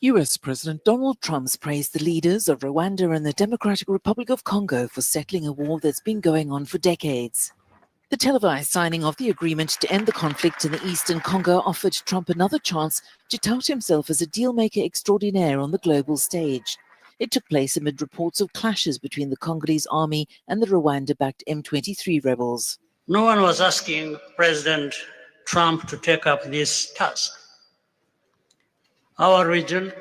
US President Donald Trump's praised the leaders of Rwanda and the Democratic Republic of Congo for settling a war that's been going on for decades. The televised signing of the agreement to end the conflict in the eastern Congo offered Trump another chance to tout himself as a dealmaker extraordinaire on the global stage. It took place amid reports of clashes between the Congolese army and the Rwanda-backed M23 rebels. No one was asking President Trump to take up this task. Our region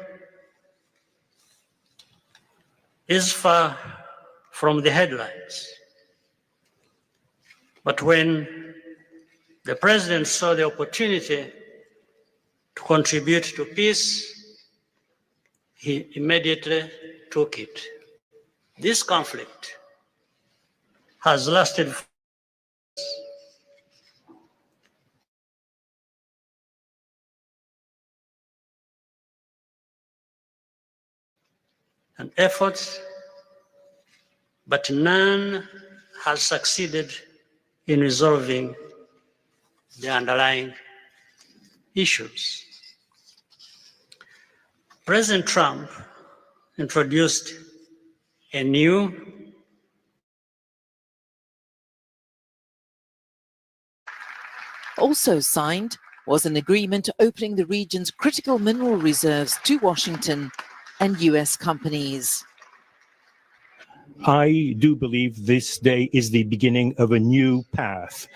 is far from the headlines. But when the president saw the opportunity to contribute to peace, he immediately took it. This conflict has lasted and efforts, but none has succeeded in resolving the underlying issues. President Trump introduced a new Also signed was an agreement opening the region's critical mineral reserves to Washington and US companies. I do believe this day is the beginning of a new path.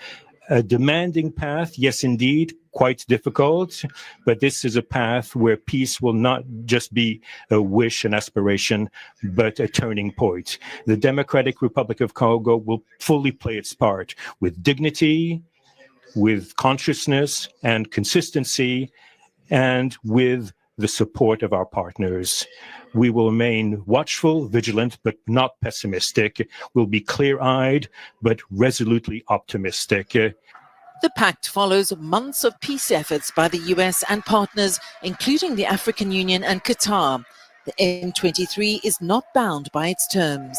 A demanding path, yes, indeed, quite difficult, but this is a path where peace will not just be a wish, an aspiration, but a turning point. The Democratic Republic of Congo will fully play its part with dignity, with consciousness and consistency, and with the support of our partners. We will remain watchful, vigilant, but not pessimistic. We'll be clear-eyed, but resolutely optimistic. The pact follows months of peace efforts by the US and partners, including the African Union and Qatar. The M23 is not bound by its terms.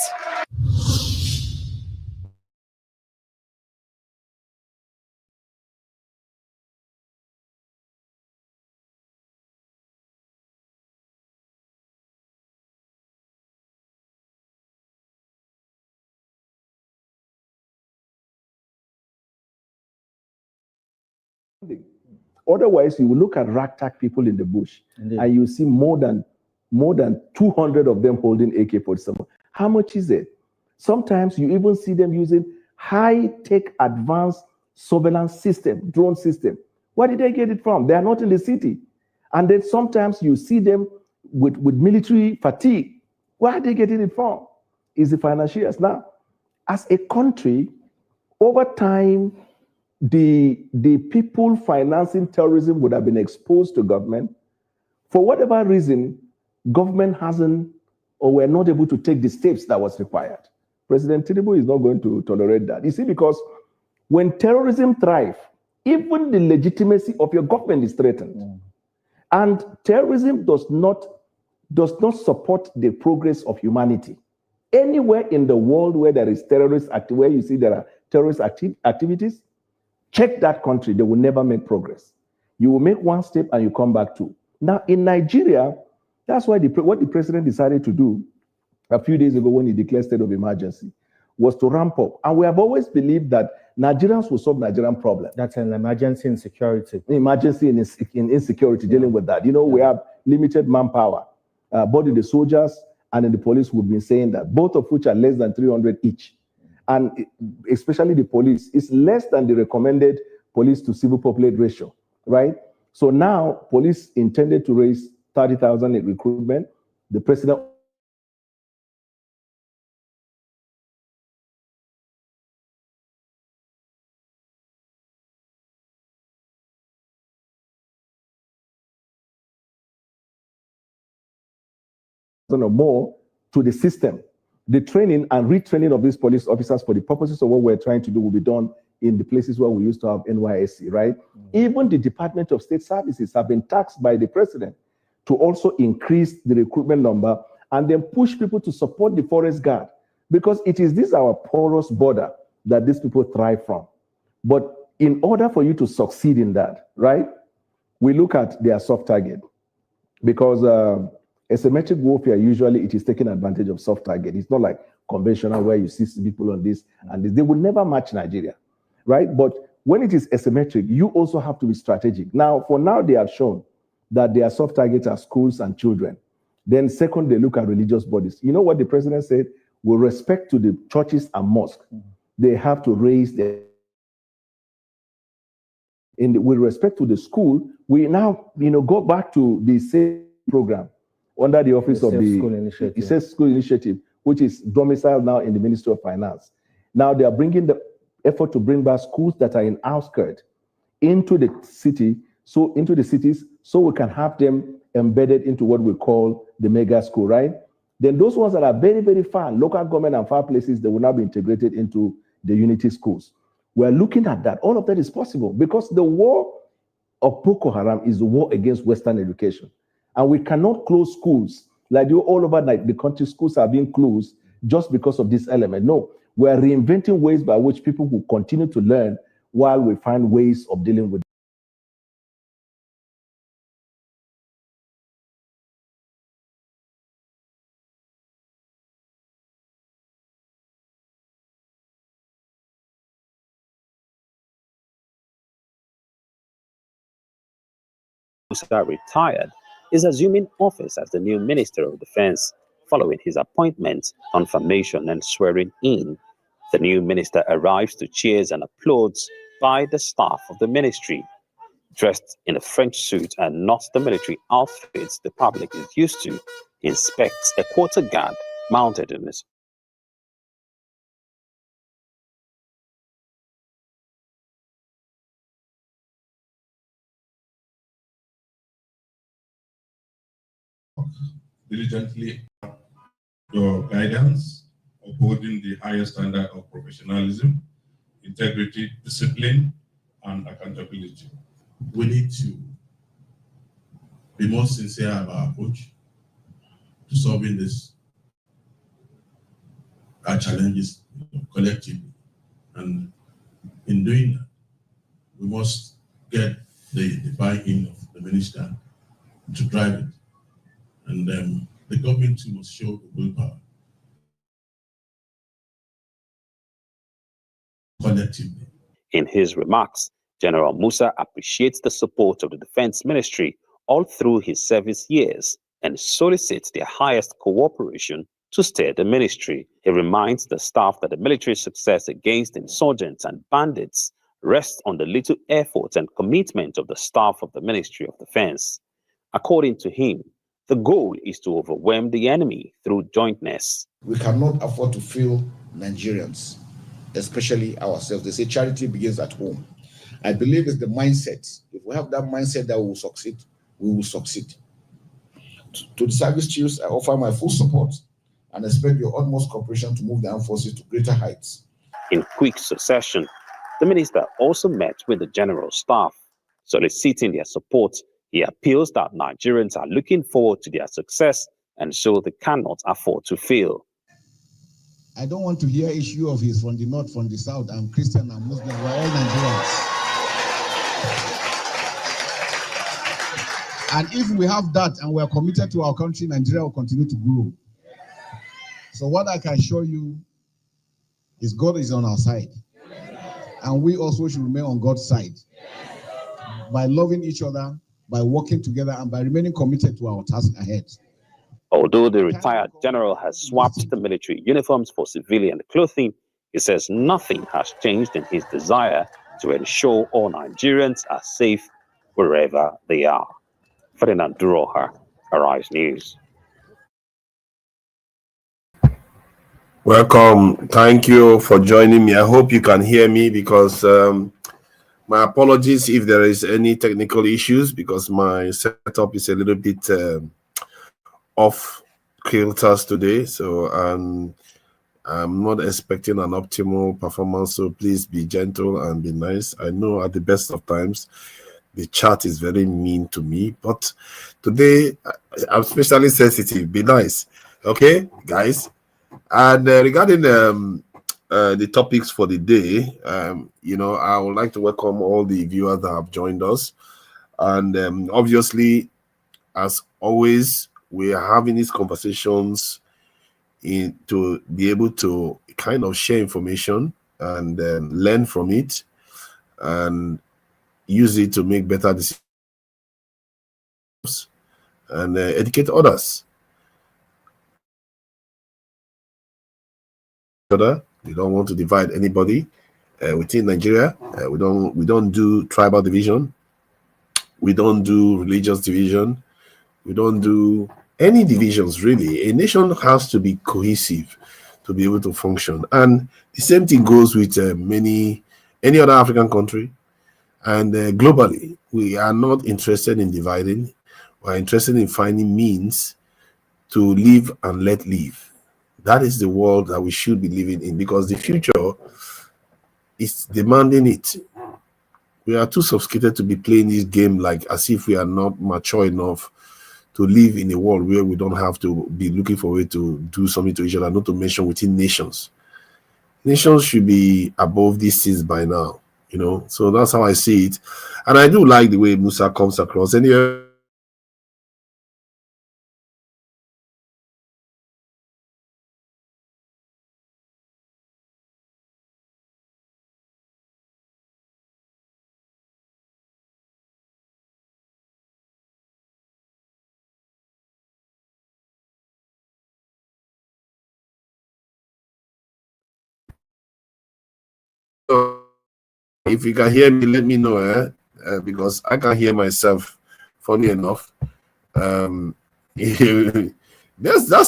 Otherwise, you will look at ragtag people in the bush. Indeed. And you see more than 200 of them holding AK-47. How much is it? Sometimes you even see them using high-tech advanced surveillance system, drone system. Where did they get it from? They are not in the city. And then sometimes you see them with military fatigue. Where are they getting it from? Is the financiers. Now, as a country, over time, the people financing terrorism would have been exposed to government. For whatever reason, government hasn't or were not able to take the steps that was required. President Tinubu is not going to tolerate that. You see, because when terrorism thrives, even the legitimacy of your government is threatened. Mm. And terrorism does not support the progress of humanity. Anywhere in the world where there is terrorist activity, where you see there are terrorist activities, check that country, they will never make progress. You will make one step and you come back two. Now, in Nigeria, that's why what the president decided to do a few days ago when he declared state of emergency was to ramp up. And we have always believed that Nigerians will solve Nigerian problem. That's an emergency in security. Emergency in insecurity, dealing with that. You know, we have limited manpower. Both the soldiers and in the police, we've been saying that, both of which are less than 300 each. And especially the police is less than the recommended police to civil populate ratio, right? So now police intended to raise 30,000 in recruitment. The president or more to the system. The training and retraining of these police officers for the purposes of what we're trying to do will be done in the places where we used to have NYSC, right? Mm-hmm. Even the Department of State Services have been tasked by the president to also increase the recruitment number and then push people to support the forest guard, because it is this our porous border that these people thrive from. But in order for you to succeed in that, right, we look at their soft target. because asymmetric warfare, usually it is taking advantage of soft target. It's not like conventional where you see people on this and this. They will never match Nigeria, right? But when it is asymmetric, you also have to be strategic. Now, for now, they have shown that their soft targets are schools and children. Then second, they look at religious bodies. You know what the president said? With respect to the churches and mosques, they have to raise their... with respect to the school, we now, go back to the same program under the office of the school initiative, which is domiciled now in the Ministry of Finance. Now they are bringing the effort to bring back schools that are in outskirts into the cities, so we can have them embedded into what we call the mega school, right? Then those ones that are very, very far, local government and far places, they will now be integrated into the unity schools. We're looking at that. All of that is possible because the war of Boko Haram is a war against Western education. And we cannot close schools. Like all over the country, schools are being closed just because of this element. No, we're reinventing ways by which people will continue to learn while we find ways of dealing with Musa retired, is assuming office as the new Minister of Defense following his appointment, confirmation, and swearing in. The new minister arrives to cheers and applauds by the staff of the ministry, dressed in a French suit and not the military outfits the public is used to. He inspects a quarter guard mounted in his diligently your guidance, upholding the highest standard of professionalism, integrity, discipline, and accountability. We need to be more sincere about our approach to solving our challenges collectively. And in doing that, we must get the buy-in of the minister to drive it. And the government too must show the willpower collectively. In his remarks, General Musa appreciates the support of the Defense Ministry all through his service years and solicits their highest cooperation to steer the ministry. He reminds the staff that the military's success against insurgents and bandits rests on the little effort and commitment of the staff of the Ministry of Defense. According to him, the goal is to overwhelm the enemy through jointness. We cannot afford to fail Nigerians, especially ourselves. They say charity begins at home. I believe it's the mindset. If we have that mindset that we will succeed, we will succeed. To the service chiefs, I offer my full support and expect your utmost cooperation to move the armed forces to greater heights. In quick succession, the minister also met with the general staff, soliciting their support. He appeals that Nigerians are looking forward to their success and so they cannot afford to fail. I don't want to hear issue of his from the north, from the south. I'm Christian, I'm Muslim, we're all Nigerians. And if we have that and we're committed to our country, Nigeria will continue to grow. So what I can show you is God is on our side. And we also should remain on God's side by loving each other, by working together, and by remaining committed to our task ahead. Although the retired general has swapped the military uniforms for civilian clothing, he says nothing has changed in his desire to ensure all Nigerians are safe wherever they are. Ferdinand Duroha, Arise News. Welcome. Thank you for joining me. I hope you can hear me because my apologies if there is any technical issues because my setup is a little bit off kilters today. So I'm not expecting an optimal performance. So please be gentle and be nice. I know at the best of times, the chat is very mean to me, but today I'm especially sensitive. Be nice. Okay, guys? And regarding the topics for the day, I would like to welcome all the viewers that have joined us. And obviously, as always, we are having these conversations to be able to kind of share information and learn from it and use it to make better decisions and educate others. We don't want to divide anybody within Nigeria. We don't do tribal division. We don't do religious division. We don't do any divisions, really. A nation has to be cohesive to be able to function. And the same thing goes with any other African country. And globally, we are not interested in dividing. We're interested in finding means to live and let live. That is the world that we should be living in, because the future is demanding it. We are too sophisticated to be playing this game like as if we are not mature enough to live in a world where we don't have to be looking for a way to do something to each other, not to mention within nations. Nations should be above these things by now, you know. So that's how I see it. And I do like the way Musa comes across. Anyway, if you can hear me, let me know, because I can hear myself, funny enough. That's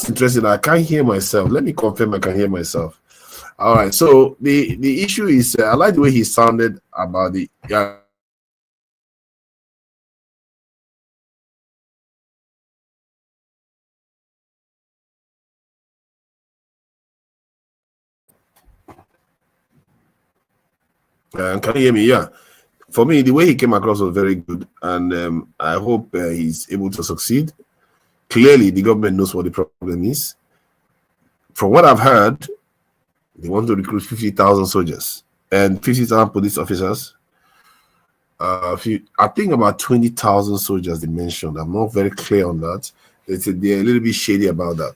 interesting. I can't hear myself. Let me confirm I can hear myself. All right. So the issue is, I like the way he sounded about the. Can you hear me? Yeah. For me, the way he came across was very good, and I hope he's able to succeed. Clearly, the government knows what the problem is. From what I've heard, they want to recruit 50,000 soldiers and 50,000 police officers. I think about 20,000 soldiers they mentioned. I'm not very clear on that. They're a little bit shady about that.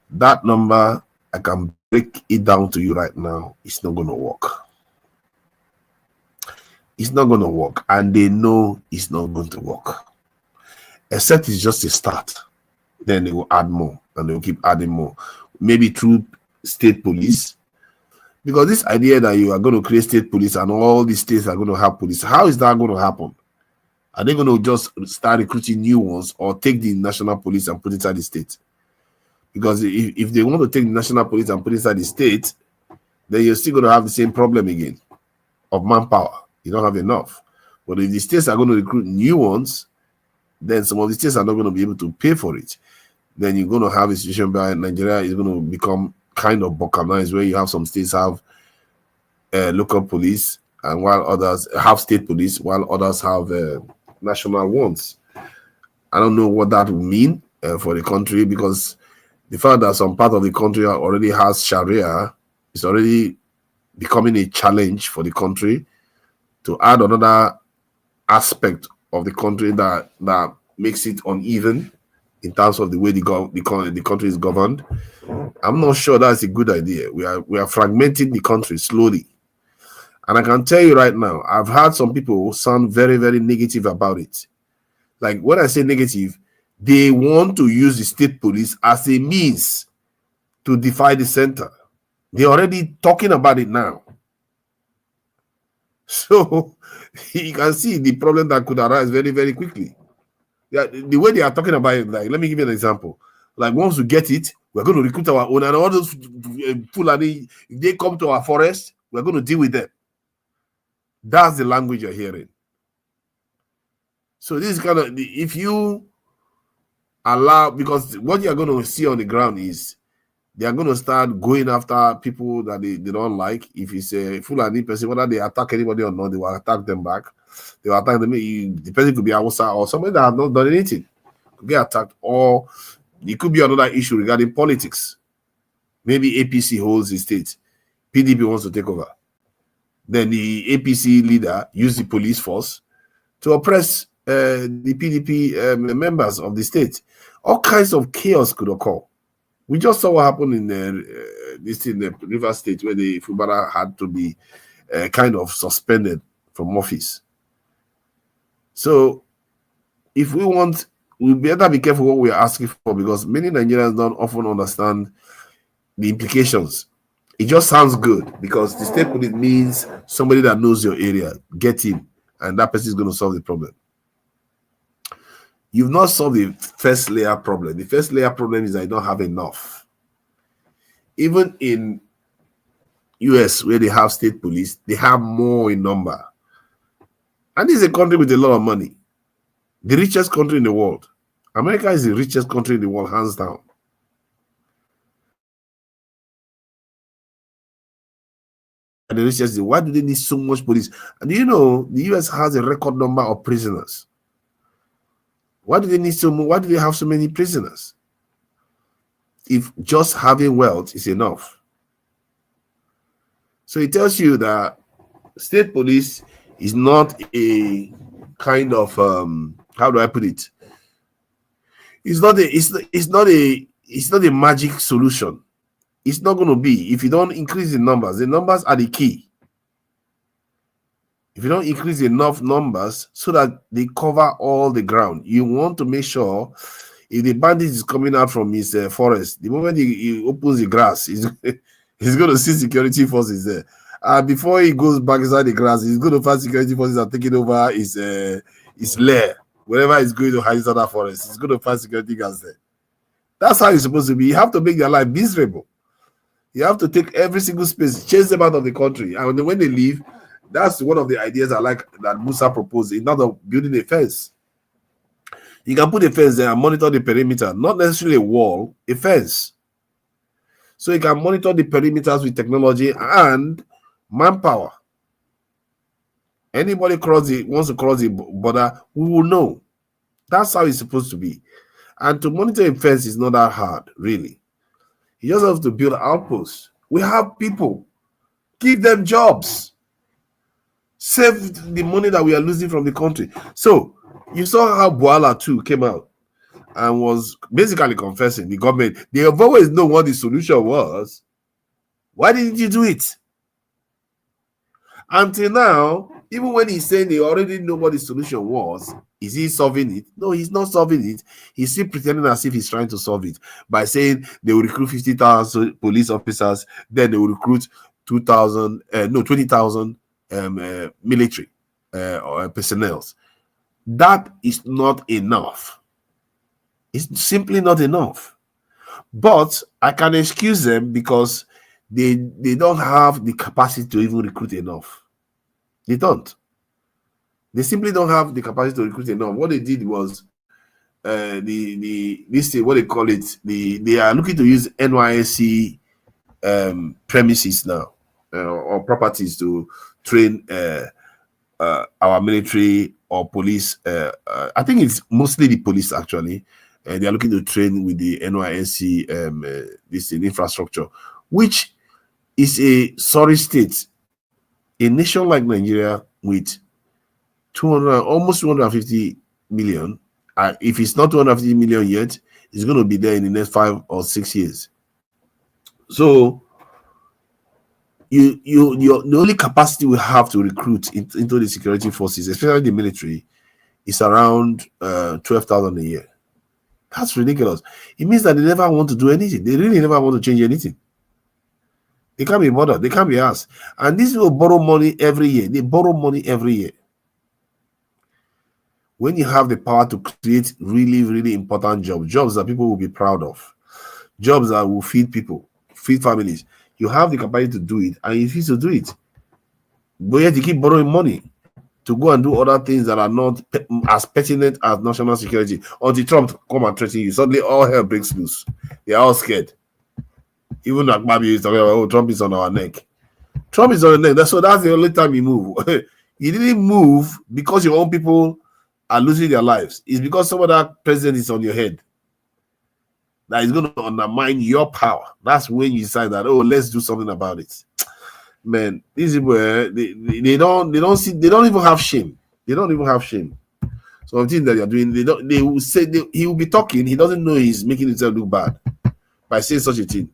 That number, I can break it down to you right now. It's not going to work. It's not going to work, and they know it's not going to work. Except it's just a start. Then they will add more, and they will keep adding more. Maybe through state police. Because this idea that you are going to create state police and all the states are going to have police, how is that going to happen? Are they going to just start recruiting new ones or take the national police and put it inside the state? Because if they want to take the national police and put it inside the state, then you're still going to have the same problem again of manpower. You don't have enough. But if the states are going to recruit new ones, then some of the states are not going to be able to pay for it. Then you're going to have a situation where Nigeria is going to become kind of balkanized, where you have some states have local police, and while others have state police, while others have national ones. I don't know what that would mean for the country, because the fact that some part of the country already has Sharia is already becoming a challenge for the country. To add another aspect of the country that makes it uneven in terms of the way the country is governed, I'm not sure that's a good idea. We are fragmenting the country slowly. And I can tell you right now, I've had some people sound very, very negative about it. Like when I say negative, they want to use the state police as a means to defy the center. They're already talking about it now. So you can see the problem that could arise very, very quickly. Yeah, the way they are talking about it, like, let me give you an example. Like, once we get it, we're going to recruit our own, and all those Fulani, if they come to our forest, we're going to deal with them. That's the language you're hearing. So this is kind of, if you allow, because what you're going to see on the ground is they are going to start going after people that they don't like. If it's a Fulani person, whether they attack anybody or not, they will attack them back. They will attack them. The person could be Hausa or somebody that has not done anything, could get attacked. Or it could be another issue regarding politics. Maybe APC holds the state. PDP wants to take over. Then the APC leader used the police force to oppress the PDP members of the state. All kinds of chaos could occur. We just saw what happened in the River State, where the Fubara had to be kind of suspended from office. So, if we want, we better be careful what we are asking for, because many Nigerians don't often understand the implications. It just sounds good because the state police means somebody that knows your area, get him, and that person is going to solve the problem. You've not solved the first layer problem. The first layer problem is that you don't have enough. Even in US, where they have state police, they have more in number. And this is a country with a lot of money. The richest country in the world. America is the richest country in the world, hands down. And the richest, why do they need so much police? And do you know the US has a record number of prisoners? Why do they need so much? Why do they have so many prisoners? If just having wealth is enough. So it tells you that state police is not a kind of how do I put it? It's not a magic solution. It's not going to be if you don't increase the numbers. The numbers are the key. If you don't increase enough numbers so that they cover all the ground, you want to make sure if the bandit is coming out from his forest, the moment he opens the grass, he's going to see security forces there. Before he goes back inside the grass, he's going to find security forces are taking over his lair. Wherever he's going to hide inside that forest, he's going to find security guards there. That's how it's supposed to be. You have to make their life miserable. You have to take every single space, chase them out of the country. And when they leave, that's one of the ideas I like that Musa proposed, in order of building a fence. You can put a fence there and monitor the perimeter, not necessarily a wall, a fence. So you can monitor the perimeters with technology and manpower. Anybody wants to cross the border, we will know. That's how it's supposed to be. And to monitor a fence is not that hard, really. You just have to build outposts. We have people. Give them jobs. Save the money that we are losing from the country. So, you saw how Boala too came out and was basically confessing the government. They have always known what the solution was. Why didn't you do it? Until now, even when he's saying they already know what the solution was, is he solving it? No, he's not solving it. He's still pretending as if he's trying to solve it by saying they will recruit 50,000 police officers, then they will recruit 20,000 military personnel. That is not enough. It's simply not enough. But I can excuse them because they don't have the capacity to even recruit enough. They don't. They simply don't have the capacity to recruit enough. What they did was what they call it, they are looking to use NYSC premises now or properties to train our military or police. I think it's mostly the police actually. They are looking to train with the NYSC this infrastructure, which is a sorry state. A nation like Nigeria with almost 250 million. If it's not 250 million yet, it's going to be there in the next 5 or 6 years. So the only capacity we have to recruit into the security forces, especially the military, is around 12,000 a year. That's ridiculous. It means that they never want to do anything. They really never want to change anything. They can't be bothered. They can't be asked. And these will borrow money every year. They borrow money every year. When you have the power to create really, really important jobs that people will be proud of, jobs that will feed people, feed families, you have the capacity to do it, and you refuse to do it. But yet you keep borrowing money to go and do other things that are not as pertinent as national security. Until Trump come and threaten you, suddenly all hell breaks loose. They are all scared. Even Akbabi is talking about, oh, Trump is on our neck. Trump is on the neck. That's the only time you move. You didn't move because your own people are losing their lives. It's because some of that president is on your head that is going to undermine your power. That's when you decide that, oh, let's do something about it. Man, these people, they don't even have shame. They don't even have shame. Something that you're doing, they will say he will be talking, he doesn't know he's making himself look bad by saying such a thing.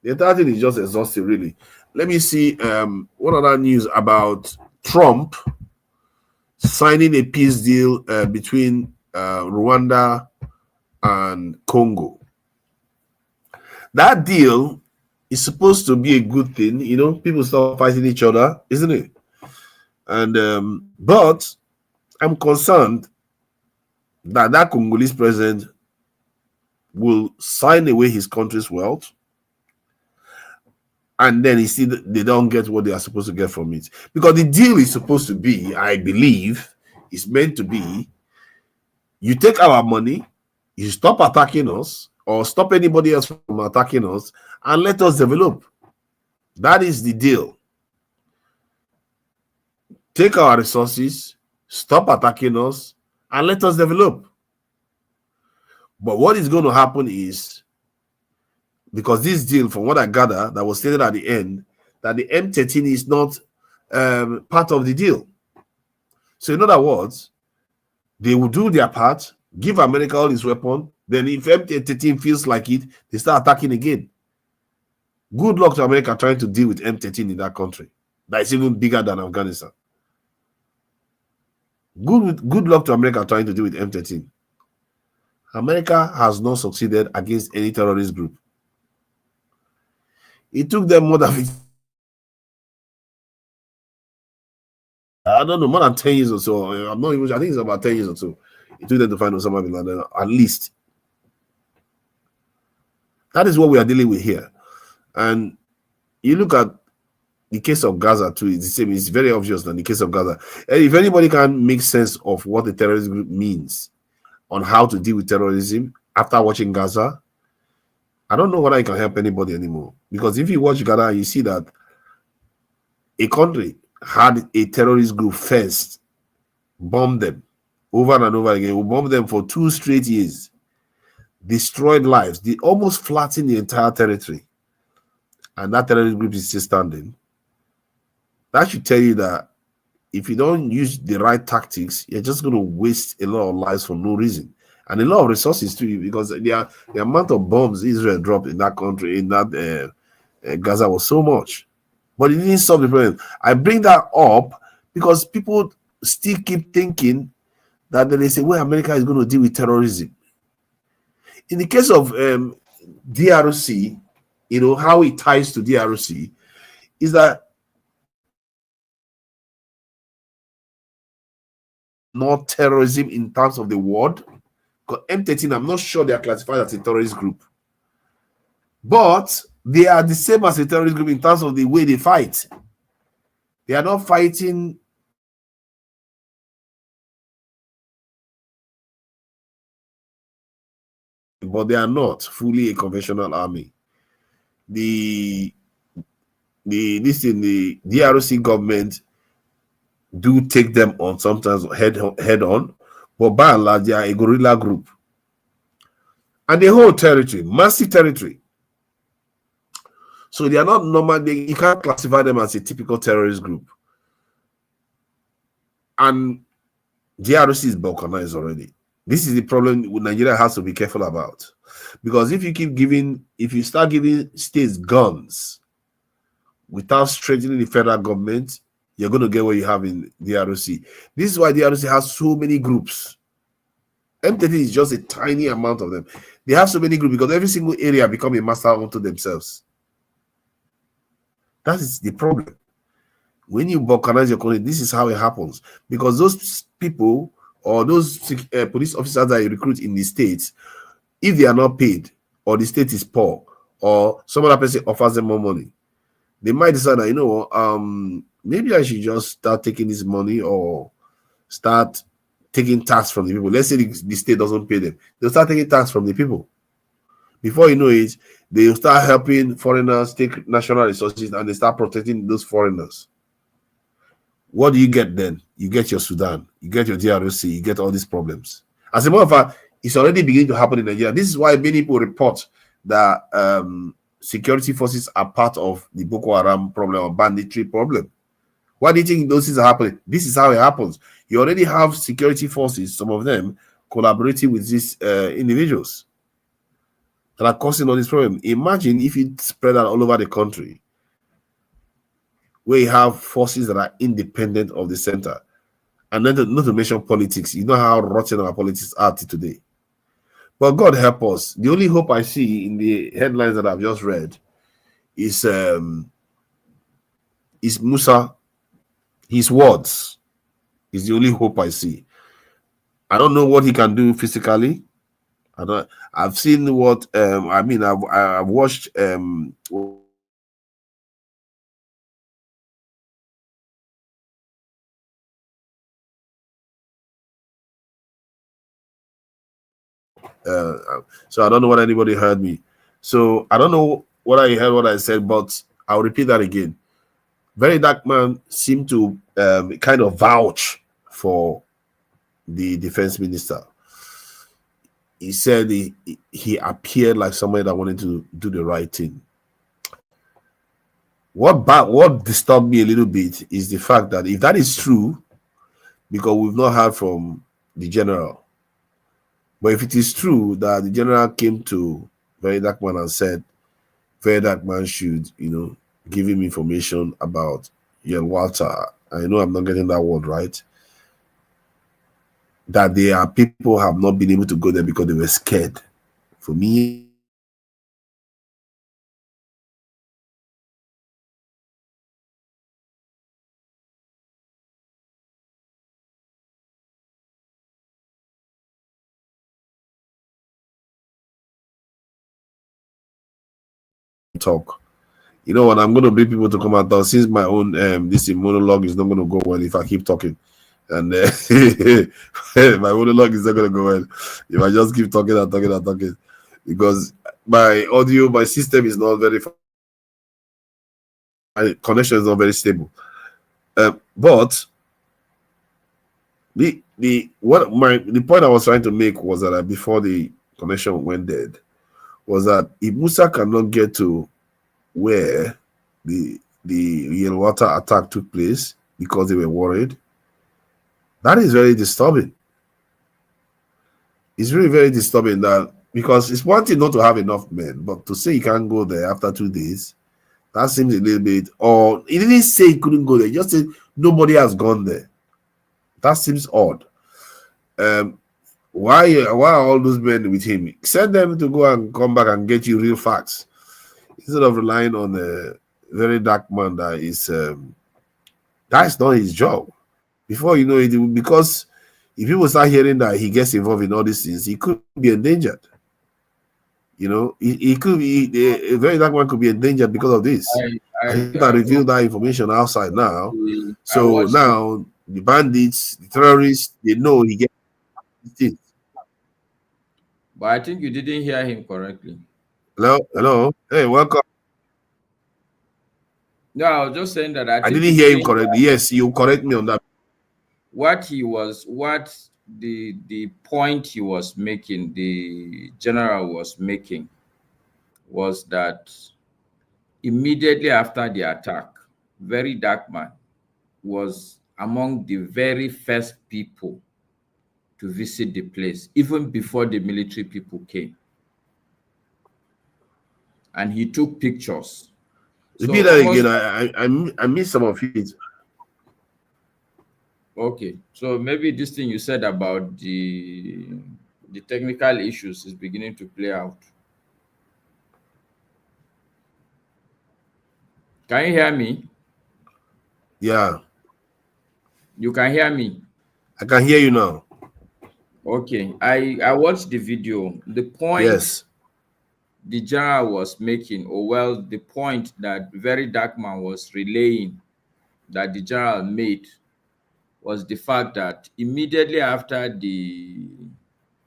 The entire thing is just exhausting, really. Let me see what other news about Trump signing a peace deal between Rwanda and Congo. That deal is supposed to be a good thing, you know, people stop fighting each other, isn't it? And but I'm concerned that that Congolese president will sign away his country's wealth, and then they don't get what they are supposed to get from it. Because the deal is supposed to be, I believe, is meant to be, you take our money, you stop attacking us, or stop anybody else from attacking us, and let us develop. That is the deal. Take our resources, stop attacking us, and let us develop. But what is going to happen is, because this deal, from what I gather, that was stated at the end, that the M13 is not part of the deal. So in other words, they will do their part, give America all his weapons, then if M13 feels like it, they start attacking again. Good luck to America trying to deal with M13 in that country. That is even bigger than Afghanistan. Good luck to America trying to deal with M13. America has not succeeded against any terrorist group. It took them more than more than 10 years or so. I'm not even sure. I think it's about 10 years or so. It took them to find Osama bin Laden, at least. That is what we are dealing with here. And you look at the case of Gaza too, it's the same. It's very obvious than the case of Gaza. And if anybody can make sense of what the terrorist group means on how to deal with terrorism after watching Gaza, I don't know whether I can help anybody anymore. Because if you watch Gaza, you see that a country had a terrorist group first, bombed them over and over again. We bombed them for 2 straight years, destroyed lives. They almost flattened the entire territory. And that terrorist group is still standing. That should tell you that if you don't use the right tactics, you're just going to waste a lot of lives for no reason. And a lot of resources too, because the amount of bombs Israel dropped in that country, in that Gaza, was so much. But it didn't solve the problem. I bring that up because people still keep thinking that they say, well, America is going to deal with terrorism. In the case of DRC, you know, how it ties to DRC is that not terrorism in terms of the word. Because M13, I'm not sure they are classified as a terrorist group. But they are the same as a terrorist group in terms of the way they fight. They are not fighting but they are not fully a conventional army. The DRC government do take them on sometimes head on, but by and large they are a guerrilla group. And the whole territory, massive territory. So they are not normal, you can't classify them as a typical terrorist group. And DRC is balkanized already. This is the problem Nigeria has to be careful about. Because if you start giving states guns without strengthening the federal government, you're going to get what you have in DRC. This is why DRC has so many groups. M13 is just a tiny amount of them. They have so many groups because every single area become a master unto themselves. That is the problem. When you balkanize your country, this is how it happens. Because those people or those police officers that you recruit in the states, if they are not paid, or the state is poor, or some other person offers them more money, they might decide that, you know, maybe I should just start taking this money or start taking tax from the people. Let's say the state doesn't pay them. They'll start taking tax from the people. Before you know it, they'll start helping foreigners take national resources and they start protecting those foreigners. What do you get then? You get your Sudan, you get your DRC, you get all these problems. As a matter of fact, it's already beginning to happen in Nigeria. This is why many people report that security forces are part of the Boko Haram problem or banditry problem. Why do you think those things are happening? This is how it happens. You already have security forces, some of them collaborating with these individuals that are causing all this problem. Imagine if you spread that all over the country, where you have forces that are independent of the center. And then not to mention politics. You know how rotten our politics are today. But God help us. The only hope I see in the headlines that I've just read is Musa. His words is the only hope I see. I don't know what he can do physically. I've seen what I've watched so I don't know what anybody heard me. So I don't know what I heard, what I said, but I'll repeat that again. Very Dark Man seemed to kind of vouch for the defense minister. He said he appeared like somebody that wanted to do the right thing. What disturbed me a little bit is the fact that if that is true, because we've not heard from the general, but if it is true that the general came to Very Dark Man and said Very Dark Man should, give him information about Walter, I know I'm not getting that word right, that there are people who have not been able to go there because they were scared. For me, talk. You know what? I'm going to bring people to come and talk. Since my own this monologue is not going to go well if I keep talking, and my monologue is not going to go well if I just keep talking and talking and talking, because my audio, my system is not very, my connection is not very stable. But the point I was trying to make was that before the connection went dead, was that if Musa cannot get to where the water attack took place because they were worried, that is very disturbing. It's really very disturbing, that because it's one thing not to have enough men, but to say you can't go there after 2 days, that seems a little bit. Or he didn't say he couldn't go there, he just said nobody has gone there. That seems odd. Why are all those men with him? Send them to go and come back and get you real facts, instead of relying on a Very Dark Man that is that's not his job. Before you know it, because if people start hearing that he gets involved in all these things, he could be endangered. He could be, a Very Dark Man could be endangered because of this. I reveal that information outside now. So now the bandits, the terrorists, they know he gets things. But I think you didn't hear him correctly. Hello. Hey, welcome. No, I was just saying that I didn't hear him correctly. Yes, you correct me on that. What the point he was making, the general was making, was that immediately after the attack, Very Dark Man was among the very first people to visit the place, even before the military people came. And he took pictures. Repeat that again. I missed some of it. Okay, so maybe this thing you said about the technical issues is beginning to play out. Can you hear me? Yeah. You can hear me? I can hear you now. Okay, I watched the video. The point the general was making, or well, the point that Very Dark Man was relaying, that the general made, was the fact that immediately after the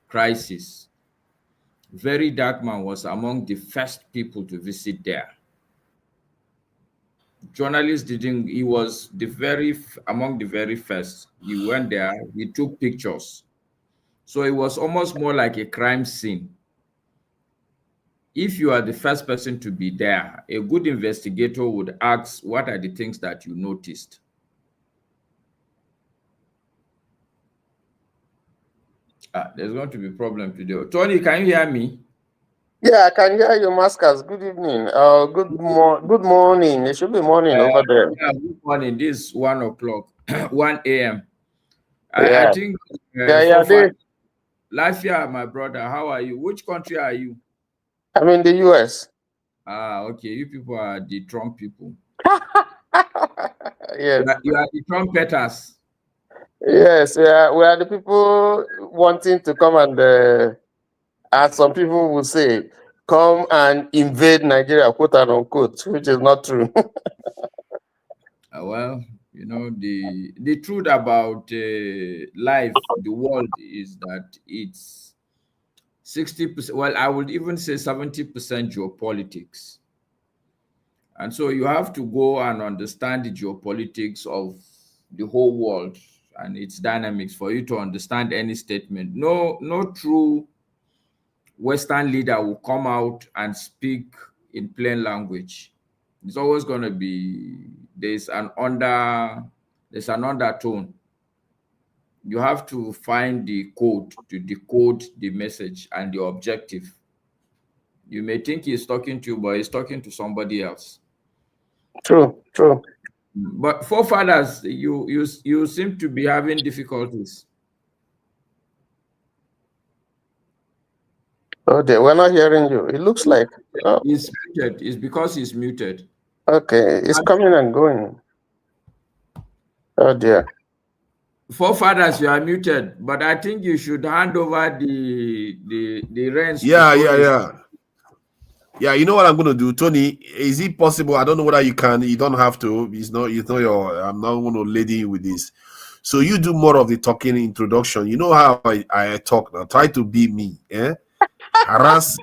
crisis, Very Dark Man was among the first people to visit there. Journalists didn't, he was among the very first. He went there, he took pictures. So it was almost more like a crime scene. If you are the first person to be there, a good investigator would ask, what are the things that you noticed? There's going to be a problem today. Tony, can you hear me? Yeah, I can hear you, Mascas. Good evening. Good morning. It should be morning over there. Yeah, good morning. This is 1 o'clock, 1 a.m. Yeah. I think Lafia, my brother, how are you? Which country are you? I'm in the US. Okay. You people are the Trump people. Yes. You are the trumpeters. Yes, we are the people wanting to come and, as some people will say, come and invade Nigeria, quote and unquote, which is not true. Well, you know, the truth about life, the world, is that it's 60%, well, I would even say 70% geopolitics. And so you have to go and understand the geopolitics of the whole world and its dynamics for you to understand any statement. No true Western leader will come out and speak in plain language. It's always going to be, there's an undertone. You have to find the code to decode the message and the objective. You may think he's talking to you, but he's talking to somebody else. True. But forefathers, you seem to be having difficulties. Oh dear, we're not hearing you. It looks like He's muted. It's because he's muted. Okay, it's coming and going. Oh dear. Forefathers, you are muted, but I think you should hand over the reins. Yeah, you know what I'm going to do, Tony? Is it possible? I don't know whether you can. You don't have to. It's not your. I'm not going to lady you with this. So you do more of the talking introduction. You know how I talk now. Try to be me. Yeah. Harass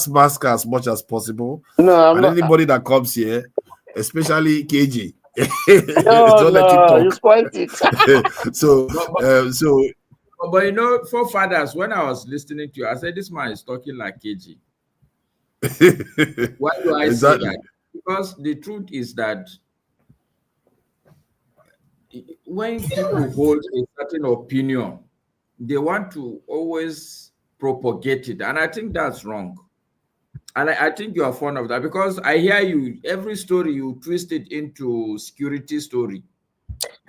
Masker as much as possible. No, and anybody that comes here, especially KJ. No, you spoiled it. But you know, forefathers, when I was listening to you, I said, this man is talking like KG. Why do I say that? Because the truth is that when people hold a certain opinion, they want to always propagate it. And I think that's wrong. And I think you are fond of that, because I hear you, every story you twist it into security story.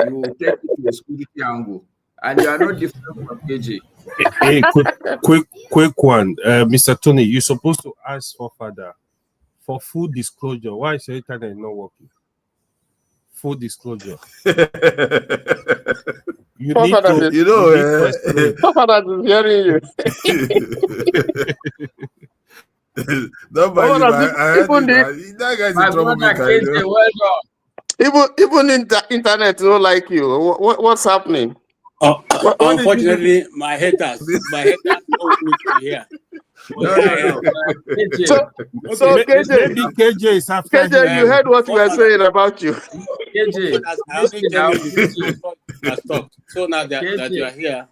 You take it to a security angle. And you are not different from KJ. Hey, quick one. Mr. Tony, you're supposed to ask Forefather for full disclosure. Why is your internet not working? Full disclosure. You need to, you know, Forefather is hearing you. That guy's in trouble. Even in the internet don't like you. What's happening? Unfortunately, my haters don't need to hear. So KJ, maybe KJ is after KJ, you heard what we were saying about you. KJ, so now that you are here,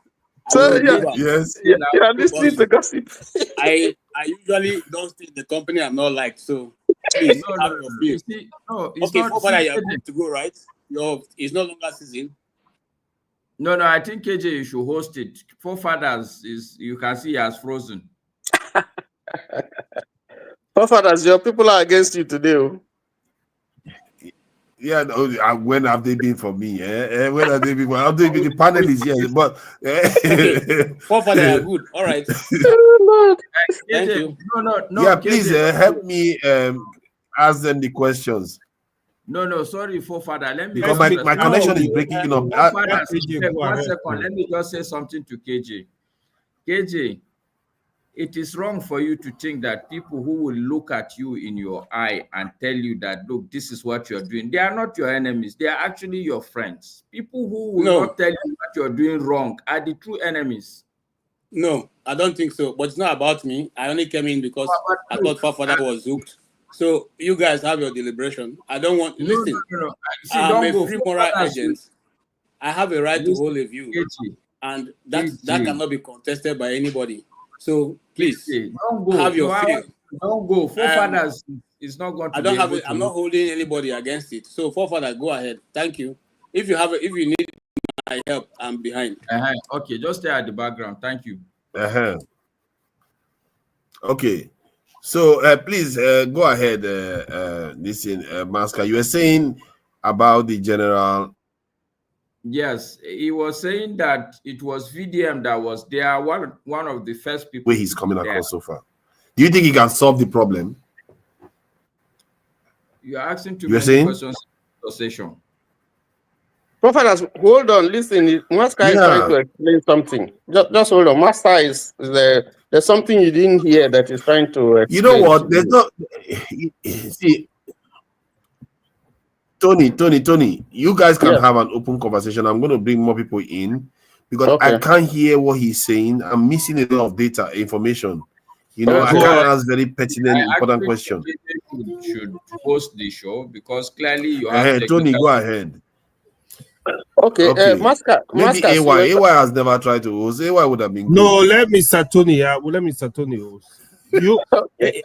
so yes, you are listening to gossip. I usually don't think the company I'm not liked, so please have your feel. Okay, Forefather, you are good to go, right? It's no longer season. No, I think KJ, you should host it. Forefathers is, you can see, he has frozen. Forefathers, your people are against you today. Yeah, no, when have they been for me? When have they been? Well, have they been the panelists? Yes, but okay. Forefather are good. All right. Thank you. No. Yeah, please help me ask them the questions. No, sorry, Forefather. Let me, because my connection is breaking up. One second. Let me just say something to KJ. KJ, it is wrong for you to think that people who will look at you in your eye and tell you that, look, this is what you're doing, they are not your enemies. They are actually your friends. People who will not tell you what you're doing wrong are the true enemies. No, I don't think so. But it's not about me. I only came in because I thought Forefather was hooked. So you guys have your deliberation. I don't want to listen. No. See, I'm a free moral agent. I have a right to hold a view, and that cannot be contested by anybody. So please have your feel. Don't go. Forefathers is not going to. I don't have it. I'm not holding anybody against it. So Forefather, go ahead. Thank you. If you need my help. I'm behind. Okay, just stay at the background. Thank you. Okay. So please go ahead, listen, Masker. You were saying about the general. Yes, he was saying that it was VDM that was there, one of the first people. Where he's coming across so far. Do you think he can solve the problem? You're asking too many questions in the session. Prophet, hold on, listen. Master is trying to explain something. Just hold on. Master is there. There's something you didn't hear that he's trying to explain. You know what? There's not. See, Tony, you guys can have an open conversation. I'm going to bring more people in because I can't hear what he's saying. I'm missing a lot of data, information. You know, I can't ask very pertinent, important questions. Should host the show because clearly you have. Tony, go ahead. Okay. Masker. Maybe AY has never tried to host. AY would have been good. No, let Mr. Tony. Let Mr. Tony host. You,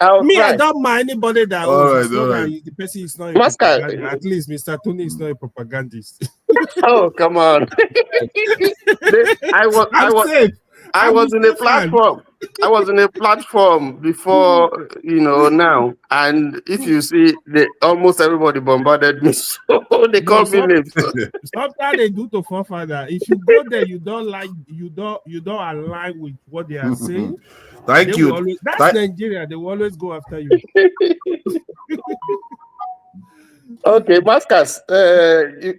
I don't mind anybody that hosts. The person is not a propagandist. At least Mr. Tony is not a propagandist. Oh, come on. I was in a platform. I was in a platform before, now. And if you see, almost everybody bombarded me. So they call me names. Sometimes they do to forefather. If you go there, you don't align with what they are saying. Thank you. That's Nigeria. They will always go after you. Okay, Maskas,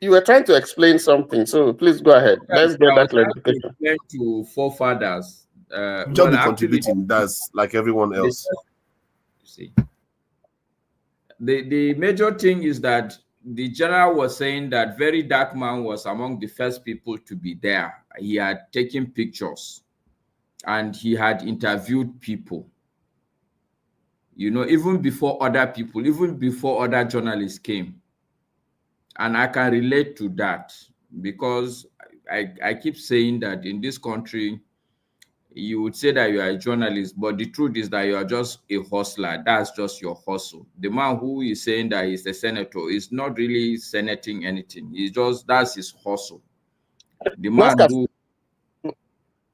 you were trying to explain something, so please go ahead. Let's get that clarification. Explain to forefathers. Just be contributing. That's like everyone else. You see, the major thing is that the general was saying that Very Dark Man was among the first people to be there. He had taken pictures and he had interviewed people. Even before other people, even before other journalists came. And I can relate to that because I keep saying that in this country, you would say that you are a journalist, but the truth is that you are just a hustler. That's just your hustle. The man who is saying that he's a senator is not really senating anything. That's his hustle. The man who...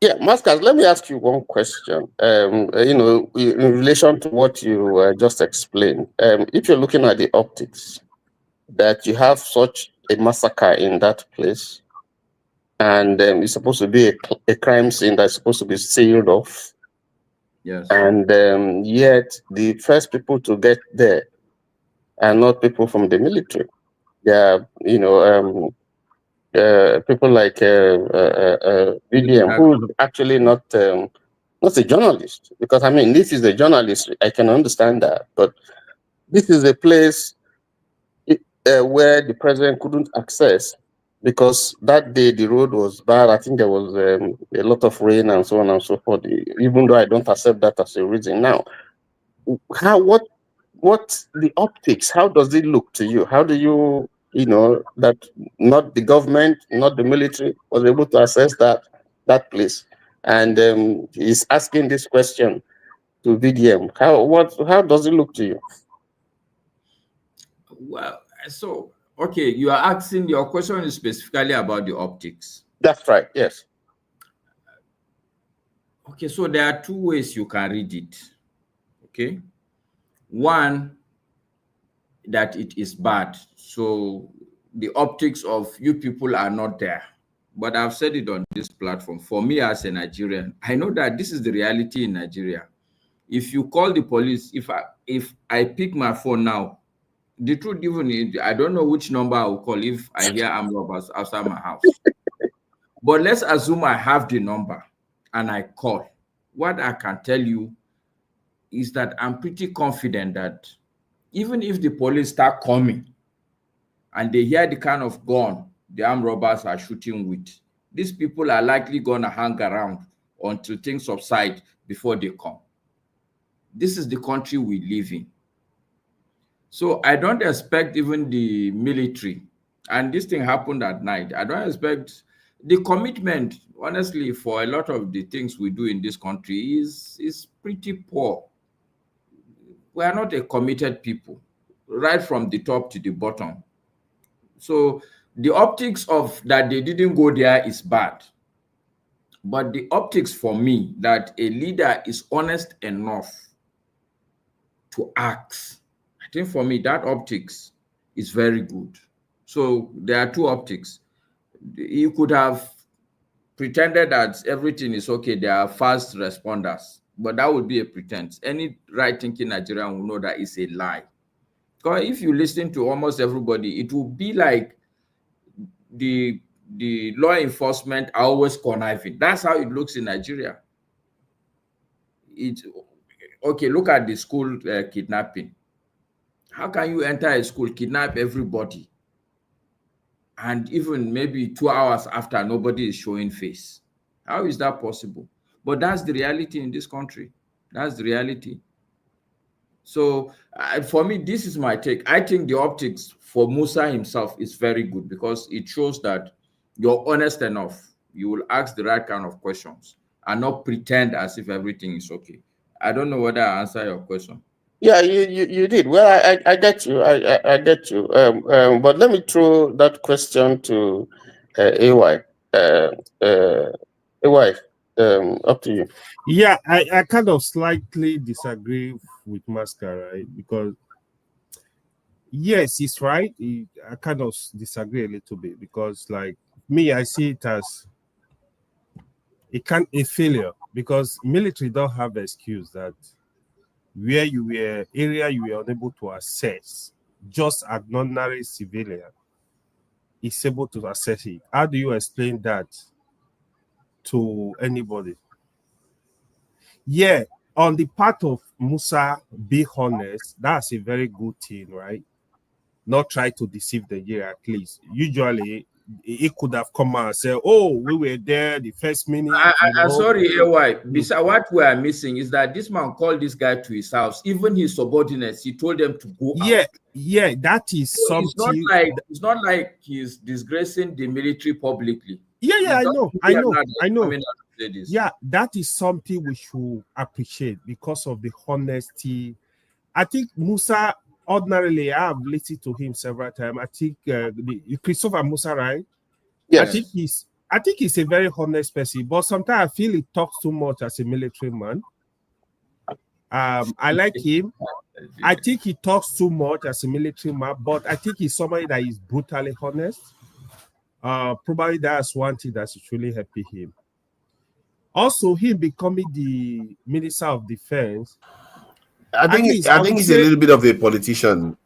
Yeah, Maskas, let me ask you one question. In relation to what you just explained, if you're looking at the optics, that you have such a massacre in that place, and it's supposed to be a crime scene that's supposed to be sealed off. Yes. And yet the first people to get there are not people from the military. They are, people like VDM, who's actually not a journalist. Because this is a journalist. I can understand that, but this is a place where the president couldn't access because that day the road was bad. I think there was a lot of rain and so on and so forth. Even though I don't accept that as a reason now, what the optics? How does it look to you? How do you? That not the government, not the military was able to access that place. And he's asking this question to VDM. How does it look to you? Well, so, okay, you are asking, your question is specifically about the optics. That's right, yes. Okay, so there are two ways you can read it. Okay. One, that it is bad. So the optics of you people are not there. But I've said it on this platform. For me as a Nigerian, I know that this is the reality in Nigeria. If you call the police, if I pick my phone now, the truth, even I don't know which number I will call if I hear armed robbers outside my house. But let's assume I have the number and I call. What I can tell you is that I'm pretty confident that even if the police start coming and they hear the kind of gun the armed robbers are shooting with, these people are likely going to hang around until things subside before they come. This is the country we live in. So I don't expect even the military, and this thing happened at night, I don't expect the commitment, honestly, for a lot of the things we do in this country is pretty poor. We are not a committed people, right from the top to the bottom. So The optics of that they didn't go there is bad. But the optics for me, that a leader is honest enough to act, I think for me, that optics is very good. So there are two optics. You could have pretended that everything is okay. They are fast responders, but that would be a pretense. Any right-thinking Nigerian will know that it's a lie. Because if you listen to almost everybody, it will be like the law enforcement are always conniving. That's how it looks in Nigeria. Okay, look at the school kidnapping. How can you enter a school, kidnap everybody, and even maybe 2 hours after, nobody is showing face? How is that possible? But that's the reality in this country. That's the reality. So for me, this is my take. I think the optics for Musa himself is very good because it shows that you're honest enough. You will ask the right kind of questions and not pretend as if everything is okay. I don't know whether I answered your question. Yeah, you did. Well, I get you. I get you. But let me throw that question to AY. AY, up to you. Yeah, I kind of slightly disagree with Masca, right? Because yes, he's right. I kind of disagree a little bit because, like me, I see it as a failure because military don't have the excuse that where you were area you were unable to access, just an ordinary civilian is able to access it. How do you explain that to anybody? Yeah, on the part of Musa, be honest, that's a very good thing, right? Not try to deceive the year at least. Usually, he could have come out and said, "Oh, we were there the first minute." I'm sorry, AY. Besides, what we are missing is that this man called this guy to his house. Even his subordinates, he told them to go out. Yeah, that is so something. It's not like he's disgracing the military publicly. Yeah, I know. Yeah, that is something we should appreciate because of the honesty. I think Musa, ordinarily, I have listened to him several times. I think Christopher Musa, right? Yes. I think he's a very honest person, but sometimes I feel he talks too much as a military man. I like him. I think he talks too much as a military man, but I think he's somebody that is brutally honest. Probably that's one thing that's truly helping him. Also, him becoming the Minister of Defense. I think he's a little bit of a politician.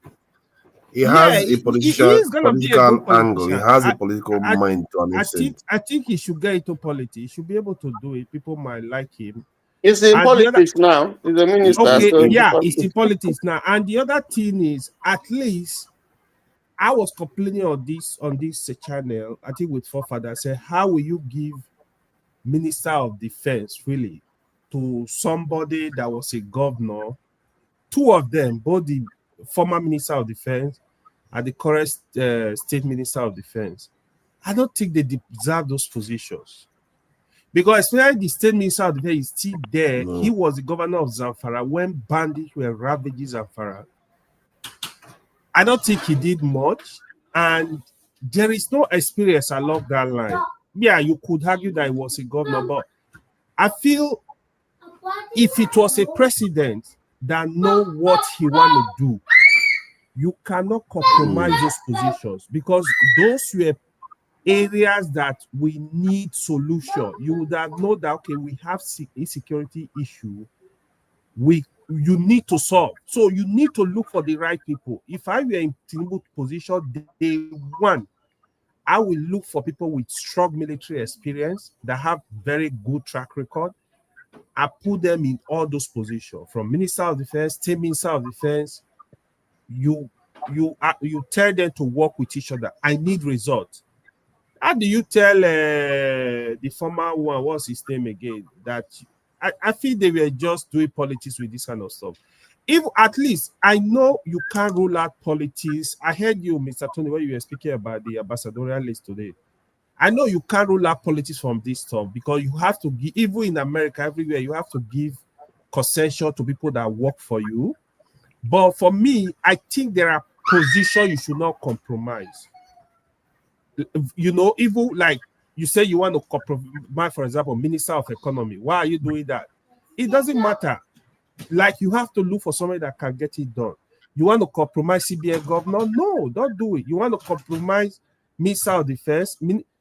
He has a political angle. He has a political mind to an extent. I think he should get into politics. He should be able to do it. People might like him. He's in politics now. He's a minister. Okay, so he's in politics now. And the other thing is, at least I was complaining on this channel, I think with Forefather, I said, how will you give Minister of Defense really to somebody that was a governor? Two of them, both the former Minister of Defense and the current State Minister of Defense. I don't think they deserve those positions. Because especially the State Minister of Defense is still there. No. He was the governor of Zamfara when bandits were ravaging Zamfara. I don't think he did much. And there is no experience along that line. Yeah, you could argue that he was a governor, but I feel if it was a president that know what he want to do, you cannot compromise those positions because those were areas that we need solution. You would have known that, okay, we have insecurity issue. You need to solve. So you need to look for the right people. If I were in Tinubu position, day one, I will look for people with strong military experience that have very good track record. I put them in all those positions, from Minister of Defense, State Minister of Defense. You tell them to work with each other. I need results. How do you tell the former one, what's his name again, that I feel they were just doing politics with this kind of stuff? If at least I know you can't rule out politics. I heard you, Mr. Tony, when you were speaking about the ambassadorial list today. I know you can't rule out politics from this stuff because you have to give, even in America, everywhere, you have to give concession to people that work for you. But for me, I think there are positions you should not compromise. You know, even like you say you want to compromise, for example, Minister of Economy. Why are you doing that? It doesn't matter. Like, you have to look for somebody that can get it done. You want to compromise CBN governor? No, don't do it. You want to compromise Minister of Defense?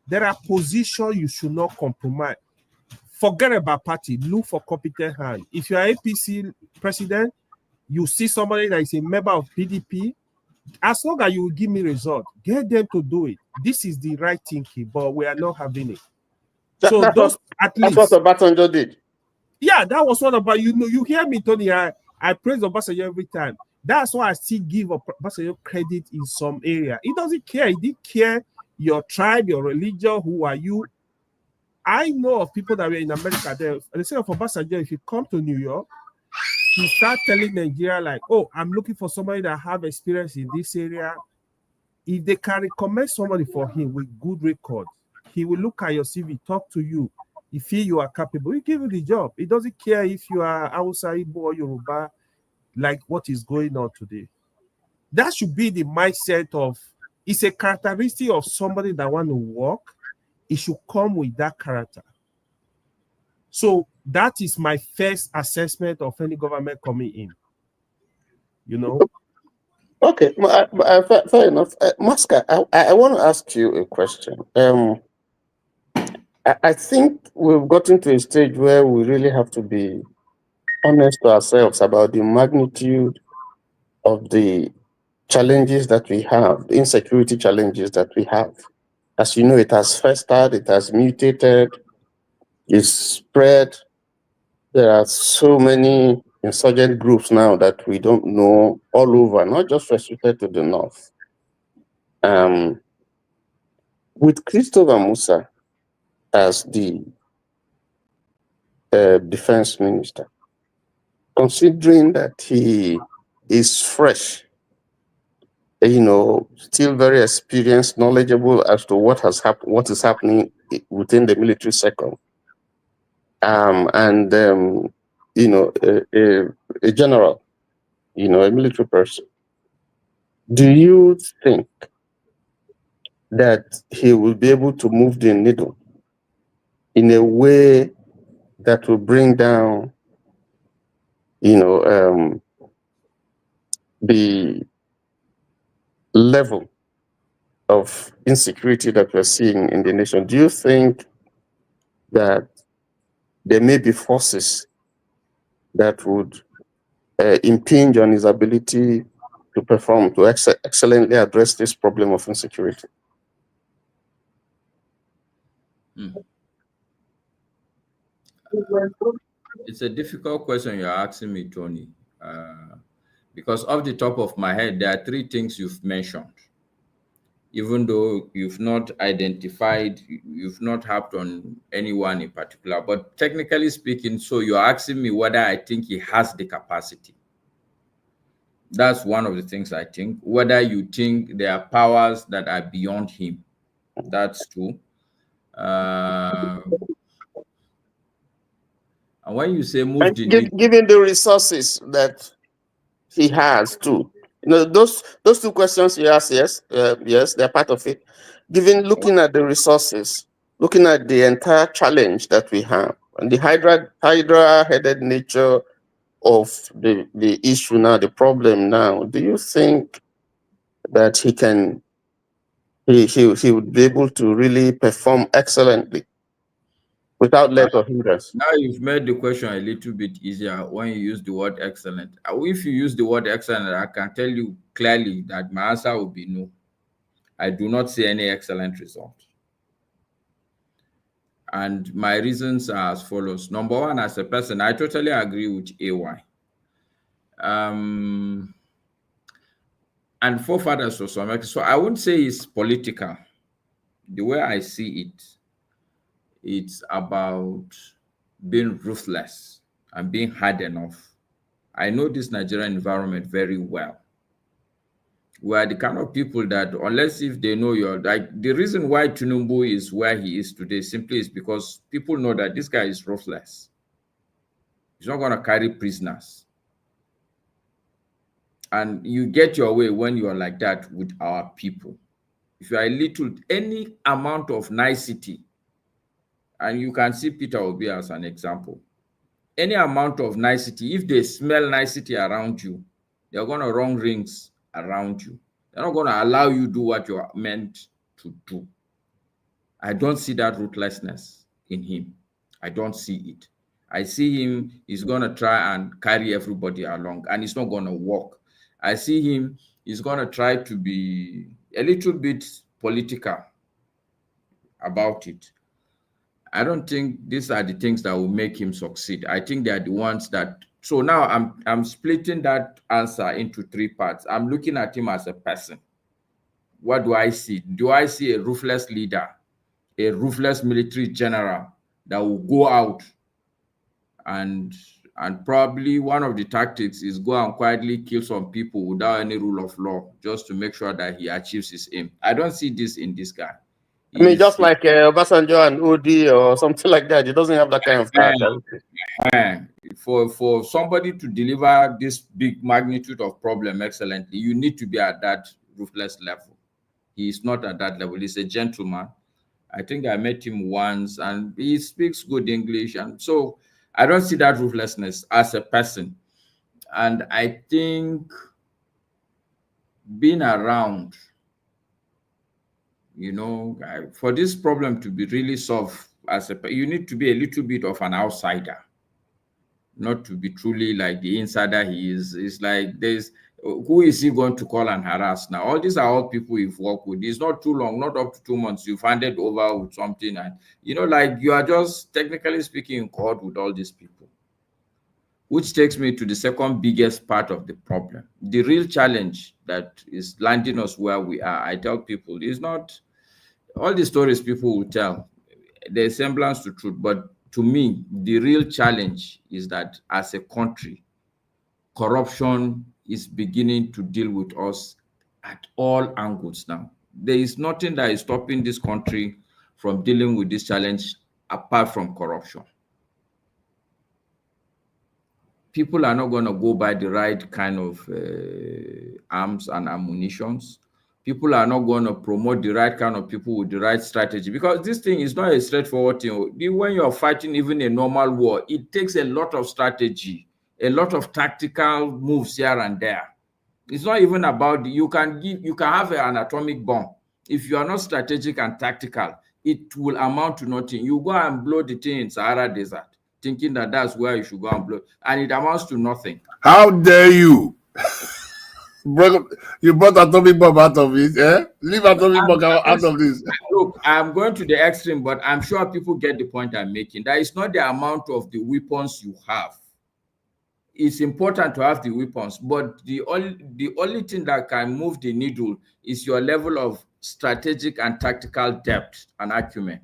There are positions you should not compromise. Forget about party. Look for competent hand. If you are APC president, you see somebody that is a member of PDP, as long as you will give me result, get them to do it. This is the right thinking, but we are not having it. So that's what Obasanjo did. Yeah, that was one about, you know, you hear me, Tony. I praise Obasanjo every time. That's why I still give Obasanjo credit in some area. He doesn't care. He didn't care your tribe, your religion, who are you. I know of people that were in America. They say of Obasanjo, if you come to New York, he start telling Nigeria like, oh, I'm looking for somebody that have experience in this area. If they can recommend somebody for him with good record, he will look at your CV, talk to you. If you are capable, he give you the job. He doesn't care if you are Hausa, Igbo, or Yoruba, like what is going on today. That should be the mindset of, it's a characteristic of somebody that want to work. It should come with that character. So that is my first assessment of any government coming in. You know? Okay, fair enough. Masca, I want to ask you a question. I think we've gotten to a stage where we really have to be honest to ourselves about the magnitude of the challenges that we have, the insecurity challenges that we have. As you know, it has festered, it has mutated, it's spread. There are so many insurgent groups now that we don't know all over, not just restricted to the north. With Christopher Musa as the defense minister, considering that he is fresh, you know, still very experienced, knowledgeable as to what has happened, what is happening within the military sector, you know, a general, you know, a military person. Do you think that he will be able to move the needle in a way that will bring down, you know, the level of insecurity that we're seeing in the nation? Do you think that there may be forces that would impinge on his ability to perform, to excellently address this problem of insecurity? It's a difficult question you're asking me, Tony, because off the top of my head, there are three things you've mentioned. Even though you've not identified, you've not harped on anyone in particular, but technically speaking, so you're asking me whether I think he has the capacity. That's one of the things I think. Whether you think there are powers that are beyond him, that's true. And when you say move the needle, given the resources that he has too, you know, those two questions you asked, yes, yes, they're part of it. Looking at the resources, looking at the entire challenge that we have, and the hydra-headed nature of the issue now, the problem now, do you think that he would be able to really perform excellently without let or hindrance? Now you've made the question a little bit easier when you use the word excellent. If you use the word excellent, I can tell you clearly that my answer will be no. I do not see any excellent result. And my reasons are as follows. Number one, as a person, I totally agree with AY. And forefathers to some extent. So I wouldn't say it's political. The way I see it, it's about being ruthless and being hard enough. I know this Nigerian environment very well. We are the kind of people that, unless if they know you're like, the reason why Tinubu is where he is today simply is because people know that this guy is ruthless. He's not going to carry prisoners. And you get your way when you're like that with our people. if you are a little, any amount of nicety, and you can see Peter Obi as an example, any amount of nicety, if they smell nicety around you, they're going to run rings around you. They're not going to allow you do what you're meant to do. I don't see that ruthlessness in him. I don't see it. I see him, he's going to try and carry everybody along, and it's not going to work. I see him, he's going to try to be a little bit political about it. I don't think these are the things that will make him succeed. I think they are the ones that, so now I'm splitting that answer into three parts. I'm looking at him as a person. What do I see? Do I see a ruthless leader, a ruthless military general that will go out and probably one of the tactics is go and quietly kill some people without any rule of law, just to make sure that he achieves his aim? I don't see this in this guy. I mean, just like Obasanjo and Odi or something like that. He doesn't have that kind of character. For somebody to deliver this big magnitude of problem excellently, you need to be at that ruthless level. He is not at that level. He's a gentleman. I think I met him once, and he speaks good English, and so I don't see that ruthlessness as a person. And I think being around, you know, for this problem to be really solved, you need to be a little bit of an outsider, not to be truly like the insider he is. It's like, who is he going to call and harass now? All these are all people you've worked with. It's not too long, not up to 2 months. You've handed over with something, and you know, like you are just technically speaking in court with all these people. Which takes me to the second biggest part of the problem. The real challenge that is landing us where we are, I tell people, is not all the stories people will tell, there's semblance to truth, but to me, the real challenge is that as a country, corruption is beginning to deal with us at all angles now. There is nothing that is stopping this country from dealing with this challenge apart from corruption. People are not going to go buy the right kind of arms and ammunitions. People are not going to promote the right kind of people with the right strategy, because this thing is not a straightforward thing. When you're fighting even a normal war, it takes a lot of strategy, a lot of tactical moves here and there. It's not even about, you can have an atomic bomb. If you are not strategic and tactical, it will amount to nothing. You go and blow the thing in Sahara Desert, thinking that that's where you should go and blow, and it amounts to nothing. How dare you? You brought atomic bomb out of it, eh? Leave atomic bomb out of this. Look, I'm going to the extreme, but I'm sure people get the point I'm making. That is not the amount of the weapons you have. It's important to have the weapons, but the only thing that can move the needle is your level of strategic and tactical depth and acumen.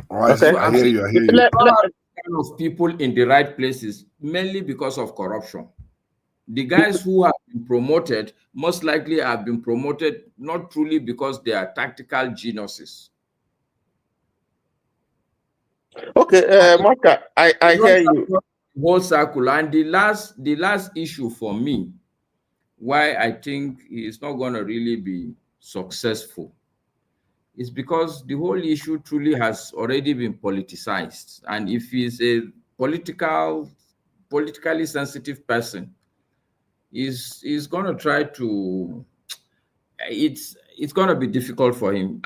All right, okay. I hear you. I hear you. Kind of people in the right places, mainly because of corruption. The guys who have been promoted most likely have been promoted not truly because they are tactical geniuses. Okay, Marka, I hear you. Whole circle. And the last issue for me, why I think he is not going to really be successful, is because the whole issue truly has already been politicized. And if he's a politically sensitive person, he's going to try to, it's going to be difficult for him.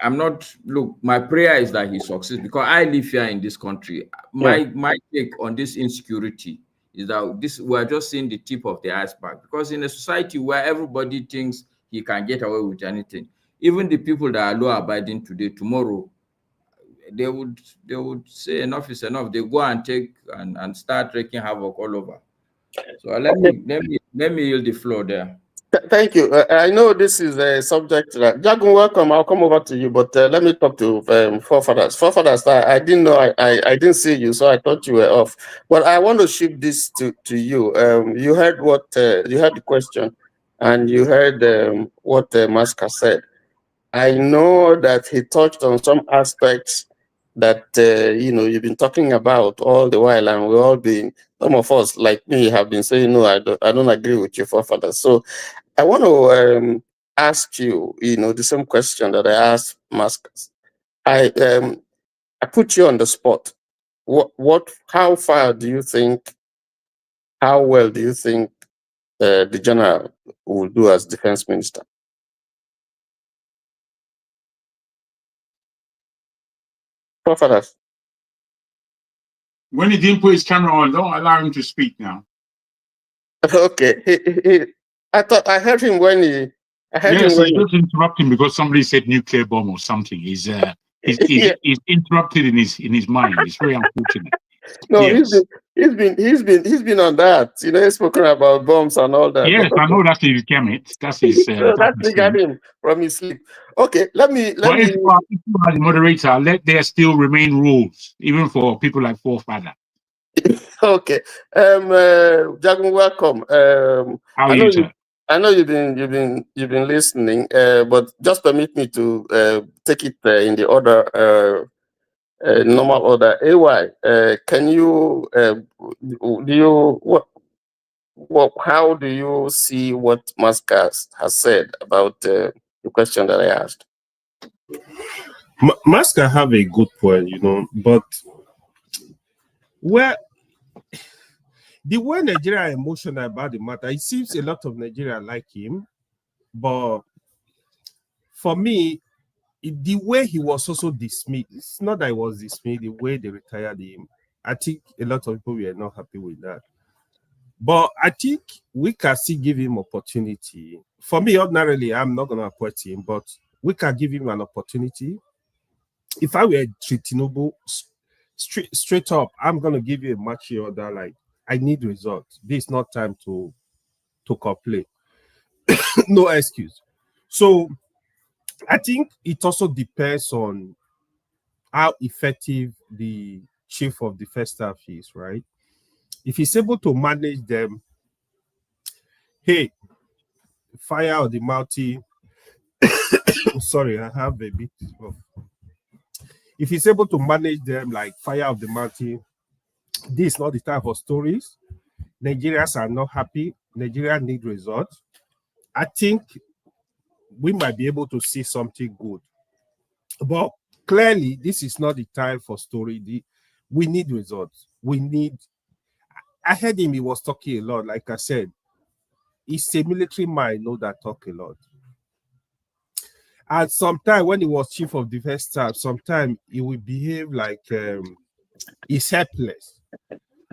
I'm not, look, my prayer is that he succeeds, because I live here in this country. My take on this insecurity is that we're just seeing the tip of the iceberg, because in a society where everybody thinks he can get away with anything, even the people that are law-abiding today, tomorrow, they would say enough is enough. They go and take and start wreaking havoc all over. So let me yield the floor there. Thank you. I know this is a subject that Jagun, welcome. I'll come over to you, but let me talk to forefathers. Forefathers, I didn't know, I didn't see you, so I thought you were off. But I want to shift this to you. You heard you heard the question, and you heard what Maska said. I know that he touched on some aspects that you've been talking about all the while, and we've all been, some of us like me have been saying, no, I don't agree with you, forefathers. So I want to ask you, the same question that I asked Mascas. I put you on the spot. How far do you think, how well do you think the general will do as defense minister? Profadas. When he didn't put his camera on, don't allow him to speak now. Okay. I thought I heard him when he. I heard yes, him when he's just interrupting because somebody said nuclear bomb or something. He's interrupted in his mind. It's very unfortunate. No, yes. he's been on that. He's spoken about bombs and all that. Yes, I know that's his gamut. That's his. So that's got him from his sleep. Okay, let me. If you are the moderator, let there still remain rules, even for people like Forefather. Okay, Jagun, welcome. How are you, sir? I know you've been listening, but just permit me to take it in the order. Normal order. AY, can you how do you see what Mascas has said about the question that I asked? Mascas have a good point, but the way Nigeria are emotional about the matter, it seems a lot of Nigeria like him, but for me, the way he was also dismissed, it's not that he was dismissed, the way they retired him, I think a lot of people were not happy with that. But I think we can still give him opportunity. For me, ordinarily, I'm not going to appoint him, but we can give him an opportunity. If I were Tinubu, straight up, I'm going to give you a match order. Like, I need results. This is not time to complain. No excuse. So I think it also depends on how effective the chief of defense staff is, right? If he's able to manage them, hey, fire of the multi. Sorry, I have a bit of. If he's able to manage them like fire of the multi, this is not the type of stories. Nigerians are not happy. Nigeria need results. I think we might be able to see something good. But clearly, this is not the time for story. We need results. I heard him, he was talking a lot. Like I said, he's a military man, know that talk a lot. And sometimes when he was chief of defense staff, sometimes he will behave like he's helpless.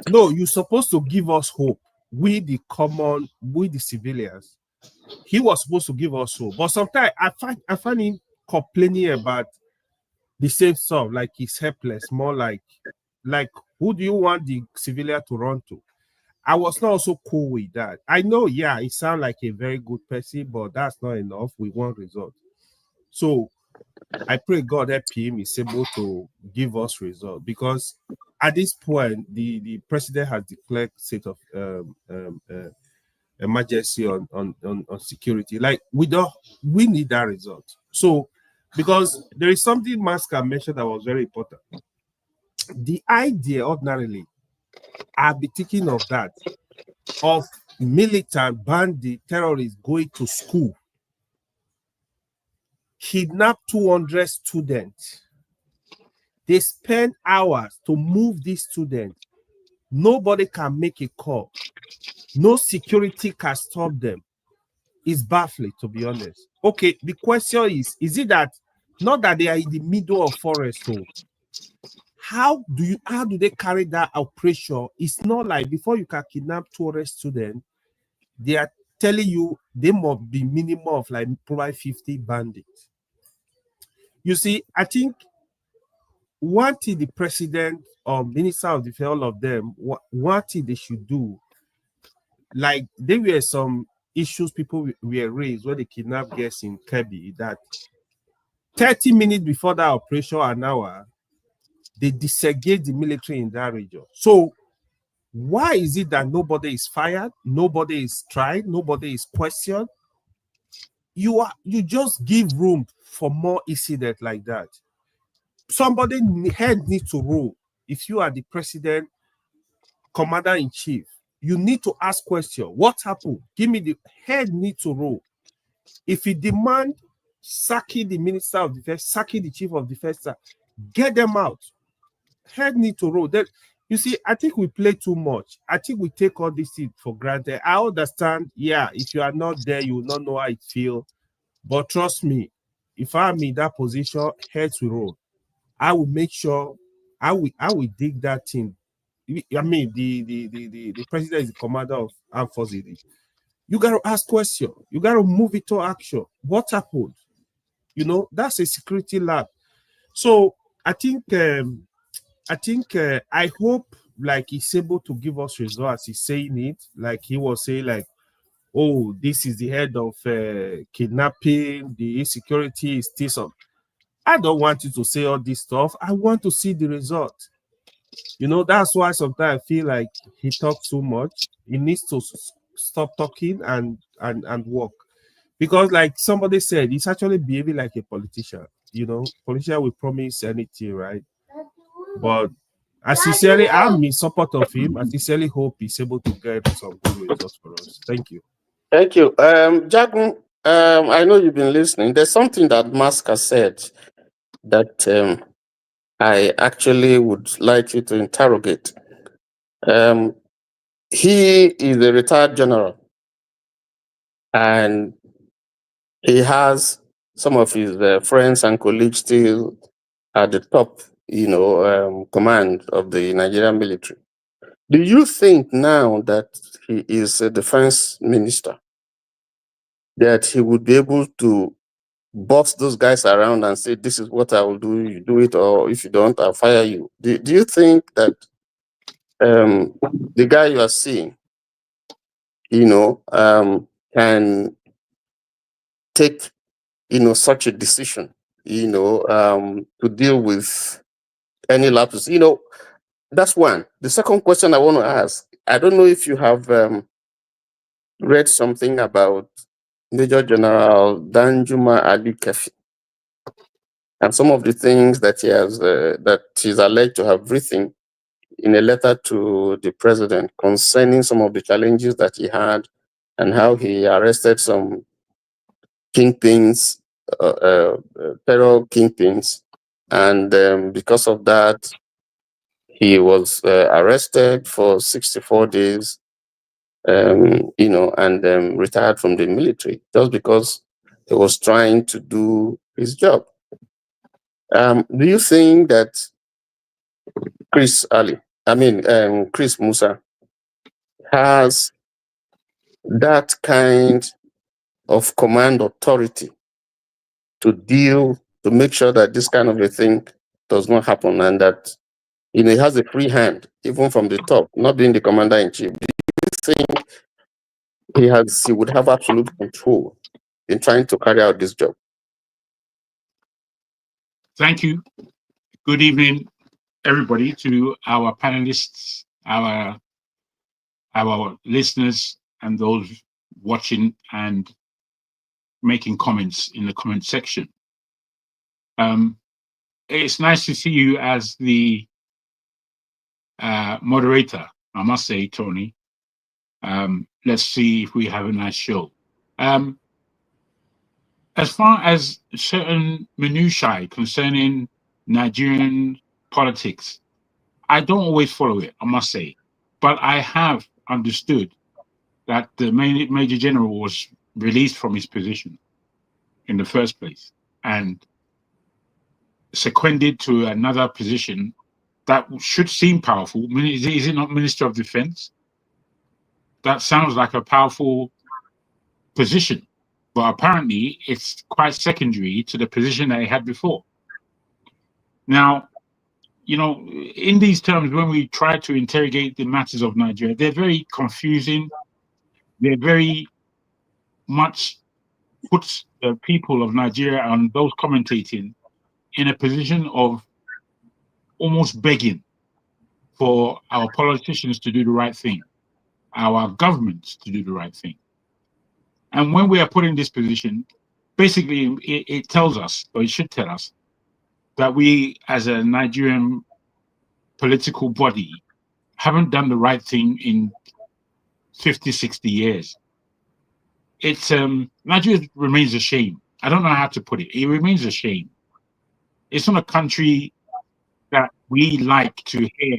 No, you're supposed to give us hope. We the civilians. He was supposed to give us hope. But sometimes I find him complaining about the same stuff, like he's helpless, more like who do you want the civilian to run to? I was not also cool with that. I know, yeah, it sounds like a very good person, but that's not enough. We want results. So I pray God help him is able to give us results, because at this point, the president has declared state of emergency on security. Like we need that result. So because there is something Mascas mentioned that was very important. The idea ordinarily, I'll be thinking of that, of militant bandit terrorists going to school, kidnap 200 students. They spend hours to move these students. Nobody can make a call. No security can stop them. It's baffling, to be honest. Okay, the question is it that, not that they are in the middle of forest, so how do they carry that operation? It's not like before you can kidnap 200 students, they are telling you they must be minimum of like probably 50 bandits. You see, I think one thing the president or minister of defense, all of them, one thing they should do, like there were some issues people were raised when they kidnapped girls in Kebbi, that 30 minutes before that operation, an hour, they disengage the military in that region. So why is it that nobody is fired, nobody is tried, nobody is questioned? You just give room for more incidents like that. Somebody head needs to rule. If you are the president, commander-in-chief, you need to ask questions. What happened? Give me the head need to rule. If you demand sacking the Minister of Defense, sacking the Chief of Defense, get them out. Head need to roll. Then, you see, I think we play too much. I think we take all these things for granted. I understand, yeah, if you are not there, you will not know how it feels. But trust me, if I'm in that position, heads will roll. I will make sure I will dig that thing. I mean, the president is the commander of armed forces. You got to ask questions. You got to move it to action. What happened? You know, that's a security lab. So I think I hope like he's able to give us results. He's saying it like he was saying like, oh, this is the head of kidnapping, the insecurity is this on. I don't want you to say all this stuff. I want to see the result. You know, that's why sometimes I feel like he talks too much. He needs to stop talking and work. Because like somebody said, he's actually behaving like a politician. You know, politician will promise anything, right? But I sincerely am in support of him. I sincerely hope he's able to get some good results for us. Thank you. Thank you. Jagun, I know you've been listening. There's something that Maska said that I actually would like you to interrogate. He is a retired general, and he has some of his friends and colleagues still at the top, command of the Nigerian military. Do you think now that he is a defense minister, that he would be able to boss those guys around and say, this is what I will do, you do it, or if you don't, I'll fire you? Do you think that the guy you are seeing, can take, such a decision, to deal with any lapses? That's one. The second question I want to ask, I don't know if you have read something about Major General Danjuma Ali Kefi and some of the things that he has that he's alleged to have written in a letter to the president concerning some of the challenges that he had and how he arrested some kingpins, terror kingpins, and because of that, he was arrested for 64 days, and retired from the military just because he was trying to do his job. Do you think that Chris Musa has that kind of command authority to make sure that this kind of a thing does not happen, and that he has a free hand even from the top, not being the commander-in-chief? Do you think he would have absolute control in trying to carry out this job? Thank you. Good evening, everybody, to our panelists, our listeners, and those watching and making comments in the comment section. It's nice to see you as the moderator, I must say, Tony. Let's see if we have a nice show. As far as certain minutiae concerning Nigerian politics, I don't always follow it, I must say, but I have understood that the Major General was released from his position in the first place and seconded to another position that should seem powerful. Is it not Minister of Defense? That sounds like a powerful position, but apparently it's quite secondary to the position that he had before. Now, in these terms, when we try to interrogate the matters of Nigeria, they're very confusing. They're very much puts the people of Nigeria and those commentating in a position of almost begging for our politicians to do the right thing, our governments to do the right thing. And when we are put in this position, basically it tells us, or it should tell us, that we as a Nigerian political body haven't done the right thing in 50, 60 years. it's Nigeria remains a shame. I don't know how to put it. It remains a shame. It's not a country that we like to hear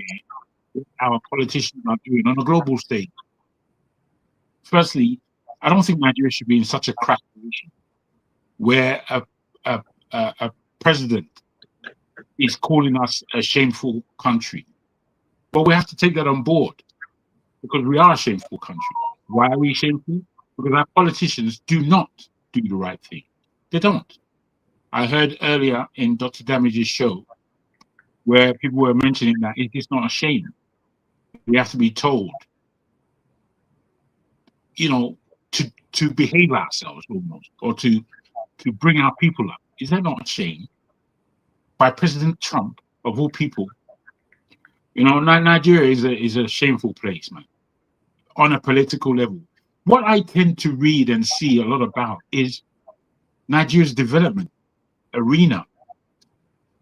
what our politicians are doing on a global stage. Firstly, I don't think Nigeria should be in such a crass position where a president is calling us a shameful country. But we have to take that on board because we are a shameful country. Why are we shameful? Because our politicians do not do the right thing. They don't. I heard earlier in Dr. Damage's show where people were mentioning that it is not a shame. We have to be told, you know, to behave ourselves almost, or to bring our people up. Is that not a shame? By President Trump, of all people. You know, Nigeria is a shameful place, man, on a political level. What I tend to read and see a lot about is Nigeria's development arena.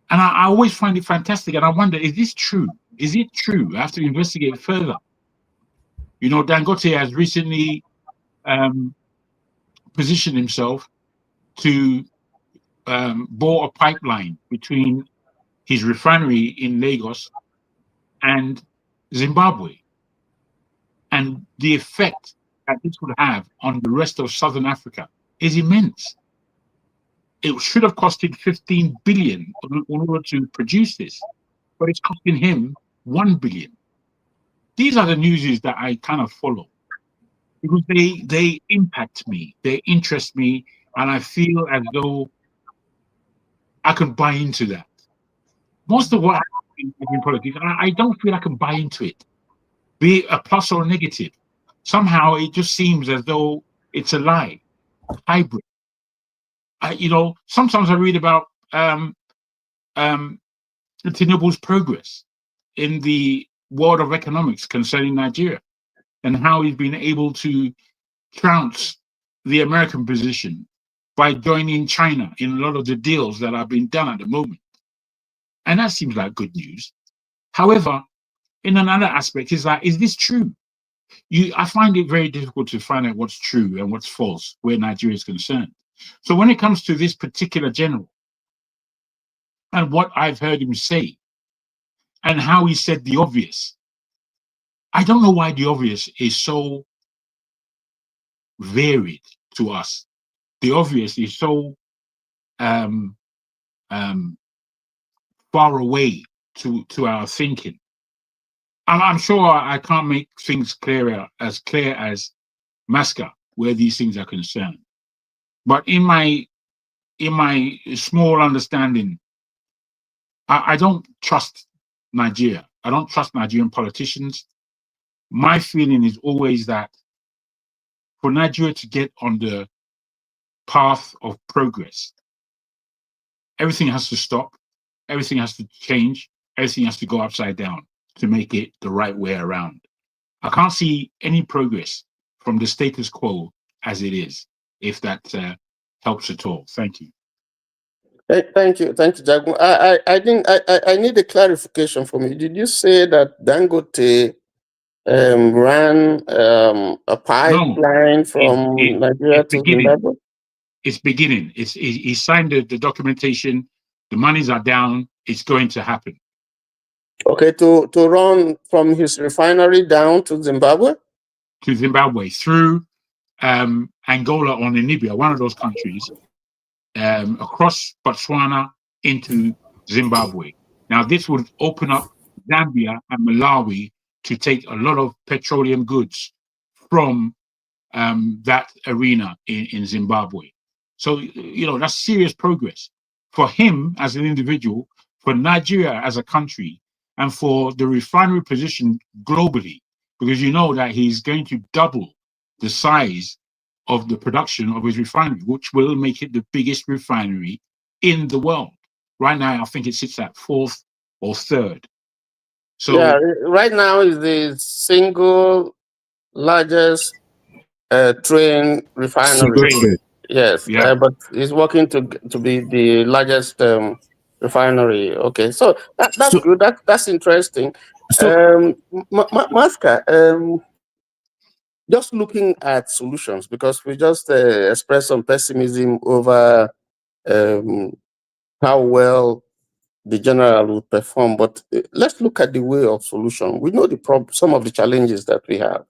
And I always find it fantastic. And I wonder, is this true? Is it true? I have to investigate further. You know, Dangote has recently positioned himself to bore a pipeline between his refinery in Lagos and Zimbabwe. And the effect that this would have on the rest of Southern Africa is immense. It should have costed 15 billion in order to produce this, but it's costing him 1 billion. These are the news that I kind of follow because they impact me, they interest me, and I feel as though I can buy into that. Most of what happens in politics, I don't feel I can buy into it, be it a plus or a negative. Somehow it just seems as though it's a lie, hybrid. You know, sometimes I read about Tinubu's progress in the world of economics concerning Nigeria and how he's been able to trounce the American position by joining China in a lot of the deals that are being done at the moment. And that seems like good news. However, in another aspect is that, is this true? I find it very difficult to find out what's true and what's false where Nigeria is concerned. So when it comes to this particular general and what I've heard him say and how he said the obvious, I don't know why the obvious is so varied to us. The obvious is so far away to our thinking. I'm sure I can't make things clear as Masca where these things are concerned. But in my small understanding, I don't trust Nigeria. I don't trust Nigerian politicians. My feeling is always that for Nigeria to get on the path of progress, everything has to stop, everything has to change, everything has to go upside down to make it the right way around. I can't see any progress from the status quo as it is, if that helps at all. Thank you. Thank you, Jagun. I need a clarification from you. Did you say that Dangote ran a pipeline from Nigeria to Zimbabwe? It's beginning. He signed the documentation. The monies are down. It's going to happen. Okay, to run from his refinery down to Zimbabwe? To Zimbabwe through Angola or Namibia, one of those countries, across Botswana into Zimbabwe. Now, this would open up Zambia and Malawi to take a lot of petroleum goods from that arena in Zimbabwe. So, you know, that's serious progress for him as an individual, for Nigeria as a country, and for the refinery position globally, because you know that he's going to double the size of the production of his refinery, which will make it the biggest refinery in the world. Right now, I think it sits at 4th or 3rd. So yeah, right now is the single largest train refinery. Yes, yeah. But it's working to be the largest refinery. Okay, so that's good. That's interesting. Masca, just looking at solutions, because we just expressed some pessimism over how well the general will perform, but let's look at the way of solution. We know some of the challenges that we have.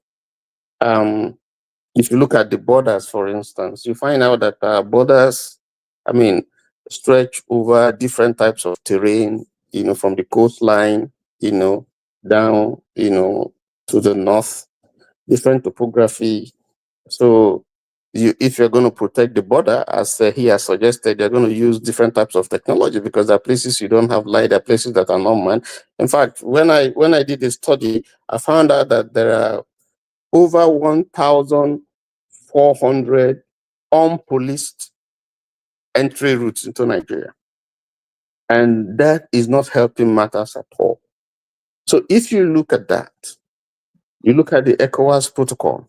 If you look at the borders, for instance, you find out that borders, stretch over different types of terrain, from the coastline, down, to the north, different topography. So if you're going to protect the border, as he has suggested, you're going to use different types of technology, because there are places you don't have light, there are places that are not manned. In fact, when I did a study, I found out that there are over 1,400 unpoliced entry routes into Nigeria. And that is not helping matters at all. So if you look at that, you look at the ECOWAS protocol,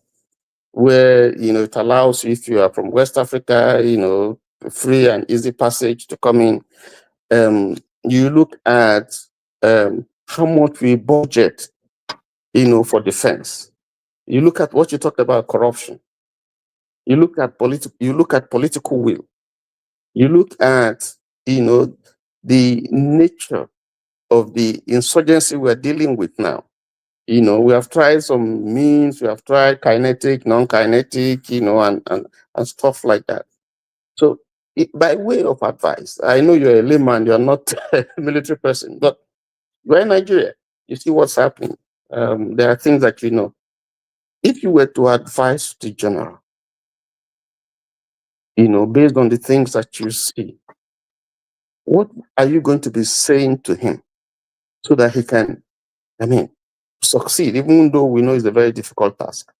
where it allows you, if you are from West Africa, free and easy passage to come in. You look at how much we budget, for defense. You look at what you talked about, corruption. You look at political will. You look at the nature of the insurgency we're dealing with now. We have tried some means, we have tried kinetic, non-kinetic, and stuff like that. So by way of advice, I know you're a layman, you're not a military person, but you're in Nigeria, you see what's happening. There are things that you know. If you were to advise the general, based on the things that you see, what are you going to be saying to him so that he can, succeed, even though we know it's a very difficult task?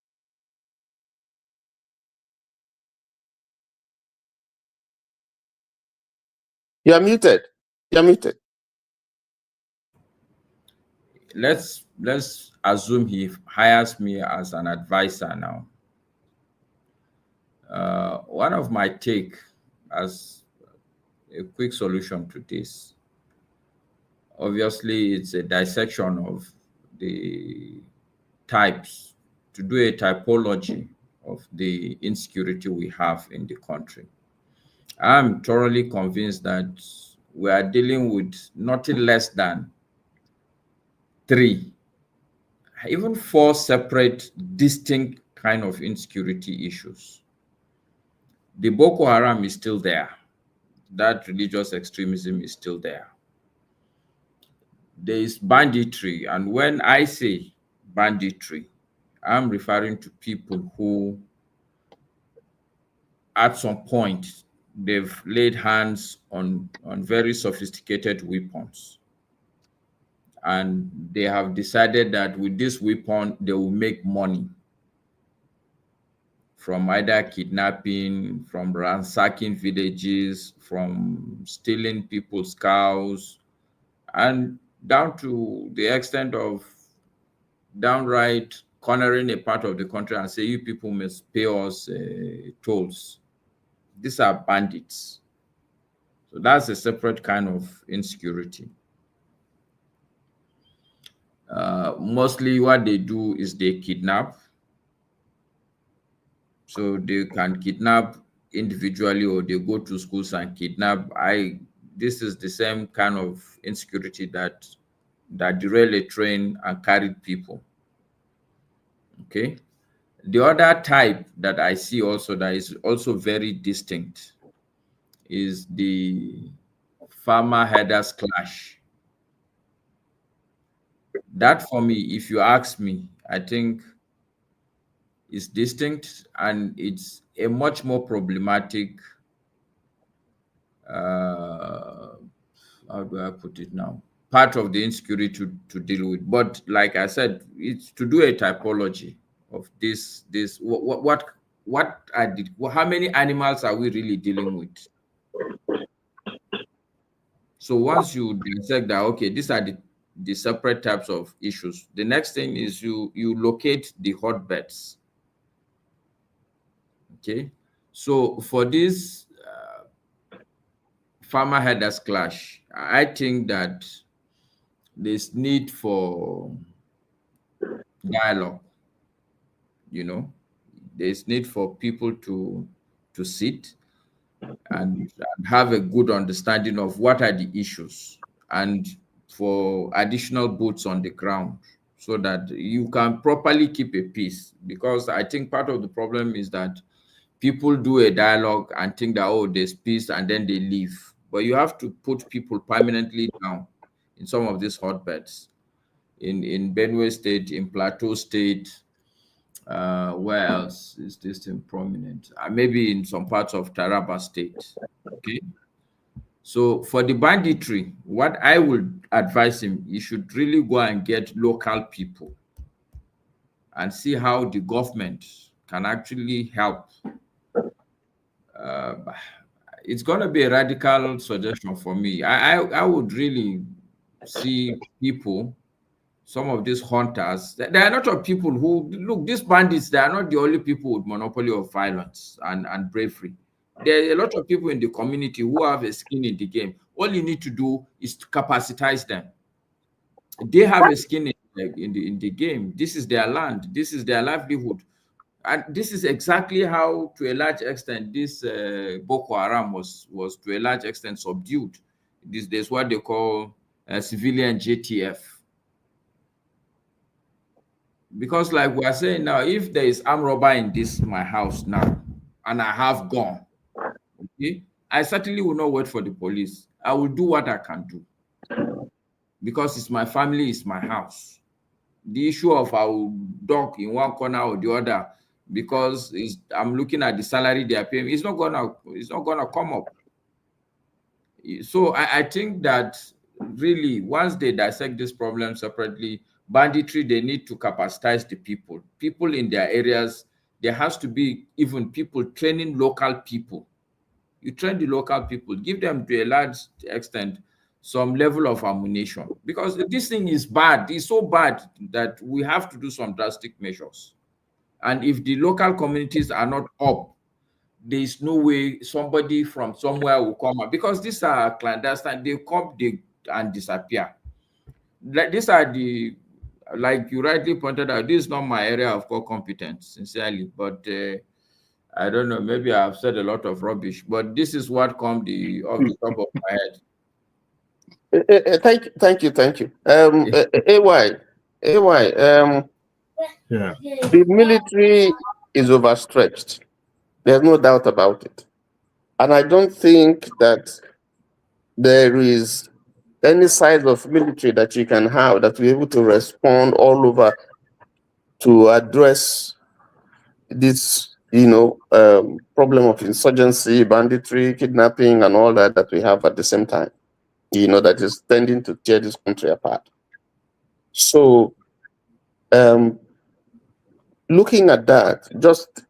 You're muted. You're muted. Let's assume he hires me as an advisor now. One of my take as a quick solution to this, obviously it's a dissection of the types, to do a typology of the insecurity we have in the country. I'm thoroughly convinced that we are dealing with nothing less than 3, even 4 separate, distinct kind of insecurity issues. The Boko Haram is still there. That religious extremism is still there. There is banditry, and when I say banditry, I'm referring to people who, at some point, they've laid hands on very sophisticated weapons. And they have decided that with this weapon, they will make money from either kidnapping, from ransacking villages, from stealing people's cows, and down to the extent of downright cornering a part of the country and say, you people must pay us tolls. These are bandits. So that's a separate kind of insecurity. Mostly what they do is they kidnap. So they can kidnap individually, or they go to schools and kidnap. This is the same kind of insecurity that derail a train and carried people. Okay. The other type that I see also that is also very distinct is the farmer herders clash. That, for me, if you ask me, I think is distinct, and it's a much more problematic, how do I put it now, part of the insecurity to deal with. But like I said, it's to do a typology of this how many animals are we really dealing with? So once you dissect that, okay, these are the separate types of issues. The next thing is you locate the hotbeds. Okay, so for this farmer herders clash, I think that there's need for dialogue, There's need for people to sit and have a good understanding of what are the issues, and for additional boots on the ground so that you can properly keep a peace. Because I think part of the problem is that people do a dialogue and think that, oh, there's peace, and then they leave. But you have to put people permanently down in some of these hotbeds. In Benue State, in Plateau State, where else is this thing prominent? Maybe in some parts of Taraba State. Okay. So for the banditry, what I would advise him, he should really go and get local people and see how the government can actually help. It's going to be a radical suggestion for me. I would really see people, some of these hunters. There are a lot of people who, look, these bandits, they are not the only people with monopoly of violence and bravery. There are a lot of people in the community who have a skin in the game. All you need to do is to capacitize them. They have a skin in the game. This is their land. This is their livelihood. And this is exactly how, to a large extent, this Boko Haram was to a large extent subdued. There's what they call civilian JTF. Because like we are saying now, if there is armed robber in my house now, and I have gun, okay, I certainly will not wait for the police. I will do what I can do. Because it's my family, it's my house. The issue of I will duck in one corner or the other because I'm looking at the salary they are paying, it's not gonna come up. So I think that really, once they dissect this problem separately, banditry, they need to capacitize the people. People in their areas, there has to be even people training local people. You train the local people, give them to a large extent some level of ammunition, because this thing is bad. It's so bad that we have to do some drastic measures. And if the local communities are not up, there is no way somebody from somewhere will come up, because these are clandestine. They come, and disappear. Like these are the, like you rightly pointed out, this is not my area of core competence, sincerely, but I don't know, maybe I've said a lot of rubbish, but this is what comes off the top of my head. Thank you. AY, yeah. The military is overstretched. There's no doubt about it. And I don't think that there is any size of military that you can have that will be able to respond all over to address this, problem of insurgency, banditry, kidnapping, and all that we have at the same time, that is tending to tear this country apart. So, looking at that, just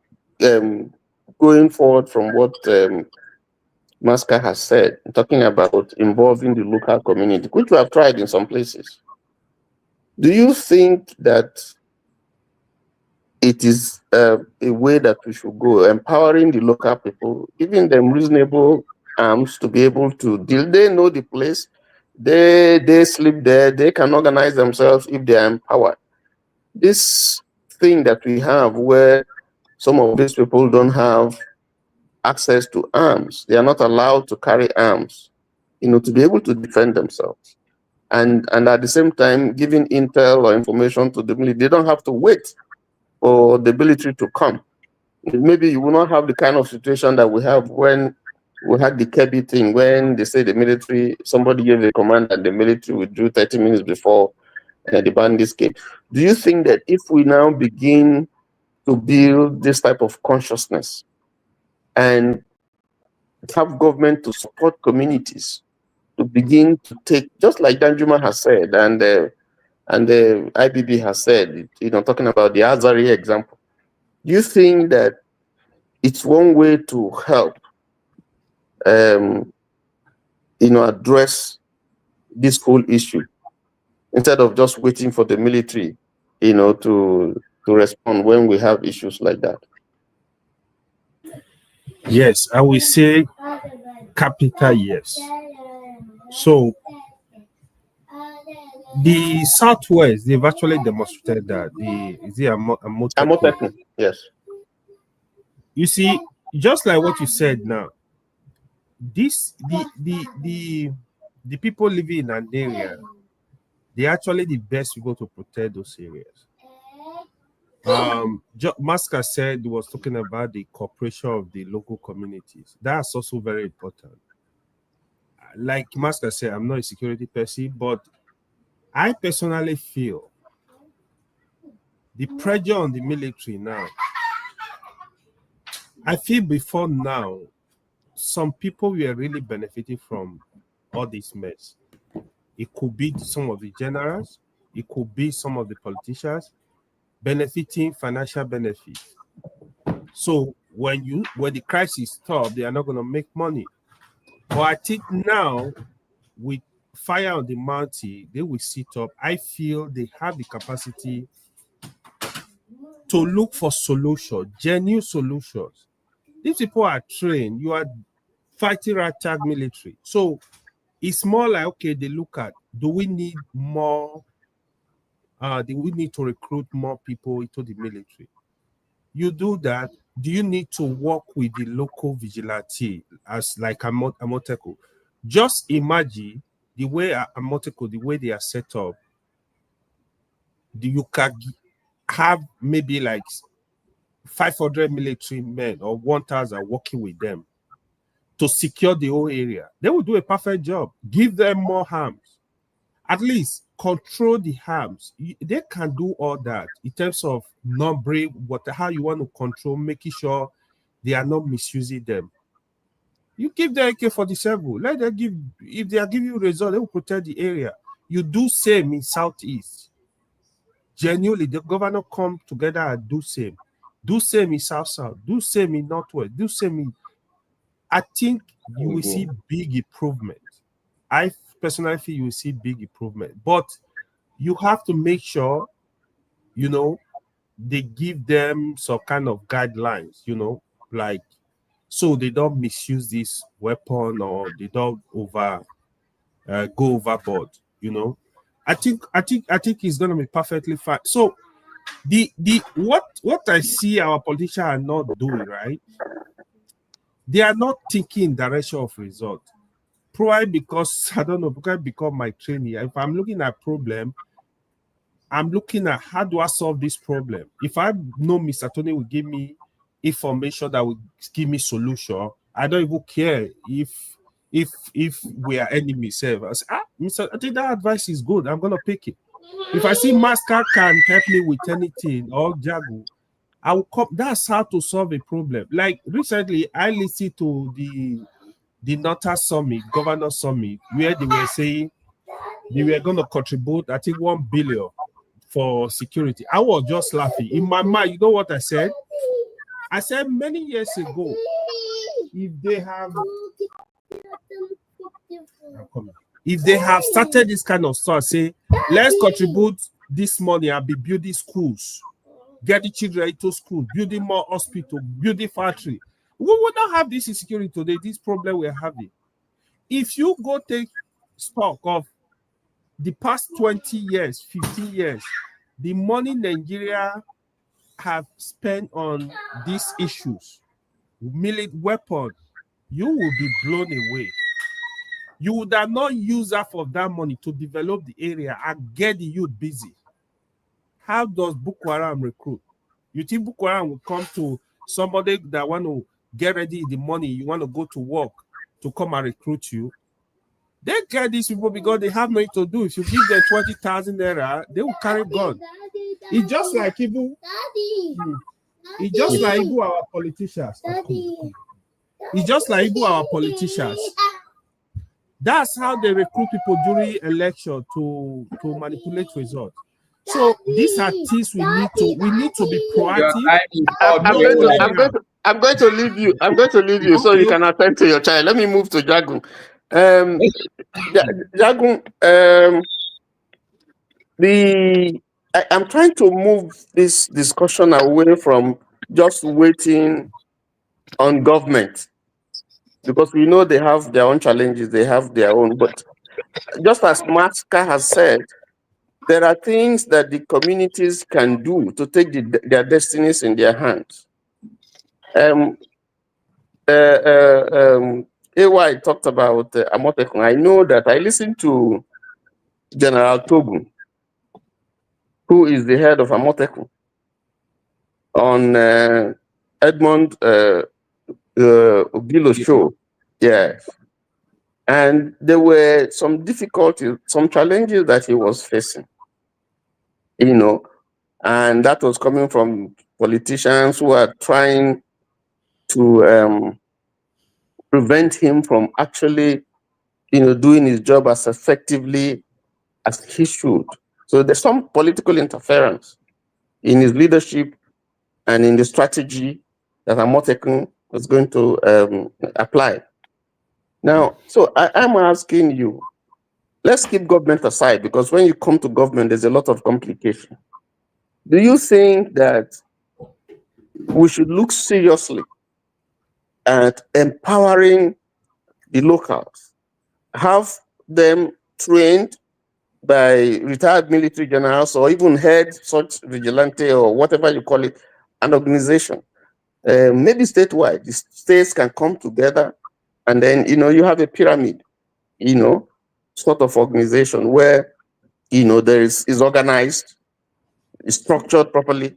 going forward from what Maska has said, talking about involving the local community, which we have tried in some places, do you think that it is a way that we should go, empowering the local people, giving them reasonable arms to be able to deal? They know the place, they sleep there, they can organize themselves if they are empowered. This thing that we have where some of these people don't have access to arms, they are not allowed to carry arms, to be able to defend themselves. And at the same time, giving intel or information to the military, they don't have to wait for the military to come. Maybe you will not have the kind of situation that we have when we had the Kebbi thing, when they say the military, somebody gave a command and the military withdrew 30 minutes before the bandits came. Do you think that if we now begin to build this type of consciousness and have government to support communities to begin to take, just like Danjuma has said, and the IBB has said, talking about the Azari example, do you think that it's one way to help, address this whole issue instead of just waiting for the military, to respond when we have issues like that? Yes, I will say capital yes. So the Southwest, they've actually demonstrated that. Amotekun? Yes. you see, just like what you said now, the people living in an area, they're actually the best people to protect those areas. Maska said he was talking about the cooperation of the local communities. That's also very important. Like Maska said, I'm not a security person, but I personally feel the pressure on the military now. I feel before now, some people were really benefiting from all this mess. It could be some of the generals, it could be some of the politicians benefiting financial benefits. So when the crisis stops, they are not going to make money. But I think now, with fire on the mountain, they will sit up. I feel they have the capacity to look for solutions, genuine solutions. These people are trained. You are fighting attack military. So it's more like, okay, they look at, do we need more? Do we need to recruit more people into the military? You do that. Do you need to work with the local vigilante as like Amoteco? Just imagine the way Amoteco, the way they are set up. You can have maybe like 500 military men or 1,000 working with them to secure the whole area. They will do a perfect job. Give them more arms. At least control the harms. They can do all that in terms of numbering, how you want to control, making sure they are not misusing them. You give them AK-47. Let them give. If they are giving you results, they will protect the area. You do same in Southeast. Genuinely, the governor come together and do same. Do same in South-South. Do same in Northwest. Do same in. I think you will see big improvement. I personally feel you will see big improvement, but you have to make sure, they give them some kind of guidelines, like so they don't misuse this weapon or they don't go overboard. I think it's gonna be perfectly fine. So what I see our politicians are not doing right. They are not thinking in direction of result. Probably because, I don't know, because I become my trainee. If I'm looking at problem, I'm looking at how do I solve this problem. If I know Mr. Tony will give me information that will give me solution, I don't even care if we are enemies. I say, Mr. I think that advice is good. I'm gonna pick it. If I see Master can help me with anything or Jago, I will come. That's how to solve a problem. Like recently, I listened to the NOTA Summit, Governor Summit, where they were saying they were going to contribute, I think, 1 billion for security. I was just laughing. In my mind, you know what I said? I said many years ago, if they have started this kind of stuff, say, let's contribute this money and be building schools, getting children into school, building more hospital, building factory. We would not have this insecurity today, this problem we're having. If you go take stock of the past 20 years, 15 years, the money Nigeria have spent on these issues, military weapon, you will be blown away. You would have not used half of that money to develop the area and get the youth busy. How does Boko Haram recruit? You think Boko Haram will come to somebody that want to get ready the money, you want to go to work to come and recruit you? They get these people because they have nothing to do. If you give them 20,000 naira, they will carry gun. It's just like even our politicians. It's just like even our politicians. That's how they recruit people during election to manipulate results. So these are things we need to be proactive. I'm going to leave you. I'm going to leave you so you can attend to your child. Let me move to Jagun. Jagun, I'm trying to move this discussion away from just waiting on government, because we know they have their own challenges, they have their own. But just as Maska has said, there are things that the communities can do to take their destinies in their hands. AY talked about Amotekun. I know that I listened to General Togun, who is the head of Amotekun, on Edmond Ogilo's show. Yes. And there were some difficulties, some challenges that he was facing, you know, and that was coming from politicians who are trying to prevent him from actually, you know, doing his job as effectively as he should. So there's some political interference in his leadership and in the strategy that Amotekun was going to apply. Now, so I'm asking you, let's keep government aside, because when you come to government, there's a lot of complication. Do you think that we should look seriously at empowering the locals, have them trained by retired military generals, or even head such vigilante or whatever you call it, an organization, maybe statewide? The states can come together, and then, you know, you have a pyramid, you know, sort of organization where, you know, there is organized, is structured properly,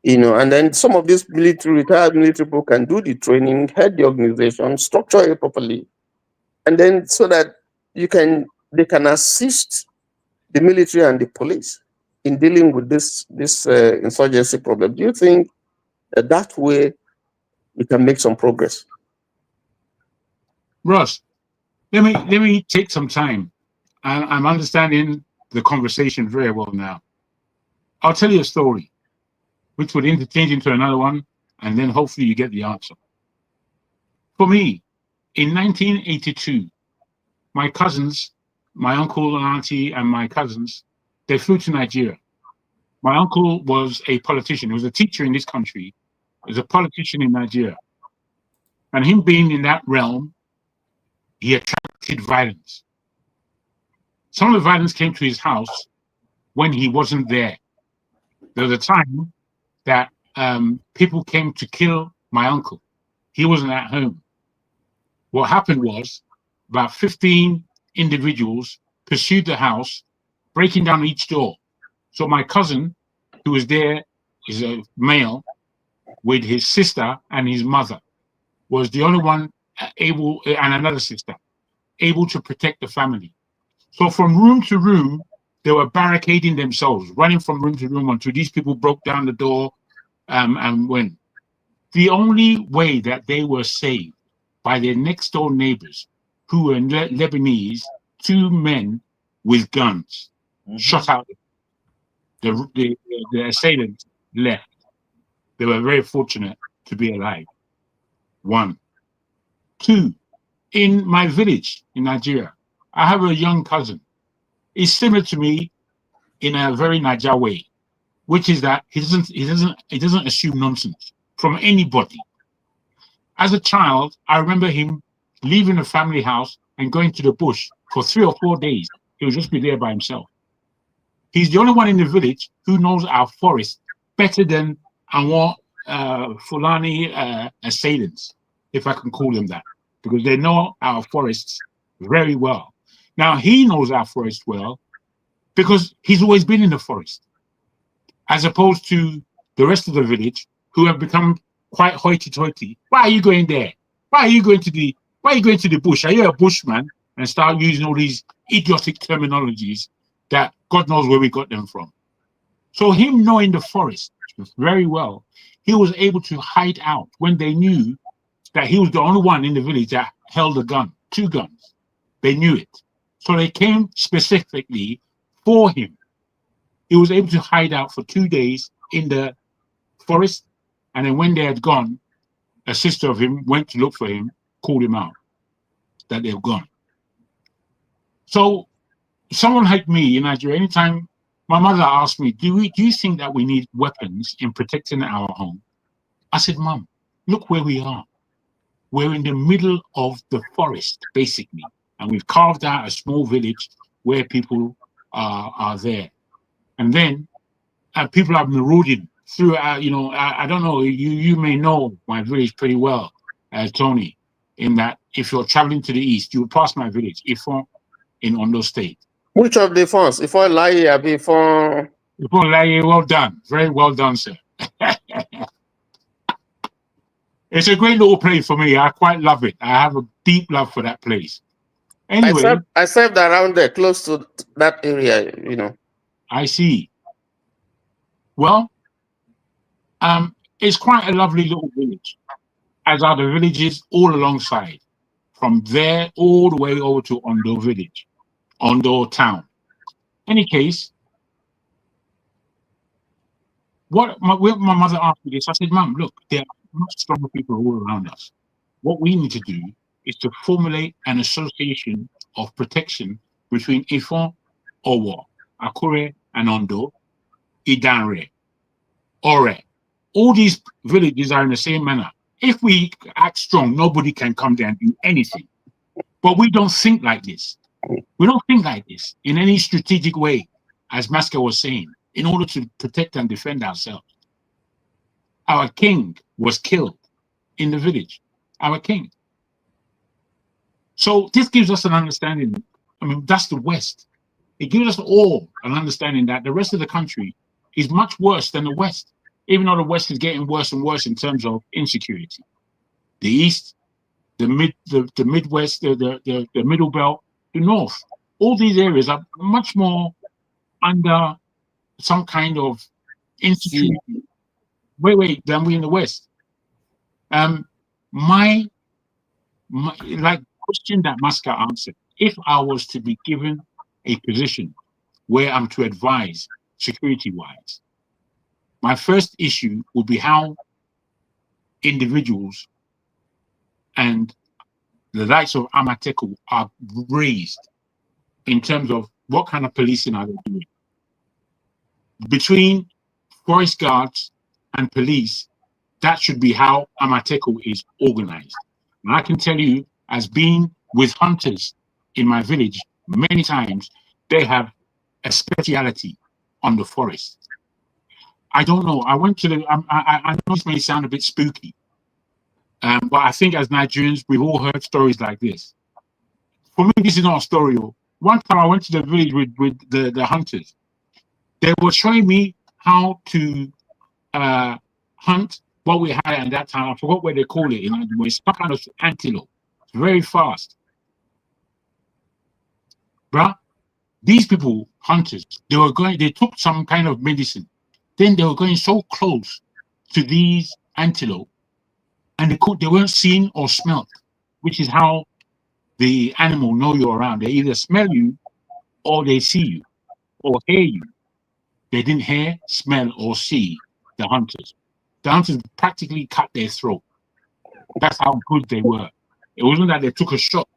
you know, and then some of these retired military people can do the training, head the organization, structure it properly, and then so that they can assist the military and the police in dealing with this insurgency problem. Do you think that way we can make some progress? Ross, let me take some time. I'm understanding the conversation very well now. I'll tell you a story, which would interchange into another one, and then hopefully you get the answer. For me, in 1982, my cousins, my uncle and auntie and my cousins, they flew to Nigeria. My uncle was a politician. He was a teacher in this country. He was a politician in Nigeria. And him being in that realm, he attracted violence. Some of the violence came to his house when he wasn't there. There was a time that people came to kill my uncle. He wasn't at home. What happened was about 15 individuals pursued the house, breaking down each door. So my cousin, who was there, is a male, with his sister and his mother, was the only one able, and another sister, able to protect the family. So from room to room, they were barricading themselves, running from room to room until these people broke down the door and went. The only way that they were saved by their next door neighbors, who were Lebanese, two men with guns, shot out. The assailants left. They were very fortunate to be alive. 1. 2, in my village in Nigeria, I have a young cousin. He's similar to me in a very Niger way, which is that he doesn't assume nonsense from anybody. As a child, I remember him leaving the family house and going to the bush for 3 or 4 days. He would just be there by himself. He's the only one in the village who knows our forest better than our Fulani assailants, if I can call them that, because they know our forests very well. Now, he knows our forest well because he's always been in the forest, as opposed to the rest of the village who have become quite hoity-toity. Why are you going there? Why are you going to the bush? Are you a bushman? And start using all these idiotic terminologies that God knows where we got them from. So him knowing the forest very well, he was able to hide out when they knew that he was the only one in the village that held a gun, 2 guns. They knew it. So they came specifically for him. He was able to hide out for 2 days in the forest. And then when they had gone, a sister of him went to look for him, called him out that they've gone. So someone like me in Nigeria, anytime my mother asked me, do you think that we need weapons in protecting our home? I said, Mom, look where we are. We're in the middle of the forest, basically. And we've carved out a small village where people are there. And then people are marauding through, I don't know, you may know my village pretty well, Tony, in that if you're traveling to the east, you will pass my village, Ifon, in Ondo State. Which of the funds? Ifon Laye, Abi Ifon... Ifon Laye, well done. Very well done, sir. It's a great little place for me. I quite love it. I have a deep love for that place. Anyway, I served around there, close to that area, I see. Well, it's quite a lovely little village, as are the villages all alongside. From there all the way over to Ondo village, Ondo town. Any case, when my mother asked me this, I said, Mum, look, there are much stronger people all around us. What we need to do is to formulate an association of protection between Ifon, Owo, Akure, and Ondo, Idanre, Ore. All these villages are in the same manner. If we act strong, nobody can come there and do anything. But we don't think like this. We don't think like this in any strategic way, as Maska was saying, in order to protect and defend ourselves. Our king was killed in the village. Our king. So this gives us an understanding. I mean, that's the West. It gives us all an understanding that the rest of the country is much worse than the West, even though the West is getting worse and worse in terms of insecurity. The East, the Midwest, the Middle Belt, the North, all these areas are much more under some kind of insecurity. Wait, than we in the West. My question that Maska answered, if I was to be given a position where I'm to advise security-wise, my first issue would be how individuals and the likes of Amateku are raised in terms of what kind of policing are they doing. Between forest guards and police, that should be how Amateku is organized. And I can tell you, as being with hunters in my village, many times they have a speciality on the forest. I don't know. I went to the. I know this may sound a bit spooky, but I think as Nigerians, we've all heard stories like this. For me, this is not a story. One time I went to the village with the hunters. They were showing me how to hunt what we had at that time. I forgot what they call it. It's some kind of antelope. It's very fast. Bruh, these people, hunters, they took some kind of medicine. Then they were going so close to these antelope, and they weren't seen or smelt, which is how the animal know you're around. They either smell you, or they see you, or hear you. They didn't hear, smell, or see the hunters. The hunters practically cut their throat. That's how good they were. It wasn't that they took a shot.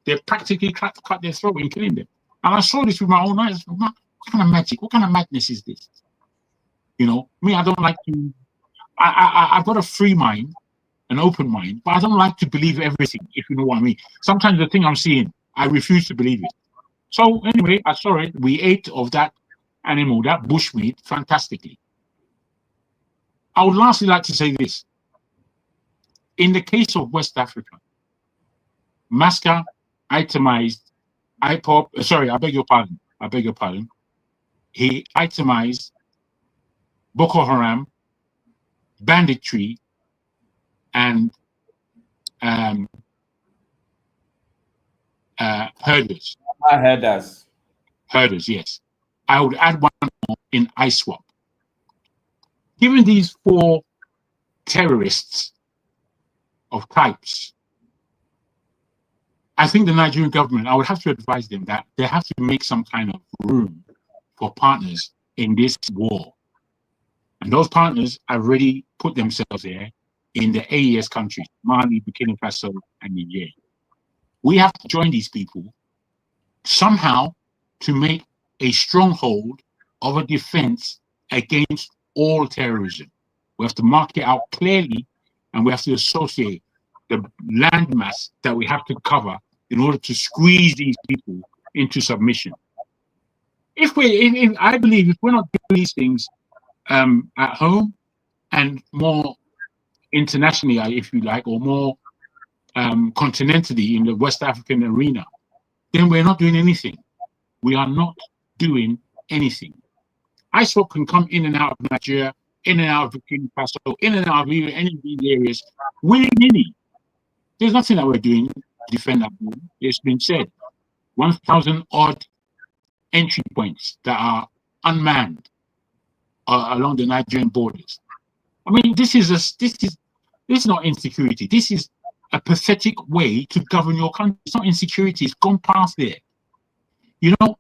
They practically cut their throat in killing them. And I saw this with my own eyes. What kind of magic? What kind of madness is this? Me, I don't like to. I've got a free mind, an open mind, but I don't like to believe everything, if you know what I mean. Sometimes the thing I'm seeing, I refuse to believe it. So anyway, I saw it. We ate of that animal, that bushmeat, fantastically. I would lastly like to say this. In the case of West Africa, Maska itemized IPOP, sorry, I beg your pardon. He itemized Boko Haram, banditry, and herders. Herders, yes. I would add one more in ISWAP. Given these four terrorists of types, I think the Nigerian government, I would have to advise them that they have to make some kind of room for partners in this war. And those partners have already put themselves there in the AES countries, Mali, Burkina Faso, and Niger. We have to join these people somehow to make a stronghold of a defense against all terrorism. We have to mark it out clearly, and we have to associate the landmass that we have to cover in order to squeeze these people into submission. I believe if we're not doing these things at home, and more internationally, if you like, or more continentally in the West African arena, then we're not doing anything. We are not doing anything. ISWAP can come in and out of Nigeria, in and out of Burkina Faso, in and out of even any of these areas, willy-nilly. There's nothing that we're doing to defend that border. It's been said, 1,000 odd entry points that are unmanned along the Nigerian borders. I mean, this is not insecurity. This is a pathetic way to govern your country. It's not insecurity. It's gone past there. You know,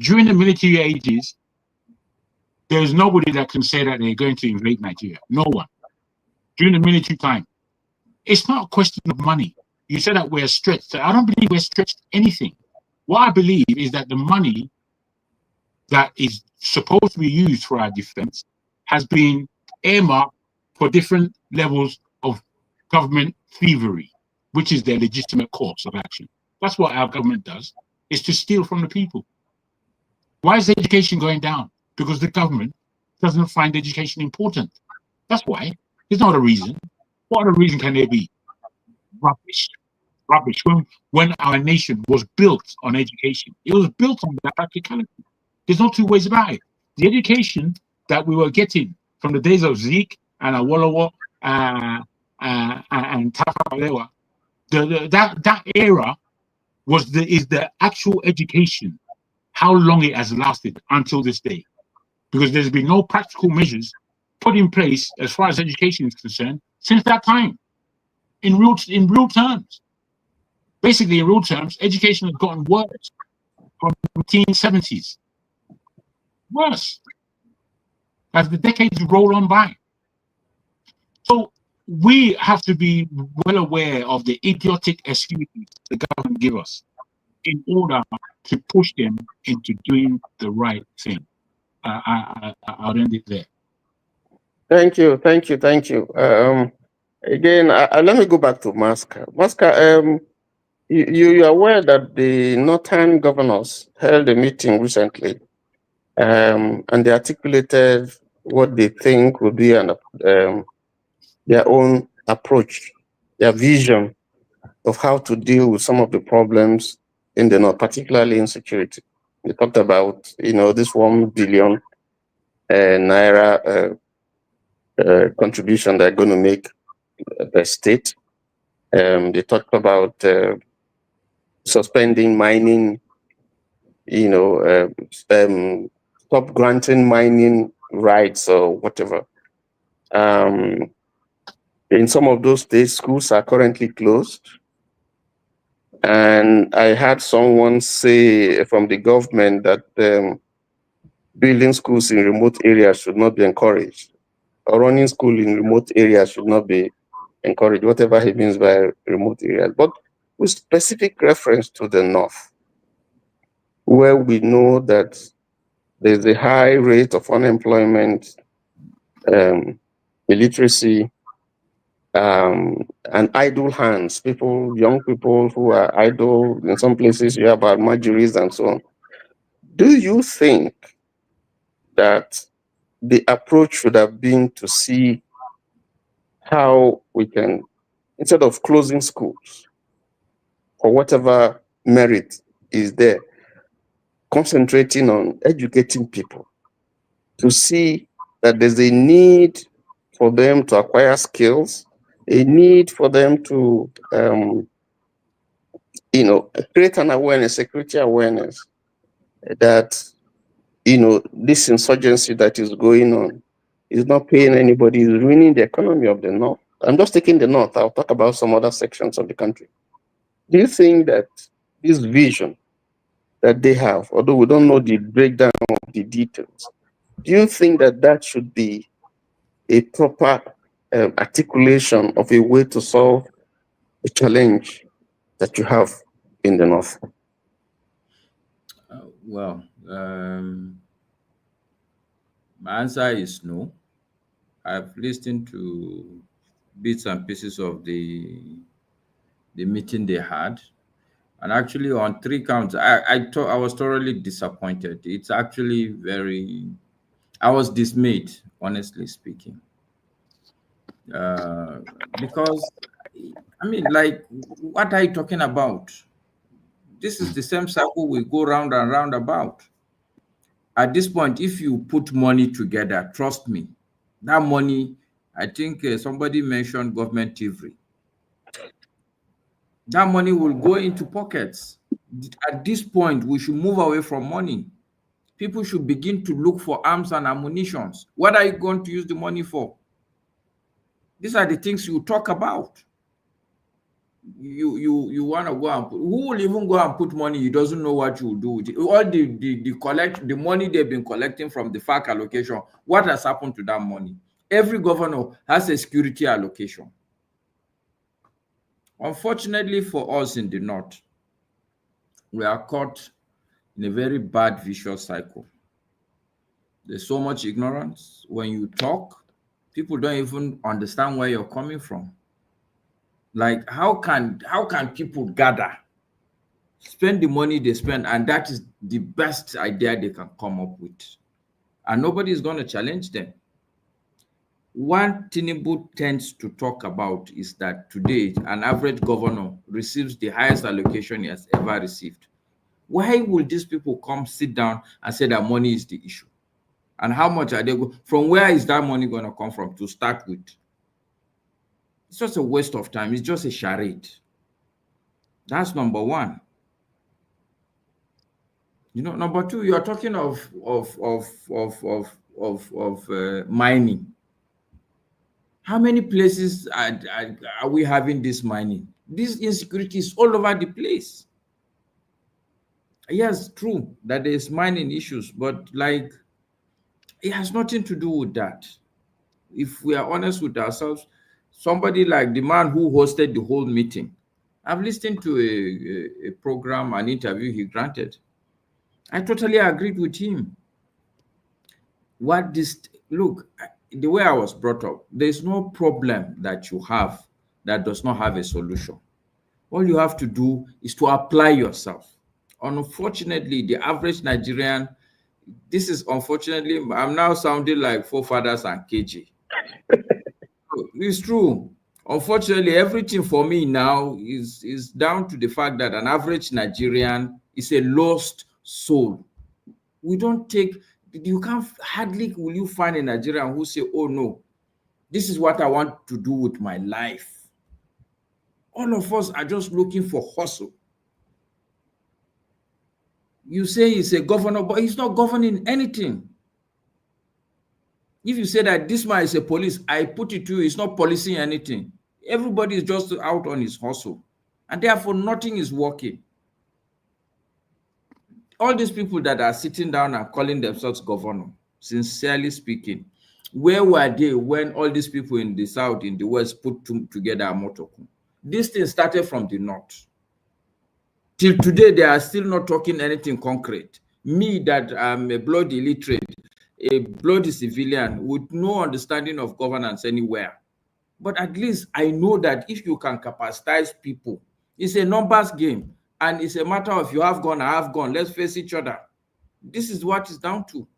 during the military ages, there's nobody that can say that they're going to invade Nigeria. No one. During the military time, it's not a question of money. You said that we're stretched. I don't believe we're stretched anything. What I believe is that the money that is supposed to be used for our defense has been earmarked for different levels of government thievery, which is their legitimate course of action. That's what our government does, is to steal from the people. Why is education going down? Because the government doesn't find education important. That's why. There's not a reason. What other reason can there be? Rubbish. Rubbish. When our nation was built on education, it was built on that practicality. There's no two ways about it. The education that we were getting from the days of Zeke and Awolowo and Tafawa, that era is the actual education. How long it has lasted until this day, because there's been no practical measures put in place as far as education is concerned since that time. In real terms, basically in real terms, education has gotten worse from the 1970s. Worse as the decades roll on by. So we have to be well aware of the idiotic excuses the government give us in order to push them into doing the right thing. I'll end it there. Thank you. Again, let me go back to Masca. Masca, you're aware that the northern governors held a meeting recently, and they articulated what they think will be their own approach, their vision of how to deal with some of the problems in the north, particularly insecurity. They talked about, this 1 billion naira contribution they're going to make per state. They talked about suspending mining, stop granting mining rights or whatever. In some of those states, schools are currently closed. And I had someone say from the government that building schools in remote areas should not be encouraged, or running school in remote areas should not be encouraged, whatever he means by remote areas. But with specific reference to the north, where we know that there's a high rate of unemployment, illiteracy, and idle hands, young people who are idle. In some places you have margeries and so on. Do you think that the approach should have been to see how we can, instead of closing schools or whatever merit is there, concentrating on educating people to see that there's a need for them to acquire skills, a need for them to, create an awareness, security awareness that, this insurgency that is going on is not paying anybody, is ruining the economy of the north. I'm just taking the north. I'll talk about some other sections of the country. Do you think that this vision that they have, although we don't know the breakdown of the details, do you think that that should be a proper articulation of a way to solve a challenge that you have in the north? My answer is no. I've listened to bits and pieces of the meeting they had, and actually on 3 counts, I was thoroughly disappointed. It's actually I was dismayed, honestly speaking. Because, I mean, like, what are you talking about? This is the same cycle we go round and round about. At this point, if you put money together, trust me, that money, I think somebody mentioned government thievery. That money will go into pockets. At this point, we should move away from money. People should begin to look for arms and ammunition. What are you going to use the money for? These are the things you talk about. You want to go and put, who will even go and put money? He doesn't know what you will do with it. All the money they've been collecting from the FARC allocation, what has happened to that money? Every governor has a security allocation. Unfortunately for us in the north, we are caught in a very bad vicious cycle. There's so much ignorance. When you talk, people don't even understand where you're coming from. Like, how can people gather, spend the money they spend, and that is the best idea they can come up with, and nobody is going to challenge them? One Tinubu tends to talk about is that today an average governor receives the highest allocation he has ever received. Why will these people come sit down and say that money is the issue? And how much are they going? From where is that money going to come from to start with? It's just a waste of time. It's just a charade. That's number one. You know, number two, you are talking of mining. How many places are we having this mining? This insecurity is all over the place. Yes, true that there's mining issues, but like, it has nothing to do with that. If we are honest with ourselves, somebody like the man who hosted the whole meeting, I've listened to a program, an interview he granted. I totally agreed with him. Look, the way I was brought up, there's no problem that you have that does not have a solution. All you have to do is to apply yourself. Unfortunately, the average Nigerian, this is unfortunately, I'm now sounding like forefathers and KG. It's true. Unfortunately, everything for me now is down to the fact that an average Nigerian is a lost soul. We don't take, you can't, hardly will you find a Nigerian who say, oh no, this is what I want to do with my life. All of us are just looking for hustle. You say he's a governor, but he's not governing anything. If you say that this man is a police, I put it to you, he's not policing anything. Everybody is just out on his hustle. And therefore, nothing is working. All these people that are sitting down and calling themselves governor, sincerely speaking, where were they when all these people in the south, in the west, put together a Motokun? This thing started from the north. Till today, they are still not talking anything concrete. Me, that I'm a blood illiterate, a bloody civilian with no understanding of governance anywhere. But at least I know that if you can capacitize people, it's a numbers game. And it's a matter of you have gone, I have gone. Let's face each other. This is what it's down to.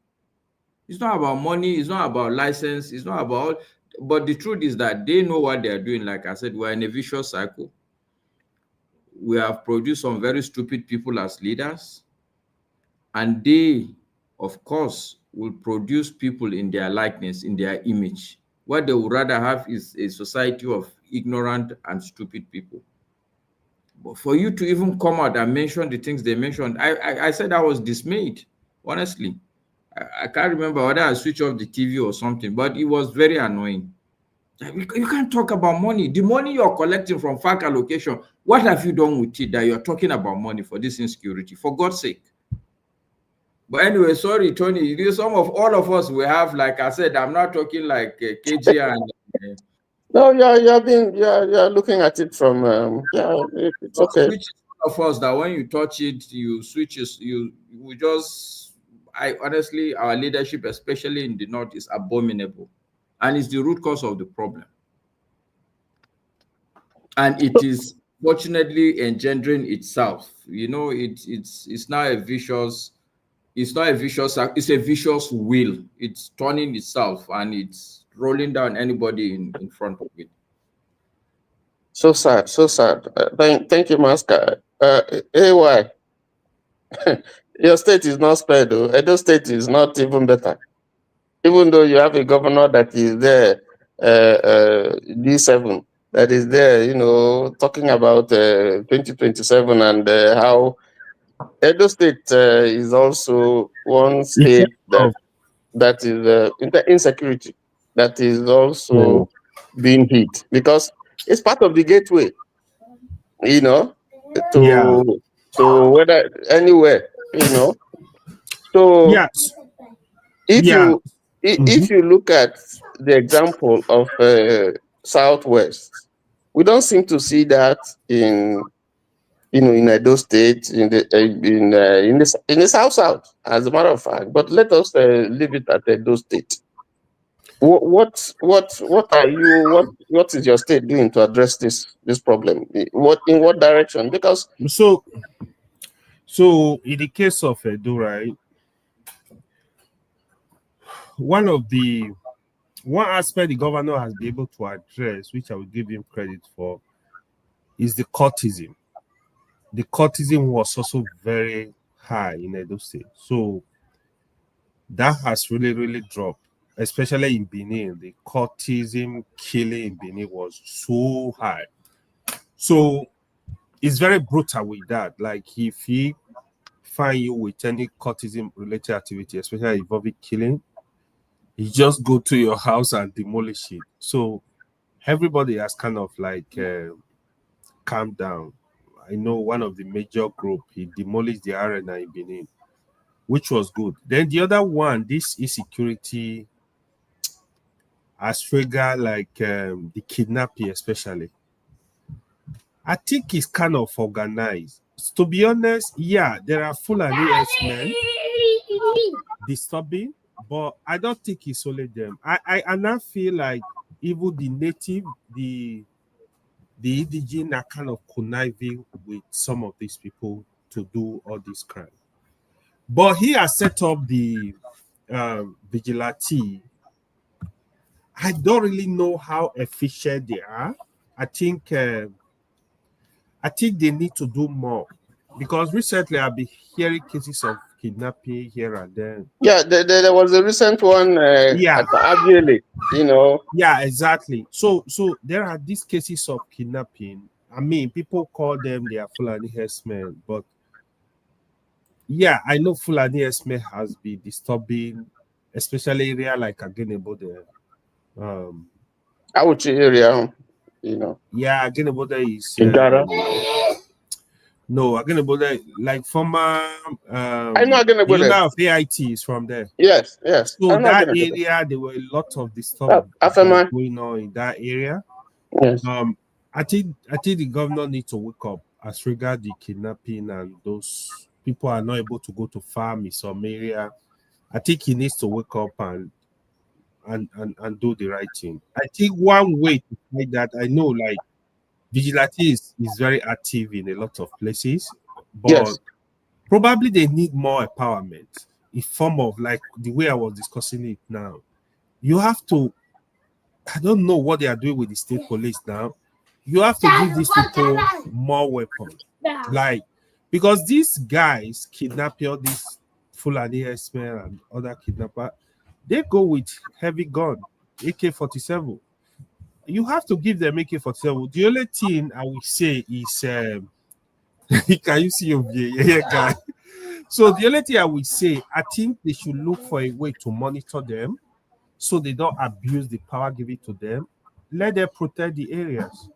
It's not about money. It's not about license. It's not about, but the truth is that they know what they're doing. Like I said, we're in a vicious cycle. We have produced some very stupid people as leaders. And they, of course, will produce people in their likeness, in their image. What they would rather have is a society of ignorant and stupid people. But for you to even come out and mention the things they mentioned, I said I was dismayed, honestly. I can't remember whether I switched off the TV or something, but it was very annoying. You can't talk about money. The money you're collecting from FARC allocation, what have you done with it that you're talking about money for this insecurity? For God's sake. But anyway, sorry, Tony. Some of all of us we have, like I said, I'm not talking like KG and. No, you're looking at it from it's okay. Of us that when you touch it, you switches. We just. I honestly, our leadership, especially in the north, is abominable, and it's the root cause of the problem. And it is fortunately engendering itself. You know, it's now a vicious. it's not a vicious cycle, it's a vicious wheel. It's turning itself and it's rolling down anybody in front of it. So sad, so sad. Thank you, Master. AY, your state is not spared, though. Edo State is not even better. Even though you have a governor that is there, D7, that is there, you know, talking about 2027 and how Edo State is also one state that is insecurity, that is also being hit because it's part of the gateway, you know, to whether anywhere, you know. So if you look at the example of Southwest, we don't seem to see that in in Edo State, in the South, as a matter of fact. But let us leave it at Edo State. What is your state doing to address this problem? In what direction? Because so in the case of Edo, right, one aspect the governor has been able to address, which I will give him credit for, is the courtism. The courtism was also very high in Edo State. So that has really dropped, especially in Benin. The courtism killing in Benin was so high. So it's very brutal with that. Like if he find you with any courtism related activity, especially involving killing, he just go to your house and demolish it. So everybody has kind of like calmed down. I know one of the major group, he demolished the arena in Benin, which was good. Then the other one, this insecurity has triggered like the kidnapping especially. I think it's kind of organized. To be honest, yeah, there are Fulani men disturbing, but I don't think it's only them. I now feel like even the native, the indigenous are kind of conniving with some of these people to do all this crime. But he has set up the vigilante. I don't really know how efficient they are. I think they need to do more because recently I've been hearing cases of kidnapping here and there. Yeah, there was a recent one at Abiele, you know. Yeah, exactly. So there are these cases of kidnapping. I mean, people call them they are Fulani herdsmen, but yeah, I know Fulani herdsmen has been disturbing, especially area like Agenebo there. Auchi area, you know. Yeah, Agenebo there is no, Agenebo there, like former I know Agenebo there. of AIT is from there. Yes. So that area, there were a lot of disturbance going on in that area. Yes. I think the governor needs to wake up as regard the kidnapping and those people are not able to go to farm in some area. I think he needs to wake up and do the right thing. I think one way to fight that, I know like vigilante is very active in a lot of places, but probably they need more empowerment in form of like the way I was discussing it now. You have to, I don't know what they are doing with the state police now. You have to give these people more weapons. Like, because these guys kidnap all these Fulani herdsmen and other kidnappers, they go with heavy gun, AK-47. You have to give them AK-47. The only thing I will say is, can you see your guy? So the only thing I will say, I think they should look for a way to monitor them so they don't abuse the power given to them. Let them protect the areas.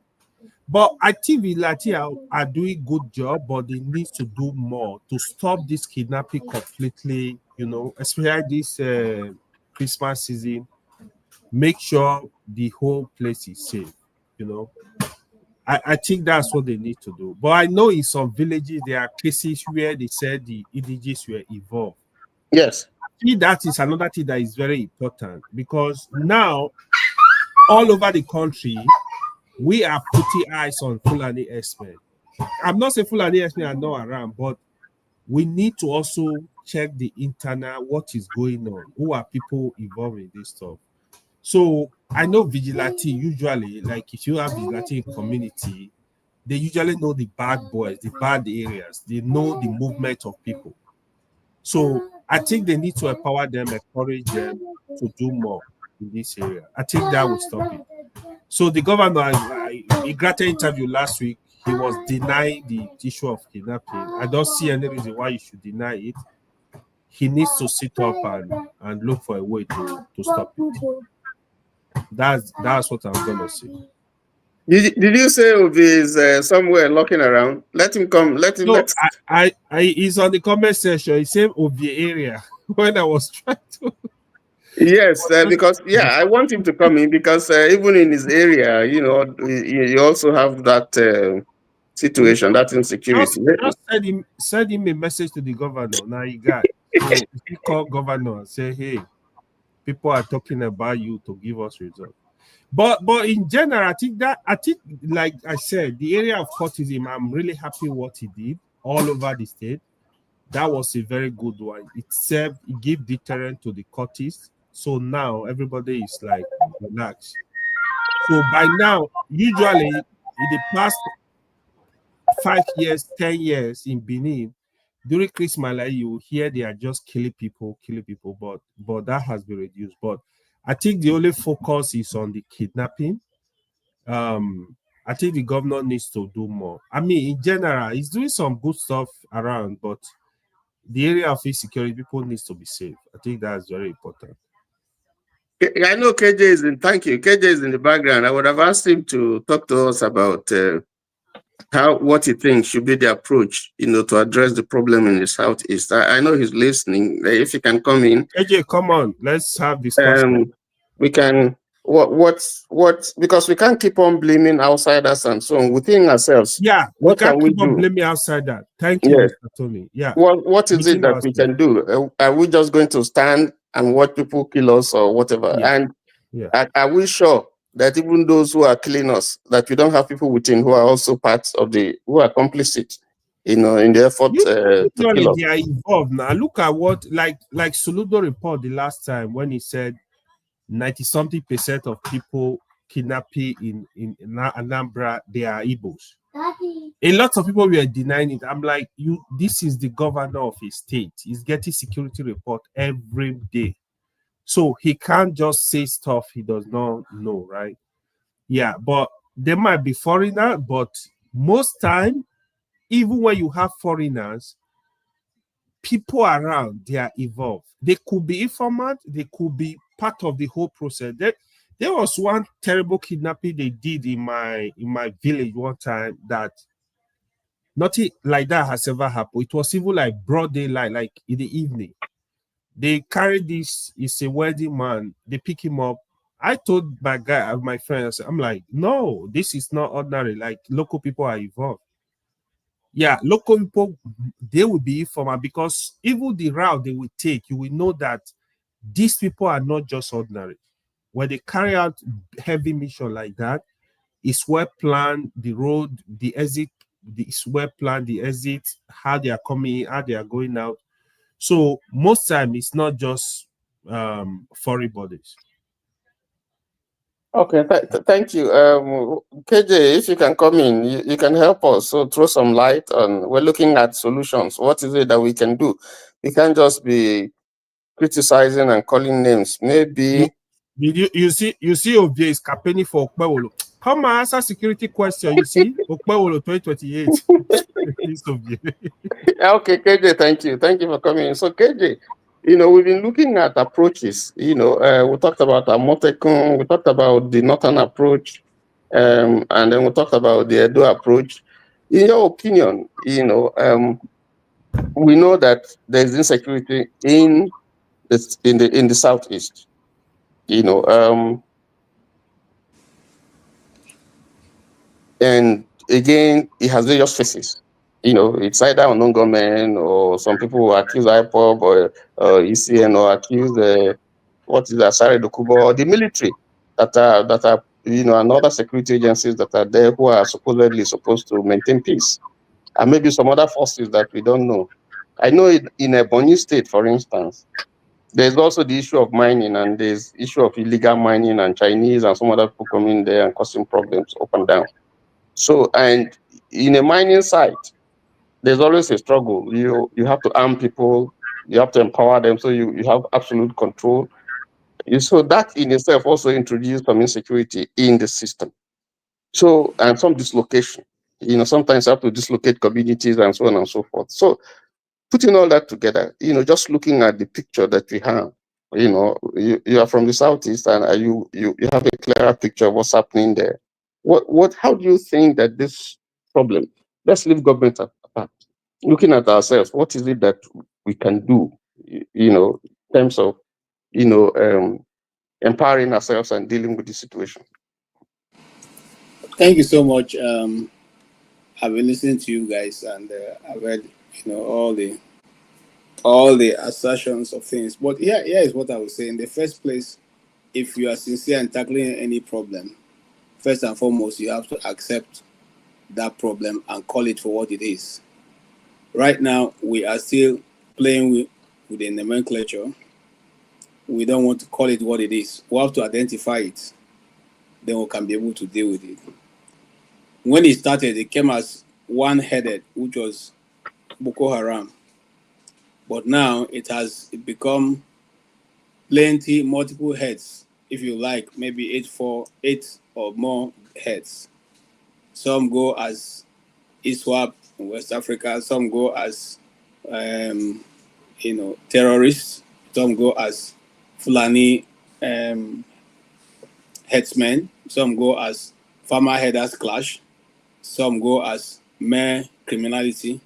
But I think vigilante are doing good job, but they need to do more to stop this kidnapping completely, you know, especially this Christmas season. Make sure the whole place is safe, you know. I think that's what they need to do. But I know in some villages there are cases where they said the indigenous were involved. Yes. I think that is another thing that is very important because now all over the country we are putting eyes on Fulani herdsmen. I'm not saying Fulani herdsmen are not around, but we need to also check the internal, what is going on, who are people involved in this stuff. So I know vigilante usually, like if you have vigilante in community, they usually know the bad boys, the bad areas. They know the movement of people. So I think they need to empower them, encourage them to do more in this area. I think that will stop it. So the governor, he granted interview last week. He was denying the issue of kidnapping. I don't see any reason why you should deny it. He needs to sit up and look for a way to stop it. That's what I'm gonna say. Did you say Obi is somewhere looking around? Let him come. Let him. No, he's on the comment section. He said Obi area when I was trying to. Yes, because I want him to come in because even in his area, you also have that situation, that insecurity. Just send him a message to the governor. Now you got. So if you call governor and say, hey, people are talking about you to give us results. But in general, I think like I said, the area of courtism, I'm really happy what he did all over the state. That was a very good one. It gave deterrent to the courtists. So now everybody is like relaxed. So by now, usually in the past 5 years, 10 years in Benin, during Christmas, like you hear they are just killing people, but that has been reduced. But I think the only focus is on the kidnapping. I think the governor needs to do more. I mean, in general, he's doing some good stuff around, but the area of insecurity, people needs to be safe. I think that's very important. I know KJ is in. Thank you. KJ is in the background. I would have asked him to talk to us about what he thinks should be the approach, to address the problem in the southeast. I know he's listening. If he can come in, KJ, come on, let's have discussion. We can. What? Because we can't keep on blaming outsiders and so on within ourselves. Yeah, what can we keep on do? blaming outsider. Thank you, Mr. Tony. Yeah. What is it that we can do? Are we just going to stand and watch people kill us or whatever? Yeah. And are we sure that even those who are killing us, that we don't have people within who are also part of who are complicit, in the effort to kill us? They are involved now. Look at what, like Soludo report the last time when he said 90-something% of people kidnapping in Anambra, they are Igbos. A lot of people were denying it. I'm like, this is the governor of a state. He's getting security report every day. So he can't just say stuff he does not know, right? Yeah, but there might be foreigners, but most time, even when you have foreigners, people around, they are involved. They could be informant, they could be part of the whole process. There was one terrible kidnapping they did in my village one time that nothing like that has ever happened. It was even like broad daylight, like in the evening. They carried this, it's a wedding man, they pick him up. I told my friends, I'm like, no, this is not ordinary, like local people are involved. Yeah, local people, they will be informed because even the route they will take, you will know that these people are not just ordinary. When they carry out heavy mission like that, it's well planned, the road, the exit, it's well planned, the exit, how they are coming in, how they are going out. So most time it's not just foreign bodies. Okay, thank you. KJ, if you can come in, you can help us. So throw some light on, we're looking at solutions. What is it that we can do? We can't just be criticizing and calling names. Maybe you see Obi is campaigning for Okpewolo. Come and answer security question. You see Okpewolo 2028. Okay, KJ, thank you for coming in. So KJ, we've been looking at approaches. We talked about Troost-Ekong, we talked about the northern approach, and then we talked about the Edo approach. In your opinion, we know that there's insecurity in the southeast. And again, it has various faces. It's either unknown government or some people who accuse IPOB or ECN or accuse Asare Dokubo or the military that are and other security agencies that are there who are supposedly supposed to maintain peace, and maybe some other forces that we don't know. I know in a Ebonyi state, for instance, there's also the issue of mining, and there's issue of illegal mining and Chinese and some other people coming there and causing problems up and down. So, and in a mining site, there's always a struggle. You have to arm people, you have to empower them, so you have absolute control. So that in itself also introduced some insecurity in the system. So, and some dislocation. Sometimes you have to dislocate communities and so on and so forth. So putting all that together, just looking at the picture that we have, you are from the Southeast and you have a clearer picture of what's happening there. How do you think that this problem, let's leave government apart, looking at ourselves, what is it that we can do, in terms of, empowering ourselves and dealing with the situation? Thank you so much. I've been listening to you guys, and I've heard, all the assertions of things. But here is what I would say. In the first place, if you are sincere in tackling any problem, first and foremost, you have to accept that problem and call it for what it is. Right now, we are still playing with the nomenclature. We don't want to call it what it is. We have to identify it. Then we can be able to deal with it. When it started, it came as one-headed, which was Boko Haram. But now it has become multiple heads, if you like, maybe 8 or more heads. Some go as ISWAP in West Africa, some go as terrorists, some go as Fulani headsmen, some go as farmer headers clash, some go as mere criminality,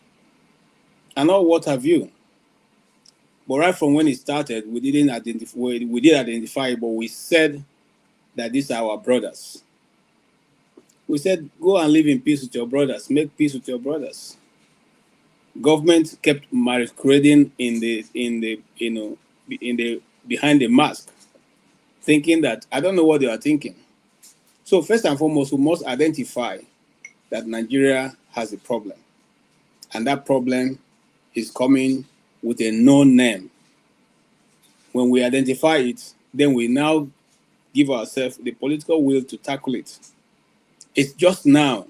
and all what have you. But right from when it started, we did identify, but we said that these are our brothers. We said, go and live in peace with your brothers, make peace with your brothers. Government kept masquerading behind the mask, thinking that, I don't know what they are thinking. So first and foremost, we must identify that Nigeria has a problem. And that problem is coming with a known name. When we identify it, then we now give ourselves the political will to tackle it. It's just now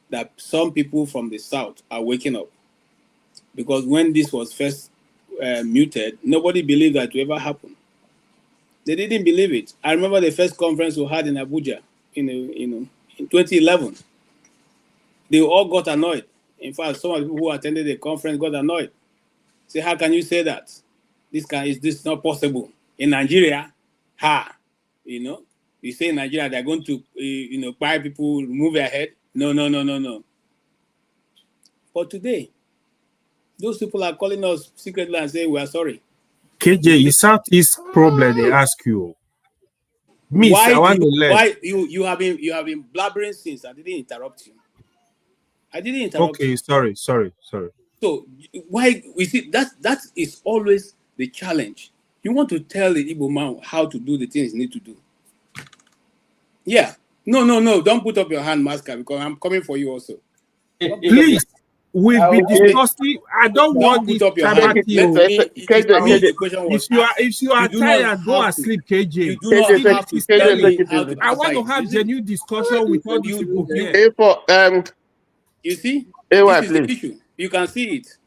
that some people from the South are waking up. Because when this was first muted, nobody believed that it would ever happen. They didn't believe it. I remember the first conference we had in Abuja in 2011. They all got annoyed. In fact, some of the people who attended the conference got annoyed. Say, how can you say that? Is this not possible? In Nigeria, you say in Nigeria they're going to buy people, remove their head. No. But today, those people are calling us secretly and saying we are sorry. KJ, is Southeast problem they ask you? Miss, why you have been blabbering since I didn't interrupt you. Okay, sorry. So why we see that is always the challenge. You want to tell the Igbo man how to do the things he need to do. Yeah. No. Don't put up your hand, Masker, because I'm coming for you also. Please, we'll be discussing. I don't want this tribal thing. If you are tired, go and sleep, KJ. I want to have genuine discussion with all these people here. You see, this is the issue. You can see it.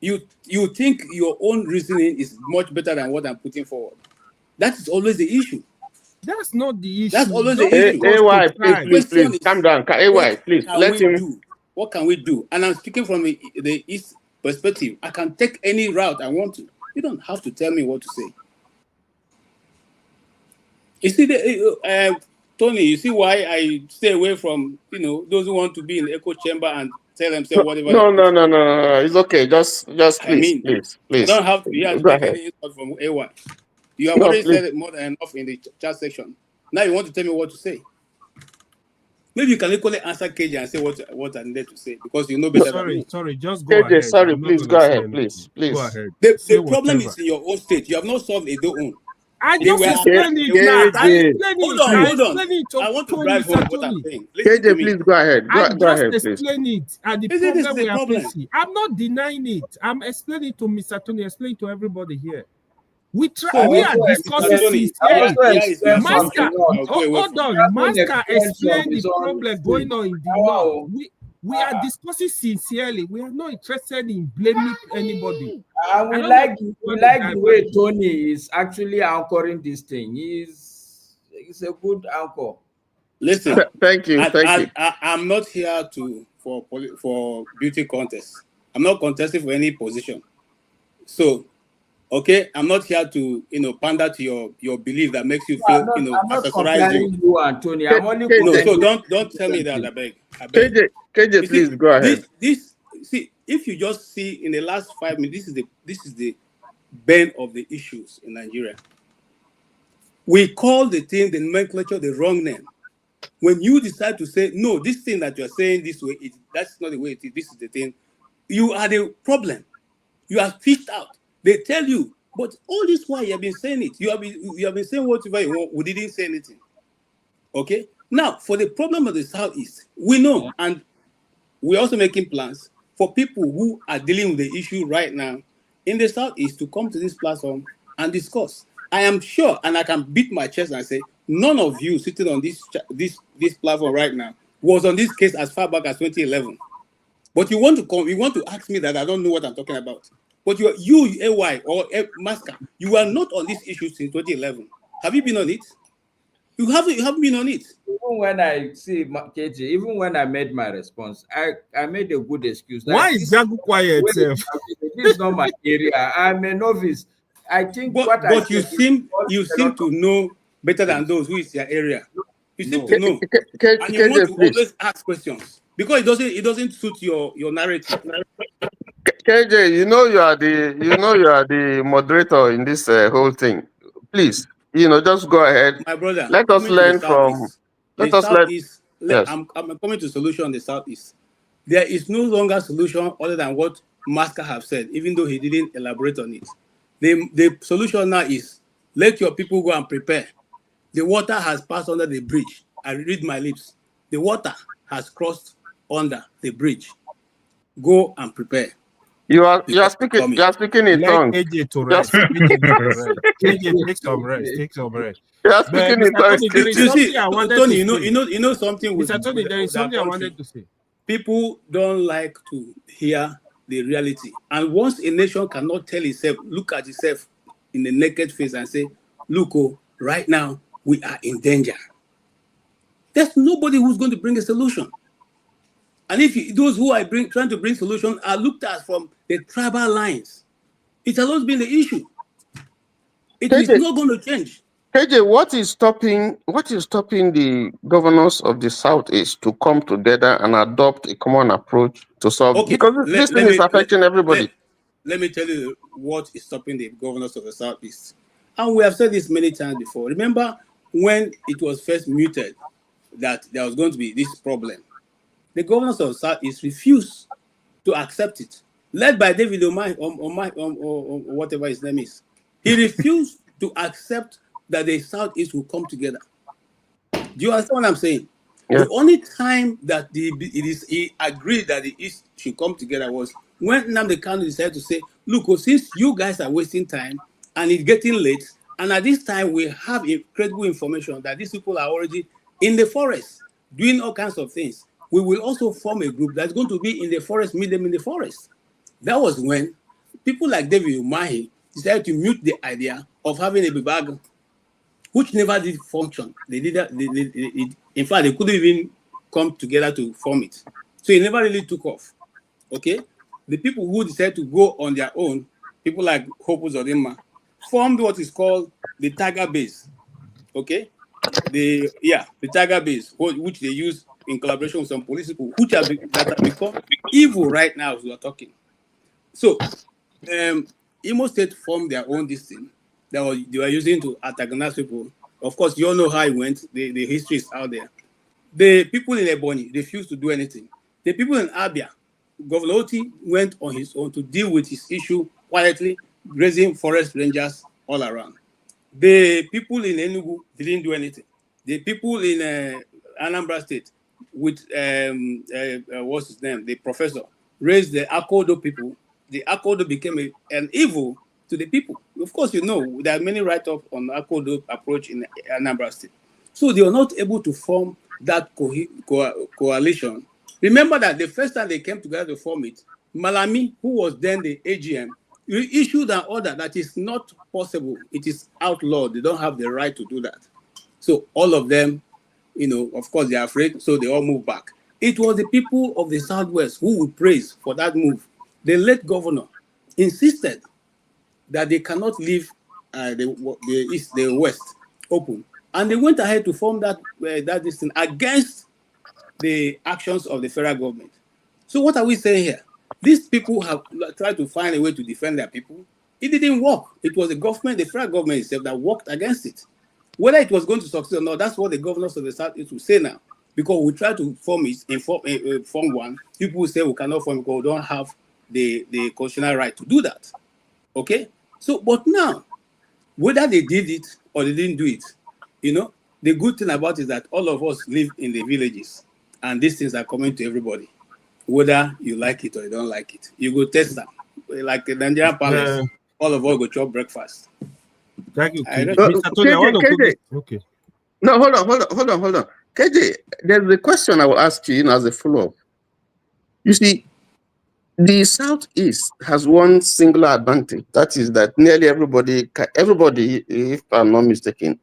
You think your own reasoning is much better than what I'm putting forward. That is always the issue. That's not the issue. That's always the issue. AY, please, calm down. AY, please, let him. What can we do? And I'm speaking from the East perspective. I can take any route I want to. You don't have to tell me what to say. You see, Tony, you see why I stay away from those who want to be in the echo chamber and tell themselves whatever. No. It's okay. Just please. I don't have to. Yeah, take any input from AY. You have already said it more than enough in the chat section. Now you want to tell me what to say. Maybe you can equally answer KJ and say what I needed to say because you know better than me. Sorry, just go ahead. Sorry, please go ahead, please. Go ahead. The problem is in your own state. You have not solved Edo own. I just explained it now. Hold on. I want to drive home what I'm saying. KJ, please go ahead. Go ahead, please. Explain it. And the problem we are facing. I'm not denying it. I'm explaining to Mr. Tony, explaining to everybody here. We are discussing sincerely. Master, hold on. Master explained the problem going on in the law. We are discussing sincerely. We are not interested in blaming anybody. We like the way Tony is actually anchoring this thing. He's a good anchor. Listen, thank you. I'm not here for beauty contest. I'm not contesting for any position. So, okay, I'm not here to pander to your belief that makes you feel accessorize you and Tony. I'm only so don't tell me that. I beg. KJ, please go ahead. See, if you just see in the last 5 minutes, this is the bane of the issues in Nigeria. We call the thing, the nomenclature, the wrong name. When you decide to say no, this thing that you are saying this way, that's not the way it is. This is the thing. You are the problem. You are fished out. They tell you, but all this while you have been saying it. You have been saying whatever you want. We didn't say anything. Okay. Now, for the problem of the Southeast, we know, and we're also making plans for people who are dealing with the issue right now in the Southeast to come to this platform and discuss. I am sure, and I can beat my chest and say, none of you sitting on this platform right now was on this case as far back as 2011. But you want to ask me that I don't know what I'm talking about. But you AY or Masker, you are not on this issue since 2011. Have you been on it? You haven't been on it. Even when I see KJ, even when I made my response, I made a good excuse. Why is Jagu quiet? This is not my area. I'm a novice. I think but you seem to know better than those who is your area. You seem to know. And you want to always ask questions because it doesn't suit your narrative. KJ, you know you are the moderator in this whole thing. Please, just go ahead. My brother, let us learn from. Yes. I'm coming to solution on the Southeast. There is no longer solution other than what Masker have said, even though he didn't elaborate on it. The solution now is let your people go and prepare. The water has passed under the bridge. I read my lips. The water has crossed under the bridge. Go and prepare. You are speaking in tongues. KJ to rest. KJ, take some rest. You are speaking in tongues. Tony, you know something. Mr. Tony, there is something I wanted to say. People don't like to hear the reality, and once a nation cannot tell itself, look at itself in the naked face and say, "Look, right now we are in danger." There's nobody who's going to bring a solution. And if those who are trying to bring solutions are looked at from the tribal lines, it has always been the issue. It is not going to change. KJ, what is stopping the governors of the Southeast to come together and adopt a common approach to solve? Because this thing is affecting everybody. Let me tell you what is stopping the governors of the Southeast. And we have said this many times before. Remember when it was first muted that there was going to be this problem? The governors of the Southeast refused to accept it, led by David Omai, or whatever his name is. He refused to accept that the Southeast will come together. Do you understand what I'm saying? Yeah. The only time that he agreed that the East should come together was when Nnamdi Kanu decided to say, look, since you guys are wasting time and it's getting late, and at this time we have incredible information that these people are already in the forest doing all kinds of things, we will also form a group that's going to be in the forest, meet them in the forest. That was when people like David Umahi decided to mute the idea of having a bibag, which never did function. In fact, they couldn't even come together to form it. So it never really took off. Okay? The people who decided to go on their own, people like Hope Uzodinma, formed what is called the Tiger Base. Okay? The Tiger Base, which they use in collaboration with some police people, that have become evil right now as we are talking. So, Imo State formed their own this thing that they were using to antagonize people. Of course, you all know how it went. The history is out there. The people in Ebonyi refused to do anything. The people in Abia, Governor Oti went on his own to deal with his issue quietly, raising forest rangers all around. The people in Enugu didn't do anything. The people in Anambra State with what's his name, the professor, raised the Akodo people. The Akodo became an evil to the people. Of course, you know, there are many write-ups on Akodo approach in Anambra State. So they were not able to form that coalition. Remember that the first time they came together to form it, Malami, who was then the AGM, issued an order that is not possible. It is outlawed. They don't have the right to do that. So all of them, you know, of course, they are afraid, so they all move back. It was the people of the Southwest who would praise for that move. The late governor insisted that they cannot leave the West open. And they went ahead to form that distance against the actions of the federal government. So what are we saying here? These people have tried to find a way to defend their people. It didn't work. It was the government, the federal government itself, that worked against it. Whether it was going to succeed or not, that's what the governors of the South is to say now. Because we try to form it, form one, people say we cannot form because we don't have the constitutional right to do that. Okay? So, but now, whether they did it or they didn't do it, you know, the good thing about it is that all of us live in the villages, and these things are coming to everybody, whether you like it or you don't like it. You go test them. Like the Nigerian palace, all of us go chop breakfast. Thank you. Mr. Tony, I want to okay. No, hold on. KJ, there's a question I will ask you, as a follow-up. You see, the Southeast has one singular advantage. That is that nearly everybody, if I'm not mistaken,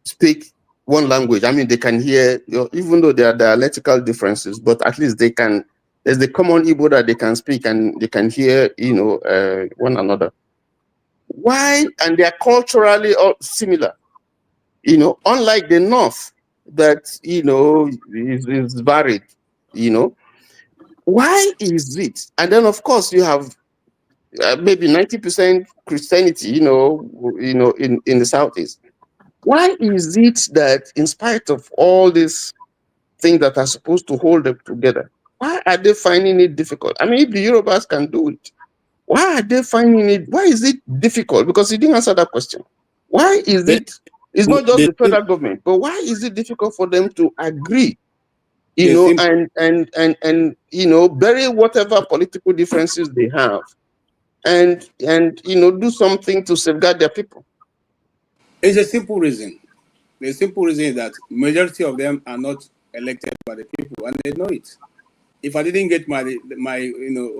speak one language. I mean, they can hear, even though there are dialectical differences, but at least they can. There's the common Igbo that they can speak and they can hear, one another. Why? And they are culturally similar. Unlike the North, that is varied. Why is it? And then, of course, you have maybe 90% Christianity, in the Southeast. Why is it that, in spite of all these things that are supposed to hold them together, why are they finding it difficult? I mean, if the Yorubas can do it, why are they finding it? Why is it difficult? Because you didn't answer that question. Why is it? It's not just the federal government, but why is it difficult for them to agree? And bury whatever political differences they have, and do something to safeguard their people. It's a simple reason. The simple reason is that majority of them are not elected by the people, and they know it. If I didn't get my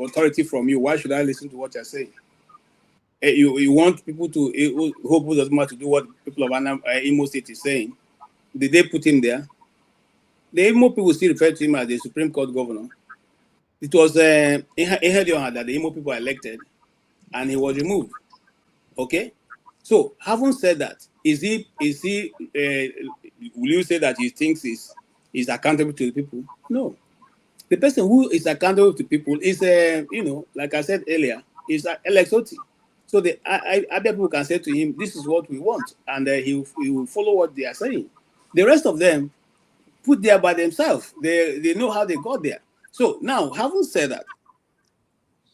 authority from you, why should I listen to what you're saying? You want people to who doesn't matter to do what people of Imo State is saying. Did they put him there? The Imo people still refer to him as the Supreme Court governor. It was that the Imo people elected, and he was removed. Okay, so having said that, will you say that he thinks is accountable to the people? No. The person who is accountable to people is, like I said earlier, is Alexoti. So the other people can say to him, this is what we want, and he will follow what they are saying. The rest of them put there by themselves. They know how they got there. So now, having said that,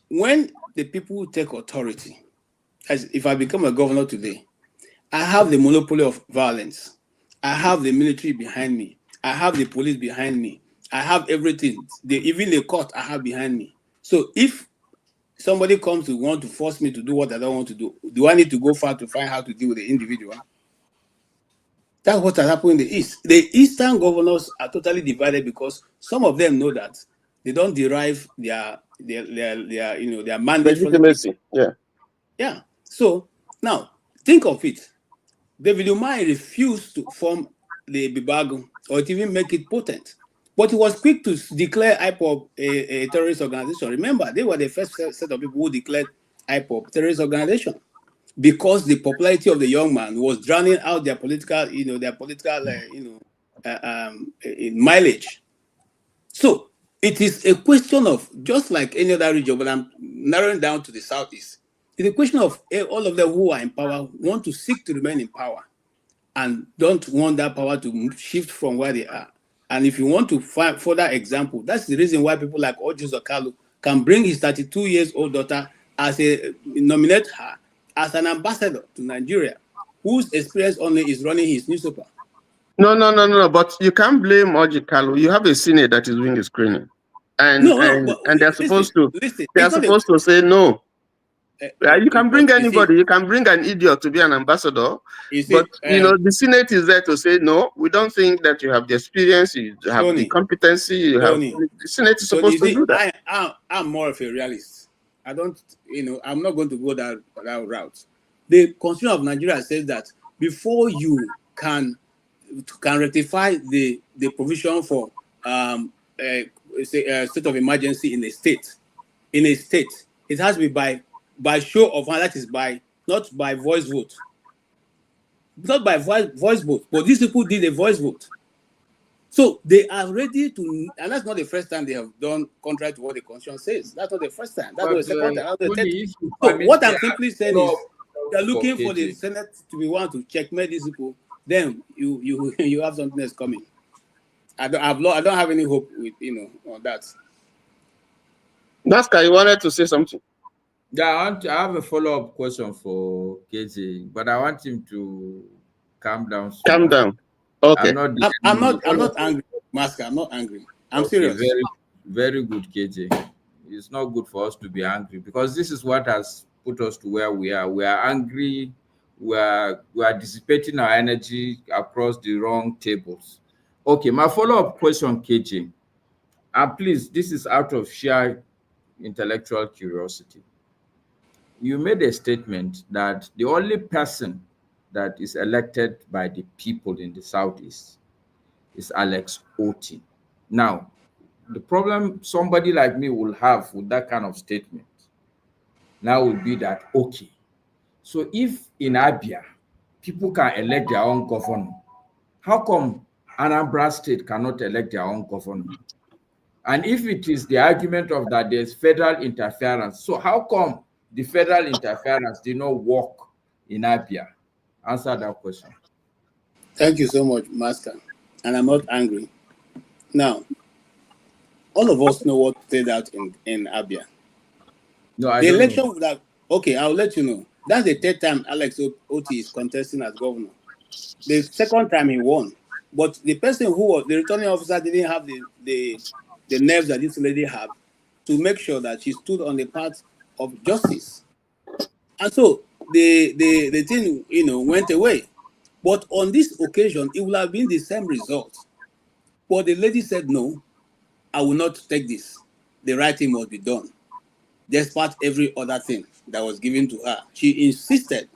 when the people take authority, as if I become a governor today, I have the monopoly of violence. I have the military behind me. I have the police behind me. I have everything. Even the court I have behind me. So if somebody comes to want to force me to do what I don't want to do I need to go far to find how to deal with the individual? That's what has happened in the East. The Eastern governors are totally divided because some of them know that they don't derive their mandate from the people. Yeah. So now think of it. David Umahi refused to form the Bibago or to even make it potent. But he was quick to declare IPOB a terrorist organization. Remember, they were the first set of people who declared IPOB terrorist organization because the popularity of the young man was drowning out their political, mileage. So it is a question of, just like any other region, but I'm narrowing down to the Southeast. It's a question of all of them who are in power want to seek to remain in power and don't want that power to shift from where they are. And if you want to find further example, that's the reason why people like Orji Zakalu can bring his 32-year-old daughter nominate her as an ambassador to Nigeria. whose experience only is running his newspaper. No. But you can't blame Oji Kalu. You have a Senate that is doing the screening, and they're supposed to say no. You can bring anybody. You can bring an idiot to be an ambassador, but the Senate is there to say no. We don't think that you have the experience, you have the competency. The Senate is supposed to do that. I'm more of a realist. I don't, I'm not going to go that route. The Constitution of Nigeria says that before you can rectify the provision for state of emergency in a state, it has to be by show of hands, that is not by voice vote. Not by voice vote, but these people did a voice vote. So they are ready to, and that's not the first time they have done contrary to what the Constitution says. That's not the first time. That's not the second time. So what I'm simply saying is, they're looking for the Senate to be one to checkmate these people. Then you have something else coming. I don't have any hope with on that. Naska, you wanted to say something? Yeah, I have a follow-up question for KJ, but I want him to calm down. Calm down. Okay. I'm not angry, Master. I'm not angry. I'm serious. Very, very good, KJ. It's not good for us to be angry because this is what has put us to where we are. We are angry. We are dissipating our energy across the wrong tables. Okay, my follow-up question, KJ. And please, this is out of sheer intellectual curiosity. You made a statement that the only person that is elected by the people in the Southeast is Alex Otti. Now, the problem somebody like me will have with that kind of statement now would be that, okay, so if in Abia, people can elect their own governor, how come Anambra State cannot elect their own governor? And if it is the argument of that there's federal interference, so how come the federal interference did not work in Abia? Answer that question. Thank you so much, Master. And I'm not angry. Now, all of us know what played out in Abia. No, I the don't election know. would have, okay, I'll let you know. That's the third time Alex Otti is contesting as governor. The second time he won. But the person who was the returning officer didn't have the nerves that this lady had to make sure that she stood on the path of justice. And so the thing, went away. But on this occasion, it would have been the same result. But the lady said, no, I will not take this. The right thing must be done. Despite every other thing that was given to her. She insisted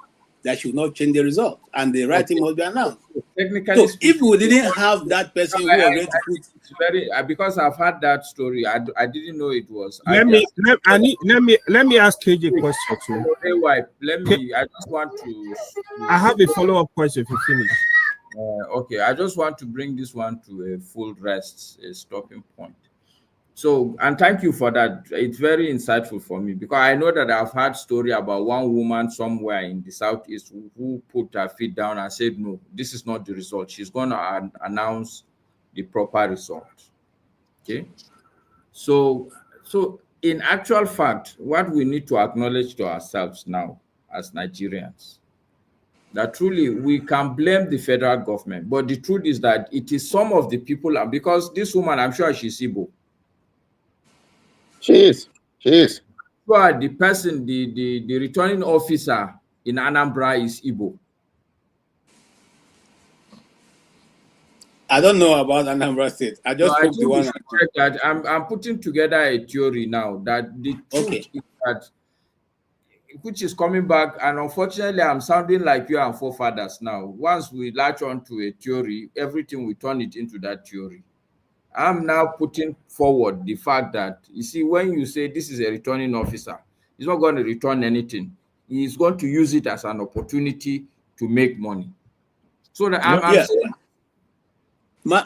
that she would not change the result. And the right thing must be announced. Technically, so if we didn't have that person who was ready to put... It's very, because I've had that story, I didn't know it was... Let me ask KJ a question too. I just want to... I have a follow-up question if you finish. Okay, I just want to bring this one to a full rest, a stopping point. So, and thank you for that. It's very insightful for me because I know that I've heard story about one woman somewhere in the Southeast who put her feet down and said, no, this is not the result. She's going to announce the proper result. Okay. So in actual fact, what we need to acknowledge to ourselves now as Nigerians, that truly we can blame the federal government, but the truth is that it is some of the people, because this woman, I'm sure she's Igbo. She is. But the person, the returning officer in Anambra is Igbo. I don't know about Anambra State. I just spoke to one. That I'm putting together a theory now that the truth is that, which is coming back, and unfortunately, I'm sounding like you and forefathers now. Once we latch on to a theory, everything we turn it into that theory. I'm now putting forward the fact that, you see, when you say this is a returning officer, he's not going to return anything. He's going to use it as an opportunity to make money. So that I'm saying,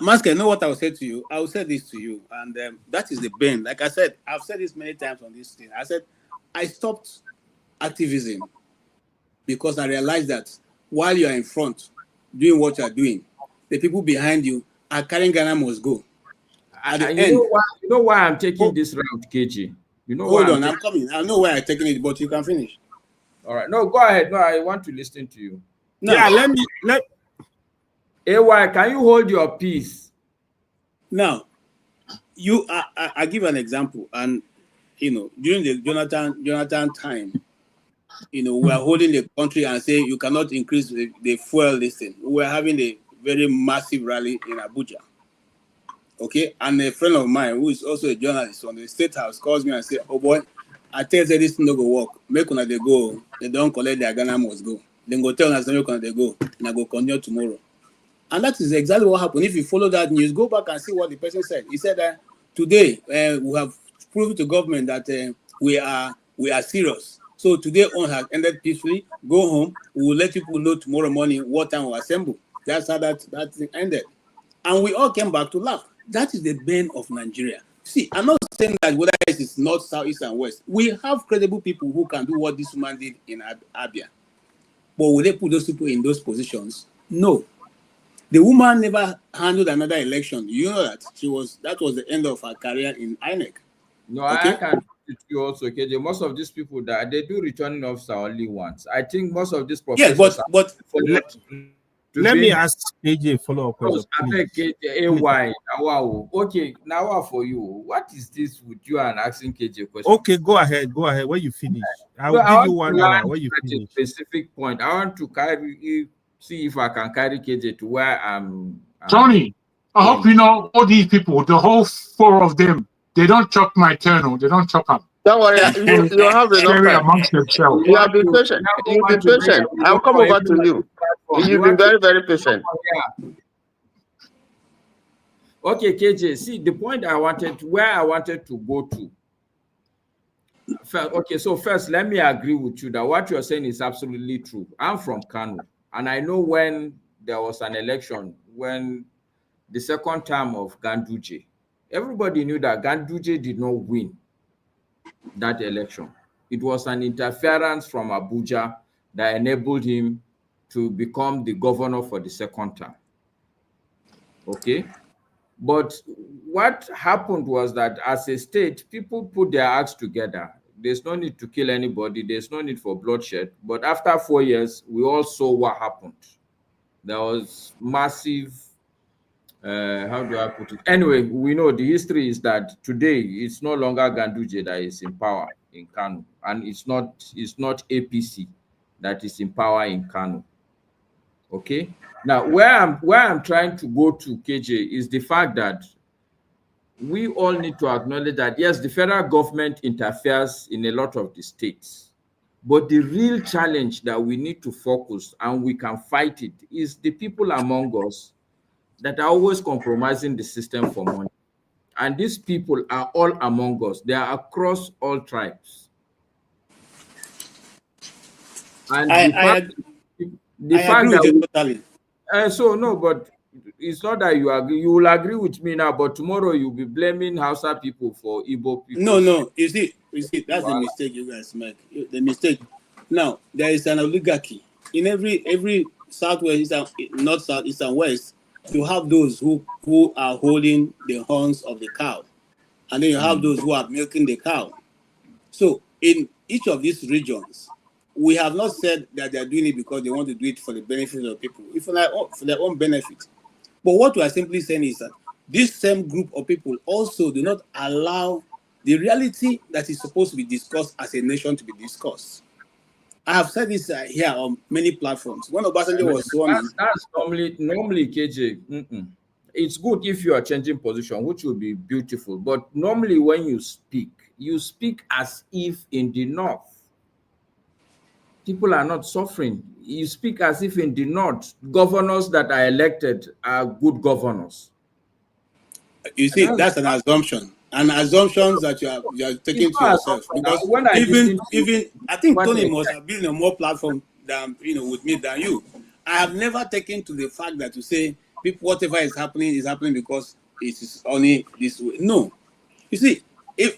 Masker, know what I will say to you? I will say this to you, and that is the bane. Like I said, I've said this many times on this thing. I said, I stopped activism because I realized that while you are in front doing what you are doing, the people behind you are carrying Ghana must go. You know why I'm taking this route, KG? You know Hold on, I'm coming. I know why I'm taking it, but you can finish. All right. No, go ahead. No, I want to listen to you. Now, yeah, let AY, can you hold your peace? Now, I give an example, and during the Jonathan time, we are holding the country and say you cannot increase the fuel listing. We were having a very massive rally in Abuja. Okay, and a friend of mine who is also a journalist on the State House calls me and say, "Oh boy, I tell you this no go work. Make una they go. They don't collect their Ghana must go. Then go tell us make una they go, and I go continue tomorrow." And that is exactly what happened. If you follow that news, go back and see what the person said. He said that today we have proved to government that we are serious. So today on has ended peacefully. Go home. We will let people know tomorrow morning what time we assemble. That's how that thing ended. And we all came back to laugh. That is the bane of Nigeria. See, I'm not saying that whether it is north, south, east, and west. We have credible people who can do what this woman did in Abia. But will they put those people in those positions? No. The woman never handled another election. You know that that was the end of her career in INEC. No, okay? I can you also, KJ. Most of these people that they do returning officer only once. I think most of these professors. Yes, but let me ask KJ a follow-up question. Okay, now for you. What is this with you and asking KJ a question? Okay, go ahead. When you finish, I will give you 1 hour. When you finish, a specific point. I want to see if I can carry KJ to where I'm. Tony, I hope you know all these people, the whole 4 of them. They don't chop my turn. They don't chop up. Don't worry, you have enough time. Amongst themselves. You have been patient. You've been patient. I'll come over to you. You've been very, very patient. Okay, KJ. See the point where I wanted to go to. Okay, so first, let me agree with you that what you're saying is absolutely true. I'm from Kano, and I know when there was an election, when the second term of Ganduje. Everybody knew that Ganduje did not win that election. It was an interference from Abuja that enabled him to become the governor for the second term. Okay? But what happened was that as a state, people put their acts together. There's no need to kill anybody. There's no need for bloodshed. But after 4 years, we all saw what happened. There was massive how do I put it? Anyway, we know the history is that today it's no longer Ganduje that is in power in Kano, and it's not APC that is in power in Kano. Okay. Now, where I'm trying to go to, KJ, is the fact that we all need to acknowledge that yes, the federal government interferes in a lot of the states, but the real challenge that we need to focus and we can fight it is the people among us that are always compromising the system for money. And these people are all among us. They are across all tribes. And I agree with you totally. So no, but it's not that you agree. You will agree with me now, but tomorrow you'll be blaming Hausa people for Igbo people. No. You see, that's the mistake you guys make. The mistake. Now, there is an oligarchy. In every southwest, north, south, east, and west, you have those who are holding the horns of the cow, and then you have those who are milking the cow. So in each of these regions, we have not said that they are doing it because they want to do it for the benefit of people, if for their own benefit. But what we are simply saying is that this same group of people also do not allow the reality that is supposed to be discussed as a nation to be discussed. I have said this here on many platforms. When Obasanjo was sworn in, that's normally KJ. It's good if you are changing position, which would be beautiful. But normally when you speak as if in the north, people are not suffering. You speak as if in the north, governors that are elected are good governors. You see, that's an assumption. And assumptions that you are taking to yourself, because even I think Tony must have been on more platform than with me than you. I have never taken to the fact that to say people whatever is happening because it is only this way. No, you see, if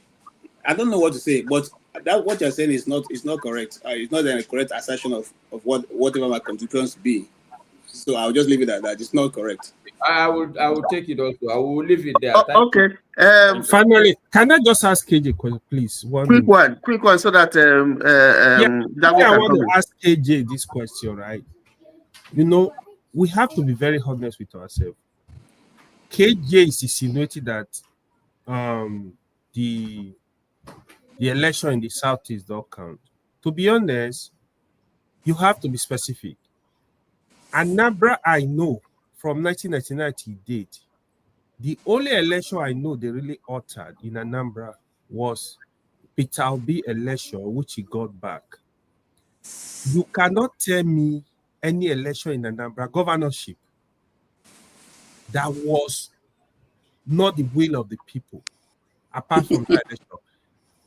I don't know what to say, but that what you're saying is not correct. It's not a correct assertion of whatever my constituents be. So I'll just leave it at that. It's not correct. I will take it also. I will leave it there. Okay. Finally, can I just ask KJ a question, please? Quick one, so that I want to ask KJ this question, right? You know, we have to be very honest with ourselves. KJ is insinuating that the election in the Southeast don't count. To be honest, you have to be specific. Anambra, I know from 1999 to date, the only election I know they really altered in Anambra was Peter Obi election, which he got back. You cannot tell me any election in Anambra governorship that was not the will of the people, apart from that election.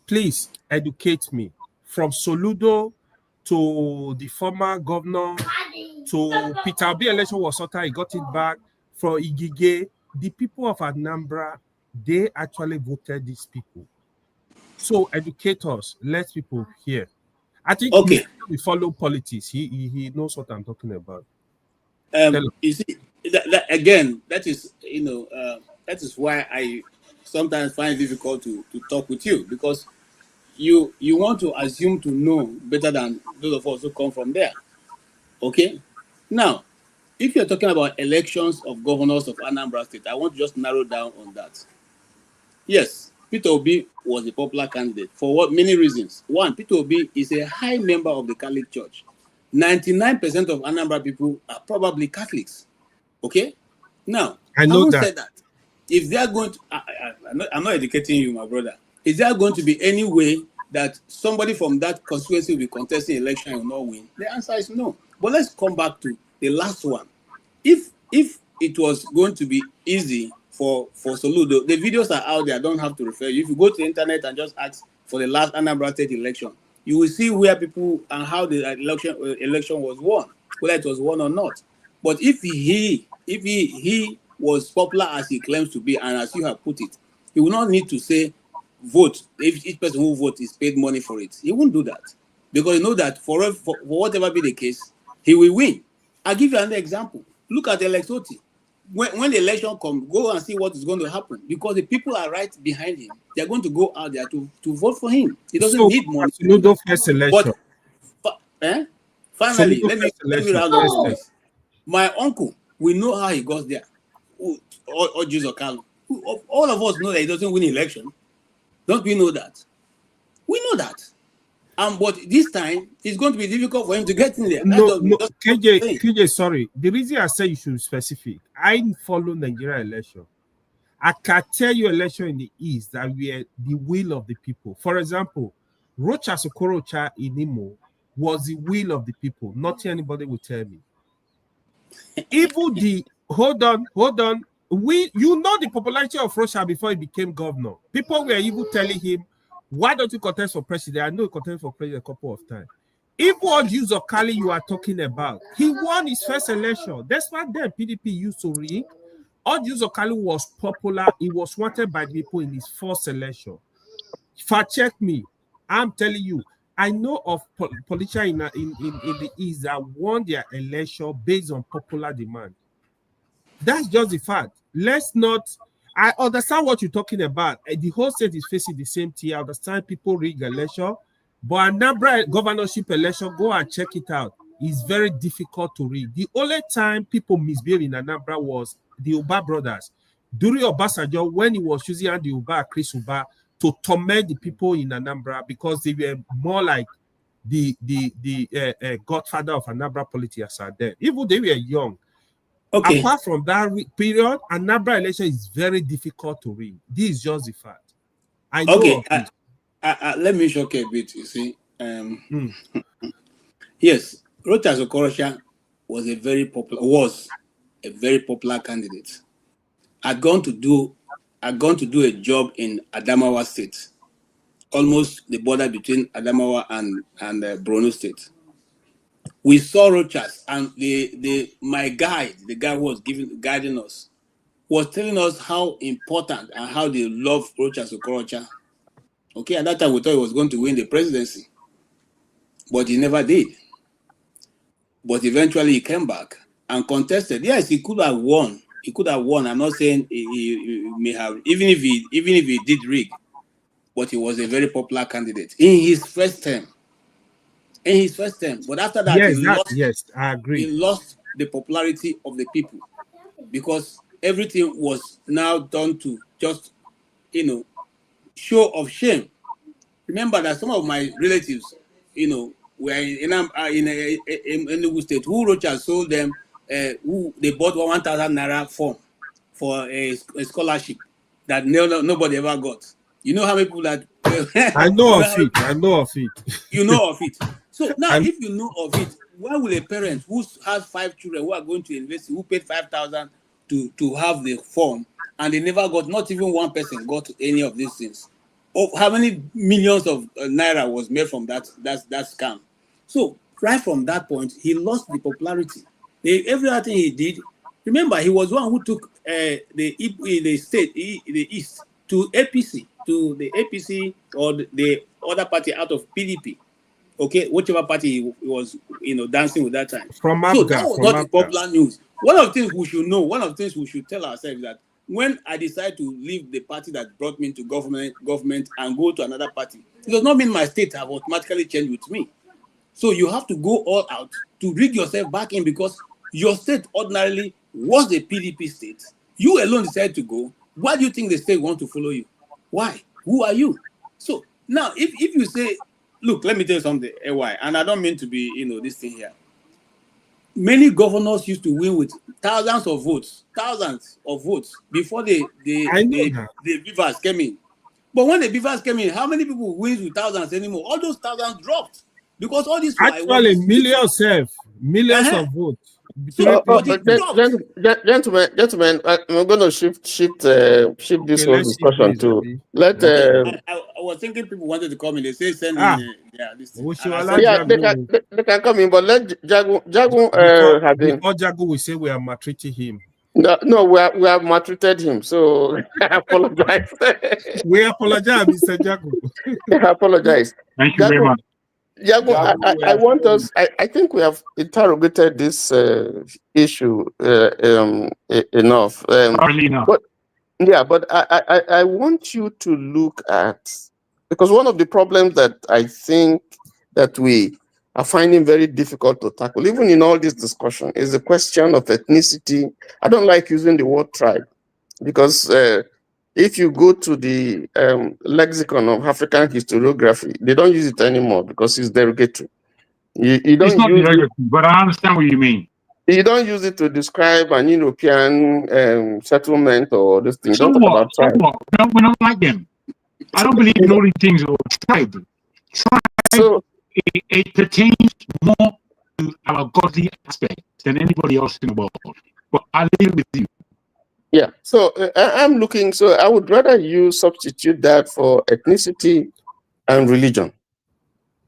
Please educate me. From Soludo to the former governor to Peter Obi election was sorted, he got it back. From Igige, the people of Anambra, they actually voted these people. So educate us, let people hear. I think we follow politics. He knows what I'm talking about. You see, that is, that is why I sometimes find it difficult to talk with you, because you want to assume to know better than those of us who come from there. Okay? Now, if you're talking about elections of governors of Anambra State, I want to just narrow down on that. Yes, Peter Obi was a popular candidate for what many reasons. One, Peter Obi is a high member of the Catholic Church. 99% of Anambra people are probably Catholics. Okay? Now, I know that. Said that, if they are going to, I'm not educating you, my brother. Is there going to be any way that somebody from that constituency will be contesting election and will not win? The answer is no. But let's come back to the last one. If it was going to be easy for Soludo, the videos are out there. I don't have to refer you. If you go to the internet and just ask for the last Anambra State election, you will see where people and how the election was won, whether it was won or not. But if he was popular as he claims to be, and as you have put it, he will not need to say vote. If each person who votes is paid money for it, he won't do that, because you know that for whatever be the case, he will win. I'll give you another example. Look at Electoti. When the election comes, go and see what is going to happen, because the people are right behind him. They're going to go out there to vote for him. He doesn't need money. First election. But finally, let me round up this. My uncle, we know how he got there. Or Jesus Okalo. All of us know that he doesn't win election. Don't we know that? We know that. But this time, it's going to be difficult for him to get in there. No, KJ, sorry. The reason I say you should be specific, I follow Nigeria election. I can tell you election in the East that we are the will of the people. For example, Rocha Sokorocha in Imo was the will of the people. Nothing anybody will tell me. Even the, hold on. You know the popularity of Rocha before he became governor. People were even telling him, why don't you contest for president? I know he contested for president a couple of times. Even what use of Kali you are talking about, he won his first election. That's why then PDP used to rig. Use of Kali was popular. He was wanted by the people in his first election. Fact check me. I'm telling you, I know of politicians in the East that won their election based on popular demand. That's just the fact. Let's not. I understand what you're talking about. The whole state is facing the same thing. I understand people rig election, but Anambra governorship election, go and check it out. It's very difficult to read. The only time people misbehave in Anambra was the Uba brothers. During Obasanjo, when he was using the Uba, Chris Uba, to torment the people in Anambra because they were more like the godfather of Anambra politics are there. Even they were young. Okay. Apart from that period, Anambra election is very difficult to read. This is just the fact. I know. Okay, let me shock a bit. You see, yes, Rocha Sokorocha was a very popular candidate. I'd gone to do a job in Adamawa State, almost the border between Adamawa and Borno State. We saw Rochas, and my guide, the guy who was guiding us, was telling us how important and how they love Rocha Sokorocha. Okay, at that time we thought he was going to win the presidency, but he never did. But eventually he came back and contested. Yes, he could have won. He could have won. I'm not saying he may have, even if he did rig, but he was a very popular candidate in his first term. But after that, yes, I agree. He lost the popularity of the people, because everything was now done to just, show of shame. Remember that some of my relatives, were in Enugu State, who Rocha sold them, who they bought 1,000 naira form for a scholarship that nobody ever got. You know how many people that I know of it. I know of it. You know of it. So now, if you know of it, why will a parent who has 5 children who are going to university, who paid 5,000 to have the form, and they never got, not even one person got any of these things? How many millions of naira was made from that scam? So right from that point, he lost the popularity. Everything he did. Remember, he was one who took the East to APC, the APC or the other party out of PDP. Okay, whichever party he was, dancing with that time. From so Abga, that was not the popular news. One of the things we should know, one of the things we should tell ourselves, that when I decide to leave the party that brought me into government and go to another party, it does not mean my state have automatically changed with me. So you have to go all out to rig yourself back in, because your state ordinarily was a PDP state. You alone decided to go. Why do you think the state want to follow you? Why? Who are you? So now, if you say, look, let me tell you something, AY, and I don't mean to be, this thing here. Many governors used to win with thousands of votes before the beavers came in. But when the beavers came in, how many people win with thousands anymore? All those thousands dropped, because all this actually millions of votes. Gentlemen, I'm going to shift this whole discussion to let. I was thinking people wanted to come in. They say send in. This thing. They can come in, but let Jagu have been. Before Jagu, we say we are maltreating him. No, we have maltreated him, so I apologize. We apologize, Mr. Jagu. I apologize. Thank you very much. Jagu, I want us. I think we have interrogated this issue enough. But I want you to look at, because one of the problems that I think that we are finding very difficult to tackle, even in all this discussion, is the question of ethnicity. I don't like using the word tribe, because if you go to the lexicon of African historiography, they don't use it anymore because it's derogatory. You don't it's not derogatory, but I understand what you mean. You don't use it to describe an European settlement or this thing. So what? We don't like them. I don't believe in all these things or tribe. So it pertains more to our godly aspect than anybody else in the world. But I'll leave it with you. Yeah, so I'm looking, so I would rather you substitute that for ethnicity and religion.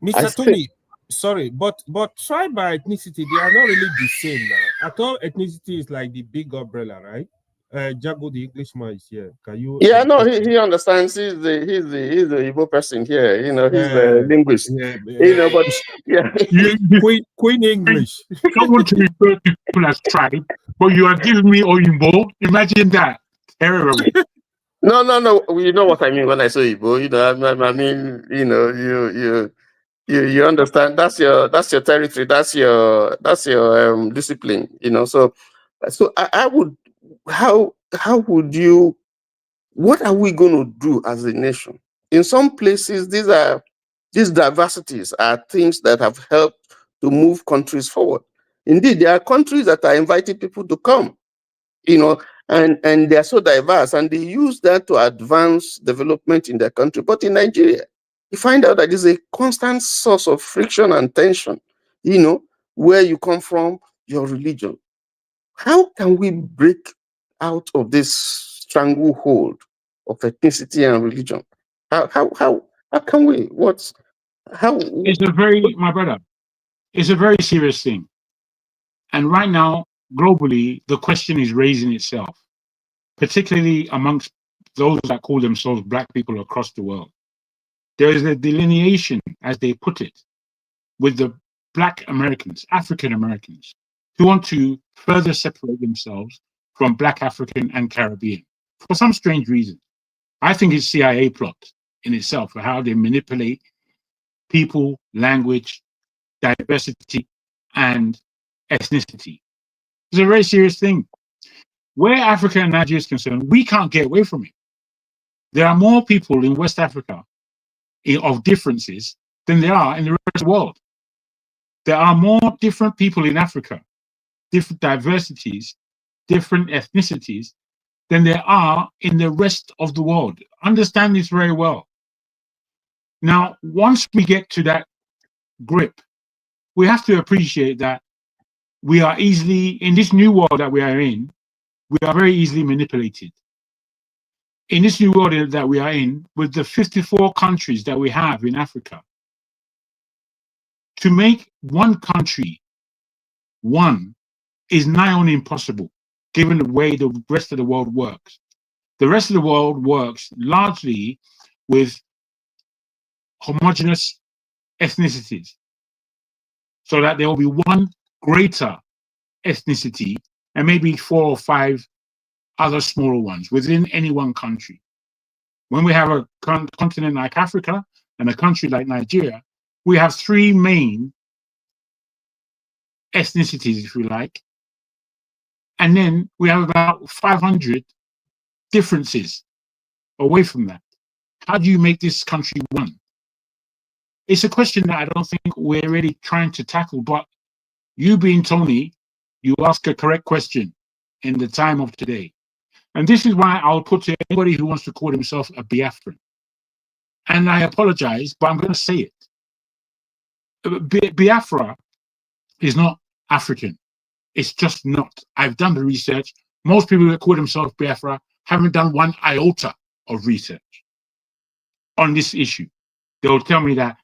Mr. Tony, sorry, but tribe by ethnicity, they are not really the same now. I thought ethnicity is like the big umbrella, right? Jago, the Englishman, is here. Can you? Yeah, no, he understands. He's the Igbo person here. He's the linguist. But Queen English. Someone to refer to people as tribe, but you are giving me Oyinbo. Imagine that. Terrible. No. You know what I mean when I say Igbo. I mean, you understand. That's your territory. That's your discipline. So I would. How would you? What are we going to do as a nation? In some places, these diversities are things that have helped to move countries forward. Indeed, there are countries that are inviting people to come, and they are so diverse, and they use that to advance development in their country. But in Nigeria, you find out that there's a constant source of friction and tension, where you come from, your religion. How can we break out of this stranglehold of ethnicity and religion? How can we? My brother, it's a very serious thing. And right now, globally, the question is raising itself, particularly amongst those that call themselves Black people across the world. There is a delineation, as they put it, with the Black Americans, African Americans, who want to further separate themselves from Black African and Caribbean for some strange reason. I think it's CIA plot in itself for how they manipulate people, language, diversity, and ethnicity. It's a very serious thing. Where Africa and Nigeria is concerned, we can't get away from it. There are more people in West Africa of differences than there are in the rest of the world. There are more different people in Africa, different diversities, different ethnicities than there are in the rest of the world. Understand this very well. Now, once we get to that grip, we have to appreciate that we are easily, in this new world that we are in, we are very easily manipulated. In this new world that we are in, with the 54 countries that we have in Africa, to make one country one is nigh on impossible, given the way the rest of the world works. The rest of the world works largely with homogeneous ethnicities, so that there will be one greater ethnicity and maybe 4 or 5 other smaller ones within any one country. When we have a continent like Africa and a country like Nigeria, we have 3 main ethnicities, if you like, and then we have about 500 differences away from that. How do you make this country one? It's a question that I don't think we're really trying to tackle, but you being Tony, you ask a correct question in the time of today. And this is why I'll put to anybody who wants to call himself a Biafran. And I apologize, but I'm going to say it. Biafra is not African. It's just not. I've done the research. Most people that call themselves Biafra haven't done one iota of research on this issue. They'll tell me that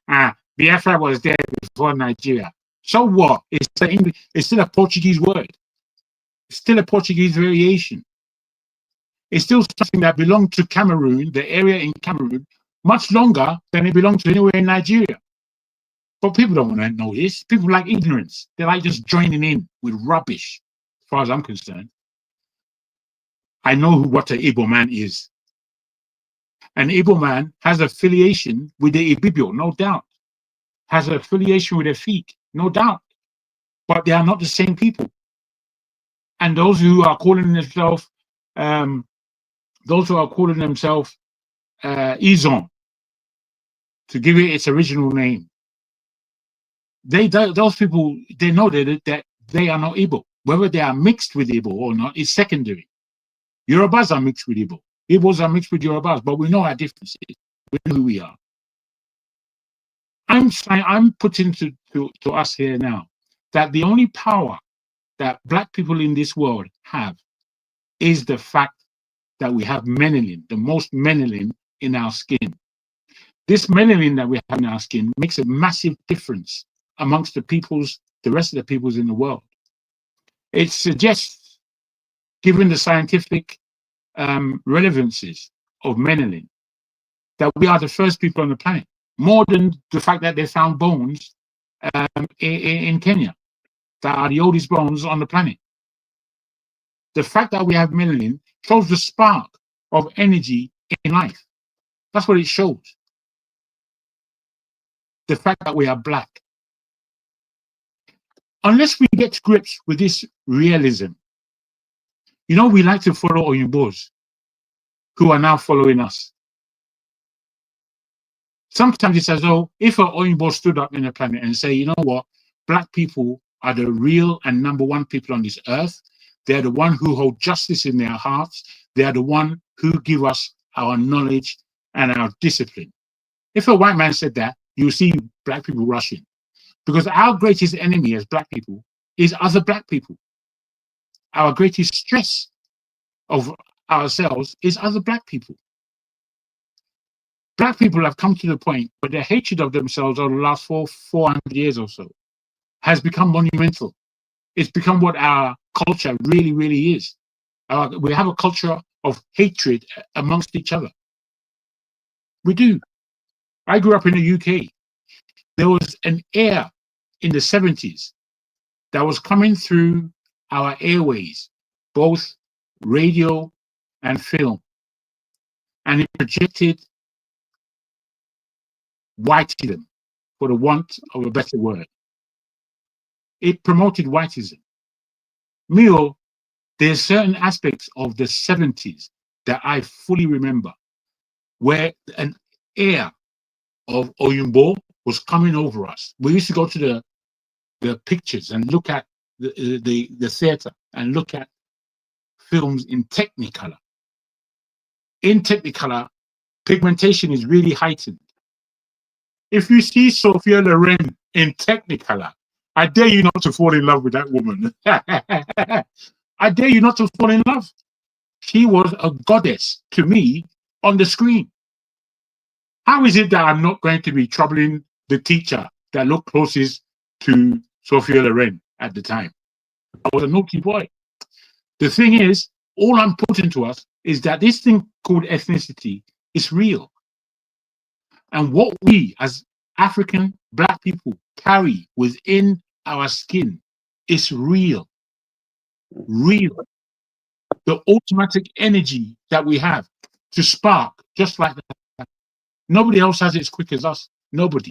Biafra was there before Nigeria. So what? It's still a Portuguese word. It's still a Portuguese variation. It's still something that belonged to Cameroon, the area in Cameroon, much longer than it belonged to anywhere in Nigeria. But people don't want to know this. People like ignorance. They like just joining in with rubbish, as far as I'm concerned. I know what an Igbo man is. An Igbo man has affiliation with the Ibibio, no doubt. Has an affiliation with the Efik, no doubt. But they are not the same people. And those who are calling themselves Izon, to give it its original name, those people, they know that they are not Igbo. Whether they are mixed with Igbo or not is secondary. Yorubas are mixed with Igbo. Igbos are mixed with Yorubas, but we know our differences. We know who we are. I'm putting to us here now that the only power that Black people in this world have is the fact that we have melanin, the most melanin in our skin. This melanin that we have in our skin makes a massive difference amongst the rest of the peoples in the world. It suggests, given the scientific relevancies of melanin, that we are the first people on the planet, more than the fact that they found bones in Kenya that are the oldest bones on the planet. The fact that we have melanin shows the spark of energy in life. That's what it shows. The fact that we are Black. Unless we get to grips with this realism, you know, we like to follow Oyinbos who are now following us. Sometimes it's as though if an Oyinbo stood up in the planet and say, you know what, Black people are the real and #1 people on this earth. They're the one who hold justice in their hearts. They are the one who give us our knowledge and our discipline. If a white man said that, you see Black people rushing. Because our greatest enemy as Black people is other Black people. Our greatest stress of ourselves is other Black people. Black people have come to the point where their hatred of themselves over the last 400 years or so has become monumental. It's become what our culture really, really is. We have a culture of hatred amongst each other. We do. I grew up in the UK. There was an air in the 70s that was coming through our airways, both radio and film. And it projected whiteism, for the want of a better word. It promoted whiteism. Mio, there's certain aspects of the 70s that I fully remember, where an air of Oyumbo was coming over us. We used to go to the pictures and look at the theater and look at films in Technicolor. In Technicolor, pigmentation is really heightened. If you see Sophia Loren in Technicolor, I dare you not to fall in love with that woman. I dare you not to fall in love. She was a goddess to me on the screen. How is it that I'm not going to be troubling the teacher that looked closest to Sophia Loren at the time? I was a naughty boy. The thing is, all I'm putting to us is that this thing called ethnicity is real. And what we as African Black people carry within our skin is real. Real. The automatic energy that we have to spark just like that. Nobody else has it as quick as us. Nobody.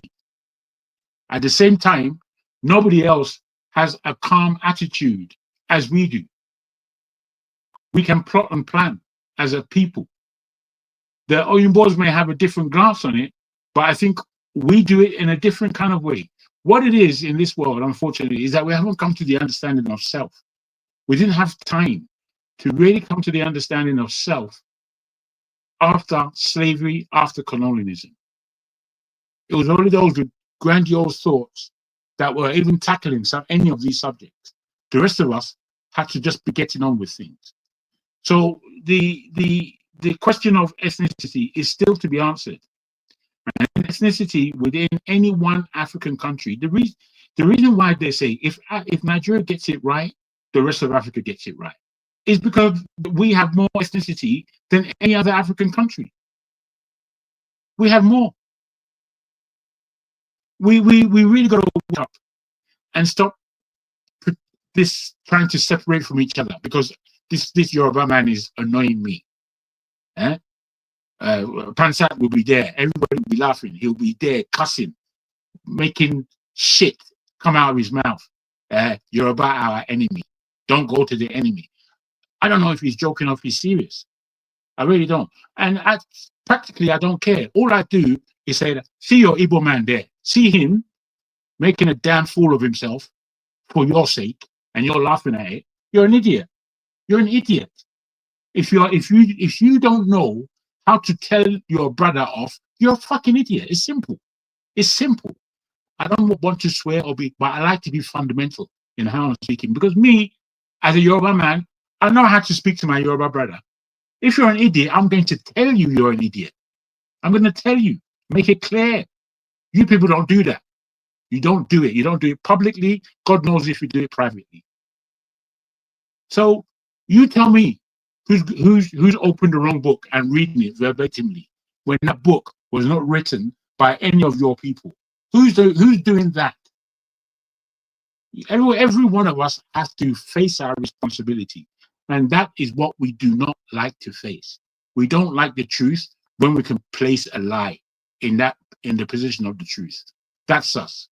At the same time, nobody else has a calm attitude as we do. We can plot and plan as a people. The Oyimbos may have a different glance on it, but I think we do it in a different kind of way. What it is in this world, unfortunately, is that we haven't come to the understanding of self. We didn't have time to really come to the understanding of self after slavery, after colonialism. It was only those with grandiose thoughts that were even tackling any of these subjects. The rest of us had to just be getting on with things. So the question of ethnicity is still to be answered. And ethnicity within any one African country, the reason why they say if Nigeria gets it right, the rest of Africa gets it right, is because we have more ethnicity than any other African country. We have more. We really got to wake up and stop this trying to separate from each other, because this Yoruba man is annoying me. Pansat will be there. Everybody will be laughing. He'll be there cussing, making shit come out of his mouth. Yoruba, our enemy. Don't go to the enemy. I don't know if he's joking or if he's serious. I really don't. And practically, I don't care. All I do is say, see your Igbo man there. See him making a damn fool of himself for your sake, and you're laughing at it. You're an idiot. You're an idiot. If you don't know how to tell your brother off, you're a fucking idiot. It's simple. It's simple. I don't want to swear but I like to be fundamental in how I'm speaking, because me, as a Yoruba man, I know how to speak to my Yoruba brother. If you're an idiot, I'm going to tell you you're an idiot. I'm going to tell you, make it clear. You people don't do that. You don't do it. You don't do it publicly. God knows if you do it privately. So you tell me who's opened the wrong book and reading it verbatimly when that book was not written by any of your people. Who's doing that? Every one of us has to face our responsibility, and that is what we do not like to face. We don't like the truth when we can place a lie in the position of the truth. That's us.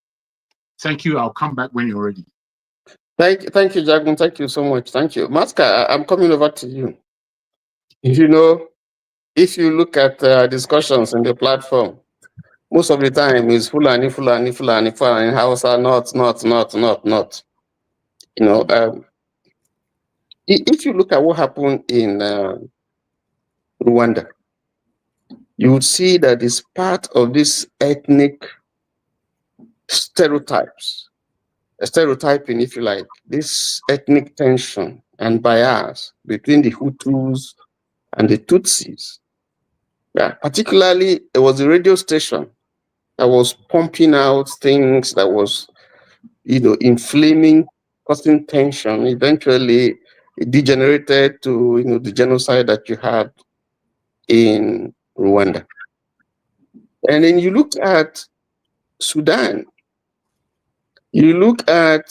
Thank you. I'll come back when you're ready. Thank you, Jagun. Thank you so much. Thank you. Maska, I'm coming over to you. You know, if you look at discussions in the platform, most of the time is Fulani, Hausa, not. You know, if you look at what happened in Rwanda, you would see that it's part of this ethnic stereotyping, if you like, this ethnic tension and bias between the Hutus and the Tutsis. Yeah, particularly, there was a radio station that was pumping out things that was, inflaming, causing tension. Eventually, it degenerated to, the genocide that you had in Rwanda. And then you look at Sudan, you look at,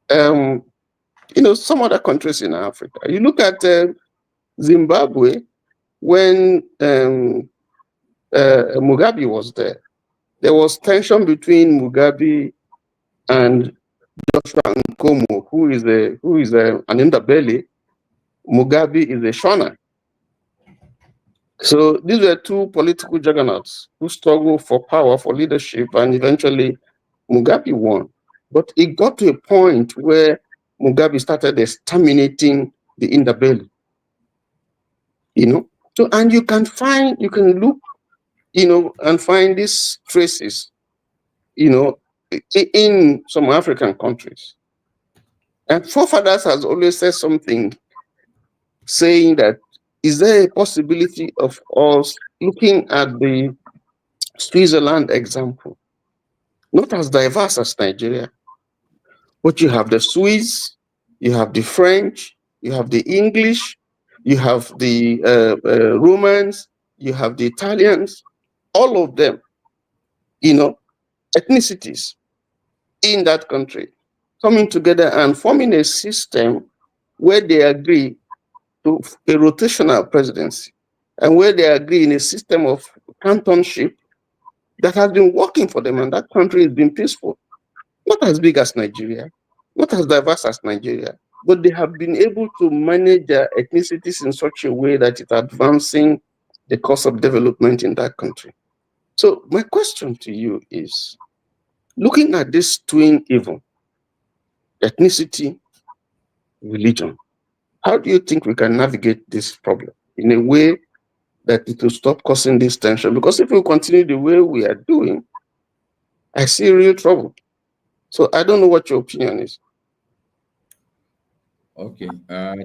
some other countries in Africa. You look at Zimbabwe, when Mugabe was there was tension between Mugabe and Joshua Nkomo, who is an underbelly. Mugabe is a Shona. So these were two political juggernauts who struggled for power, for leadership, and eventually Mugabe won. But it got to a point where Mugabe started exterminating the underbelly. So, and you can look, and find these traces, in some African countries. And forefathers has always said something, saying that, is there a possibility of us looking at the Switzerland example, not as diverse as Nigeria, but you have the Swiss, you have the French, you have the English, you have the Romans, you have the Italians, all of them, ethnicities in that country coming together and forming a system where they agree to a rotational presidency and where they agree in a system of cantonship that has been working for them, and that country has been peaceful. Not as big as Nigeria, not as diverse as Nigeria, but they have been able to manage their ethnicities in such a way that it's advancing the course of development in that country. So my question to you is, looking at this twin evil, ethnicity, religion, how do you think we can navigate this problem in a way that it will stop causing this tension? Because if we continue the way we are doing, I see real trouble. So I don't know what your opinion is. Okay,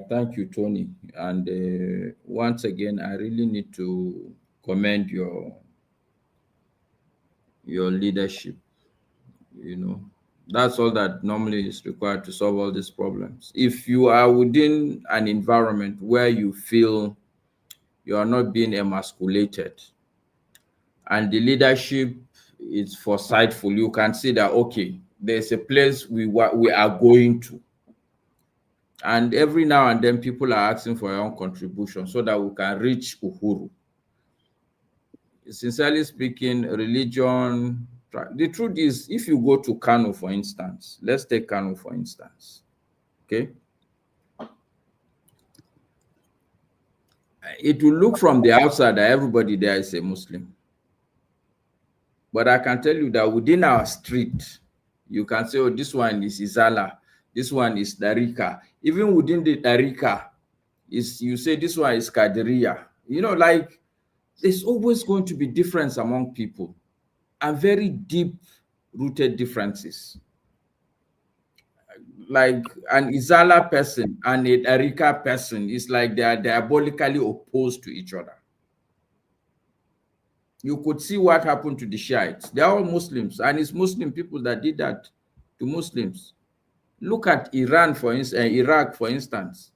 thank you, Tony. And once again, I really need to commend your leadership. That's all that normally is required to solve all these problems. If you are within an environment where you feel you are not being emasculated and the leadership is foresightful, you can see that, okay, there's a place we are going to. And every now and then people are asking for your own contribution so that we can reach Uhuru. Sincerely speaking, religion, the truth is, if you go to Kano, for instance, let's take Kano, for instance, okay? It will look from the outside that everybody there is a Muslim. But I can tell you that within our street, you can say, oh, this one is Izala, this one is Darika. Even within the Darika, you say this one is Kadiriya. Like, there's always going to be difference among people, and very deep-rooted differences. Like an Izala person and a Darika person is like they are diabolically opposed to each other. You could see what happened to the Shiites. They are all Muslims, and it's Muslim people that did that to Muslims. Look at Iran, for instance, Iraq, for instance.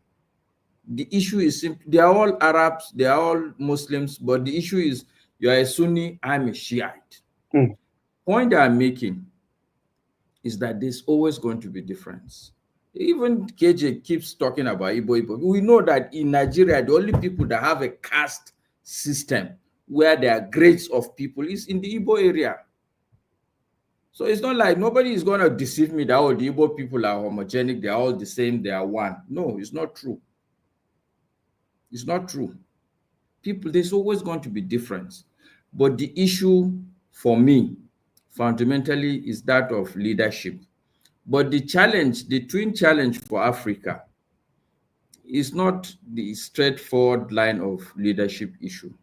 The issue is simple. They are all Arabs, they are all Muslims, but the issue is you are a Sunni, I'm a Shiite. Point I'm making is that there's always going to be difference. Even KJ keeps talking about Igbo. We know that in Nigeria, the only people that have a caste system where there are grades of people is in the Igbo area. So it's not like nobody is going to deceive me that all the Igbo people are homogenic, they are all the same, they are one. No, it's not true. It's not true. There's always going to be difference. But the issue for me, fundamentally, is that of leadership. But the challenge, the twin challenge for Africa is not the straightforward line of leadership issue.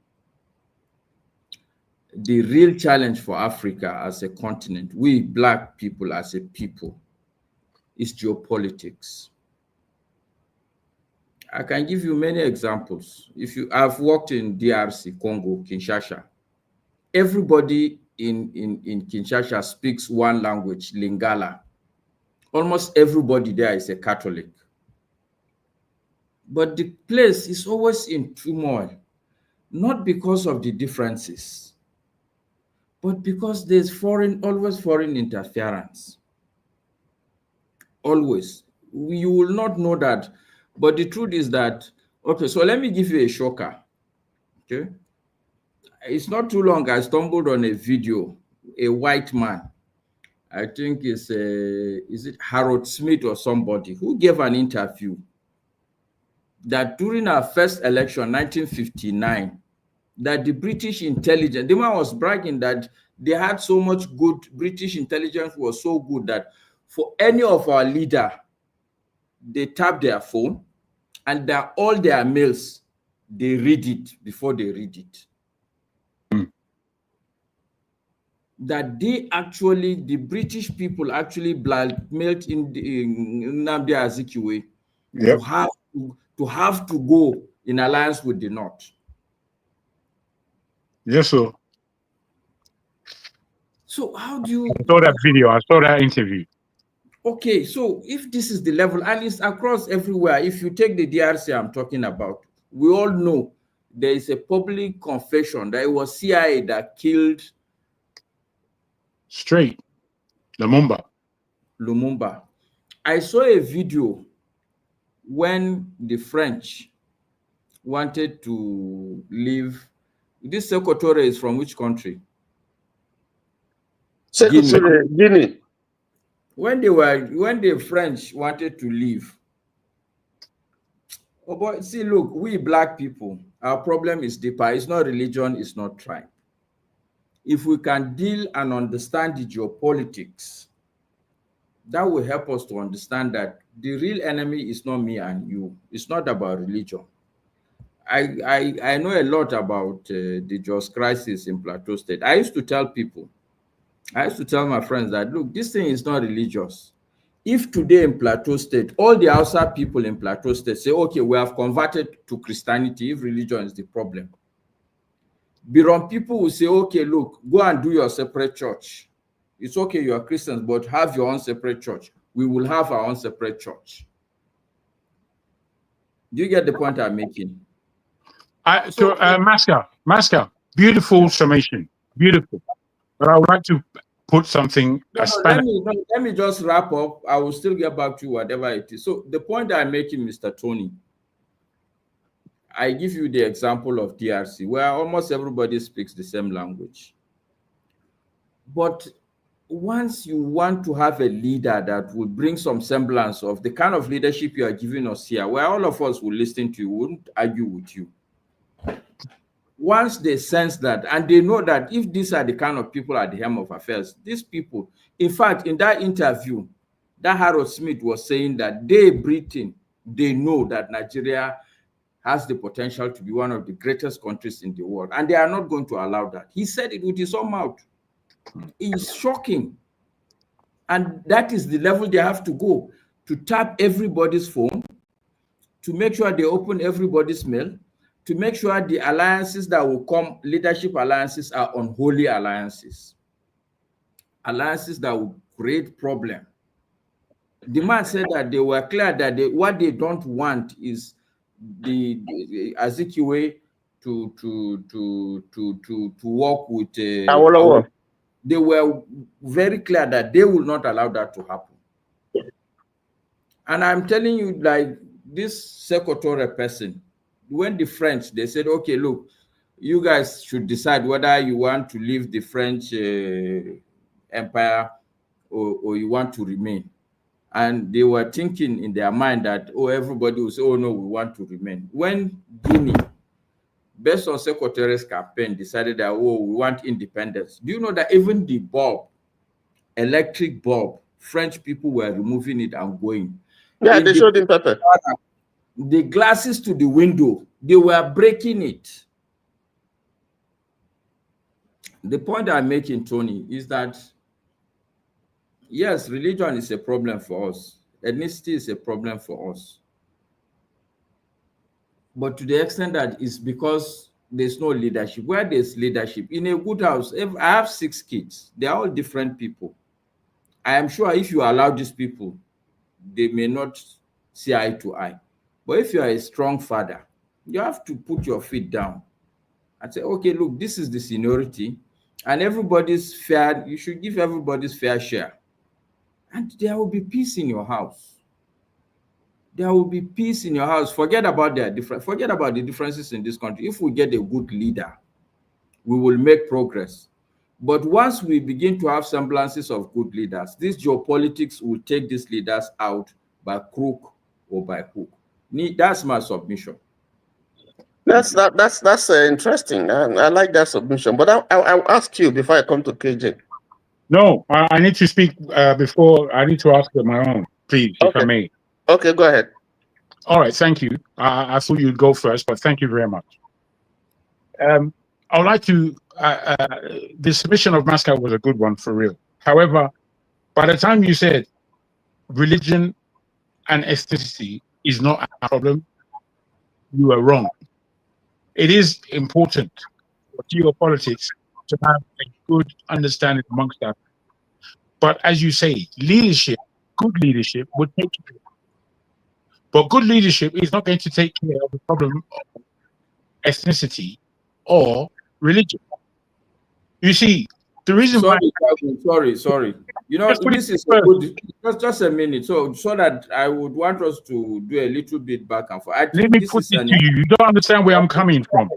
The real challenge for Africa as a continent, we Black people as a people, is geopolitics. I can give you many examples. I've worked in DRC, Congo, Kinshasa. Everybody in Kinshasa speaks one language, Lingala. Almost everybody there is a Catholic. But the place is always in turmoil, not because of the differences, but because there's always foreign interference. Always. You will not know that. But the truth is that, okay, so let me give you a shocker. Okay. It's not too long, I stumbled on a video, a white man, I think is it Harold Smith or somebody who gave an interview that during our first election, 1959, that the British intelligence, the man was bragging that they had so much good, British intelligence was so good that for any of our leader, they tap their phone and that all their mails, they read it before they read it. That they actually, the British people actually blackmailed in Nnamdi Azikiwe to have to go in alliance with the North. Yes, sir. So how do you... I saw that video. I saw that interview. Okay, so if this is the level, and it's across everywhere, if you take the DRC I'm talking about, we all know there is a public confession that it was CIA that killed Straight Lumumba. I saw a video when the French wanted to leave. This secretary is from which country? Guinea. When the French wanted to leave, oh boy, see, look, we black people, our problem is deeper. It's not religion, it's not tribe. If we can deal and understand the geopolitics, that will help us to understand that the real enemy is not me and you. It's not about religion. I know a lot about the just crisis in Plateau State. I used to tell my friends that, look, this thing is not religious. If today in Plateau State, all the outside people in Plateau State say, okay, we have converted to Christianity, if religion is the problem, Biron people will say, okay, look, go and do your separate church. It's okay, you are Christians, but have your own separate church. We will have our own separate church. Do you get the point I'm making? Masca, beautiful summation, beautiful. But I would like to put something. Let me just wrap up. I will still get back to whatever it is. So the point I'm making, Mr. Tony, I give you the example of DRC, where almost everybody speaks the same language. But once you want to have a leader that will bring some semblance of the kind of leadership you are giving us here, where all of us will listen to you, wouldn't argue with you. Once they sense that, and they know that if these are the kind of people at the helm of affairs, these people, in fact, in that interview, that Harold Smith was saying that they know that Nigeria has the potential to be one of the greatest countries in the world, and they are not going to allow that. He said it with his own mouth. It's shocking. And that is the level they have to go, to tap everybody's phone, to make sure they open everybody's mail, to make sure the alliances that will come, leadership alliances, are unholy alliances. Alliances that will create problem. The man said that they were clear that what they don't want is the Azikiwe to work with they were very clear that they will not allow that to happen. And I'm telling you, like this secretary person, when the French, they said, okay, look, you guys should decide whether you want to leave the French empire or you want to remain. And they were thinking in their mind that, oh, everybody will say, oh, no, we want to remain. When Guinea, based on Secretary's campaign, decided that, oh, we want independence. Do you know that even the bulb, electric bulb, French people were removing it and going? Yeah, they showed in paper. The glasses to the window, they were breaking it. The point I'm making, Tony, is that, yes, religion is a problem for us. Ethnicity is a problem for us. But to the extent that it's because there's no leadership. Where there's leadership, in a good house, I have 6 kids. They're all different people. I am sure if you allow these people, they may not see eye to eye. But if you are a strong father, you have to put your feet down and say, okay, look, this is the seniority, and everybody's fair. You should give everybody's fair share. And there will be peace in your house. There will be peace in your house. Forget about the differences in this country. If we get a good leader, we will make progress. But once we begin to have semblances of good leaders, this geopolitics will take these leaders out by crook or by hook. That's my submission. That's interesting. I like that submission. But I'll ask you before I come to KJ. No, I need to speak before. I need to ask my own, please, if I may. Okay, go ahead. All right, thank you. I thought you'd go first, but thank you very much. I would like to. The submission of Moscow was a good one for real. However, by the time you said religion and ethnicity is not a problem, you are wrong. It is important for geopolitics to have a good understanding amongst us. But as you say, leadership, good leadership would take care. But good leadership is not going to take care of the problem of ethnicity or religion. You see, the reason sorry, why... Sorry. You know, this is a good, just a minute. So that I would want us to do a little bit back and forth. Let me put it to you. You don't understand where I'm coming from.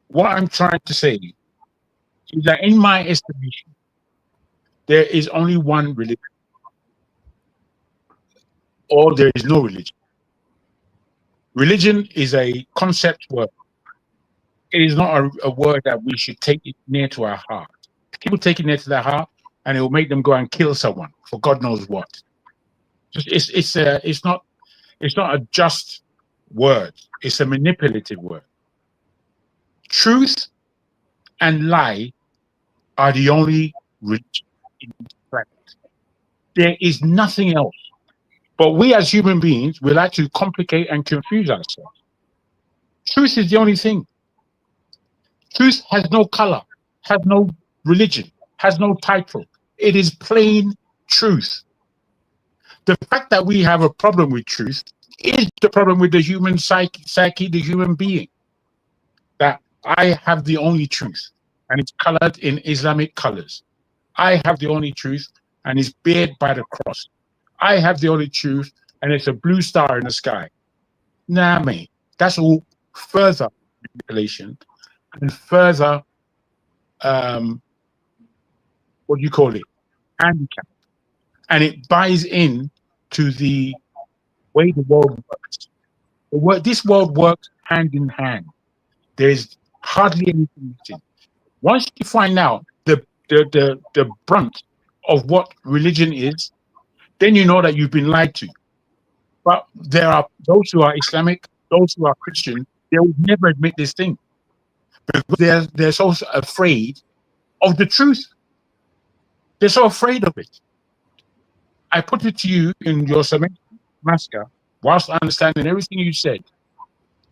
What I'm trying to say is that in my estimation, there is only one religion, or there is no religion. Religion is a concept word. It is not a word that we should take it near to our heart. People take it near to their heart, and it will make them go and kill someone for God knows what. It's not a just word. It's a manipulative word. Truth and lie are the only religion in the planet. There is nothing else. But we as human beings, we like to complicate and confuse ourselves. Truth is the only thing. Truth has no color, has no religion, has no title. It is plain truth. The fact that we have a problem with truth is the problem with the human psyche, the human being. That I have the only truth, and it's colored in Islamic colors. I have the only truth, and it's bared by the cross. I have the only truth, and it's a blue star in the sky. Nah, mate, that's all further manipulation and further, what do you call it? Handicap. And it buys in to the way the world works. This world works hand in hand. There is hardly anything missing. Once you find out the brunt of what religion is, then you know that you've been lied to. But there are those who are Islamic, those who are Christian, they will never admit this thing. Because they're so afraid of the truth. They're so afraid of it. I put it to you in your submission, Maska, whilst understanding everything you said,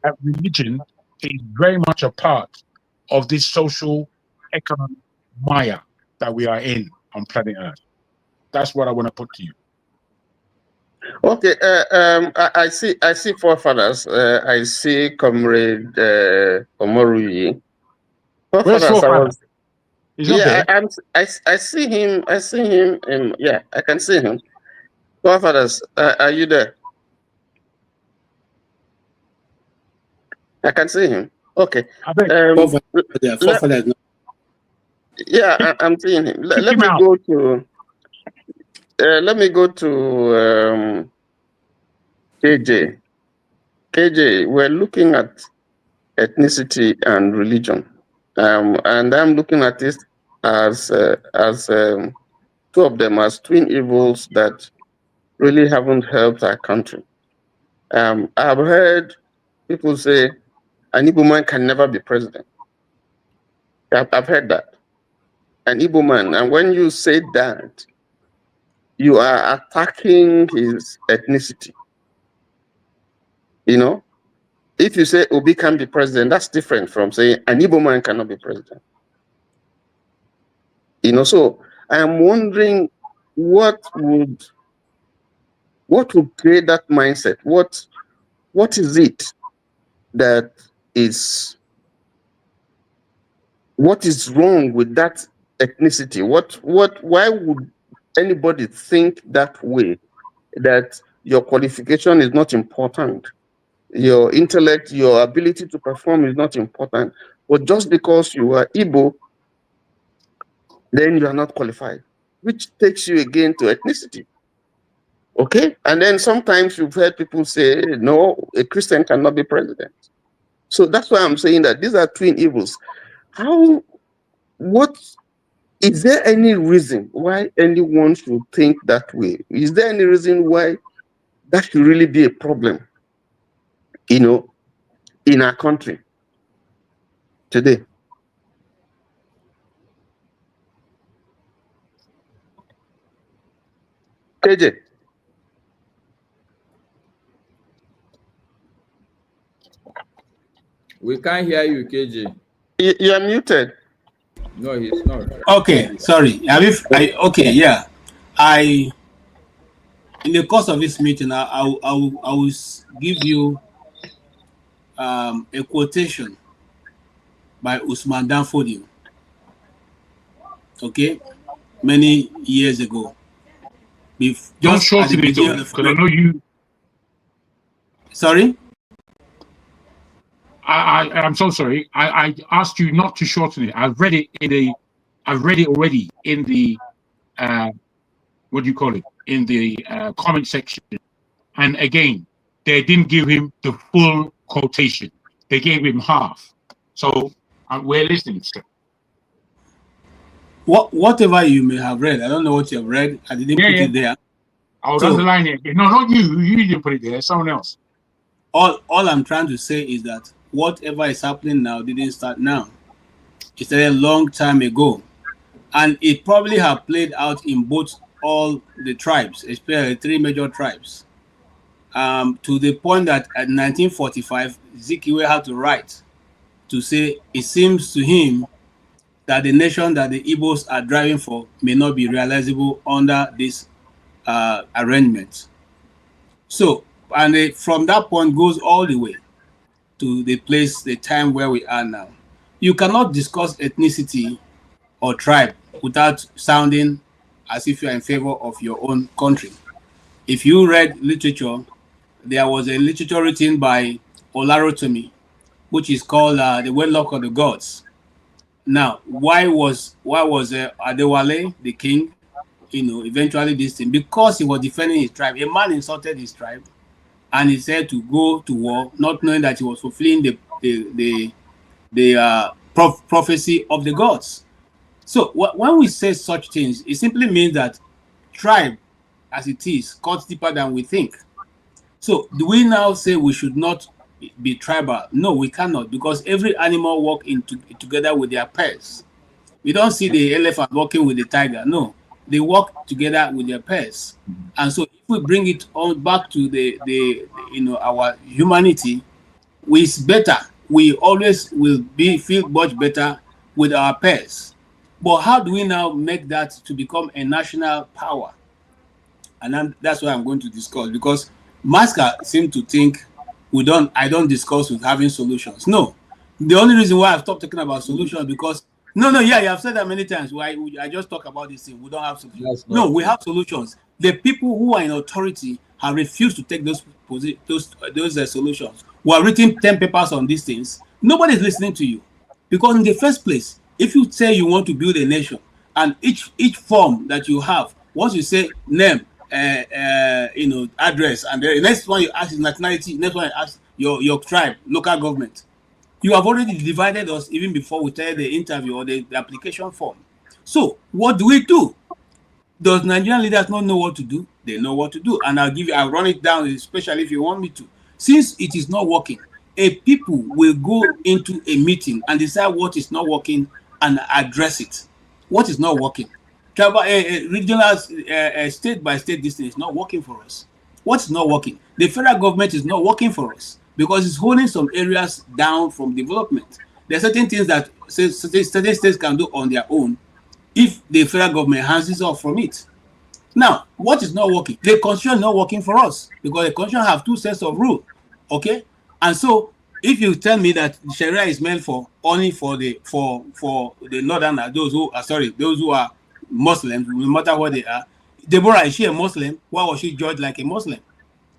that religion is very much a part of this social economic maya that we are in on planet Earth. That's what I want to put to you. Okay, I see forefathers. I see Comrade Omoruyi. Where's forefather? I see him. Yeah, I can see him. Forefathers, are you there? I can see him. Okay. Yeah, I'm seeing him. Let me go to KJ. KJ, we're looking at ethnicity and religion, and I'm looking at this as two of them as twin evils that really haven't helped our country. I've heard people say an Igbo man can never be president. I've heard that. An Igbo man, and when you say that, you are attacking his ethnicity. You know, if you say Obi can be president, that's different from saying an Igbo man cannot be president. You know, so I'm wondering what would create that mindset? What is it that is? What is wrong with that ethnicity? Why would anybody think that way, that your qualification is not important, your intellect, your ability to perform is not important, but just because you are Igbo, then you are not qualified, which takes you again to ethnicity. Okay? And then sometimes you've heard people say, no, a Christian cannot be president. So that's why I'm saying that these are twin evils. What is there any reason why anyone should think that way? Is there any reason why that should really be a problem, in our country today? KJ. We can't hear you, KJ. You are muted. No, he's not. Okay, sorry. Okay, yeah. In the course of this meeting, I will give you a quotation by Usman Danfodio. Okay, many years ago. Don't shorten it, because I know you. Sorry? I'm so sorry. I asked you not to shorten it. I've read it already in the what do you call it? In the comment section. And again, they didn't give him the full quotation. They gave him half. So we're listening, sir. Whatever you may have read, I don't know what you have read. I didn't put it there. I was underlining it. No, not you. You didn't put it there. Someone else. All I'm trying to say is that whatever is happening now didn't start now. It started a long time ago. And it probably have played out in all the tribes, especially 3 major tribes. To the point that at 1945, Zikiwe had to write to say it seems to him that the nation that the Igbos are driving for may not be realizable under this arrangement. So, and from that point goes all the way to the time where we are now. You cannot discuss ethnicity or tribe without sounding as if you are in favor of your own country. If you read literature, there was a literature written by Olarotomi, which is called The Wedlock of the Gods. Now, why was Adewale, the king, eventually this thing? Because he was defending his tribe. A man insulted his tribe, and he said to go to war, not knowing that he was fulfilling the prophecy of the gods. So when we say such things, it simply means that tribe, as it is, cuts deeper than we think. So do we now say we should not be tribal? No, we cannot, because every animal work together with their pairs. We don't see the elephant working with the tiger. No, they work together with their pairs. And so if we bring it on back to our humanity, it's better. We always will feel much better with our pairs. But how do we now make that to become a national power? And that's what I'm going to discuss, because Maska seem to think I don't discuss with having solutions. No, the only reason why I've stopped talking about solutions because you have said that many times. Why I just talk about this thing? We don't have solutions. No, we have solutions. The people who are in authority have refused to take those solutions. We have written 10 papers on these things. Nobody's listening to you, because in the first place, if you say you want to build a nation, and each form that you have, once you say name, address, and the next one you ask is nationality, next one you ask your tribe, local government. You have already divided us even before we started the interview or the application form. So what do we do? Does Nigerian leaders not know what to do? They know what to do, and I'll run it down, especially if you want me to. Since it is not working, people will go into a meeting and decide what is not working and address it. What is not working? Regional, state by state, this thing is not working for us. What's not working? The federal government is not working for us because it's holding some areas down from development. There are certain things that certain states can do on their own if the federal government hands off from it. Now, what is not working? The constitution is not working for us because the constitution have 2 sets of rules. Okay, and so if you tell me that Sharia is meant only for the northerners, those who are Muslims, no matter what they are. Deborah, is she a Muslim? Why was she judged like a Muslim?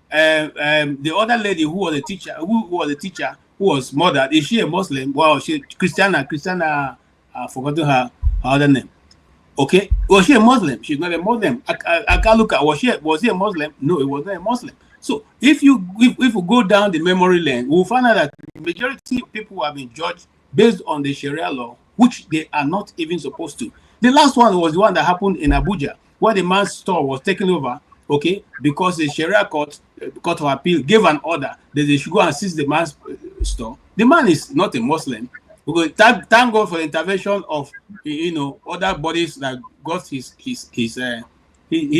The other lady who was a teacher, who was murdered, is she a Muslim? Why was she Christiana? I've forgotten her other name. Okay, was she a Muslim? She's not a Muslim. I can't look at was he a Muslim? No, it was not a Muslim. So if we go down the memory lane, we'll find out that the majority of people have been judged based on the Sharia law, which they are not even supposed to. The last one was the one that happened in Abuja, where the man's store was taken over, okay, because the Sharia court of appeal gave an order that they should go and seize the man's store. The man is not a Muslim. Because thank God for the intervention of other bodies that got his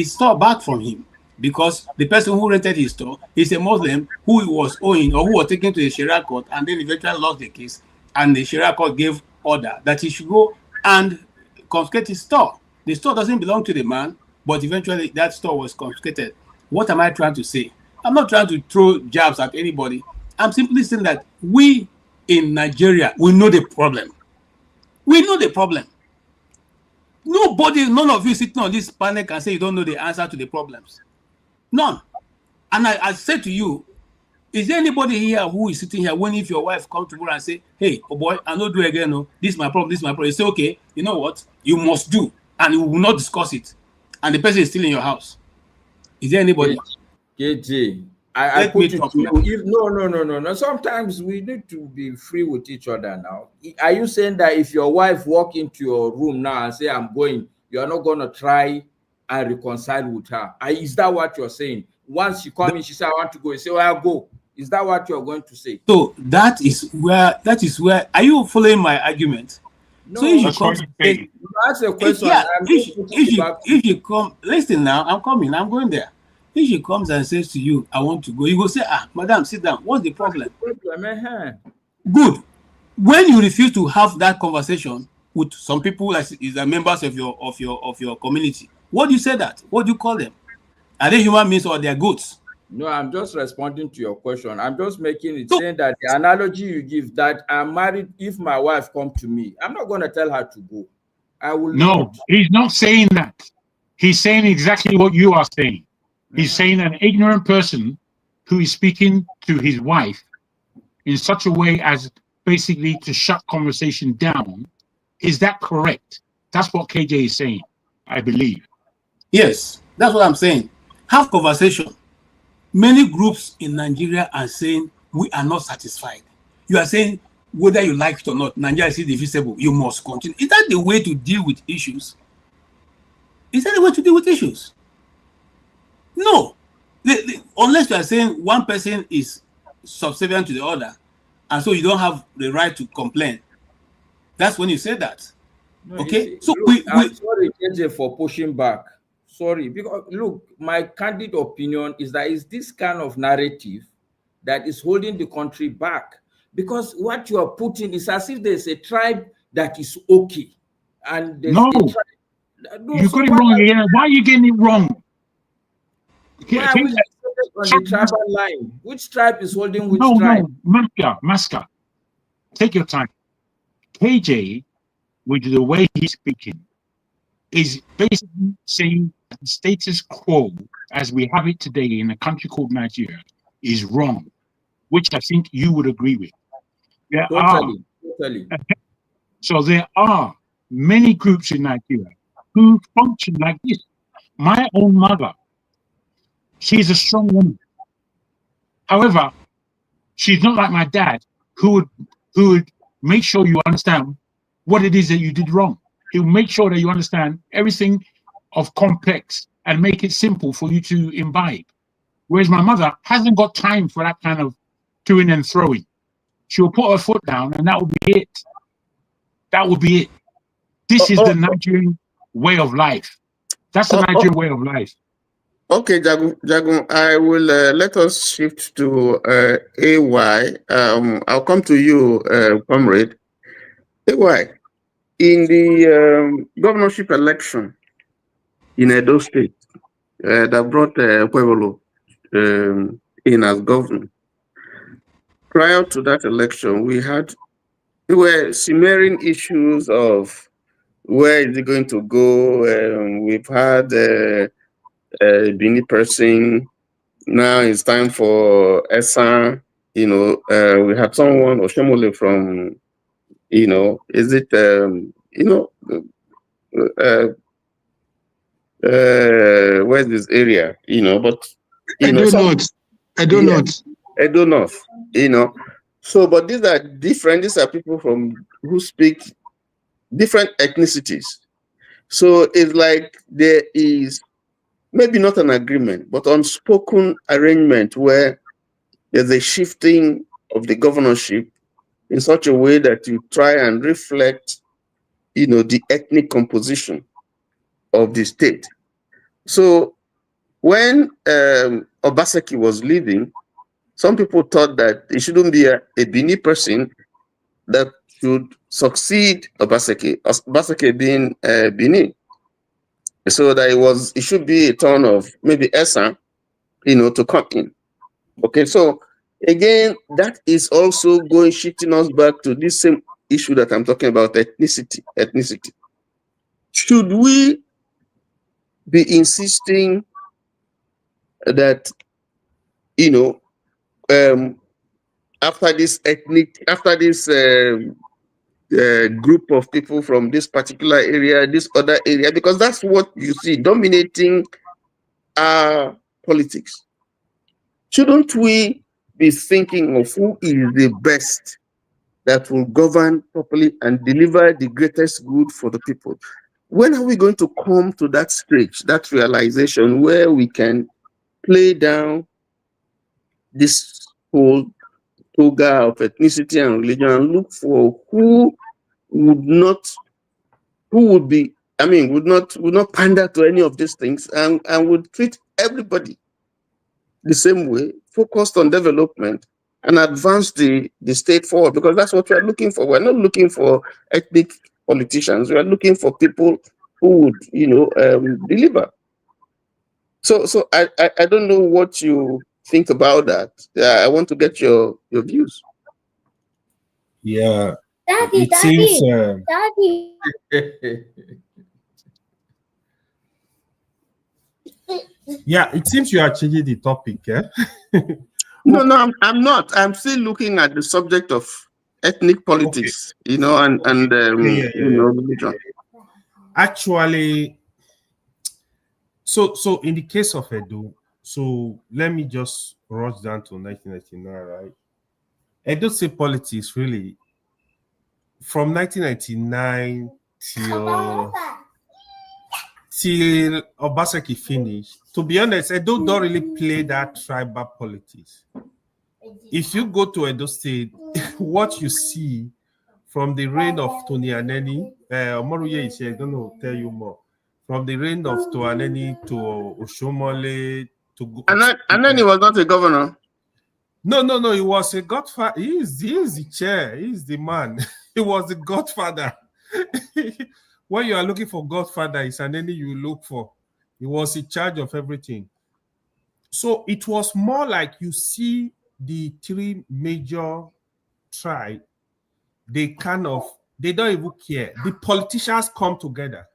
store back from him, because the person who rented his store is a Muslim who he was owing or who was taken to the Sharia court and then eventually lost the case, and the Sharia court gave order that he should go and confiscate his store. The store doesn't belong to the man, but eventually that store was confiscated. What am I trying to say? I'm not trying to throw jabs at anybody. I'm simply saying that we in Nigeria, we know the problem. We know the problem. None of you sitting on this panel can say you don't know the answer to the problems. None. And I said to you, is there anybody here who is sitting here when if your wife comes to you and say, hey, oh boy, I don't do it again, no, this is my problem, this is my problem. You say, okay, you know what? You must do, and you will not discuss it. And the person is still in your house. Is there anybody? KJ, I put it to you. No. Sometimes we need to be free with each other now. Are you saying that if your wife walk into your room now and say, I'm going, you are not going to try and reconcile with her? Is that what you're saying? Once she comes in, she said, I want to go. You say, well, I'll go. Is that what you're going to say? So that is where, are you following my argument? No, so if you come, ask a question. If you come, listen now, I'm going there. If she comes and says to you, I want to go, you go say, madam, sit down. What's the problem? Good. When you refuse to have that conversation with some people that is the members of your community, what do you say that? What do you call them? Are they human beings or they are goats? No, I'm just responding to your question. I'm just making it saying that the analogy you give that I'm married, if my wife comes to me, I'm not going to tell her to go. I will not. He's not saying that. He's saying exactly what you are saying. He's saying an ignorant person who is speaking to his wife in such a way as basically to shut conversation down. Is that correct? That's what KJ is saying, I believe. Yes, that's what I'm saying. Have conversation. Many groups in Nigeria are saying we are not satisfied. You are saying whether you like it or not, Nigeria is indivisible. You must continue. Is that the way to deal with issues? Is that the way to deal with issues? No. Unless you are saying one person is subservient to the other, and so you don't have the right to complain. That's when you say that. No, okay? So look, I'm sorry, KJ, for pushing back. Sorry, because look, my candid opinion is that it's this kind of narrative that is holding the country back. Because what you are putting is as if there's a tribe that is okay. And there's no, you got it wrong again. Why are you getting it wrong? Why are we on the tribal line? Which tribe is holding which tribe? No, Maska, take your time. KJ, with the way he's speaking, is basically saying that the status quo, as we have it today in a country called Nigeria, is wrong, which I think you would agree with. Totally. So there are many groups in Nigeria who function like this. My own mother, she's a strong woman. However, she's not like my dad, who would make sure you understand what it is that you did wrong. He'll make sure that you understand everything of complex and make it simple for you to imbibe. Whereas my mother hasn't got time for that kind of toing and throwing. She'll put her foot down and that will be it. That will be it. This is the Nigerian way of life. That's the Nigerian way of life. Okay, Jagun, I will let us shift to AY. I'll come to you, comrade. AY, in the governorship election in Edo State, that brought Pueblo in as governor. Prior to that election, we were simmering issues of where is it going to go. We've had Bini person. Now it's time for Esa. We had someone, Oshomole, from, is it, where's this area, but I do not. Edo North, So, but these are different. These are people who speak different ethnicities. So it's like there is maybe not an agreement, but unspoken arrangement where there's a shifting of the governorship in such a way that you try and reflect, the ethnic composition of the state. So when Obaseki was leading, some people thought that it shouldn't be a Bini person that should succeed Obaseki being Bini. So that it should be a turn of maybe Essa, to come in. Okay, so again, that is also shifting us back to this same issue that I'm talking about, ethnicity. Should we be insisting that, after this group of people from this particular area, this other area, because that's what you see dominating our politics. Shouldn't we be thinking of who is the best that will govern properly and deliver the greatest good for the people? When are we going to come to that stage, that realization where we can play down this whole toga of ethnicity and religion and look for who would not pander to any of these things and would treat everybody the same way, focused on development and advance the state forward, because that's what we're looking for. We're not looking for ethnic politicians. We're looking for people who would, deliver. So I don't know what you think about that. I want to get your views. Yeah. Daddy. Yeah, it seems you are changing the topic, eh? No, I'm not. I'm still looking at the subject of ethnic politics, and religion. Actually, so in the case of Edo, so let me just rush down to 1999, right? Edo State politics really, from 1999 till Obaseki finished. To be honest, Edo don't really play that tribal politics. If you go to Edo State, what you see from the reign of Tony Aneni, Omoruye is here, I don't know, tell you more. From the reign of Toaneni to Oshomole to... And then he was not a governor. No, he was a godfather. He is the chair. He is the man. He was the godfather. When you are looking for godfather, it's Aneni you look for. He was in charge of everything. So it was more like you see the three major tribes. They don't even care. The politicians come together.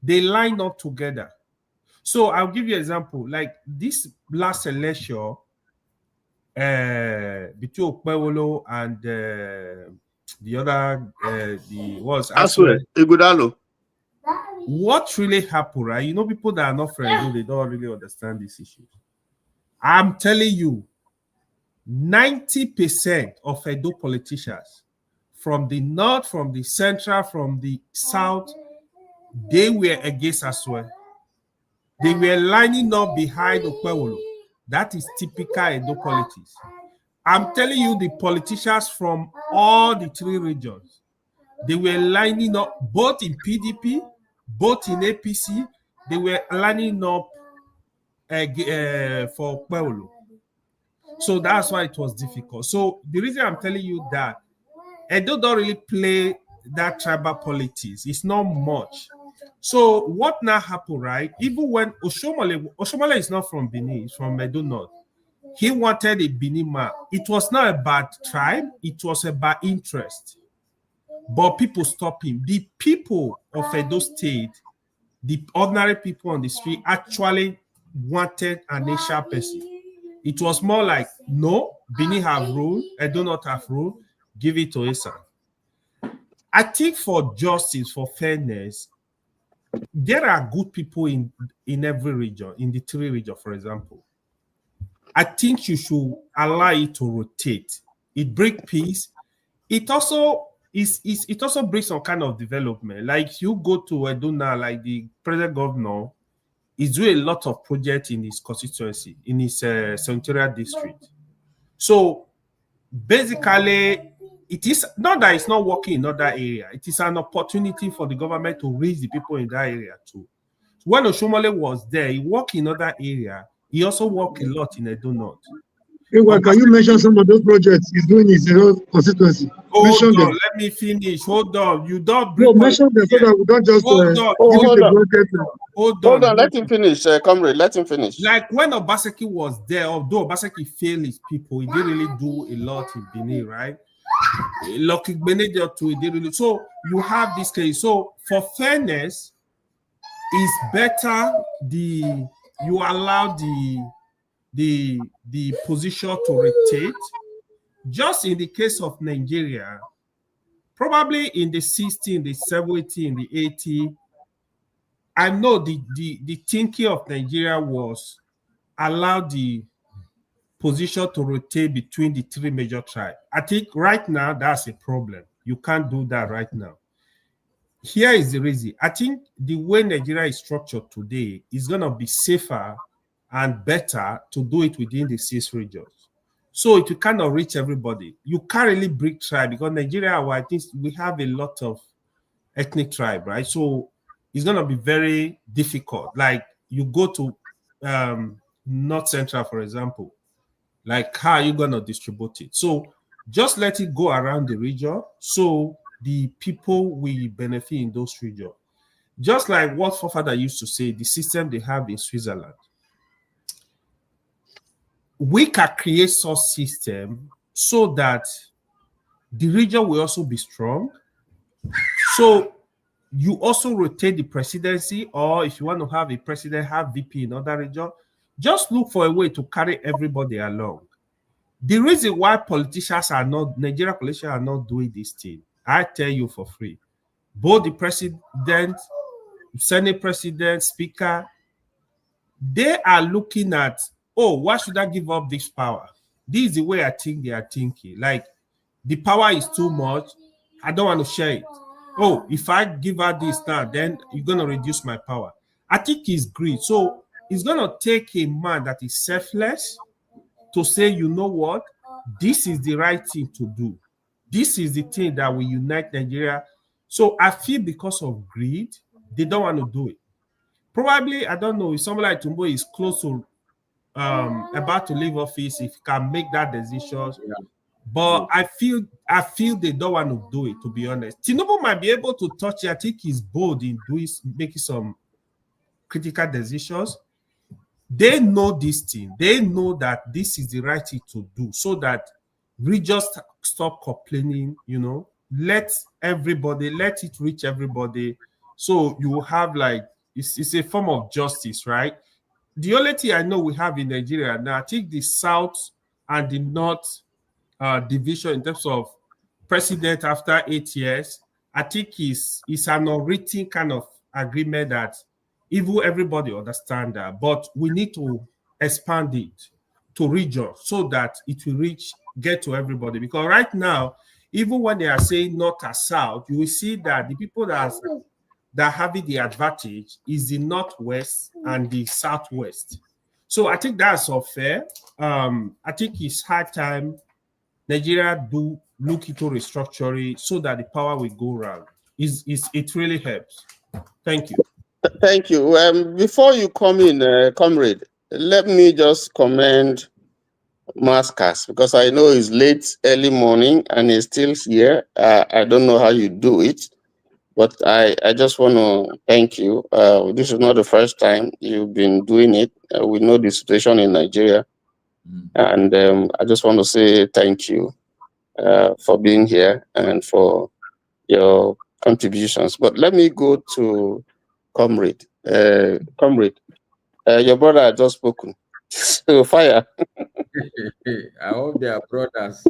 They line up together. So I'll give you an example. Like this last election, between Okpewolo and the other, was Aswe, Igudalo. What really happened, right? People that are not friends, they don't really understand this issue. I'm telling you, 90% of Edo politicians from the north, from the central, from the south, they were against Aswe. They were lining up behind Okpewolo. That is typical Edo politics. I'm telling you, the politicians from all the three regions, they were lining up both in PDP, both in APC. They were lining up for Okpewolo. So that's why it was difficult. So the reason I'm telling you that Edo don't really play that tribal politics. It's not much. So what now happened, right? Even when Oshomole is not from Benin, it's from Edo North. He wanted a Benin man. It was not about tribe, it was about interest. But people stopped him. The people of Edo State, the ordinary people on the street, actually wanted an Asian person. It was more like, no, Benin have rule, Edo North have rule, give it to Esa. I think for justice, for fairness, there are good people in every region, in the 3 regions, for example. I think you should allow it to rotate. It brings peace. It also it also brings some kind of development. Like you go to Eduna, like the present governor is doing a lot of projects in his constituency, in his senatorial district. So basically, it is not that it's not working in other area. It is an opportunity for the government to reach the people in that area too. So when Oshomole was there, he worked in other area. He also worked a lot in Edo North. Hey, well, can you mention some of those projects he's doing in his own constituency? Hold on, let me finish. Hold on. You don't bring. No, mention them so that we don't just Hold on. Let him finish, comrade. Let him finish. Like when Obaseki was there, although Obaseki failed his people, he didn't really do a lot in Benin, right? Lucky Benin too, he didn't really. So you have this case. So for fairness, it's better you allow the position to rotate. Just in the case of Nigeria, probably in the 60, in the 70, in the 80, I know the thinking of Nigeria was allow the position to rotate between the 3 major tribes. I think right now that's a problem. You can't do that right now. Here is the reason. I think the way Nigeria is structured today is going to be safer and better to do it within the 6 regions. So if you cannot reach everybody, you can't really break tribe because Nigeria, I think we have a lot of ethnic tribe, right? So it's going to be very difficult. Like you go to North Central, for example, like how are you going to distribute it? So just let it go around the region so the people will benefit in those regions. Just like what forefather used to say, the system they have in Switzerland. We can create such system so that the region will also be strong. So you also rotate the presidency, or if you want to have a president, have VP in other region. Just look for a way to carry everybody along. The reason why Nigerian politicians are not doing this thing, I tell you for free. Both the president, Senate president, speaker, they are looking at, oh, why should I give up this power? This is the way I think they are thinking. Like, the power is too much. I don't want to share it. Oh, if I give her this now, then you're going to reduce my power. I think it's greed. So it's going to take a man that is selfless to say, you know what? This is the right thing to do. This is the thing that will unite Nigeria. So I feel because of greed, they don't want to do it. Probably, I don't know, if someone like Tumbo is close to about to leave office, if he can make that decision. Yeah. But I feel they don't want to do it, to be honest. Tinubu might be able to touch it. I think he's bold in making some critical decisions. They know this thing. They know that this is the right thing to do so that we just stop complaining, you know, let it reach everybody. So you have like, it's a form of justice, right? The only thing I know we have in Nigeria now, I think the South and the North division in terms of president after 8 years, I think is an unwritten kind of agreement that even everybody understand that, but we need to expand it to regions so that it will get to everybody. Because right now, even when they are saying North or South, you will see that the people that having the advantage is the Northwest and the Southwest. So I think that's unfair. I think it's high time Nigeria do look into restructuring so that the power will go around. It really helps. Thank you. Thank you. Before you come in, comrade, let me just commend Mascas because I know it's late, early morning, and he's still here. I don't know how you do it, but I just want to thank you. This is not the first time you've been doing it. We know the situation in Nigeria, and I just want to say thank you for being here and for your contributions. But let me go to Comrade. Comrade, your brother had just spoken. So fire. I hope they are brothers.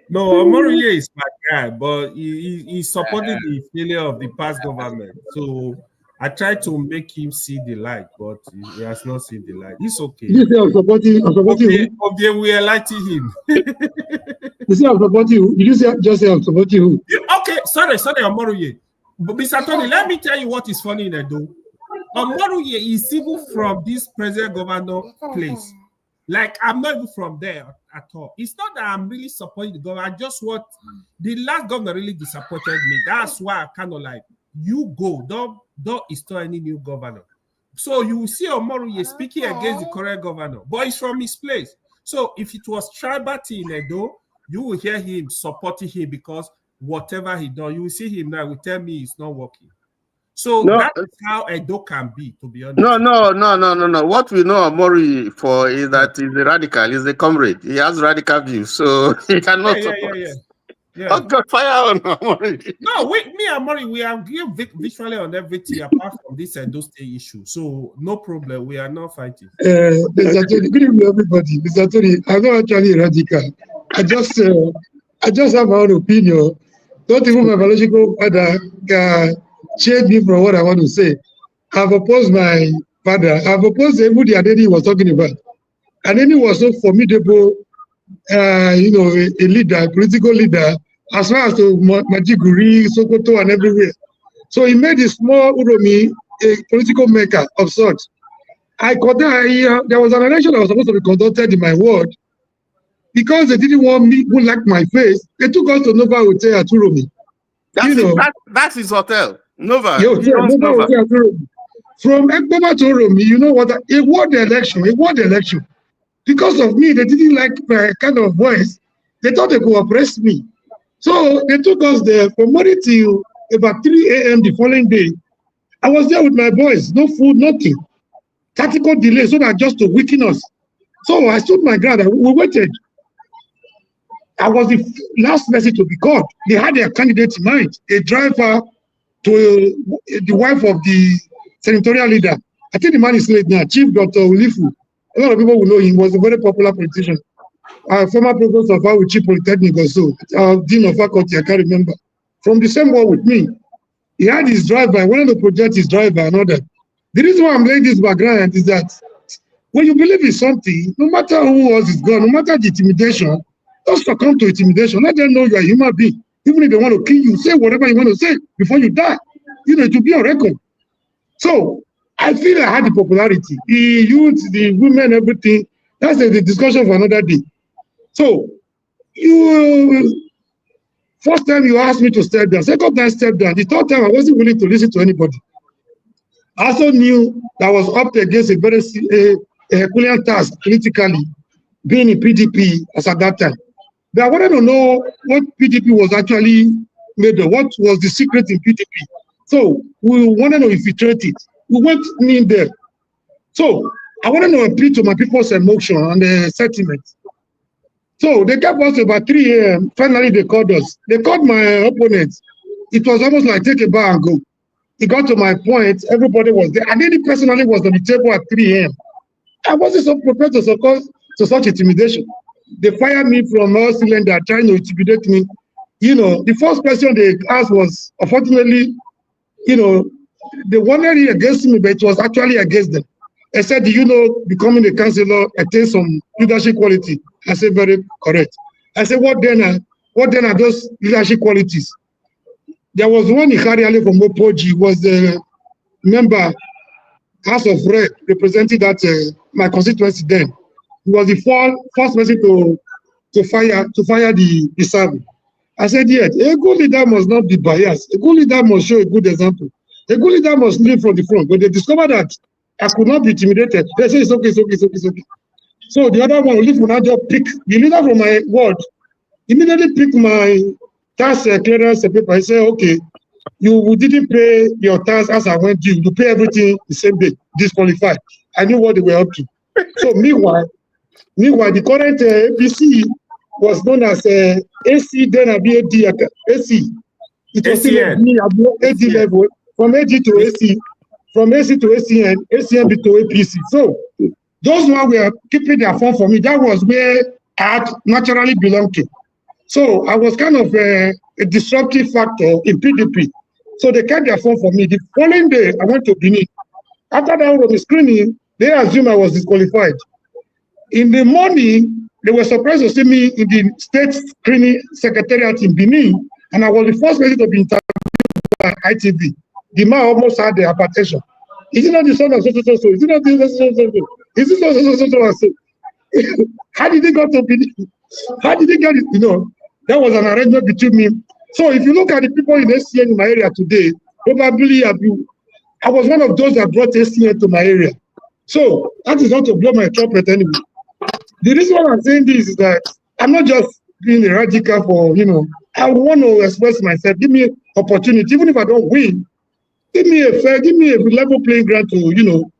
No, Omoriye is my guy, but he supported the failure of the past government. So I tried to make him see the light, but he has not seen the light. It's okay. You say I'm supporting who? Okay, we are lighting him. You say I'm supporting who? Did you just say I'm supporting who? Okay, sorry, Omoriye. But Mr. Tony, let me tell you what is funny in Edo. Omoriye is even from this present governor place. Like, I'm not even from there at all. It's not that I'm really supporting the government. I just want the last governor really disappointed me. That's why I kind of like, you go, don't install any new governor. So you will see Omoriye speaking against the current governor, but it's from his place. So if it was tribal in Edo, you will hear him supporting him because whatever he done, you will see him now will tell me it's not working. So that is how Edo can be, to be honest. No. What we know Omori for is that he's a radical, he's a comrade. He has radical views, so he cannot support. Yeah. Don't got fire on Omori. No, me and Omori, we are visually on everything apart from this Edo State issue. So no problem, we are not fighting. Mr. Tony, good evening, everybody. Mr. Tony, I'm not actually a radical. I just have my own opinion. Not even my biological father can change me from what I want to say. I've opposed my father. I've opposed everybody Adeni he was talking about. Adeni was so formidable, a leader, a political leader, as far as to Majiguri, Sokoto, and everywhere. So he made a small Uromi a political maker of sorts. There was an election that was supposed to be conducted in my ward. Because they didn't want me who liked my face, they took us to Nova Hotel at Uromi. That's his hotel. Nova. Nova Hotel at Uromi. From Ekboma to Uromi, you know what? A ward election. Because of me, they didn't like my kind of voice. They thought they could oppress me. So they took us there from morning till about 3 a.m. the following day. I was there with my boys, no food, nothing. Tactical delay, so that just to weaken us. So I stood my ground and we waited. I was the last person to be called. They had their candidate in mind, a driver to the wife of the senatorial leader. I think the man is late now, Chief Dr. Ulifu. A lot of people will know him. He was a very popular politician. Former provost of Awuchi Polytechnic or so, dean of faculty, I can't remember. From the same ward with me. He had his driver, I wanted to project his driver and all that. The reason why I'm laying this background is that when you believe in something, no matter who else is gone, no matter the intimidation, don't succumb to intimidation. Let them know you are a human being. Even if they want to kill you, say whatever you want to say before you die. It will be on record. So I feel I had the popularity. The youth, the women, everything. That's the discussion for another day. So first time you asked me to step down, second time step down, the third time I wasn't willing to listen to anybody. I also knew that I was up against a very Herculean task politically, being in PDP as at that time. But I wanted to know what PDP was actually made of, what was the secret in PDP. So we wanted to infiltrate it. We went in there. So I wanted to appeal to my people's emotion and sentiment. So they kept us about 3 a.m. Finally, they called us. They called my opponents. It was almost like take a bar and go. It got to my point. Everybody was there. And then he personally was on the table at 3 a.m. I wasn't so prepared to succumb to such intimidation. They fired me from all cylinder, trying to intimidate me. The first question they asked was, unfortunately, they wanted it against me, but it was actually against them. I said, do you know, becoming a councillor attains some leadership quality? I said, very correct. I said, what then are those leadership qualities? There was one Ikariale from Opoji, was the member, House of Rep, representing that my constituency then. He was the first person to fire the servant. I said, yes, a good leader must not be biased. A good leader must show a good example. A good leader must lead from the front. But they discovered that I could not be intimidated. They say it's okay. So the other one, Olive will not just pick the leader from my ward, immediately pick my tax clearance paper. I say, okay, you didn't pay your tax as I went due. You pay everything the same day, disqualified. I knew what they were up to. So meanwhile, the current APC was known as AC, then AD, AC. It was still AD level, from AD to AC, from AC to ACN, ACN to APC. So those ones were keeping their phone for me. That was where I naturally belonged to. So I was kind of a disruptive factor in PDP. So they kept their phone for me. The following day, I went to Benin. After that was the screening, they assumed I was disqualified. In the morning, they were surprised to see me in the state screening secretariat in Benin, and I was the first person to be interviewed by ITV. The man almost had the hypertension. Is it not the son of so-so-so? Is it not the so-so-so? Is it so-so-so? How did he go to Benin? How did he get it? You know, that was an arrangement between me. So if you look at the people in SCN in my area today, probably I was one of those that brought SCN to my area. So that is not to blow my trumpet anyway. The reason why I'm saying this is that I'm not just being a radical for, you know, I want to express myself. Give me an opportunity, even if I don't win. Give me a level playing ground to, you know,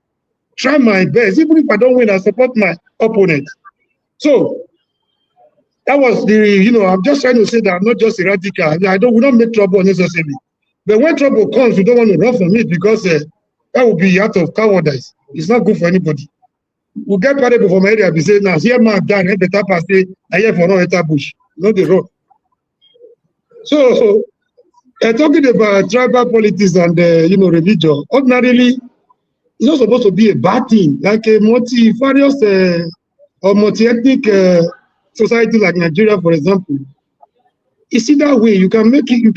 try my best. Even if I don't win, I support my opponent. So that was the, you know, I'm just trying to say that I'm not just a radical. We don't make trouble necessarily. But when trouble comes, we don't want to run from it because that would be out of cowardice. It's not good for anybody. We get parable from area, we say, now, here man done, and better pass say, I hear for no enter bush, not the road. So talking about tribal politics and, you know, religion, ordinarily, it's not supposed to be a bad thing, like a multifarious or multi-ethnic society like Nigeria, for example. You see that way, you can make it,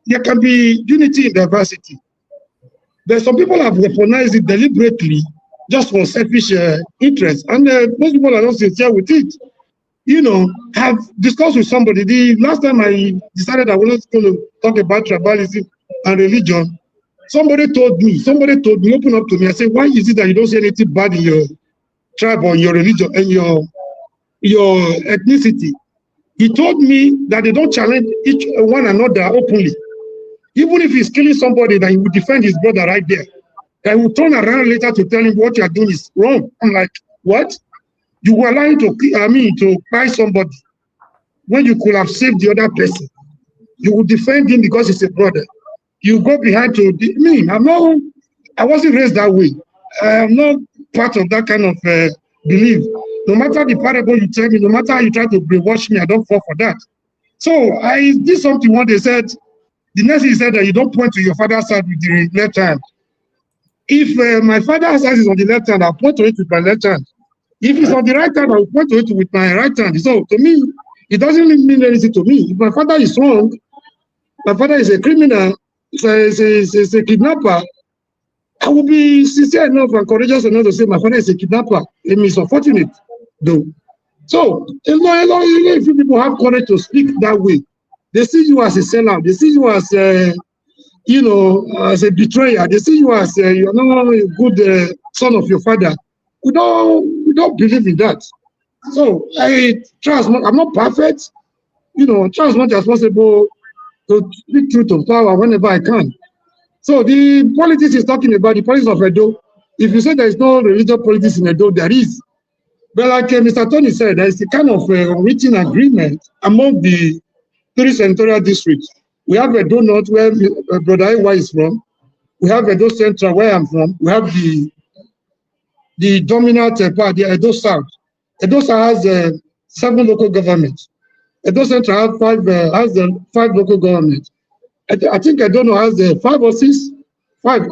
there can be unity in diversity. But some people have weaponized it deliberately just for selfish interest, and most people are not sincere with it. You know, have discussed with somebody. The last time I decided I was going to talk about tribalism and religion, somebody told me, open up to me, I said, why is it that you don't see anything bad in your tribe or your religion and your ethnicity? He told me that they don't challenge each one another openly. Even if he's killing somebody, that he would defend his brother right there. And he would turn around later to tell him what you are doing is wrong. I'm like, what? You were allowing to buy somebody when you could have saved the other person. You would defend him because he's a brother. You go behind to me. I wasn't raised that way. I'm not part of that kind of belief. No matter the parable you tell me, no matter how you try to brainwash me, I don't fall for that. So I did something one day, said, the next thing he said that you don't point to your father's side with the left hand. If my father's side is on the left hand, I'll point to it with my left hand. If it's on the right hand, I'll point to it with my right hand. So to me, it doesn't mean anything to me. If my father is wrong, my father is a criminal, is a kidnapper, I will be sincere enough and courageous enough to say my father is a kidnapper. It means unfortunate, though. So, a few people have courage to speak that way. They see you as a sellout. They see you as, you know, as a betrayer. They see you as you're not a good son of your father. We don't believe in that. So I try as much. I'm not perfect. You know, try as much as possible to speak truth to power whenever I can. So the politics is talking about the politics of Edo. If you say there is no religious politics in Edo, there is. But like Mr. Tony said, there is a kind of written agreement among the 3 senatorial districts. We have Edo North, where Brother Iwa is from. We have Edo Central, where I'm from. We have the dominant part, the Edo South. Edo South has 7 local governments. Edo Central has 5 local governments. I think Edo North has 5 or 6, 5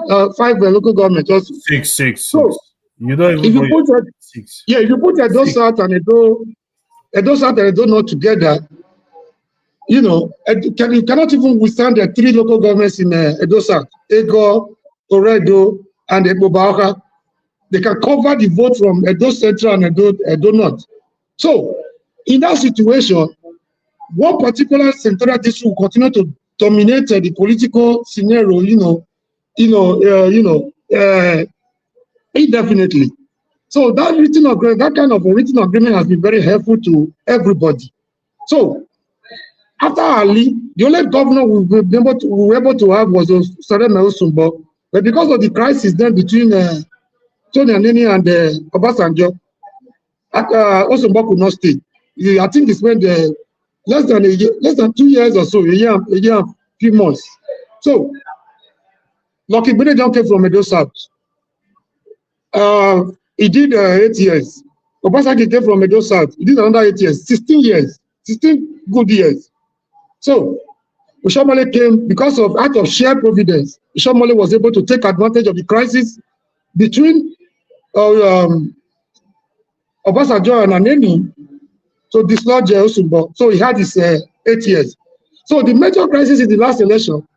local governments. Also. 6. So, you don't even if you put 6. Yeah, if you put Edo South and Edo South and Edo North together, you know, you cannot even withstand the 3 local governments in Edo South, Ego, Oredo, and Ebobaoka. They can cover the vote from Edo Central and Edo North. So, in that situation, one particular senatorial district will continue to dominate the political scenario, indefinitely. So that kind of a written agreement has been very helpful to everybody. So, after Ali, the only governor we were able to have was Sareme Osumbo, but because of the crisis then between Tony Aneni and Obasanjo, Osumbo could not stay. I think he spent less than 2 years or so, a year and few months. So, Lucky Bene came from Edo South. He did 8 years. Obaseki came from Edo South. He did another 8 years, 16 years, 16 good years. So Oshomole came because of out of sheer providence. Oshomole was able to take advantage of the crisis between Obasanjo and Aneni to dislodge Osumbo. So he had his 8 years. So the major crisis in the last election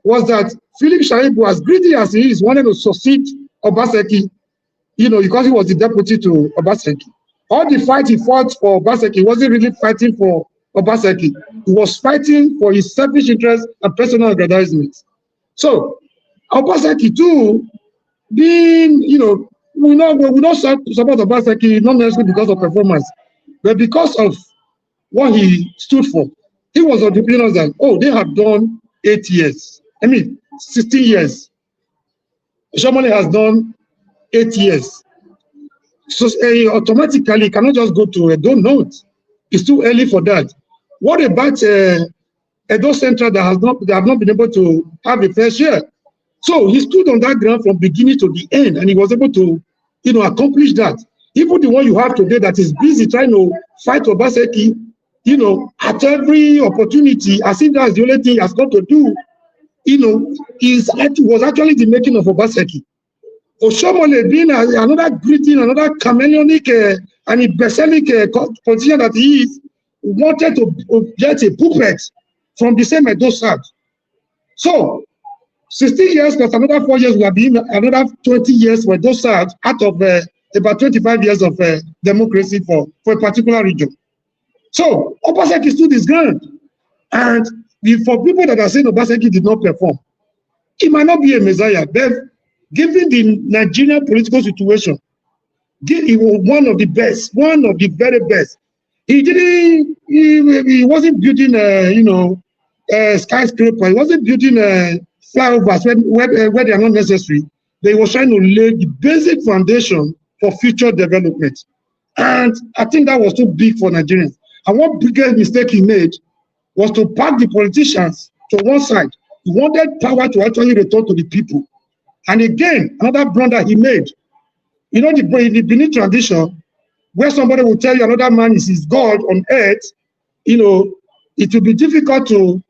was that Philip Shaibu, as greedy as he is, wanted to succeed Obaseki, because he was the deputy to Obaseki. All the fight he fought for Obaseki, he wasn't really fighting for Obaseki. He was fighting for his selfish interests and personal aggrandizement. So Obaseki too, being, we don't support Obaseki, not necessarily because of performance, but because of what he stood for. He was of the opinion that, they have done 8 years. 16 years. Shomole has done 8 years. So automatically cannot just go to Edo North. It's too early for that. What about Edo Central that have not been able to have a fair share? So he stood on that ground from beginning to the end, and he was able to, accomplish that. Even the one you have today that is busy trying to fight Obaseki, at every opportunity, as if that's the only thing he has got to do, was actually the making of Obaseki. Oshomole being another greeting, another chameleonic and imbecilic position that he is, wanted to get a puppet from the same Edo South. So 16 years plus another 4 years will have been another 20 years for Edo South out of about 25 years of democracy for a particular region. So Obaseki stood his ground. And for people that are saying Obaseki did not perform, he might not be a messiah, but given the Nigerian political situation, he was one of the best, one of the very best. He didn't, he wasn't building, skyscraper. He wasn't building flyovers where they are not necessary. They were trying to lay the basic foundation for future development. And I think that was too big for Nigerians. And one biggest mistake he made was to pack the politicians to one side. He wanted power to actually return to the people. And again, another blunder he made. The Benin tradition, where somebody will tell you another man is his God on earth, it will be difficult to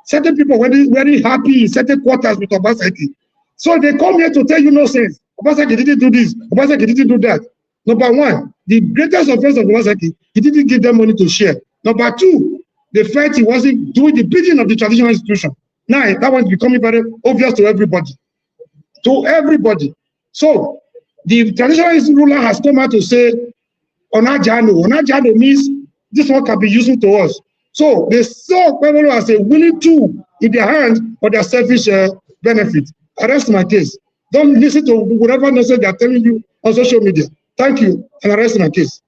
certain people very happy in certain quarters with Obaseki. So they come here to tell you nonsense. Obaseki didn't do this. Obaseki didn't do that. Number one, the greatest offense of Obaseki, he didn't give them money to share. Number two, the fact he wasn't doing the bidding of the traditional institution. Now, that one's becoming very obvious to everybody. To everybody. So, the traditional ruler has come out to say, Onajano. Onajano means this one can be useful to us. So, they saw Pemolo as a willing tool in their hands for their selfish benefit. I rest my case. Don't listen to whatever nonsense they are telling you on social media. Thank you, and I rest my case.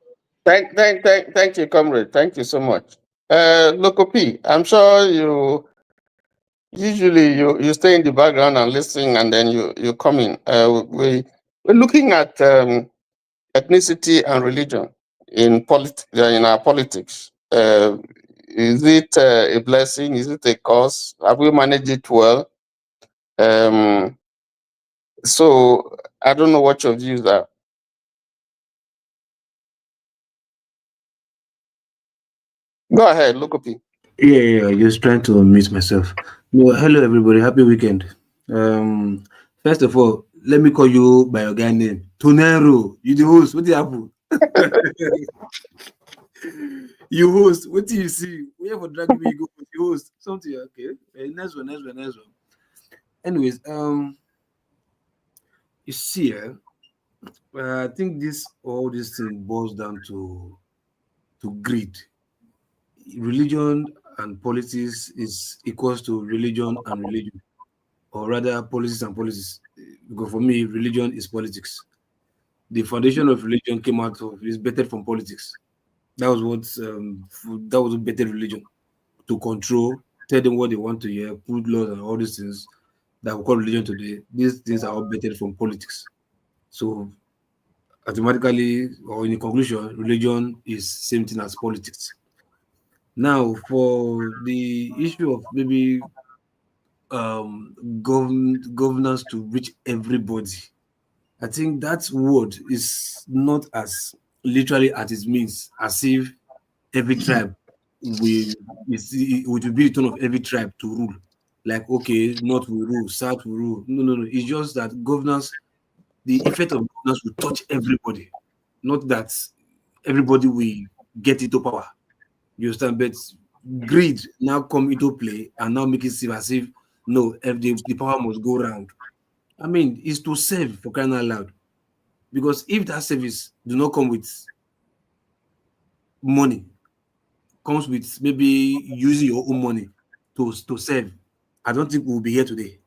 Thank you, comrade. Thank you so much. Loco P, I'm sure you stay in the background and listen, and then you come in. We're looking at ethnicity and religion in our politics. Is it a blessing? Is it a curse? Have we managed it well? So I don't know what your views are. Go ahead, Loco P. Yeah, just trying to unmute myself. Well, hello everybody, happy weekend. First of all, let me call you by your guy name. Tonero, you the host. What did happen? You host. What do you see? We have a drag me, you go with you host. Something okay. Next one. Anyways, you see, I think all this thing boils down to greed. Religion and politics is equals to religion and religion, or rather politics and politics. Because for me, religion is politics. The foundation of religion came out of is better from politics. That was what better religion, to control, tell them what they want to hear, put laws and all these things that we call religion today. These things are all better from politics. So automatically, or in conclusion, religion is same thing as politics. Now, for the issue of maybe governance to reach everybody, I think that word is not as literally at its means, as if every tribe it would be the turn of every tribe to rule. Like, okay, North will rule, South will rule. No. It's just that governance, the effect of governance will touch everybody. Not that everybody will get into power. You understand? But greed now come into play and now make it seem as if no, if the power must go round. I mean, it's to serve, for crying out loud. Because if that service do not come with money, comes with maybe using your own money to serve, I don't think we'll be here today.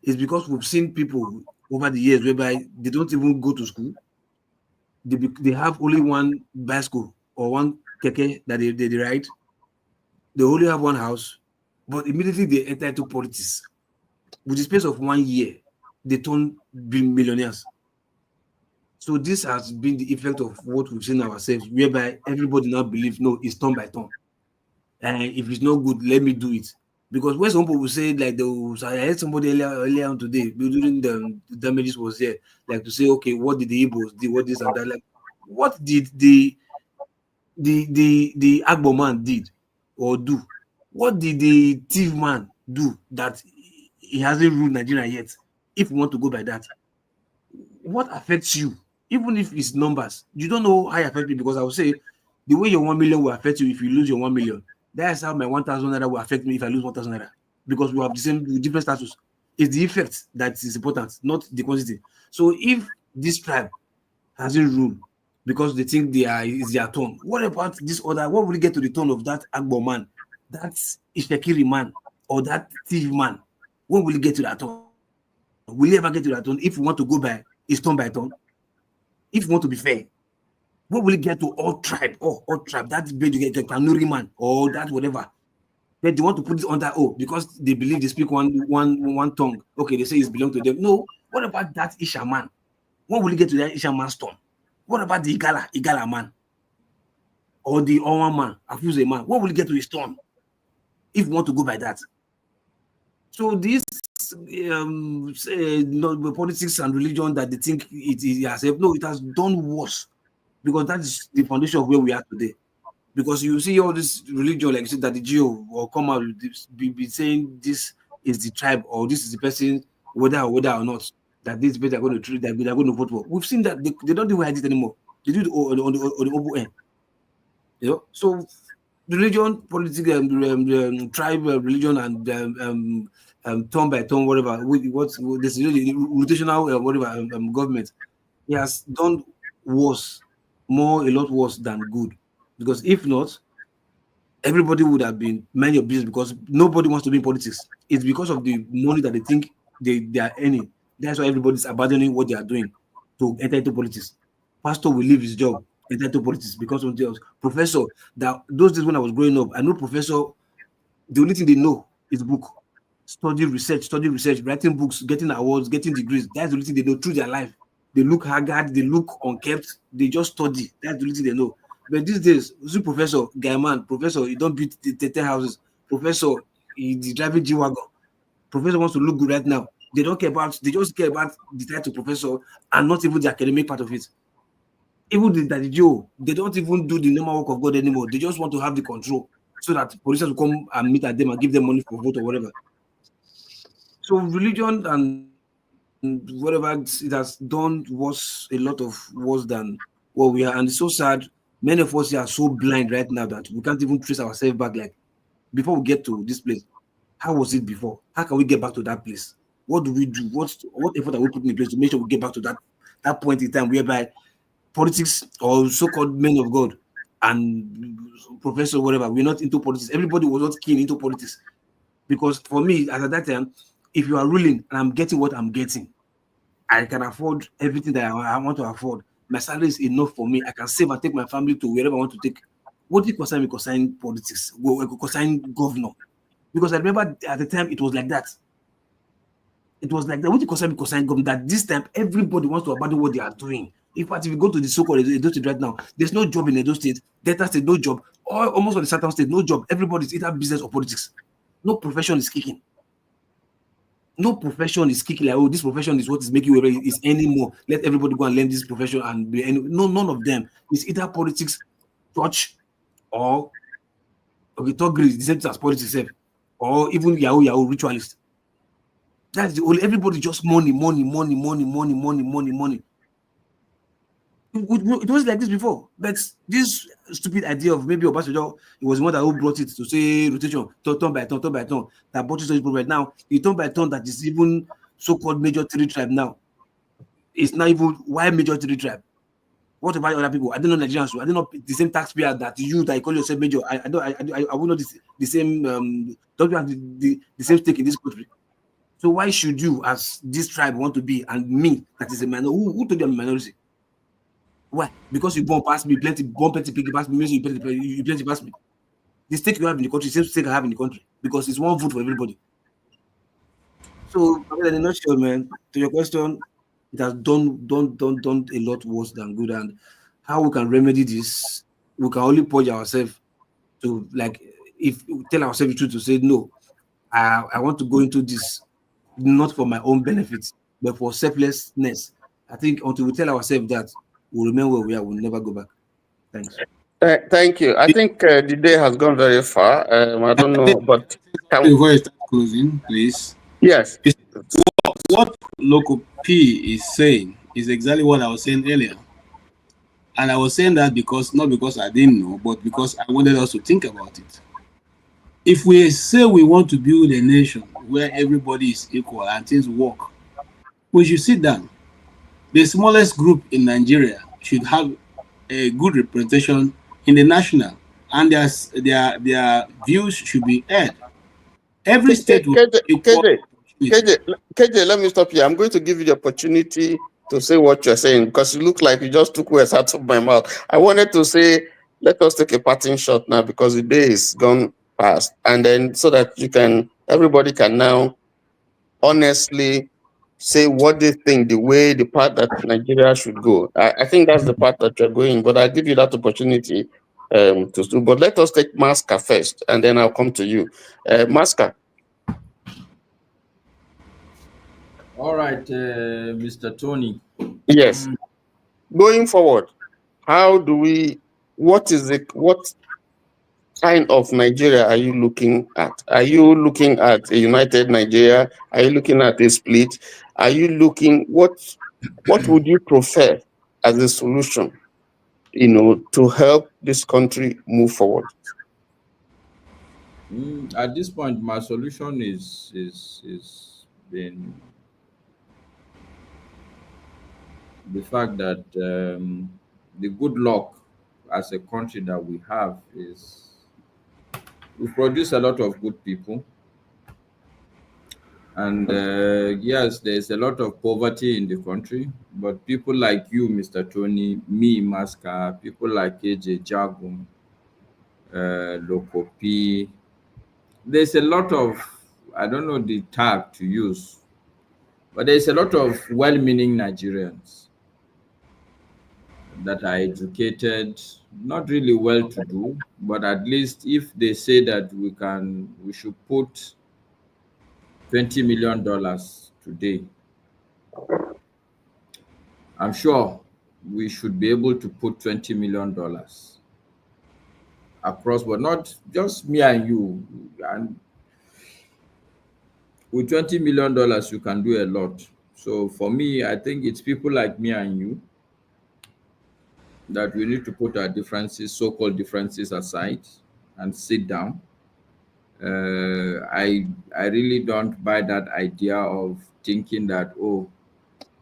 It's because we've seen people over the years whereby they don't even go to school. They have only one bicycle or one keke that they ride. They only have one house, but immediately they enter into politics. With the space of 1 year, they turn millionaires. So this has been the effect of what we've seen ourselves, whereby everybody now believes, no, it's turn by turn. And if it's not good, let me do it. Because when some people say, like, I heard somebody earlier on today, during the damages was there, like to say, okay, what did the Igbos do, what this and that? Like, what did the Agbo man did or do? What did the thief man do that he hasn't ruled Nigeria yet? If we want to go by that, what affects you? Even if it's numbers, you don't know how it affects me, because I will say the way your 1 million will affect you if you lose your 1 million. That's how my 1,000 naira will affect me if I lose 1,000 naira, because we have the same different status. It's the effect that is important, not the quantity. So if this tribe hasn't ruled because they think it's their turn, what about this other? What will get to the turn of that Agbo man, that Ishekiri man, or that thief man? When will it get to that turn? Will you ever get to that turn? If we want to go by, it's turn by turn. If we want to be fair, when will it get to all tribe? All tribe, that bed you get a Kanuri man or that whatever. Then they want to put it under because they believe they speak one tongue. Okay, they say it's belong to them. No, what about that Isha man? When will it get to that Isha man's turn? What about the Igala man? Or the Owan man, Afuze man? When will it get to his turn? If we want to go by that. So this politics and religion that they think it has helped, no, it has done worse, because that is the foundation of where we are today. Because you see all this religion, like you said, that the GO will come out be saying this is the tribe or this is the person, whether or not, that this person are going to treat, that they are going to vote for. We've seen that they don't do it anymore. They do it on the Obu end. You know, so religion, politics, tribe, religion, and turn by turn, whatever. This really rotational, whatever, government. It has done worse, a lot worse than good. Because if not, everybody would have been mind your business, because nobody wants to be in politics. It's because of the money that they think they are earning. That's why everybody's abandoning what they are doing to enter into politics. Pastor will leave his job, enter into politics because of the professor. That those days when I was growing up, I know professor, the only thing they know is book. Study research, writing books, getting awards, getting degrees. That's the only thing they know through their life. They look haggard, they look unkept, they just study. That's the only thing they know. But these days, see professor, guy man, professor, you don't beat the 10 houses. Professor, he's driving G-Wagon. Professor wants to look good right now. They just care about the title professor and not even the academic part of it. Even the Joe, they don't even do the normal work of God anymore. They just want to have the control so that police will come and meet at them and give them money for vote or whatever. So religion and whatever, it has done a lot of worse than what we are. And it's so sad. Many of us are so blind right now that we can't even trace ourselves back. Like, before we get to this place, how was it before? How can we get back to that place? What do we do? What effort are we putting in place to make sure we get back to that point in time whereby politics or so-called men of God and professor, whatever, we're not into politics. Everybody was not keen into politics. Because for me, at that time, if you are ruling and I'm getting what I'm getting, I can afford everything that I want to afford. My salary is enough for me. I can save and take my family to wherever I want to take. What did concern me concerning politics? Concerning governor? Because I remember at the time it was like that. It was like that. What did concern me concerning governor? That this time everybody wants to abandon what they are doing. In fact, if you go to the so-called Edo State right now, there's no job in Edo State, Delta State, no job, or almost on the Southern State, no job. Everybody's either business or politics. No profession is kicking. No profession is kicking like, oh, this profession is what is making you is anymore. Let everybody go and learn this profession and be any. No, none of them. It's either politics, church, or okay, third grade, the same thing as politics, or even Yahoo ritualist. That's the only. Everybody just money. It was like this before, but this stupid idea of maybe Obasanjo, it was one that who brought it to say rotation, turn by turn, that brought it to this problem. Now, the turn by turn that is even so-called major 3 tribe now. It's not even why major 3 tribe. What about other people? I don't know Nigerians. I don't know the same taxpayer that you call yourself major. I will not the same don't you have the same stake in this country. So why should you, as this tribe, want to be and me that is a minority? Who told you I'm a minority? Why? Because you born past me, plenty people past me, means you plenty past me. The stake you have in the country, the same stake I have in the country, because it's one vote for everybody. So, in a nutshell, man, to your question, it has done a lot worse than good. And how we can remedy this, we can only purge ourselves to, like, if we tell ourselves the truth to say, no, I want to go into this, not for my own benefits, but for selflessness. I think until we tell ourselves that, we'll remain where we are, we'll never go back. Thanks. Thank you. I think the day has gone very far. I don't know, but before you start closing, please. Yes. What Local P is saying is exactly what I was saying earlier. And I was saying that not because I didn't know, but because I wanted us to think about it. If we say we want to build a nation where everybody is equal and things work, we should sit down. The smallest group in Nigeria should have a good representation in the national, and their views should be heard. Every state will KJ, let me stop you. I'm going to give you the opportunity to say what you're saying, because it looks like you just took words out of my mouth. I wanted to say, let us take a parting shot now, because the day is gone past, and then so that everybody can now honestly say what they think, the part that Nigeria should go. I think that's the part that you're going, but I'll give you that opportunity to do. But let us take Maska first, and then I'll come to you. Maska. All right, Mr. Tony. Yes. Going forward, what kind of Nigeria are you looking at? Are you looking at a united Nigeria? Are you looking at a split? Are you looking, what would you prefer as a solution, to help this country move forward? At this point, my solution is been the fact that the good luck as a country that we have is we produce a lot of good people, and yes, there's a lot of poverty in the country, but people like you, Mr. Tony, me, Maska, people like AJ Jagum, Local P, there's a lot of, I don't know the tag to use, but there's a lot of well-meaning Nigerians that are educated, not really well to do, but at least if they say that we should put $20 million today, I'm sure we should be able to put $20 million across, but not just me and you. And with $20 million, you can do a lot. So for me, I think it's people like me and you that we need to put our differences, so-called differences, aside and sit down. I really don't buy that idea of thinking that,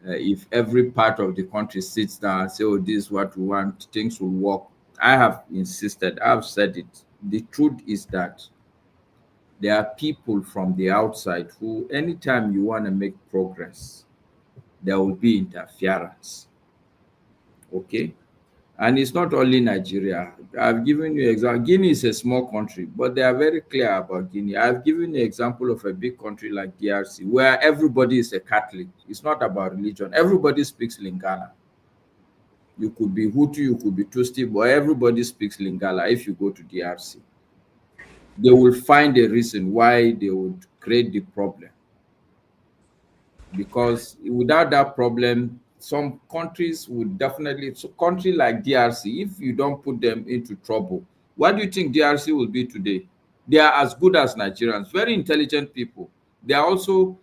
if every part of the country sits down and say, this is what we want, things will work. I have insisted, I've said it. The truth is that there are people from the outside who, anytime you want to make progress, there will be interference. Okay? And it's not only Nigeria. I've given you an example. Guinea is a small country, but they are very clear about Guinea. I've given you an example of a big country like DRC, where everybody is a Catholic. It's not about religion. Everybody speaks Lingala. You could be Hutu, you could be Tutsi, but everybody speaks Lingala if you go to DRC. They will find a reason why they would create the problem. because without that problem, some countries would definitely, so country like DRC, if you don't put them into trouble, what do you think DRC will be today? They are as good as Nigerians, very intelligent people. They are also,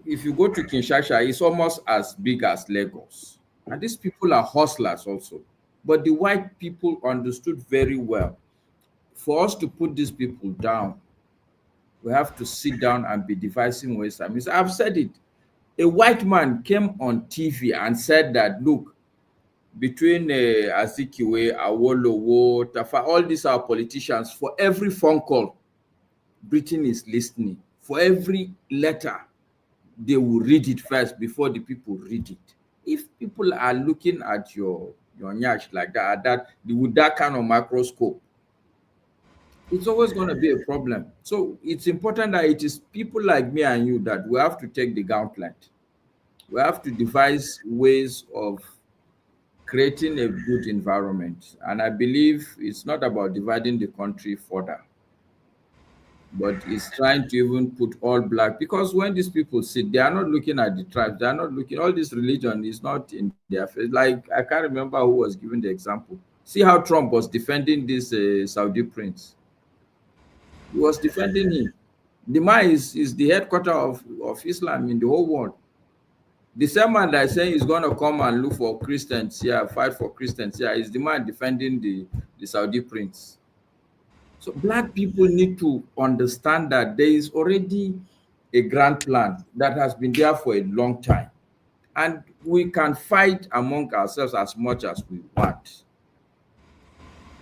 if you go to Kinshasa, it's almost as big as Lagos. And these people are hustlers also. But the white people understood very well. For us to put these people down, we have to sit down and be devising ways. I mean, I've said it. A white man came on TV and said that, look, between Azikiwe, Awolowo, Tafa, all these are politicians, for every phone call, Britain is listening. For every letter, they will read it first before the people read it. If people are looking at your nyash like that, with that kind of microscope, it's always going to be a problem. So it's important that it is people like me and you that we have to take the gauntlet. We have to devise ways of creating a good environment. And I believe it's not about dividing the country further, but it's trying to even put all black, because when these people sit, they are not looking at the tribes, they are not looking, all this religion is not in their face. Like, I can't remember who was giving the example. See how Trump was defending this Saudi prince. He was defending him. The man is the headquarter of Islam in the whole world. The same man that is saying he's going to come and look for Christians here, fight for Christians here, is the man defending the Saudi prince. So black people need to understand that there is already a grand plan that has been there for a long time. And we can fight among ourselves as much as we want.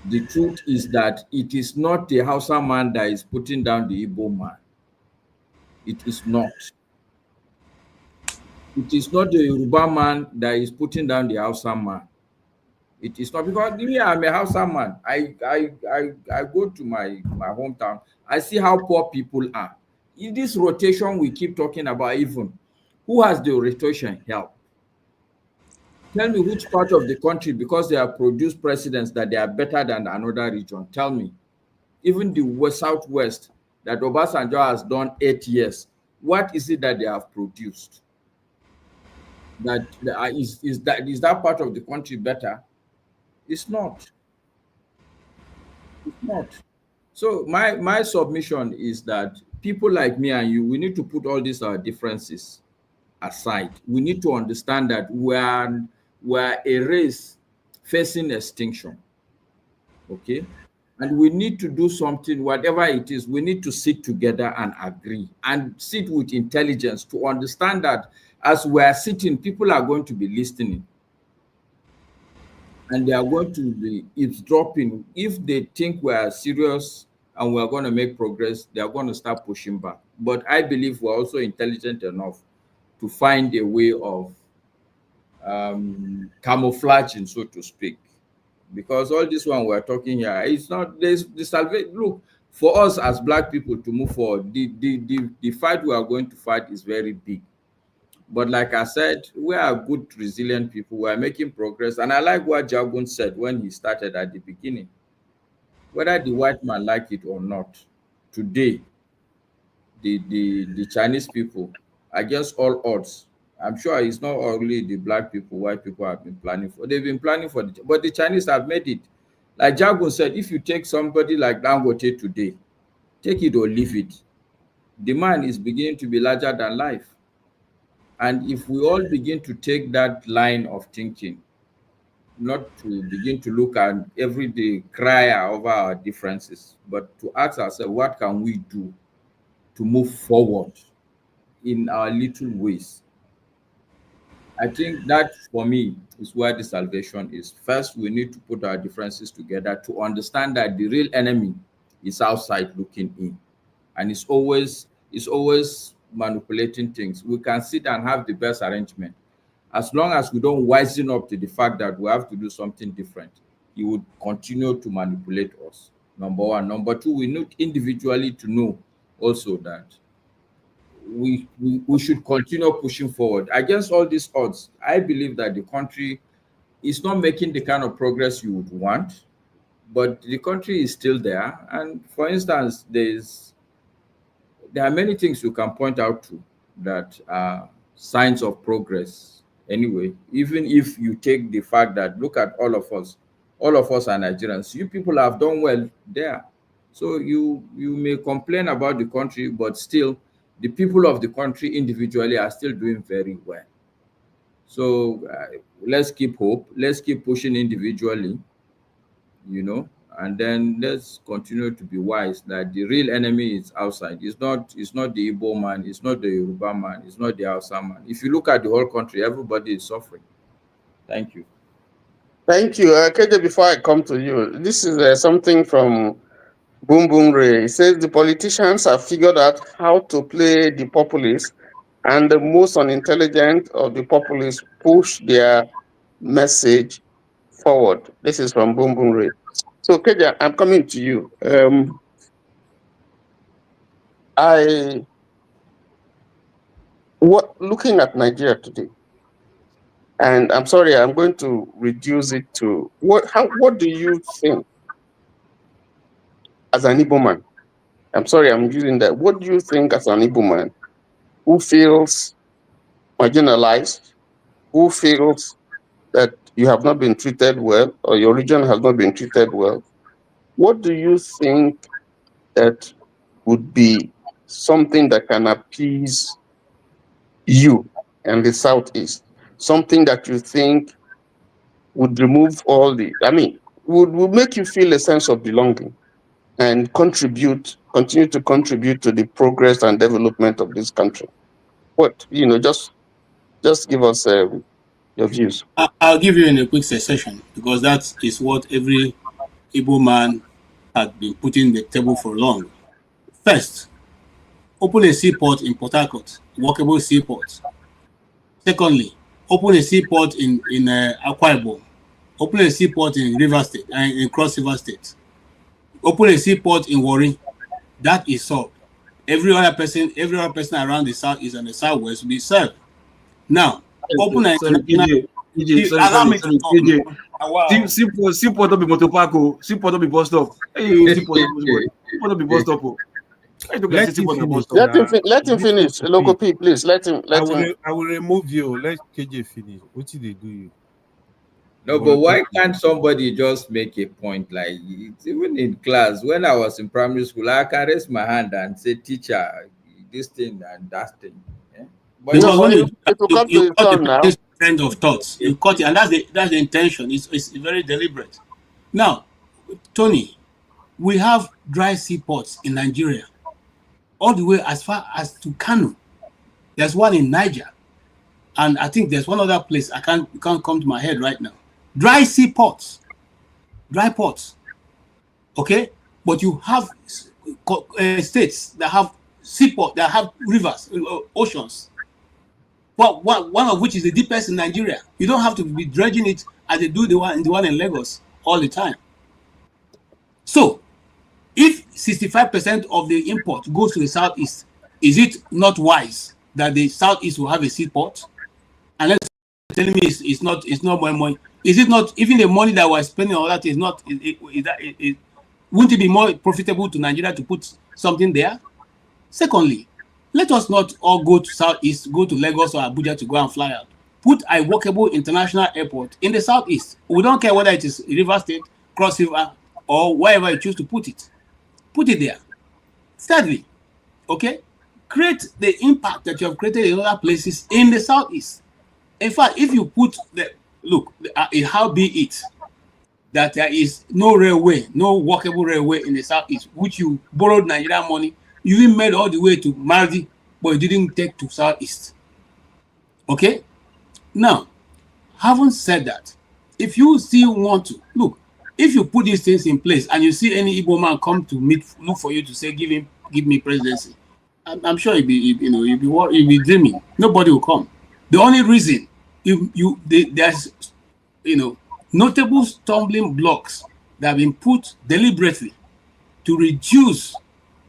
The truth is that it is not the Hausa man that is putting down the Igbo man. It is not. It is not the Yoruba man that is putting down the Hausa man. It is not, because me, I'm a Hausa man. I go to my hometown. I see how poor people are. In this rotation we keep talking about, even who has the rotation help? Tell me which part of the country, because they have produced presidents that they are better than another region. Tell me. Even the Southwest that Obasanjo has done 8 years, what is it that they have produced? Is that part of the country better? It's not. It's not. So my submission is that people like me and you, we need to put all these differences aside. We need to understand that we're a race facing extinction. Okay? And we need to do something, whatever it is, we need to sit together and agree and sit with intelligence to understand that as we are sitting, people are going to be listening. And they are going to be eavesdropping. If they think we are serious and we are going to make progress, they are going to start pushing back. But I believe we're also intelligent enough to find a way of camouflaging, so to speak. Because all this one we're talking here, it's not the salvation. Look, for us as black people to move forward, the fight we are going to fight is very big. But like I said, we are good, resilient people. We are making progress. And I like what Jagun said when he started at the beginning. Whether the white man like it or not, today, the Chinese people, against all odds, I'm sure it's not only the black people, white people have been planning for. They've been planning for it, but the Chinese have made it. Like Jagun said, if you take somebody like Dangote today, take it or leave it, the man is beginning to be larger than life. And if we all begin to take that line of thinking, not to begin to look at every day, cry over our differences, but to ask ourselves, what can we do to move forward in our little ways? I think that, for me, is where the salvation is. First, we need to put our differences together to understand that the real enemy is outside looking in. And it's always manipulating things. We can sit and have the best arrangement. As long as we don't wisen up to the fact that we have to do something different, he would continue to manipulate us. Number one. Number two, we need individually to know also that we should continue pushing forward. Against all these odds, I believe that the country is not making the kind of progress you would want, but the country is still there. And for instance, there are many things you can point out to. that are signs of progress. Anyway, even if you take the fact that, look at all of us are Nigerians. You people have done well there. So you may complain about the country, but still the people of the country individually are still doing very well. So let's keep hope. Let's keep pushing individually, and then let's continue to be wise that the real enemy is outside. It's not the Igbo man, it's not the Yoruba man, it's not the Hausa man. If you look at the whole country, everybody is suffering. Thank you. Thank you. KJ, before I come to you, this is something from Boom Boom Ray. It says the politicians have figured out how to play the populists, and the most unintelligent of the populists push their message forward. This is from Boom Boom Ray. So, KJ, I'm coming to you. Looking at Nigeria today, and I'm sorry, I'm going to reduce it to what do you think as an Igbo man? I'm sorry, I'm using that. What do you think as an Igbo man who feels marginalized, who feels that you have not been treated well or your region has not been treated well? What do you think that would be something that can appease you and the Southeast? Something that you think would remove all would make you feel a sense of belonging and continue to contribute to the progress and development of this country? What, just give us your views. I'll give you in a quick succession, because that is what every Igbo man has been putting the table for long. First, open a seaport in Port Harcourt, walkable seaport. Secondly, open a seaport in Akwa Ibom. Open a seaport in River State and in Cross River State. Open a seaport in Warri. That is solved. Every other person around the southeast and the southwest will be served. Now, open a seaport don't be motor park, seaport don't be bus stop. Seaport don't be bus stop. Let him finish. Local P, please. Let him. I will remove you. Let KJ finish. What did they do you? No, but why can't somebody just make a point? Like, it's even in class, when I was in primary school, I can raise my hand and say, teacher, this thing and that thing. Yeah? But you cut the trend of thoughts. You cut it, and that's the intention. It's very deliberate. Now, Tony, we have dry seaports in Nigeria, all the way as far as to Kano. There's one in Niger, and I think there's one other place I can't come to my head right now. Dry seaports, dry ports. Okay, but you have states that have seaport, that have rivers, oceans. Well, one of which is the deepest in Nigeria. You don't have to be dredging it as they do the one in Lagos all the time. So, if 65% of the import goes to the southeast, is it not wise that the southeast will have a seaport? And let's tell me it's not more money. Is it not even the money that we're spending on that is not? Wouldn't it be more profitable to Nigeria to put something there? Secondly, let us not all go to southeast, go to Lagos or Abuja to go and fly out. Put a workable international airport in the southeast. We don't care whether it is River State, Cross River, or wherever you choose to put it. Put it there. Thirdly, okay, create the impact that you have created in other places in the southeast. In fact, if you put how be it that there is no railway, no walkable railway in the southeast, which you borrowed Nigerian money, you even made all the way to Maldi, but you didn't take to southeast. Okay? Now, having said that, if you still want to, if you put these things in place and you see any Igbo man come to look for you to say, give me presidency, I'm sure you'll be dreaming. Nobody will come. The only reason there's notable stumbling blocks that have been put deliberately to reduce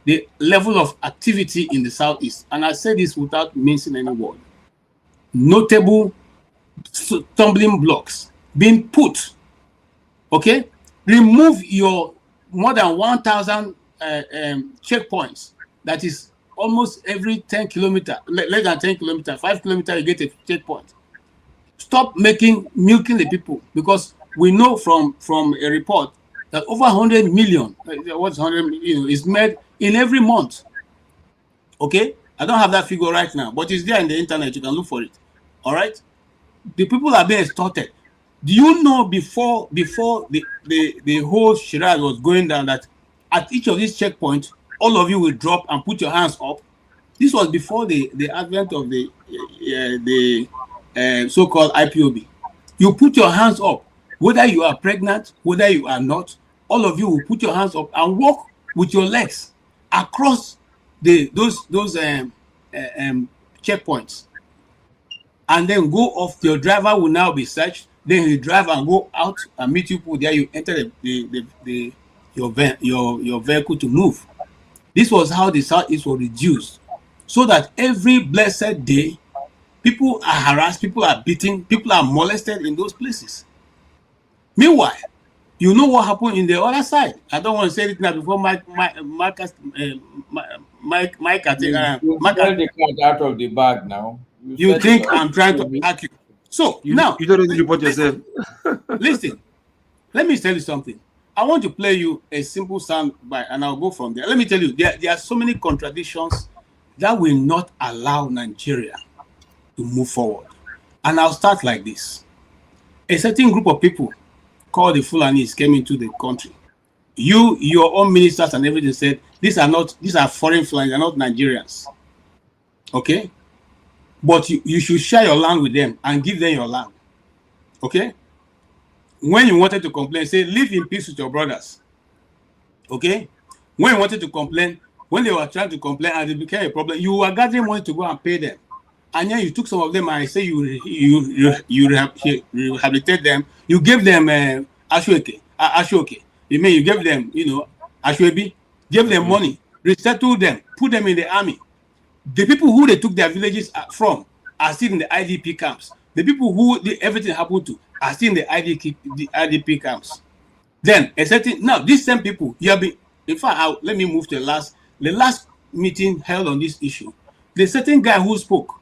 the level of activity in the southeast, and I say this without mincing any word. Notable stumbling blocks being put. Okay, remove your more than 1,000 checkpoints. That is almost every 10 kilometers, less than 10 kilometers, 5 kilometers, you get a checkpoint. Stop milking the people, because we know from a report that over 100 million, what's 100 million, is made in every month. Okay, I don't have that figure right now, but it's there in the internet. You can look for it. All right, the people are being extorted. Do you know before the whole Shiraz was going down, that at each of these checkpoints, all of you will drop and put your hands up? This was before the advent of the so-called IPOB. You put your hands up, whether you are pregnant, whether you are not. All of you will put your hands up and walk with your legs across those checkpoints, and then go off. Your driver will now be searched. Then you drive and go out and meet people there. You enter your vehicle to move. This was how the Southeast was reduced, so that every blessed day, people are harassed, people are beaten, people are molested in those places. Meanwhile, you know what happened in the other side. I don't want to say it now before Mike tell the cat out of the bag now. You think I'm trying to attack you? So now you don't need to report yourself. Listen, let me tell you something. I want to play you a simple sound bite, and I'll go from there. Let me tell you, there are so many contradictions that will not allow Nigeria to move forward. And I'll start like this. A certain group of people called the Fulanis came into the country. Your own ministers and everything said, these are foreign Fulanis, they're not Nigerians. Okay? But you should share your land with them and give them your land. Okay? When you wanted to complain, say, live in peace with your brothers. Okay? When you wanted to complain, when they were trying to complain and it became a problem, you were gathering money to go and pay them. And then you took some of them and say you rehabilitate them. You gave them Ashoke. You mean you gave them, Ashwebi, gave them money, resettled them, put them in the army. The people who they took their villages from are still in the IDP camps. The people who everything happened to are still in the IDP camps. Then now these same people, you have been. In fact, let me move to the last meeting held on this issue. The certain guy who spoke,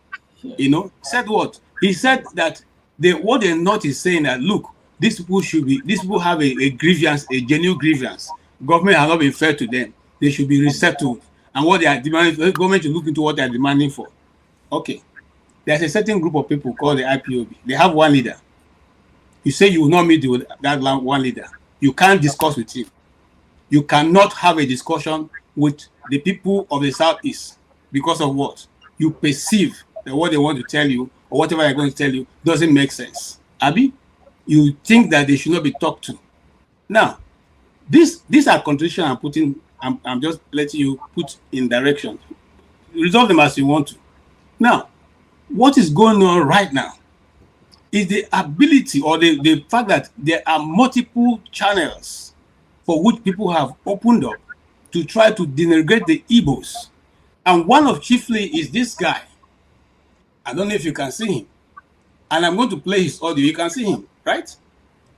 said what? He said that what the North is saying that, look, these people have a grievance, a genuine grievance. Government has not been fair to them. They should be resettled. And what they are demanding, the government should look into what they are demanding for. Okay. There's a certain group of people called the IPOB. They have one leader. You say you will not meet with that one leader. You can't discuss with him. You cannot have a discussion with the people of the Southeast because of what? You perceive that what they want to tell you or whatever they're going to tell you doesn't make sense. Abi, you think that they should not be talked to. Now, these are contradictions I'm just letting you put in direction. Resolve them as you want to. Now, what is going on right now is the ability or the fact that there are multiple channels for which people have opened up to try to denigrate the Igbos. And one of chiefly is this guy. I don't know if you can see him. And I'm going to play his audio. You can see him, right?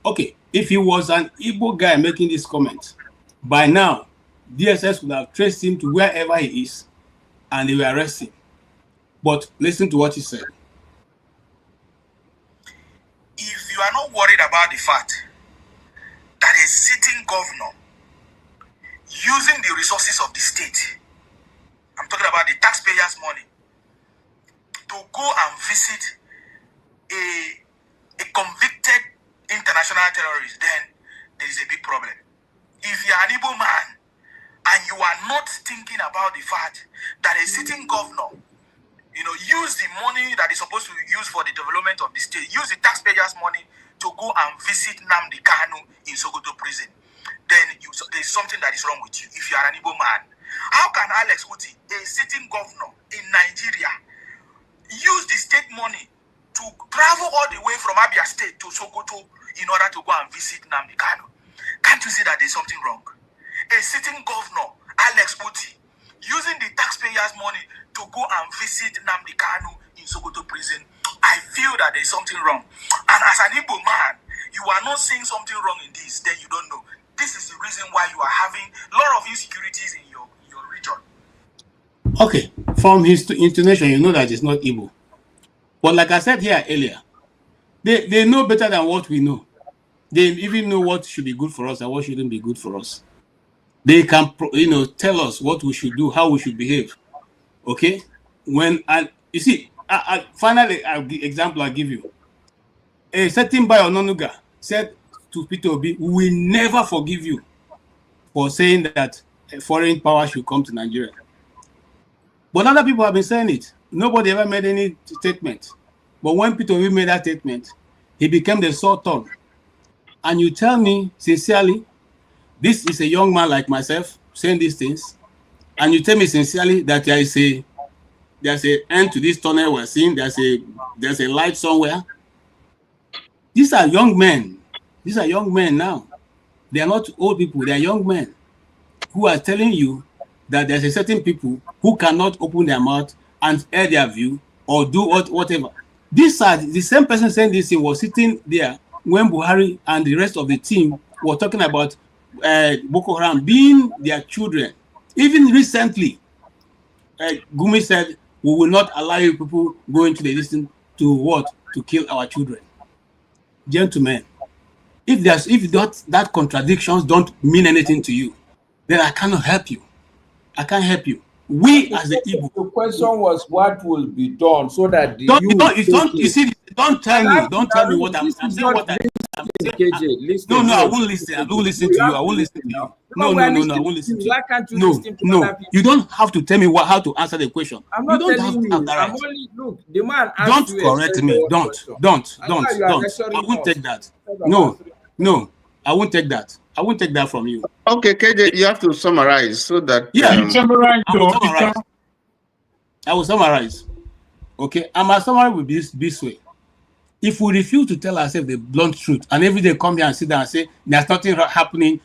Okay. If he was an Igbo guy making this comment, by now, DSS would have traced him to wherever he is and they will arrest him. But listen to what he said. If you are not worried about the fact that a sitting governor using the resources of the state, I'm talking about the taxpayers' money, to go and visit a convicted international terrorist, then there is a big problem. If you are an Igbo man and you are not thinking about the fact that a sitting governor, use the money that is supposed to use for the development of the state, use the taxpayers' money to go and visit Nnamdi Kanu in Sokoto prison, then there's something that is wrong with you if you are an Igbo man. How can Alex Uti, a sitting governor in Nigeria, use the state money to travel all the way from Abia State to Sokoto in order to go and visit Nnamdi Kanu? Can't you see that there's something wrong? A sitting governor, Alex Uti, using the taxpayers' money to go and visit Nnamdi Kanu in Sokoto prison, I feel that there's something wrong. And as an Igbo man, you are not seeing something wrong in this, then you don't know. This is the reason why you are having a lot of insecurities in your region. Okay, from his intonation, you know that it's not Igbo. But like I said here earlier, they know better than what we know. They even know what should be good for us and what shouldn't be good for us. They can, tell us what we should do, how we should behave. Okay, and you see, finally, example I give you. A certain Bayo Ononuga said to Peter Obi, "We will never forgive you for saying that a foreign power should come to Nigeria." But other people have been saying it. Nobody ever made any statement. But when Peter Obi made that statement, he became the sore thumb. And you tell me sincerely, this is a young man like myself saying these things, and you tell me sincerely that there's an end to this tunnel we're seeing, there's a light somewhere. These are young men. These are young men now. They are not old people. They are young men who are telling you that there's a certain people who cannot open their mouth and air their view or do whatever. These are the same person saying this thing was sitting there when Buhari and the rest of the team were talking about Boko Haram being their children. Even recently, Gumi said, "We will not allow you people go into the distance to kill our children." Gentlemen, if that contradictions don't mean anything to you, then I cannot help you. I can't help you. We as the Igbo. The question was what will be done so that don't tell me what I'm saying. What I'm saying. No, I won't listen. I won't listen to you. I won't listen to you. No, I won't listen to you. Why can't you listen to other people? You don't have to tell me how to answer the question. I'm not you don't telling have you. that right. I'm only look. The man don't correct me. Don't. I won't take that. No. I won't take that. I won't take that from you. Okay, KJ, you have to summarize so that. Summarize. I will summarize. Okay, and my summary will be this way. If we refuse to tell ourselves the blunt truth, and every day come here and sit down and say there's nothing happening,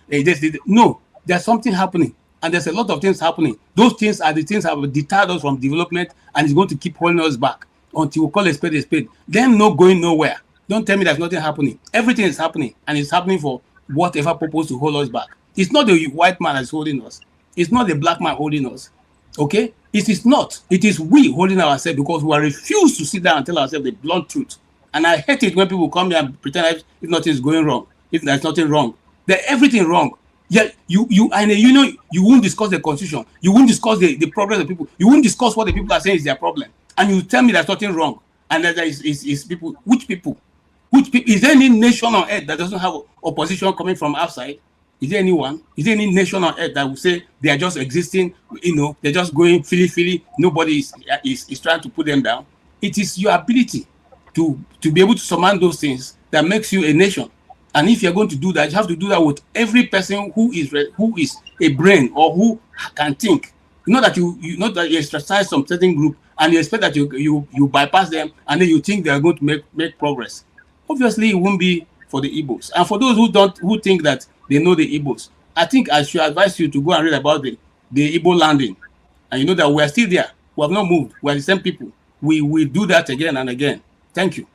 no, there's something happening, and there's a lot of things happening. Those things are the things that have deterred us from development, and it's going to keep holding us back until we call a spade a spade. Then no going nowhere. Don't tell me there's nothing happening. Everything is happening, and it's happening for whatever purpose to hold us back. It's not the white man that's holding us. It's not the black man holding us. Okay? It is not. It is we holding ourselves because we are refused to sit down and tell ourselves the blunt truth. And I hate it when people come here and pretend if nothing is going wrong, if there's nothing wrong. There's everything wrong. Yet you won't discuss the constitution. You won't discuss the progress of people. You won't discuss what the people are saying is their problem. And you tell me there's nothing wrong. And that is people. Which people? Is there any nation on earth that doesn't have opposition coming from outside? Is there anyone? Is there any nation on earth that will say they are just existing, they're just going fili? Nobody is trying to put them down. It is your ability to be able to surmount those things that makes you a nation. And if you're going to do that, you have to do that with every person who is a brain or who can think. Not that you exercise some certain group and you expect that you bypass them and then you think they are going to make progress. Obviously, it won't be for the Igbos. And for those who think that they know the Igbos, I think I should advise you to go and read about the Igbo landing. And you know that we are still there. We have not moved. We are the same people. We will do that again and again. Thank you.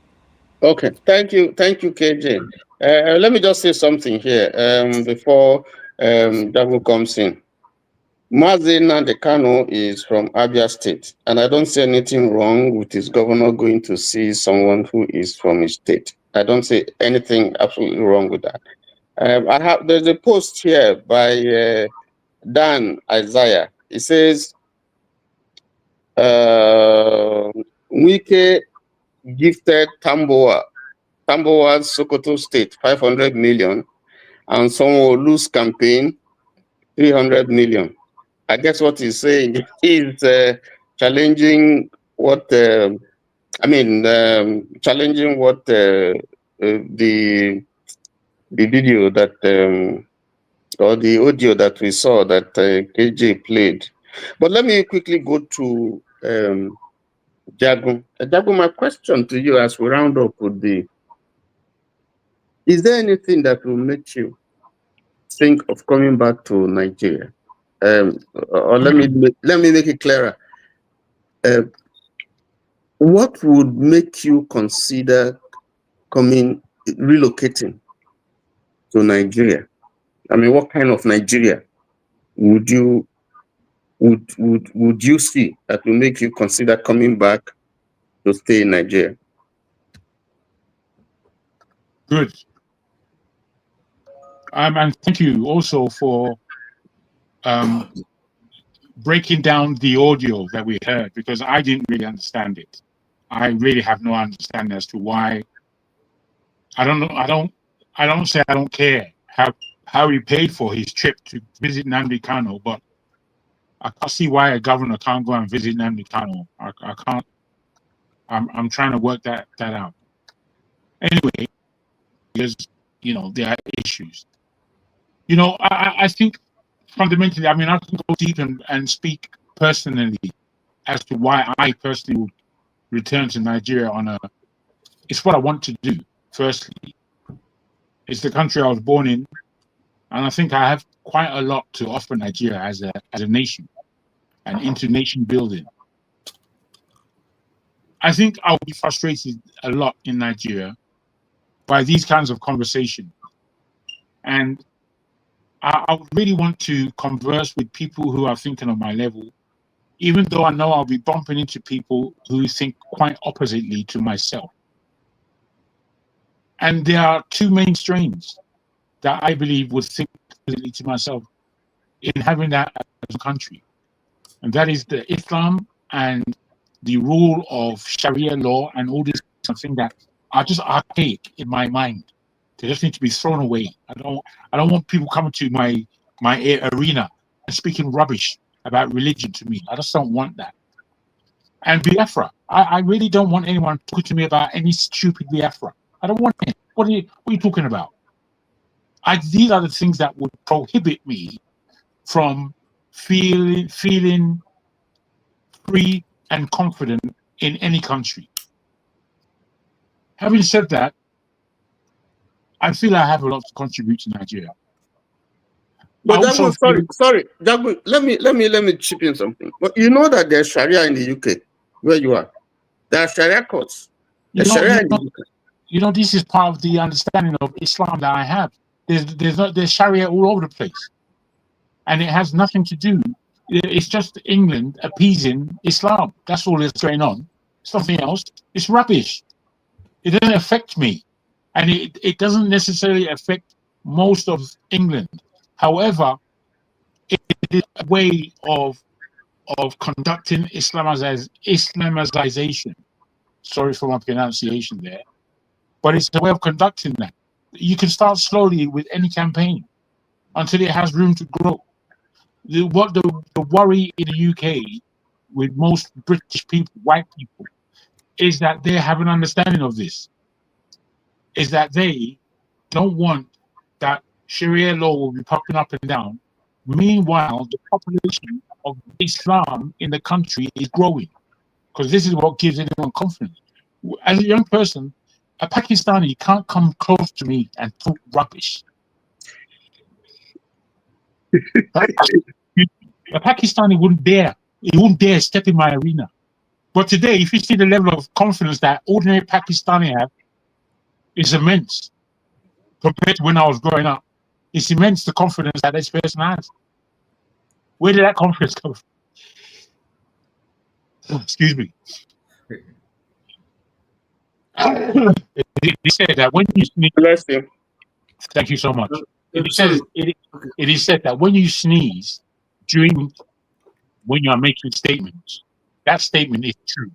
Okay. Thank you, KJ. Let me just say something here before Dago comes in. Mazi Nnamdi Kanu is from Abia State, and I don't see anything wrong with his governor going to see someone who is from his state. I don't see anything absolutely wrong with that. There's a post here by Dan Isaiah. It says, Wike gifted Tambowa's Sokoto State 500 million, and Sanwo-Olu's campaign 300 million. I guess what he's saying is challenging what challenging what the video that or the audio that we saw that KJ played. But let me quickly go to Jagun. Jagun, my question to you as we round up would be: is there anything that will make you think of coming back to Nigeria? Or let me make it clearer. What would make you consider relocating to Nigeria? I mean, what kind of Nigeria would you would you see that will make you consider coming back to stay in Nigeria? Good. And thank you also for breaking down the audio that we heard, because I didn't really understand it. I really have no understanding as to why. I don't know. I don't say I don't care how he paid for his trip to visit Nnamdi Kanu, but I can't see why a governor can't go and visit Nnamdi Kanu. I can't. I'm trying to work that out. Anyway, because there are issues. I think fundamentally, I mean, I can go deep and speak personally as to why I personally would return to Nigeria it's what I want to do. Firstly, it's the country I was born in, and I think I have quite a lot to offer Nigeria as a nation and into nation building. I think I'll be frustrated a lot in Nigeria by these kinds of conversations, and I really want to converse with people who are thinking on my level, even though I know I'll be bumping into people who think quite oppositely to myself. And there are two main strains that I believe would think oppositely to myself in having that as a country. And that is the Islam and the rule of Sharia law and all these things that are just archaic in my mind. They just need to be thrown away. I don't want people coming to my arena and speaking rubbish about religion to me. I just don't want that. And Biafra, I really don't want anyone talking to me about any stupid Biafra. I don't want it. What are you talking about? These are the things that would prohibit me from feeling free and confident in any country. Having said that, I feel I have a lot to contribute to Nigeria. But sorry, Jagun, let me chip in something. But you know that there's Sharia in the UK, where you are. There are Sharia courts. There's Sharia in the UK. This is part of the understanding of Islam that I have. There's Sharia all over the place, and it has nothing to do. It's just England appeasing Islam. That's all that's going on. It's nothing else. It's rubbish. It doesn't affect me, and it doesn't necessarily affect most of England. However, it is a way of conducting Islamization. Sorry for my pronunciation there, but it's a way of conducting that. You can start slowly with any campaign until it has room to grow. The worry in the UK with most British people, white people, is that they have an understanding of this. Is that they don't want that Sharia law will be popping up and down. Meanwhile, the population of Islam in the country is growing, because this is what gives anyone confidence. As a young person, a Pakistani can't come close to me and talk rubbish. A Pakistani wouldn't dare. He wouldn't dare step in my arena. But today, if you see the level of confidence that ordinary Pakistani have, it's immense compared to when I was growing up. It's immense, the confidence that this person has. Where did that confidence come from? Excuse me. It said that when you sneeze, thank you so much. It is said that when you sneeze when you are making statements, that statement is true.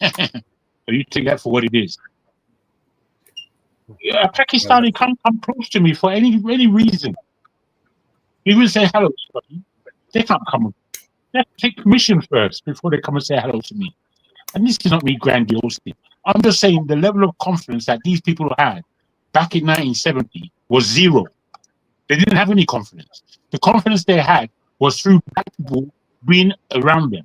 So you take that for what it is. A Pakistani can't come close to me for any reason. Even say hello to somebody, they can't come. They have to take permission first before they come and say hello to me. And this is not me grandiosely. I'm just saying the level of confidence that these people had back in 1970 was zero. They didn't have any confidence. The confidence they had was through black people being around them.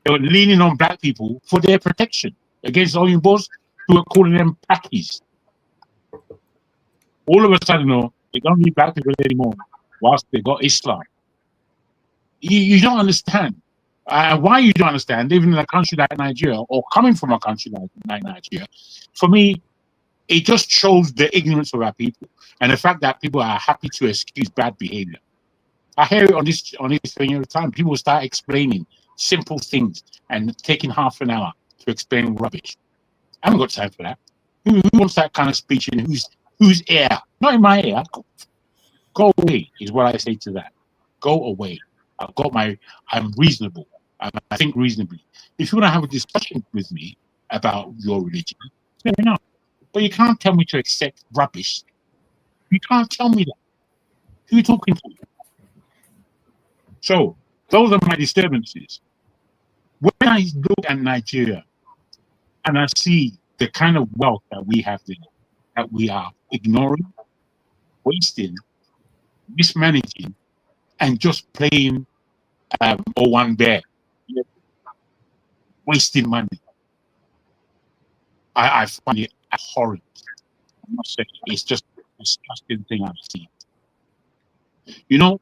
They were leaning on black people for their protection against Oyinbos who were calling them Pakis. All of a sudden, they don't need black people anymore whilst they got Islam. You don't understand. Why you don't understand, even in a country like Nigeria, or coming from a country like Nigeria, for me, it just shows the ignorance of our people and the fact that people are happy to excuse bad behavior. I hear it on this thing every time. People start explaining simple things and taking half an hour to explain rubbish. I haven't got time for that. Who wants that kind of speech in whose ear? Not in my ear. Go away is what I say to that. Go away. I'm reasonable. I think reasonably. If you want to have a discussion with me about your religion, fair enough. But you can't tell me to accept rubbish. You can't tell me that. Who are you talking to? So those are my disturbances. When I look at Nigeria and I see the kind of wealth that we have there, that we are ignoring, wasting, mismanaging, and just playing one bear, wasting money, I find it abhorrent. I must say, it's just a disgusting thing I've seen. You know,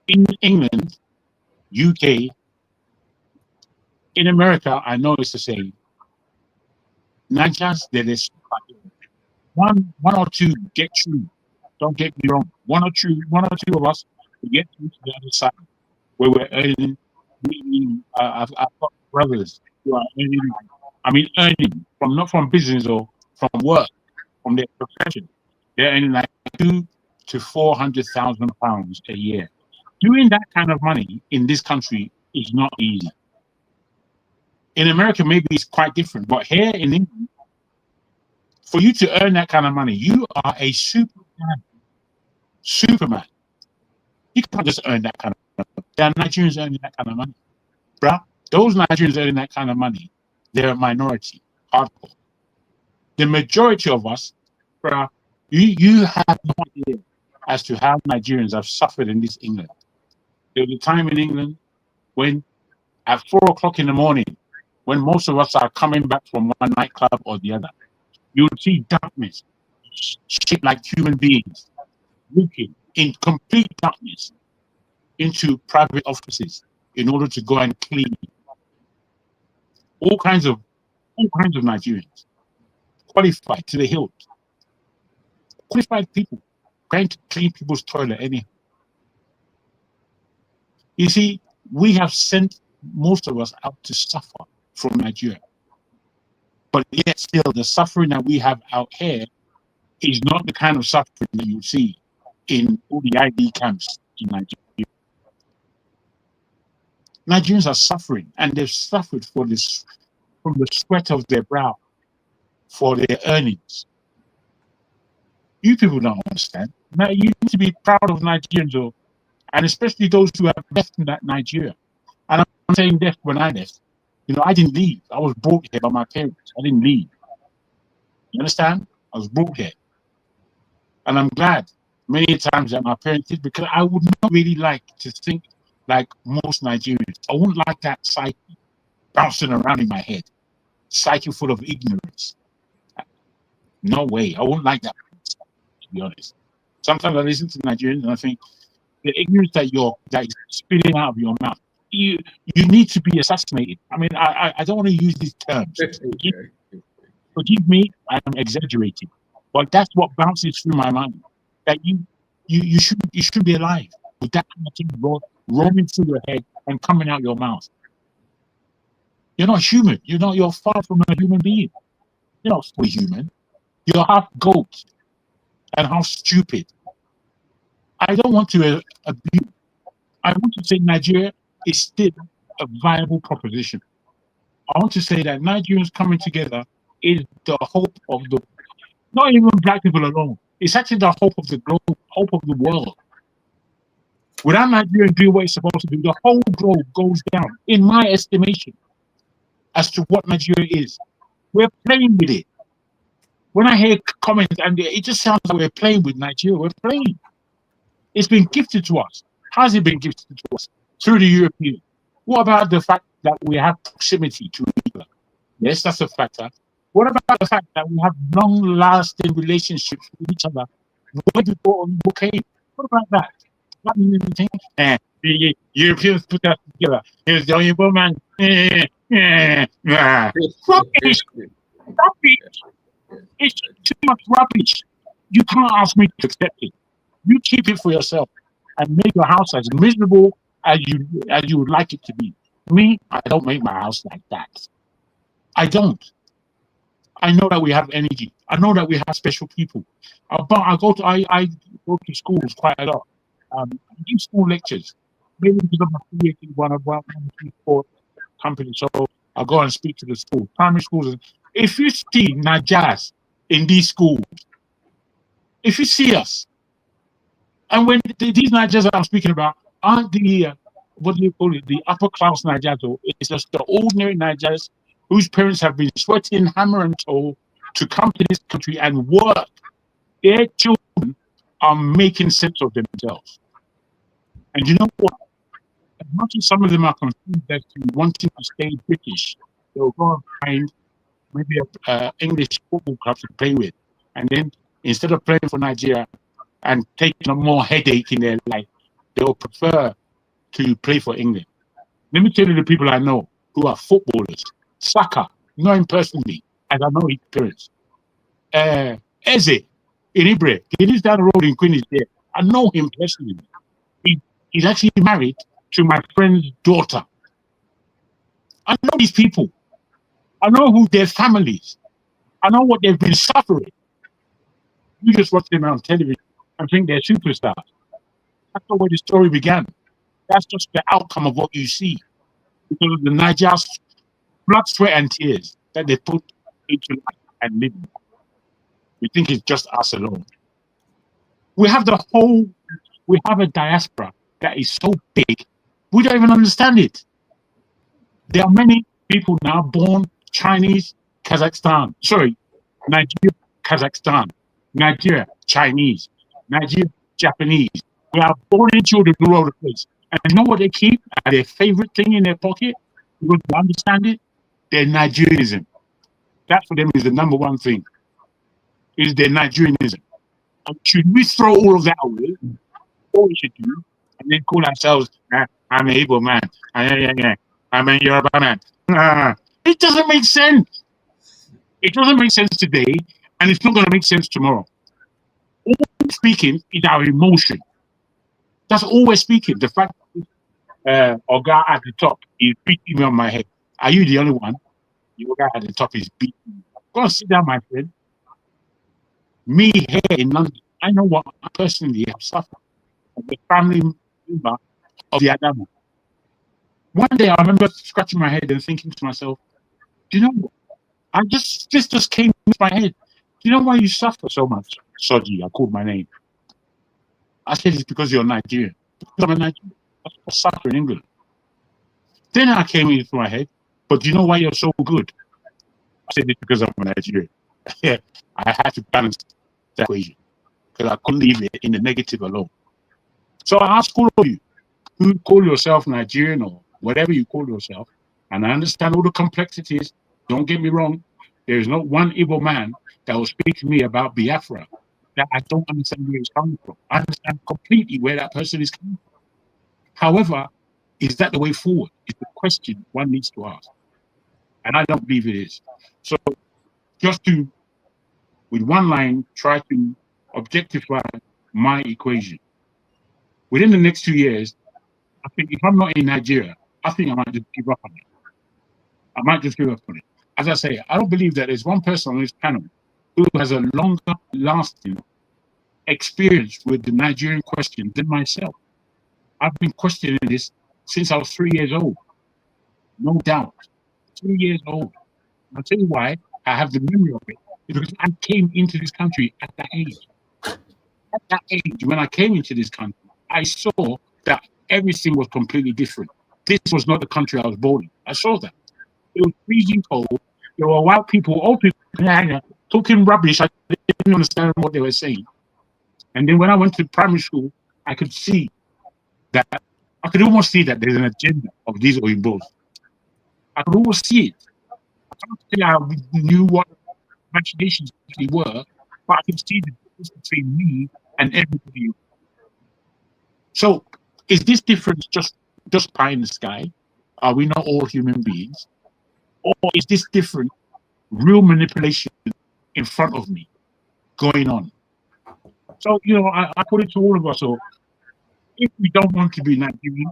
in England, UK, in America, I know it's the same. Nigerians, there is one or two get through. Don't get me wrong. One or two of us will get through to the other side where we're earning. I've got brothers who are earning from not from business or from work, from their profession. They're earning like £200,000 to £400,000 a year. Doing that kind of money in this country is not easy. In America, maybe it's quite different, but here in England, for you to earn that kind of money, you are a Superman. You can't just earn that kind of money. There are Nigerians earning that kind of money. Bruh, those Nigerians earning that kind of money, they're a minority, hardcore. The majority of us, bruh, you have no idea as to how Nigerians have suffered in this England. There was a time in England when at 4 o'clock in the morning, when most of us are coming back from one nightclub or the other, you would see darkness, shaped like human beings, looking in complete darkness into private offices in order to go and clean. All kinds of Nigerians, qualified to the hilt, qualified people trying to clean people's toilet anyhow. You see, we have sent most of us out to suffer from Nigeria. But yet still, the suffering that we have out here is not the kind of suffering that you see in all the ID camps in Nigeria. Nigerians are suffering, and they've suffered from the sweat of their brow, for their earnings. You people don't understand. Now, you need to be proud of Nigerians, and especially those who have left in that Nigeria. And I'm saying left when I left. You know, I didn't leave. I was brought here by my parents. I didn't leave. You understand? I was brought here. And I'm glad many times that my parents did, because I would not really like to think like most Nigerians. I wouldn't like that psyche bouncing around in my head. Psyche full of ignorance. No way. I wouldn't like that, to be honest. Sometimes I listen to Nigerians and I think the ignorance that is spitting out of your mouth, you need to be assassinated. I mean, I don't want to use these terms. Forgive me, I'm exaggerating, but that's what bounces through my mind. That you should be alive with that kind of thing roaming through your head and coming out your mouth. You're not human. You're far from a human being. You're not fully human. You're half goat and half stupid. I don't want to abuse. I want to say Nigeria is still a viable proposition. I want to say that Nigerians coming together is the hope of not even black people alone. It's actually the hope of the globe, hope of the world. Without Nigeria doing what it's supposed to do, the whole globe goes down, in my estimation, as to what Nigeria is. We're playing with it. When I hear comments, and it just sounds like we're playing with Nigeria, we're playing. It's been gifted to us. How's it been gifted to us? Through the European. What about the fact that we have proximity to each other? Yes, that's a factor. What about the fact that we have long-lasting relationships with each other way before we came? What about that? What do you think? The Europeans put us together. Here's the only woman. Rubbish! Rubbish! It's too much rubbish. You can't ask me to accept it. You keep it for yourself. and make your house as miserable as you would like it to be. Me, I don't make my house like that. I don't. I know that we have energy. I know that we have special people. But I go to schools quite a lot. I give school lectures. Maybe because I'm affiliated with one of the sport companies, so I go and speak to the school, primary schools. If you see Najas in these schools, if you see us, and when these Najas that I'm speaking about aren't the what do you call it, the upper class Najas, it's just the ordinary Najas whose parents have been sweating hammer and toe to come to this country and work. Their children are making sense of themselves. And you know what? As much as some of them are confused as to wanting to stay British, they'll go and find maybe an English football club to play with. And then instead of playing for Nigeria and taking a more headache in their life, they'll prefer to play for England. Let me tell you the people I know who are footballers. Saka, know him personally, as I know his parents. Eze, in Ibre, he lives down the road in Queens there. I know him personally. He's actually married to my friend's daughter. I know these people. I know who their families. I know what they've been suffering. You just watch them on television and think they're superstars. That's not where the story began. That's just the outcome of what you see. Because of the Nigeria's blood, sweat, and tears that they put into life and living. We think it's just us alone. We have a diaspora that is so big, we don't even understand it. There are many people now born Chinese, Kazakhstan. Sorry, Nigeria, Kazakhstan. Nigeria, Chinese. Nigeria, Japanese. We are born in children all over the place. And you know what they keep as their favorite thing in their pocket? Because they understand it? Their Nigerianism. That for them is the number one thing. Is their Nigerianism. And should we throw all of that away? What we should do, and then call ourselves, I'm an Igbo man. I'm a Yoruba man. It doesn't make sense. It doesn't make sense today, and it's not going to make sense tomorrow. All we're speaking is our emotion. That's all we're speaking. The fact that Oga at the top is beating me on my head. Are you the only one? The Oga at the top is beating me. Go and sit down, my friend. Me here in London, I know what I personally have suffered. The family member of the Adama. One day I remember scratching my head and thinking to myself, do you know what? This just came into my head. Do you know why you suffer so much? Soji, I called my name. I said it's because you're Nigerian. Because I'm a Nigerian. I suffer in England. Then I came into my head, but do you know why you're so good? I said it's because I'm a Nigerian. Yeah, I had to balance that equation because I couldn't leave it in the negative alone. So I ask all of you who call yourself Nigerian or whatever you call yourself, and I understand all the complexities. Don't get me wrong. There is not one Igbo man that will speak to me about Biafra that I don't understand where he's coming from. I understand completely where that person is coming from. However, is that the way forward? Is the question one needs to ask. And I don't believe it is. So just to, with one line, try to objectify my equation. Within the next 2 years, I think if I'm not in Nigeria, I think I might just give up on it. I might just give up on it. As I say, I don't believe that there's one person on this panel who has a longer lasting experience with the Nigerian question than myself. I've been questioning this since I was 3 years old. No doubt. 3 years old. I'll tell you why I have the memory of it. It's because I came into this country at that age. At that age, when I came into this country, I saw that everything was completely different. This was not the country I was born in. I saw that. It was freezing cold. There were white people, old people, talking rubbish. I didn't understand what they were saying. And then when I went to primary school, I could see that, I could almost see that there's an agenda of these Oyimbos. I could almost see it. I can't say I knew what imaginations actually were, but I could see the difference between me and everybody else. So, is this difference just pie in the sky? Are we not all human beings? Or is this different real manipulation in front of me going on? So, I put it to all of us all. if we don't want to be Nigerian,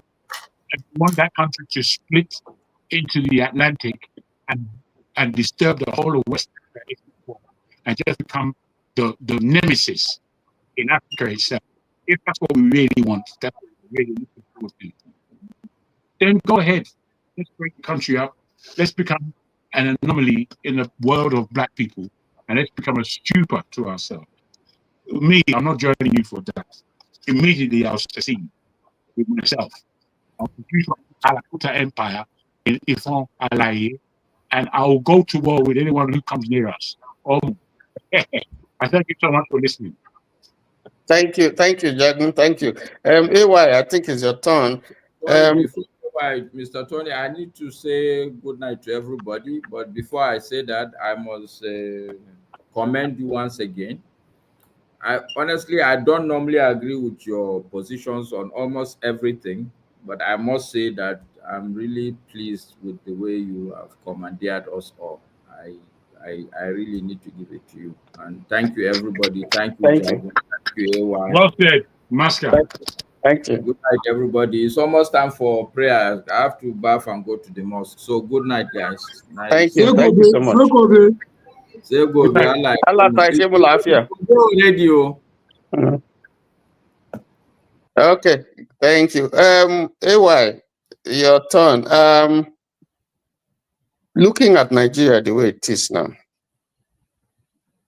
and we want that country to split into the Atlantic and disturb the whole of West Africa and just become the nemesis in Africa itself, if that's what we really want, that's what we really looking forward to, then go ahead. Let's break the country up. Let's become an anomaly in the world of black people, and let's become a stupor to ourselves. Me, I'm not joining you for that. Immediately, I'll secede with myself. I'll produce my Alakuta empire in Ifon Alaye, and I will go to war with anyone who comes near us. Oh, I thank you so much for listening. Thank you, Jagun. Thank you. AY, I think it's your turn. Mr. Tony, I need to say good night to everybody, but before I say that, I must commend you once again. Honestly, I don't normally agree with your positions on almost everything, but I must say that I'm really pleased with the way you have commandeered us all. I really need to give it to you. And thank you, everybody. Thank you, Jagun. Thank you, AY. Well said, Master. Thank you. Good night, everybody. It's almost time for prayer. I have to bath and go to the mosque. So good night, guys. Nice. Thank you so much. Say good night. Radio. Okay, thank you. AY, your turn. Looking at Nigeria the way it is now,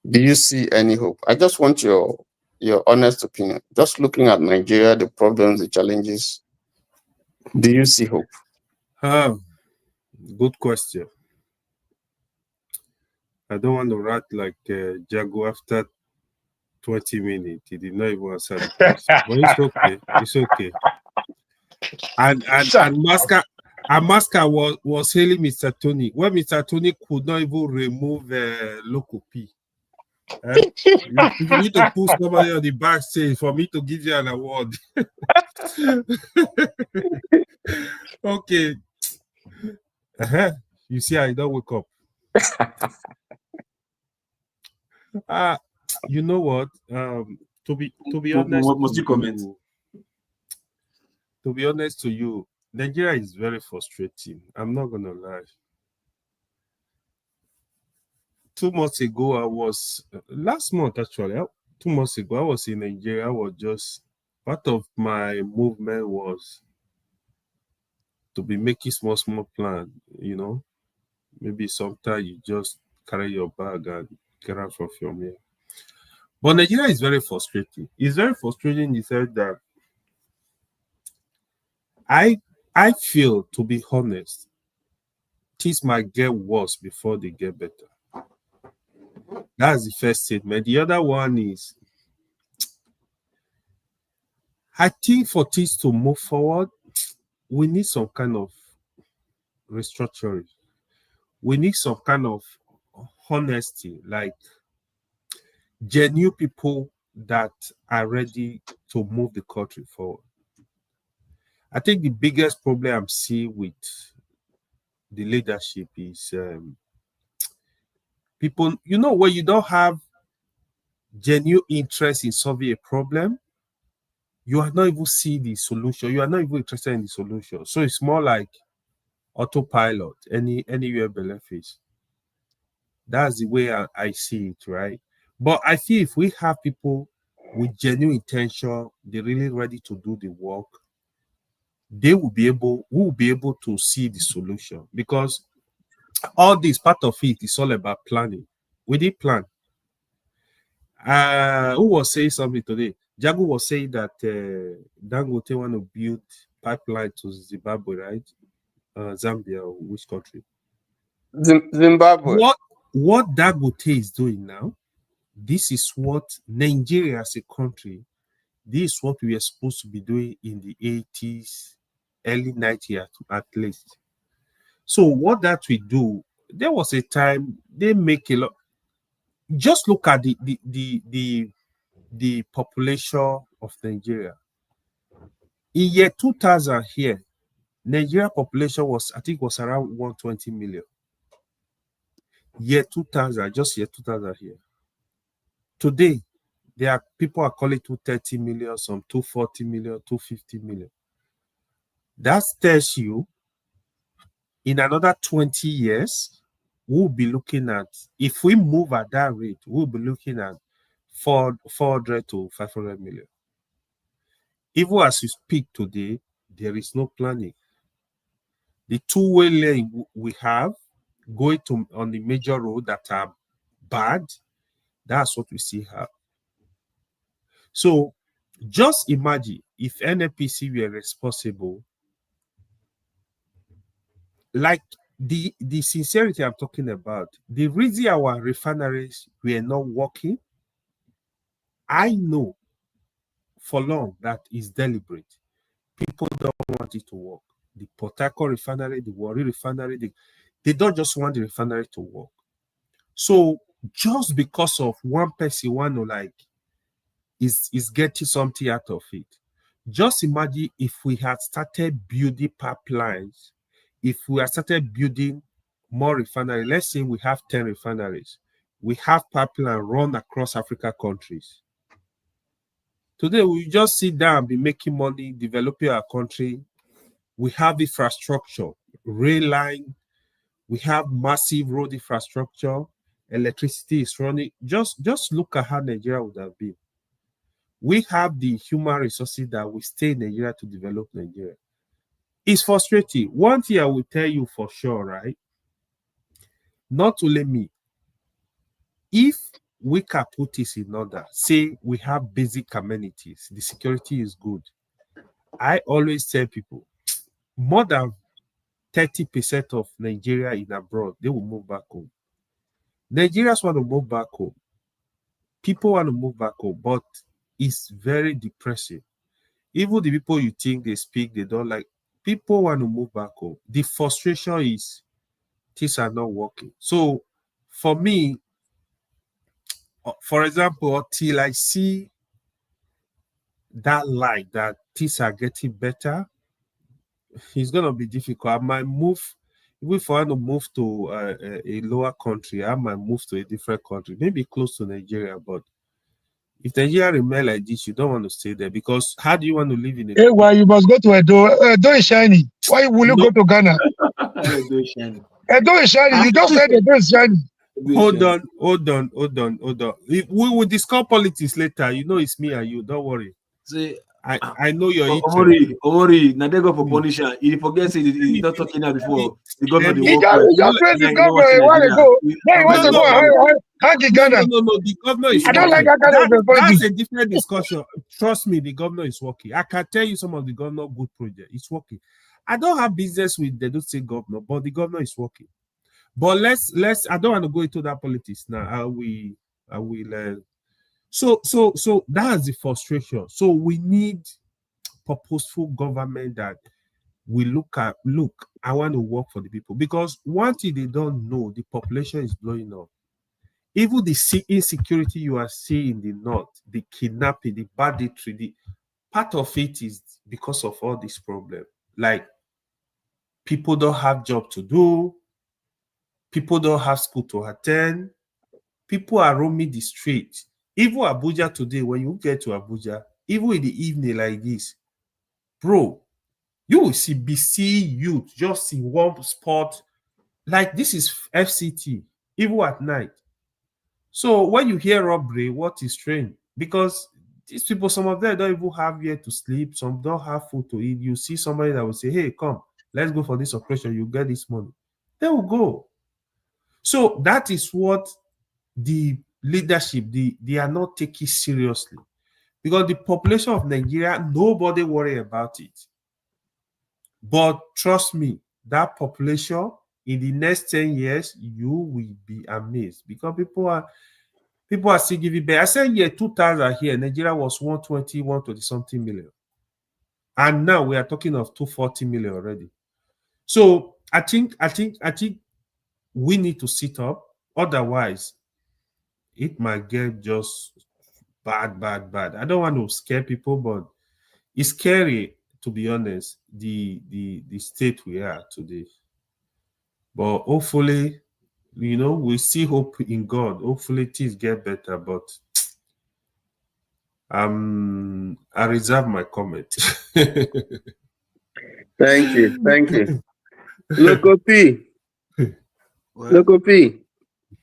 do you see any hope? I just want your honest opinion. Just looking at Nigeria, the problems, the challenges, do you see hope? Good question. I don't want to rat like Jago after 20 minutes. He did not even answer the question. But it's okay. It's okay. And Maska was hailing Mr. Tony. When Mr. Tony could not even remove local P. You need to put somebody on the backstage for me to give you an award. Okay. You see, I don't wake up. You know what? To be honest, must you comment? To be honest to you, Nigeria is very frustrating. I'm not gonna lie. 2 months ago, last month actually, 2 months ago, I was in Nigeria. I was just, part of my movement was to be making small plan, you know. Maybe sometimes you just carry your bag and get out from here. But Nigeria is very frustrating. It's very frustrating in the sense that I feel, to be honest, things might get worse before they get better. That's the first statement. The other one is, I think for things to move forward, we need some kind of restructuring. We need some kind of honesty, like genuine people that are ready to move the country forward. I think the biggest problem I'm seeing with the leadership is people, you know, when you don't have genuine interest in solving a problem, you are not even seeing the solution. You are not even interested in the solution. So it's more like autopilot, anywhere belief is. That's the way I see it, right? But I feel if we have people with genuine intention, they're really ready to do the work, we will be able to see the solution, because all this part of it is all about planning. We did plan. Who was saying something today? Jago was saying that Dangote want to build pipeline to Zimbabwe, right? Zambia, or which country? Zimbabwe. What Dangote is doing now, this is what Nigeria as a country, this is what we are supposed to be doing in the 80s, early 90s at least. So what that we do, there was a time they make a lot. Just look at the population of Nigeria. In year 2000 here, Nigeria population was, I think, was around 120 million. Year 2000, just year 2000 here. Today, There are people are calling 230 million, some 240 million, 250 million. That tells you in another 20 years, we'll be looking at, if we move at that rate, we'll be looking at 400 to 500 million. Even as we speak today, there is no planning. The two-way lane we have going to on the major road that are bad, that's what we see have. So just imagine if NNPC were responsible, like the sincerity I'm talking about, the reason our refineries were not working, I know for long that is deliberate. People don't want it to work. The Port Harcourt refinery, the Warri refinery, they don't just want the refinery to work. So just because of one person want to like is getting something out of it. Just imagine if we had started building pipelines, if we had started building more refineries. Let's say we have 10 refineries. We have pipeline run across Africa countries. Today, we just sit down and be making money, developing our country. We have infrastructure, rail line. We have massive road infrastructure. Electricity is running. Just look at how Nigeria would have been. We have the human resources that will stay in Nigeria to develop Nigeria. It's frustrating. One thing I will tell you for sure, right? Not only me. If we can put this in order, say we have basic amenities, the security is good. I always tell people, more than 30% of Nigeria in abroad, they will move back home. Nigerians want to move back home. People want to move back home, but it's very depressing. Even the people you think they speak, they don't like, people want to move back home. The frustration is things are not working. So for me, for example, till I see that light that things are getting better, it's going to be difficult. I might move, if I want to move to a lower country, I might move to a different country, maybe close to Nigeria, but if Nigeria remain like this, you don't want to stay there, because how do you want to live in a... Hey, why you must go to Edo? Edo is shiny. Why will you go to Ghana? Edo is shiny. Edo is shiny. You just said Edo is shiny. Hold on. We will discuss politics later. You know it's me and you. Don't worry. See, I know your Omori, now they go for punishment. He forgets he's not talking now before. The government He just said the government a while ago. Then he wants to go and hang Ghana. No. The governor is I don't like that kind of That's a different discussion. Trust me, the governor is working. I can tell you some of the governor good project. It's working. I don't have business with the state governor, but the governor is working. But let's I don't want to go into that politics now. I will so that's the frustration. So we need purposeful government that we look, I want to work for the people, because one thing they don't know, the population is blowing up. Even the insecurity you are seeing in the north, the kidnapping, the banditry, part of it is because of all this problem. Like, people don't have job to do, people don't have school to attend, people are roaming the street. Even Abuja today, when you get to Abuja, even in the evening like this, bro, you will see youth just in one spot. Like, this is FCT, even at night. So when you hear robbery, what is strange? Because these people, some of them don't even have where to sleep, some don't have food to eat. You see somebody that will say, hey, come, let's go for this operation, you get this money. They will go. So that is what the leadership, they are not taking seriously. Because the population of Nigeria, nobody worry about it. But trust me, that population, in the next 10 years, you will be amazed, because people are still giving back. I said, yeah, 2000 here, Nigeria was 120 something million. And now we are talking of 240 million already. So I think we need to sit up. Otherwise, it might get just bad. I don't want to scare people, but it's scary, to be honest, the state we are today. But hopefully, we see hope in God. Hopefully things get better, but I reserve my comment. Thank you. Thank you. Loco P. Loco P.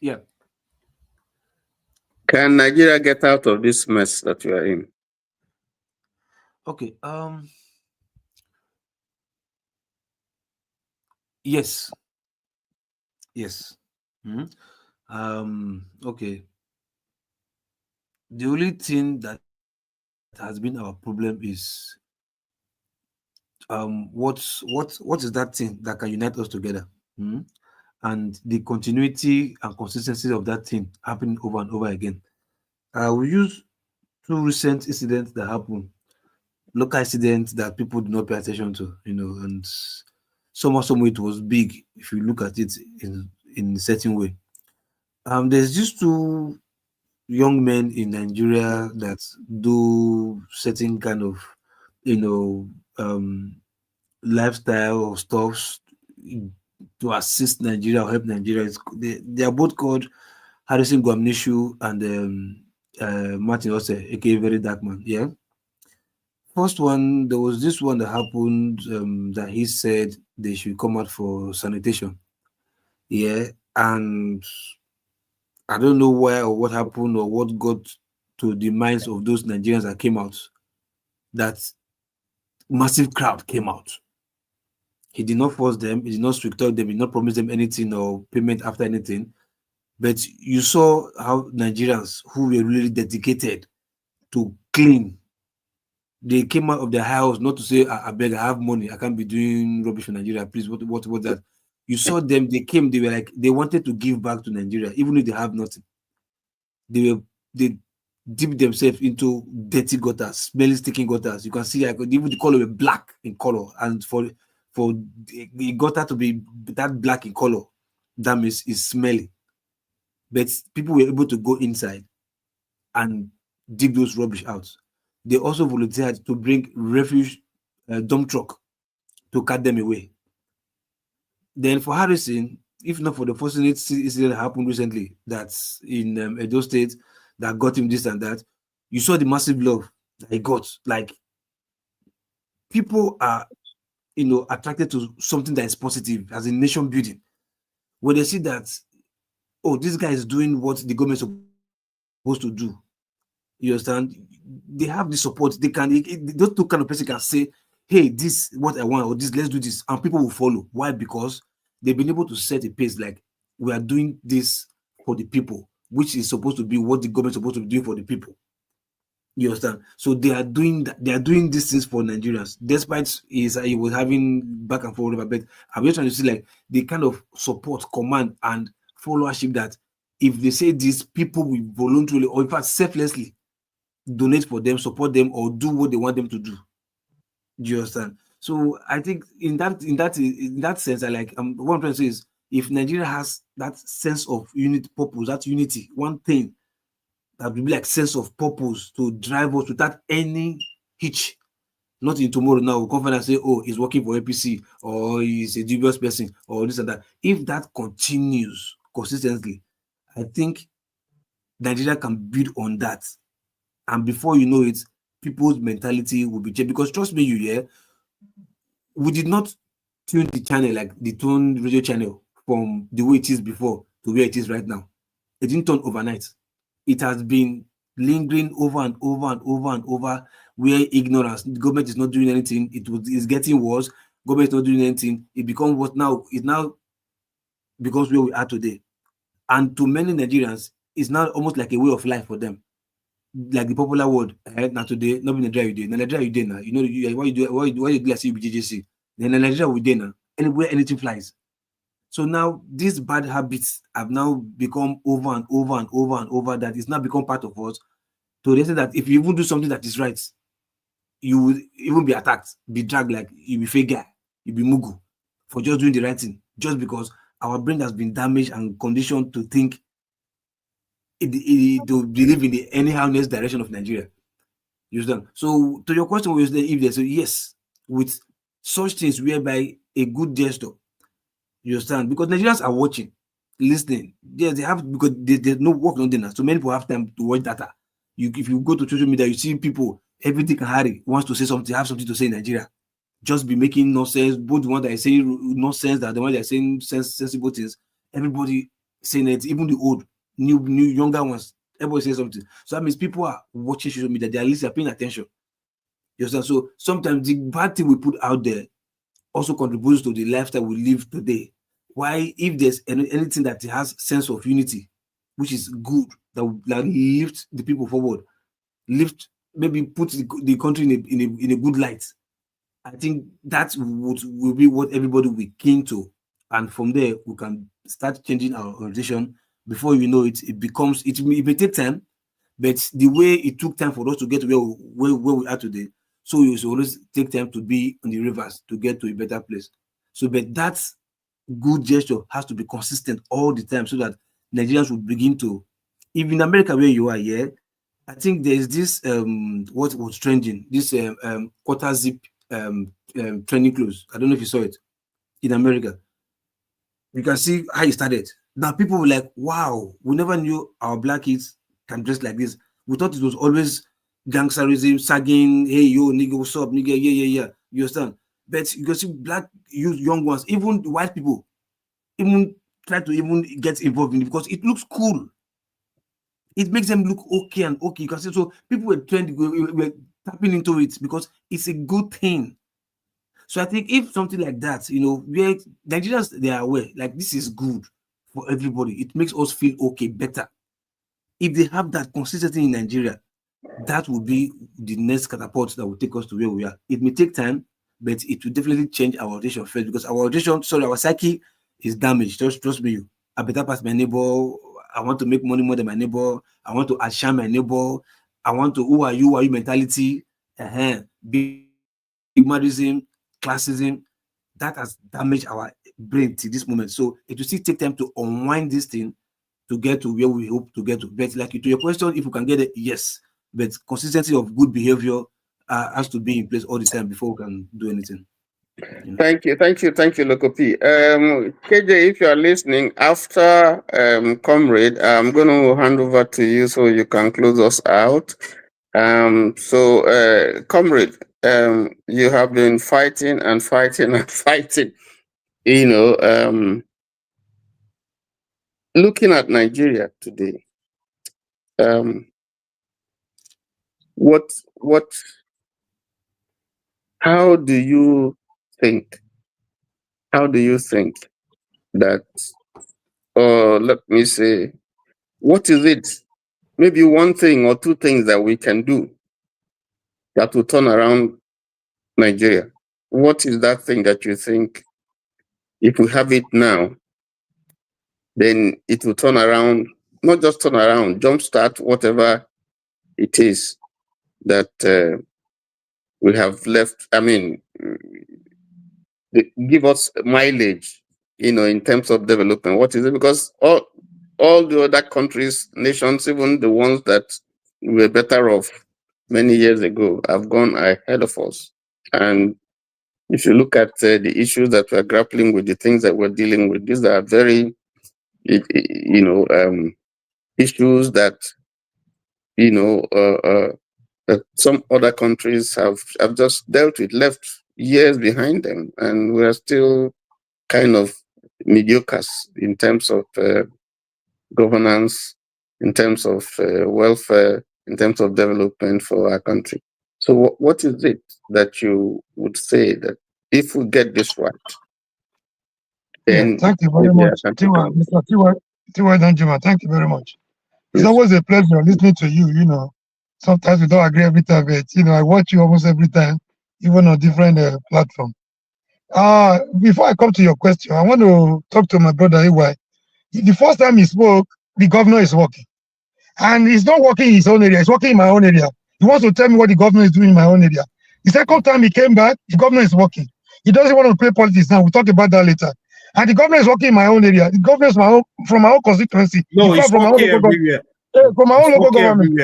Yeah. Can Nigeria get out of this mess that you are in? Okay. Yes. Yes. Okay. The only thing that has been our problem is what is that thing that can unite us together? And the continuity and consistency of that thing happening over and over again. We use two recent incidents that happened, local incidents that people do not pay attention to, and some it was big if you look at it in a certain way. There's just two young men in Nigeria that do certain kind of, lifestyle or stuff to assist Nigeria or help Nigeria. They are both called Harrison Gwamnishu and Martin Ose, aka Very Dark Man. Yeah. First one, there was this one that happened that he said they should come out for sanitation. Yeah. And I don't know where or what happened or what got to the minds of those Nigerians that came out. That massive crowd came out. He did not force them, he did not strict them, he did not promise them anything or payment after anything. But you saw how Nigerians who were really dedicated to clean, they came out of their house not to say, I beg, I have money, I can't be doing rubbish for Nigeria, please, what that? You saw them, they came, they were like, they wanted to give back to Nigeria, even if they have nothing. They dipped themselves into dirty gutters, smelly, stinking gutters. You can see, even the color were black in color, and for the gutter to be that black in color, that means it's smelly. But people were able to go inside and dig those rubbish out. They also volunteered to bring refuse dump truck to cut them away. Then for Harrison, if not for the fortunate incident that happened recently, that's in Edo State, that got him this and that, you saw the massive love that he got. Like, people are, attracted to something that is positive as a nation building. When they see that, oh, this guy is doing what the government is supposed to do, you understand? They have the support. Those two kind of person can say, hey, this is what I want, or this, let's do this, and people will follow. Why? Because they've been able to set a pace, like, we are doing this for the people, which is supposed to be what the government is supposed to be doing for the people. You understand? So they are doing that. They are doing these things for Nigerians, despite he was having back and forth. But I'm just trying to see, like, the kind of support, command, and followership that if they say this, people will voluntarily, or in fact selflessly, donate for them, support them, or do what they want them to do. Do you understand? So I think in that sense, I like what I'm trying to say is, if Nigeria has that sense of purpose, that unity, one thing that will be like sense of purpose to drive us without any hitch. Not in tomorrow now, we'll come and say, oh, he's working for APC, or he's a dubious person, or this and that. If that continues consistently, I think Nigeria can build on that. And before you know it, people's mentality will be changed. Because trust me, we did not tune the channel, like the tune radio channel, from the way it is before to where it is right now. It didn't turn overnight. It has been lingering over and over and over and over, where ignorance, the government is not doing anything, it's getting worse, government is not doing anything, it becomes what now, it now becomes where we are today. And to many Nigerians, it's now almost like a way of life for them. Like the popular word, now today, not in Nigeria, you day now. You know, why you do like CBGJC? Then in Nigeria, we day now. Anywhere, anything flies. So now these bad habits have now become over and over and over and over, that it's now become part of us. To the extent that if you even do something that is right, you will even be attacked, be dragged, like you be fake guy, you be mugu for just doing the right thing, just because our brain has been damaged and conditioned to think, to believe in the anyhowness direction of Nigeria. You understand? So to your question, if they say yes, with such things whereby a good gesture, you understand? Because Nigerians are watching, listening. Yes, they have, because there's no work on dinner. So many people have time to watch data. if you go to social media, you see people, everything Harry wants to say something, have something to say in Nigeria. Just be making nonsense, both the one that is saying nonsense, that the one that is saying sensible things. Everybody saying it, even the old, new, younger ones. Everybody says something. So that means people are watching social media. They are listening, paying attention. You understand? So sometimes the bad thing we put out there also contributes to the lifestyle we live today. Why, if there's anything that has sense of unity, which is good, that lifts the people forward, maybe put the country in a good light, I think that will be what everybody will be keen to. And from there, we can start changing our organization. Before you know it, it may take time, but the way it took time for us to get to where we are today, so you should always take time to be on the rivers to get to a better place. So, but that good gesture has to be consistent all the time so that Nigerians will begin to, even in America where you are here, I think there's this, what was trending, this quarter zip training clothes. I don't know if you saw it in America. You can see how it started. Now people were like, wow, we never knew our black kids can dress like this. We thought it was always gangsterism, sagging, hey, yo, nigga, what's up, nigga, yeah. You understand? But you can see black young ones, even white people, even try to even get involved in it because it looks cool. It makes them look okay and okay. You can see, so people were tapping into it because it's a good thing. So I think if something like that, where Nigerians, they are aware, like this is good for everybody. It makes us feel okay, better. If they have that consistency in Nigeria, that will be the next catapult that will take us to where we are. It may take time, but it will definitely change our orientation first because our psyche is damaged. Trust me, I better pass my neighbor. I want to make money more than my neighbor. I want to outshine my neighbor. I want to, who are you mentality. Big madism, classism, that has damaged our brain to this moment. So it will still take time to unwind this thing to get to where we hope to get to. But like to your question, if we can get it, yes. But consistency of good behavior has to be in place all the time before we can do anything. Thank you, Loco P. KJ, if you are listening, after Comrade, I'm going to hand over to you so you can close us out. Comrade, you have been fighting and fighting and fighting. Looking at Nigeria today, how do you think that, or let me say, what is it? Maybe one thing or two things that we can do that will turn around Nigeria. What is that thing that you think, if we have it now, then it will turn around, not just turn around, jumpstart whatever it is that we have left? I mean, give us mileage, in terms of development. What is it? Because all the other countries, nations, even the ones that were better off many years ago, have gone ahead of us. And if you look at the issues that we're grappling with, the things that we're dealing with, these are very, issues that, that some other countries have just dealt with, left years behind them, and we're still kind of mediocre in terms of governance, in terms of welfare, in terms of development for our country. So what is it that you would say that if we get this right, then... Thank you very much, Mr. T.Y. Danjuma. Thank you very much. It's always a pleasure listening to you, Sometimes we don't agree every time, but, I watch you almost every time, even on different platforms. Before I come to your question, I want to talk to my brother EY. The first time he spoke, the governor is working. And he's not working in his own area, he's working in my own area. He wants to tell me what the governor is doing in my own area. The second time he came back, the governor is working. He doesn't want to play politics now. We'll talk about that later. And the governor is working in my own area. The governor is from my own constituency. No, it's working everywhere. From my own local government.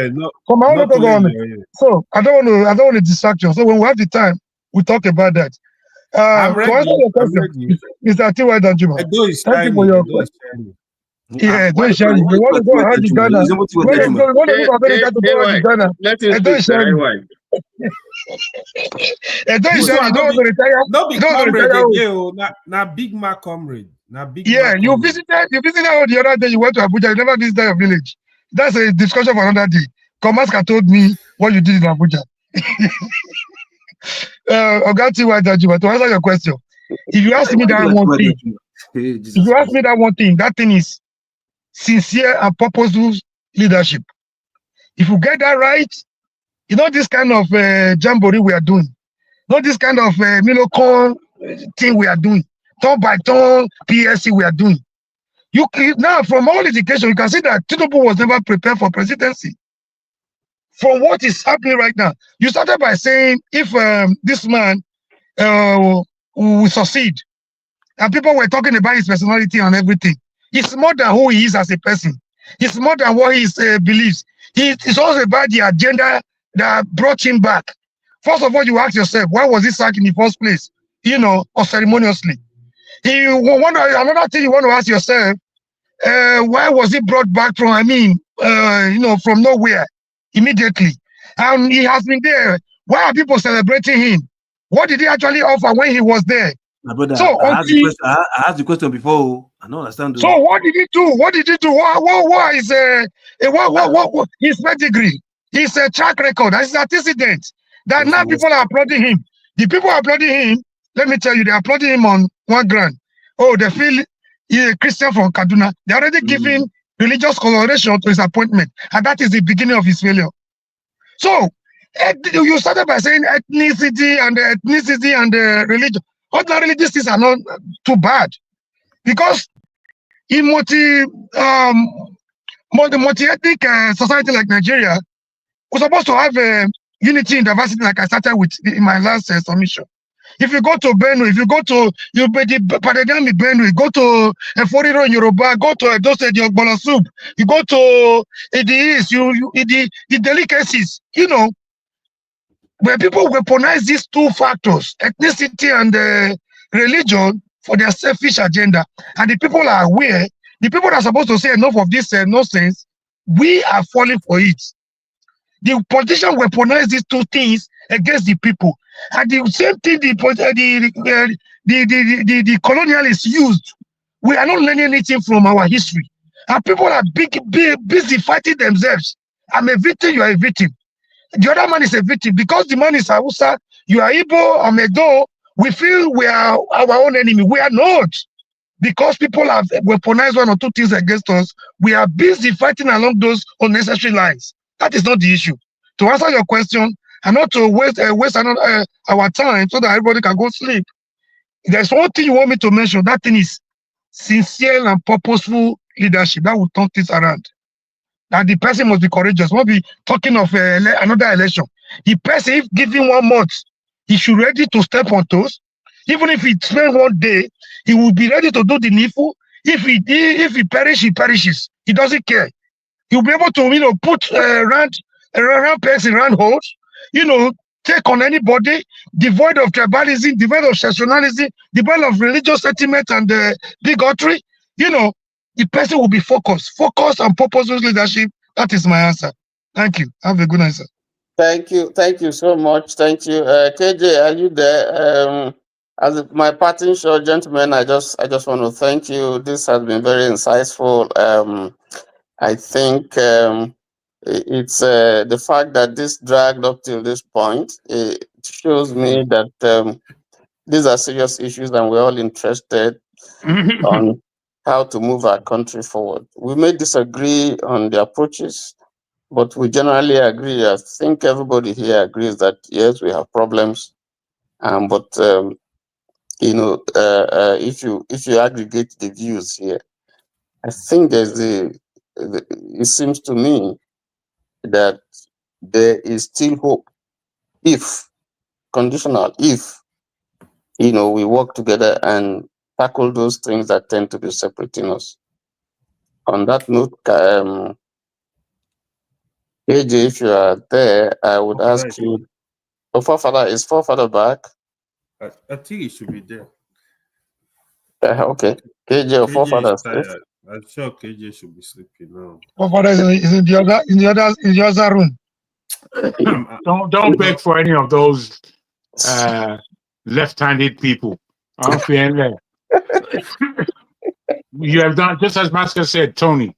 From my own local government. So I don't want to distract you. So when we have the time, we'll talk about that. I'm ready. To answer your question, Mr. T.Y. Danjuma, thank you for your question. Yeah, don't share it. We want to go ahead to Ghana. We want to leave America to go ahead to Ghana. Let him Don't share it. Don't share it. Don't want to retire. No big Don't want to comrade retire. again. Now big Mac comrade. Now big Yeah, Mac you comrade. visited the other day. You went to Abuja. You never visited your village. That's a discussion for another day. Komaska told me what you did in Abuja. Ogati Wadajima, to answer your question, if you ask me that one thing, if you ask me that one thing, that thing is sincere and purposeful leadership. If you get that right, you know this kind of jamboree we are doing, not this kind of Milocon thing we are doing, turn by turn PSC we are doing. You now from all indication, you can see that Tinubu was never prepared for presidency. From what is happening right now, you started by saying if this man will succeed, and people were talking about his personality and everything. It's more than who he is as a person. It's more than what he believes. It's also about the agenda that brought him back. First of all, you ask yourself, why was he sacked in the first place? You know, or ceremoniously. Another thing you want to ask yourself, why was he brought back from, from nowhere immediately? And he has been there. Why are people celebrating him? What did he actually offer when he was there? My brother, So, I asked the question before. I don't understand. So what did he do? What did he do? What is his pedigree? His track record. His antecedent. That now people are applauding him. The people are applauding him. Let me tell you, they're applauding him on one ground. Oh, they feel he's a Christian from Kaduna. They're already giving religious coloration to his appointment, and that is the beginning of his failure. So you started by saying ethnicity and religion. Ordinarily, these things are not too bad, because in multi-ethnic society like Nigeria, we're supposed to have unity in diversity, like I started with in my last submission. If you go to Benue, if you go to Padegami Benue, go to Eforiro in Yoruba, go to Edo State, Yogbolo Soup, you go to the East, the delicacies, where people weaponize these two factors, ethnicity and religion, for their selfish agenda, and the people are aware, the people that are supposed to say enough of this nonsense, we are falling for it. The politicians weaponize these two things against the people, and the same thing the colonialists used. We are not learning anything from our history, and people are busy fighting themselves. I'm a victim, you are a victim. The other man is a victim because the man is Hausa, you are Igbo, I'm Edo. We feel we are our own enemy. We are not. Because people have weaponized one or two things against us, we are busy fighting along those unnecessary lines. That is not the issue. To answer your question, and not to waste our time so that everybody can go sleep. There's one thing you want me to mention. That thing is sincere and purposeful leadership. That will turn things around. That the person must be courageous. We'll be talking of another election. The person, if given 1 month, he should ready to step on toes. Even if he spends 1 day, he will be ready to do the needful. If he perishes, he perishes. He doesn't care. He'll be able to, put round pegs in round holes. Take on anybody, devoid of tribalism, devoid of sectionalism, devoid of religious sentiment and bigotry. The person will be focused and purposeful leadership. That is my answer. Thank you. Have a good answer. Thank you so much. Thank you. KJ, are you there? As my parting short, gentlemen, I just want to thank you. This has been very insightful. I think it's the fact that this dragged up till this point. It shows me that these are serious issues, and we're all interested on how to move our country forward. We may disagree on the approaches, but we generally agree. I think everybody here agrees that yes, we have problems, but if you aggregate the views here, I think it seems to me that there is still hope if conditional, if we work together and tackle those things that tend to be separating us. On that note, AJ, if you are there, I would ask you. Oh, is forefather back? I think it should be there. Okay. KJ or forefather. I'm sure KJ should be sleeping now. Forefather is in the other room. Don't beg for any of those left-handed people. I'm feeling that. You have done just as Master said, Tony.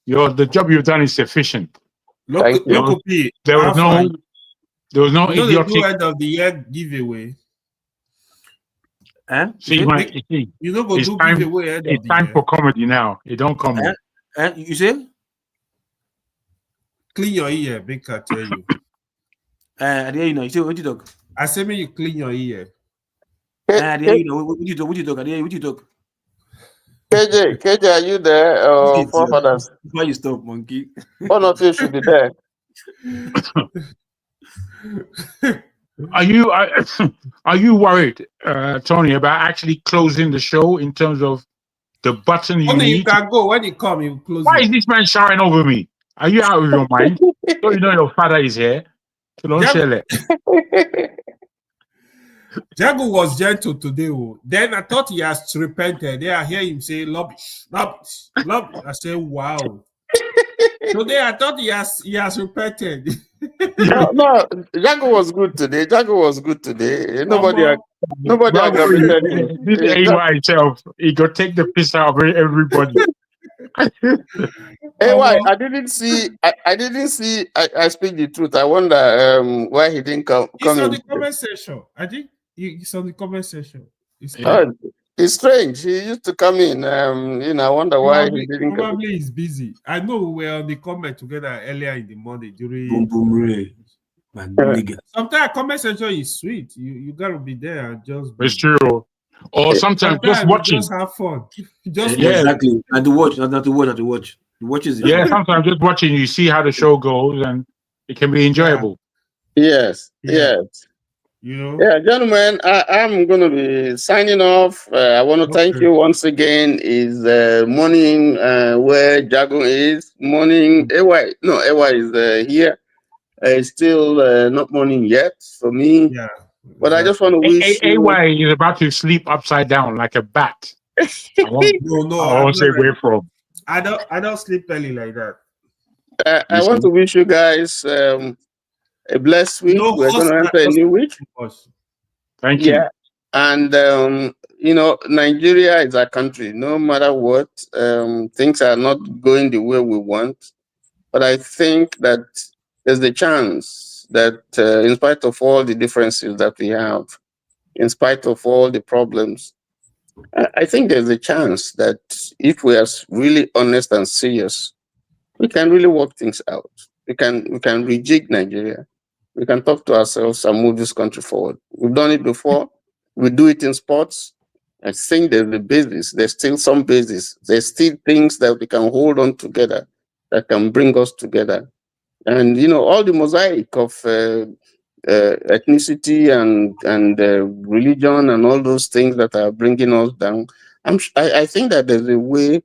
The job you've done is sufficient. Local P. There was no you know idiotic. they do end of the year giveaway. See, you know go do giveaway end of the year. It's time for comedy now. It don't come. You say? Clean your ear, big cat tell you. I hear you know. You say what you talk? I say me you clean your ear. I hear you know. What you talk? What you talk? I hear what you talk. KJ, are you there? Forefathers? Why you stop, monkey? One of you should be there. Are you worried, Tony, about actually closing the show in terms of the button you need? You can go when you come. You close. Why is this man shouting over me? Are you out of your mind? So you know your father is here. So don't share it. Jago was gentle today. Then I thought he has repented. Then I hear him say, "Lobbish, lobbish, lobbish." I say, "Wow." Today I thought he has repented. No, Jago was good today. Nobody aggravated him. This AY itself, he could take the piss out of everybody. AY, I didn't see. I speak the truth. I wonder why he didn't come. It's on the comment section. I think it's on the comment section. It's strange. He used to come in. I wonder why he didn't come. Probably he's busy. I know we were on the comment together earlier in the morning during. Boom boom ray. Sometimes comment section is sweet. You gotta be there and just. It's true. Or sometimes just watching. Just have fun. Exactly. And to watch, not to watch. The watch is sometimes just watching. You see how the show goes, and it can be enjoyable. Yes. You know? Yeah, gentlemen, I'm going to be signing off. I want to thank you once again. Is morning where Jago is. Morning, AY. No, AY is here. It's still not morning yet for me. Yeah. But I just want to wish AY is about to sleep upside down like a bat. I won't say where from. I don't sleep early like that. I want to wish you guys a blessed week. We're going to enter a new week. Thank you. Yeah. And, Nigeria is our country. No matter what, things are not going the way we want. But I think that there's the chance that in spite of all the differences that we have, in spite of all the problems, I think there's a chance that if we are really honest and serious, we can really work things out. We can rejig Nigeria. We can talk to ourselves and move this country forward. We've done it before. We do it in sports. I think there's the basis. There's still some basis. There's still things that we can hold on together that can bring us together. And, all the mosaic of ethnicity and religion and all those things that are bringing us down, I think that there's a way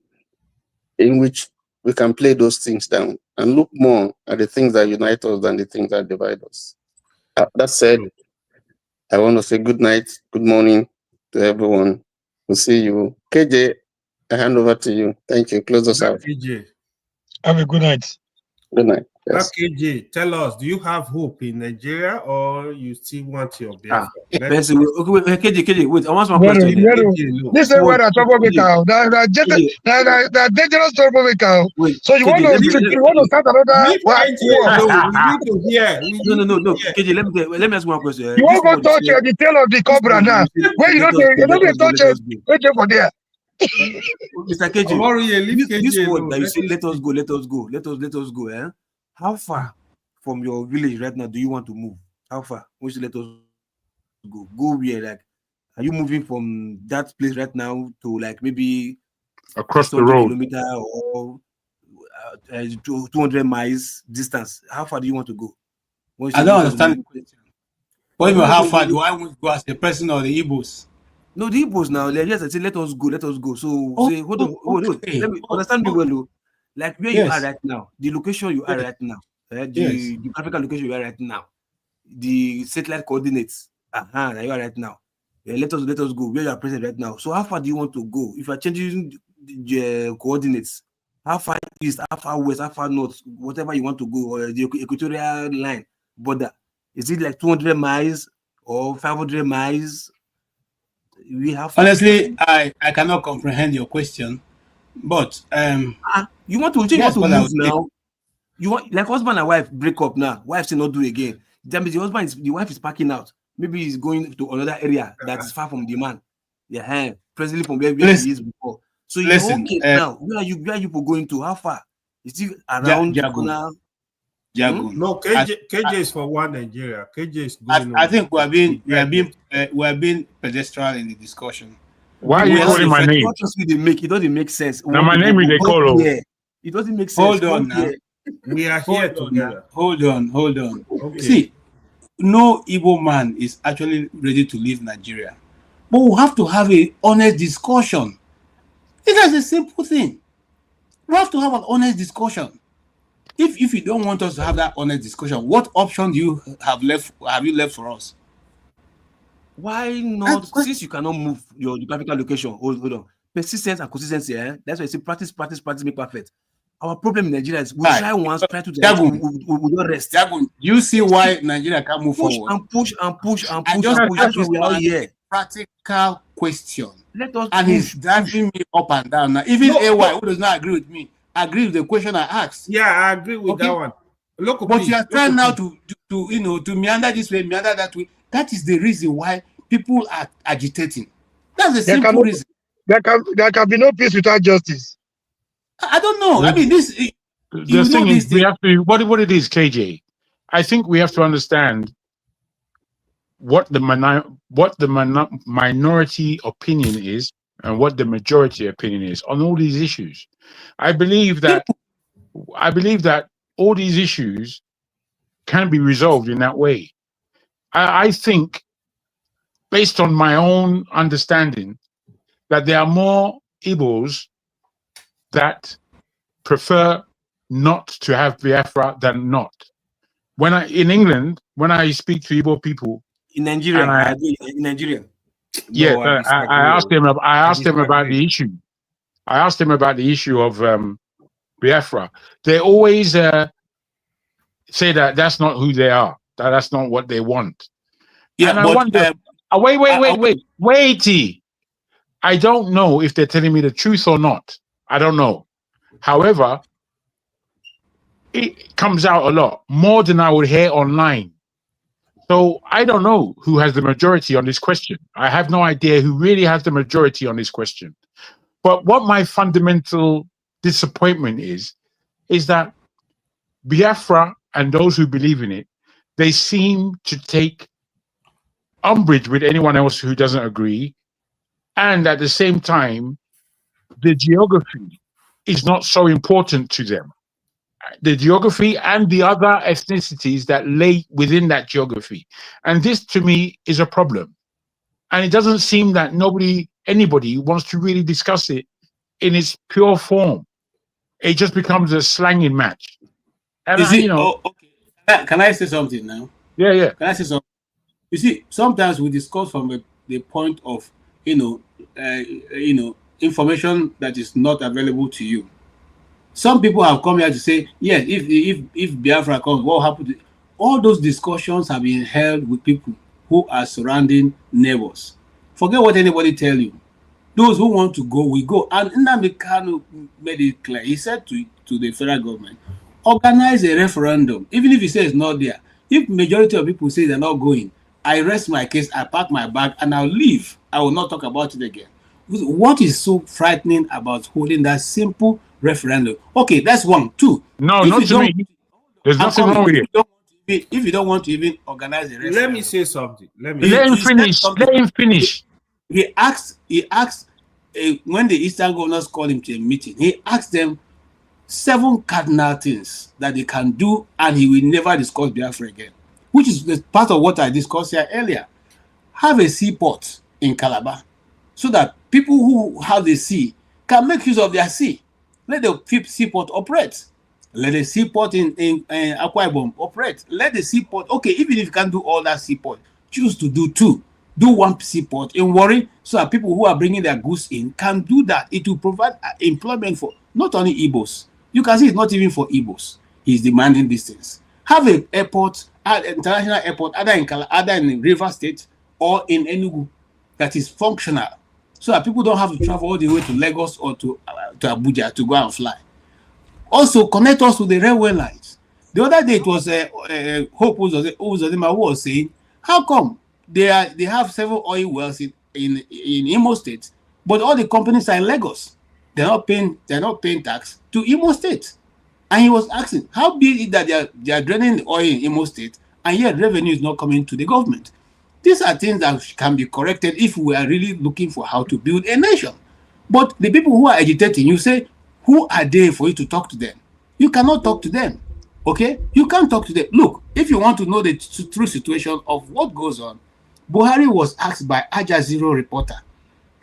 in which we can play those things down and look more at the things that unite us than the things that divide us. That said, I want to say good night, good morning to everyone. We'll see you. KJ, I hand over to you. Thank you. Close us out. KJ. Have a good night. Good night. Yes. KJ, tell us, do you have hope in Nigeria or you still want your best? KJ, wait. I want one question. This is where I troublemaker. The dangerous troublemaker. So you want to start another war? We need to hear. No. KJ, let me ask one question. You want to touch the tail of the cobra now? Where you don't touch it? Wait for there. Mr. KJ, this word that you say, let us go. Eh? How far from your village right now do you want to move? How far? Which let us go? Go where? Like, are you moving from that place right now to like maybe across the road, kilometer or 200 miles distance? How far do you want to go? I don't understand. What even how far do I want to go as the president of the Igbos? No, the Igbos now. Yes, I say let us go. So say hold on. Let me understand me well. Like where you are right now, the location you are right now, the geographical location you are right now, the satellite coordinates, you are right now. let us go. Where you are present right now. So how far do you want to go? If you are changing the coordinates, how far east, how far west, how far north, whatever you want to go, or the equatorial line border, is it like 200 miles or 500 miles? We have honestly, I cannot comprehend your question, but you want to yes, move now. You want, like, husband and wife break up now. Wife say not do again. That means the wife is packing out. Maybe he's going to another area that is far from the man. Yeah, presently from where he is before. So you're okay now. Where are you going to? How far? Is it around Jagun? No, KJ is for one Nigeria. KJ is going. I think we are being pedestrian in the discussion. Why are you calling my name? It doesn't make sense. Now my name is they call. It doesn't make sense. Hold on now. We are here together. Hold on. Okay. See, no Igbo man is actually ready to leave Nigeria, but we have to have an honest discussion. It is a simple thing. We have to have an honest discussion. If you don't want us to have that honest discussion, what option do you have left for us? Why not? Since you cannot move your geographical location, hold on. Persistence and consistency, that's why I say practice make perfect. Our problem in Nigeria is we try once, try to we don't rest. You see why Nigeria can't move forward? Push. That's why we are here. Practical question. Let us and he's driving me up and down now. Even AY, who does not agree with me, agree with the question I asked. Yeah, I agree with that one. But you are trying now to meander this way, meander that way. That is the reason why people are agitating. That's the simple reason. There can be no peace without justice. I don't know. I mean, the thing is, we have to what it is, KJ. I think we have to understand what the minority opinion is and what the majority opinion is on all these issues. I believe that all these issues can be resolved in that way. I think, based on my own understanding, that there are more Igbos that prefer not to have Biafra than not. In England, when I speak to Igbo people in Nigeria, yeah, I asked them about the issue. I asked them about the issue of Biafra. They always say that that's not who they are. That's not what they want. Yeah, and I wonder. Wait. I don't know if they're telling me the truth or not. I don't know. However, it comes out a lot more than I would hear online. So I don't know who has the majority on this question. I have no idea who really has the majority on this question. But what my fundamental disappointment is that Biafra and those who believe in it, they seem to take umbrage with anyone else who doesn't agree. And at the same time, the geography is not so important to them. The geography and the other ethnicities that lay within that geography. And this, to me, is a problem. And it doesn't seem that anybody wants to really discuss it in its pure form. It just becomes a slanging match. And okay. Can I say something now? Yeah. Can I say something? You see, sometimes we discuss from the point of, information that is not available to you. Some people have come here to say, yes, if Biafra comes, what happened? All those discussions have been held with people who are surrounding neighbors. Forget what anybody tell you. Those who want to go, we go. And Nnamdi Kanu made it clear. He said to the federal government, organize a referendum. Even if he says it's not there. If majority of people say they're not going, I rest my case, I pack my bag, and I'll leave. I will not talk about it again. What is so frightening about holding that simple referendum? Okay, that's one. Two. No, not to me. There's nothing wrong with it. If you don't want to even organize a referendum. Let me say something. Let him finish. He asked when the Eastern governors called him to a meeting, he asked them 7 cardinal things that they can do, and he will never discuss Biafra again, which is part of what I discussed here earlier. Have a seaport in Calabar so that people who have the sea can make use of their sea. Let the seaport operate. Let the seaport in Akwa Ibom operate. Let the seaport, okay, even if you can't do all that seaport, choose to do 2. do one seaport in Warri, so that people who are bringing their goods in can do that. It will provide employment for not only Igbos. You can see it's not even for Igbos. He's demanding these things. Have an airport, an international airport, either in River State or in Enugu that is functional, so that people don't have to travel all the way to Lagos or to Abuja to go and fly. Also, connect us with the railway lines. The other day, it was Hope Uzodinma who was saying, how come they have several oil wells in Imo State, but all the companies are in Lagos? They're not paying tax to Imo State. And he was asking, how be it that they are draining the oil in Imo State, and yet revenue is not coming to the government? These are things that can be corrected if we are really looking for how to build a nation. But the people who are agitating, you say, who are they for you to talk to them? You cannot talk to them, okay? You can't talk to them. Look, if you want to know the true situation of what goes on, Buhari was asked by Al Jazeera reporter,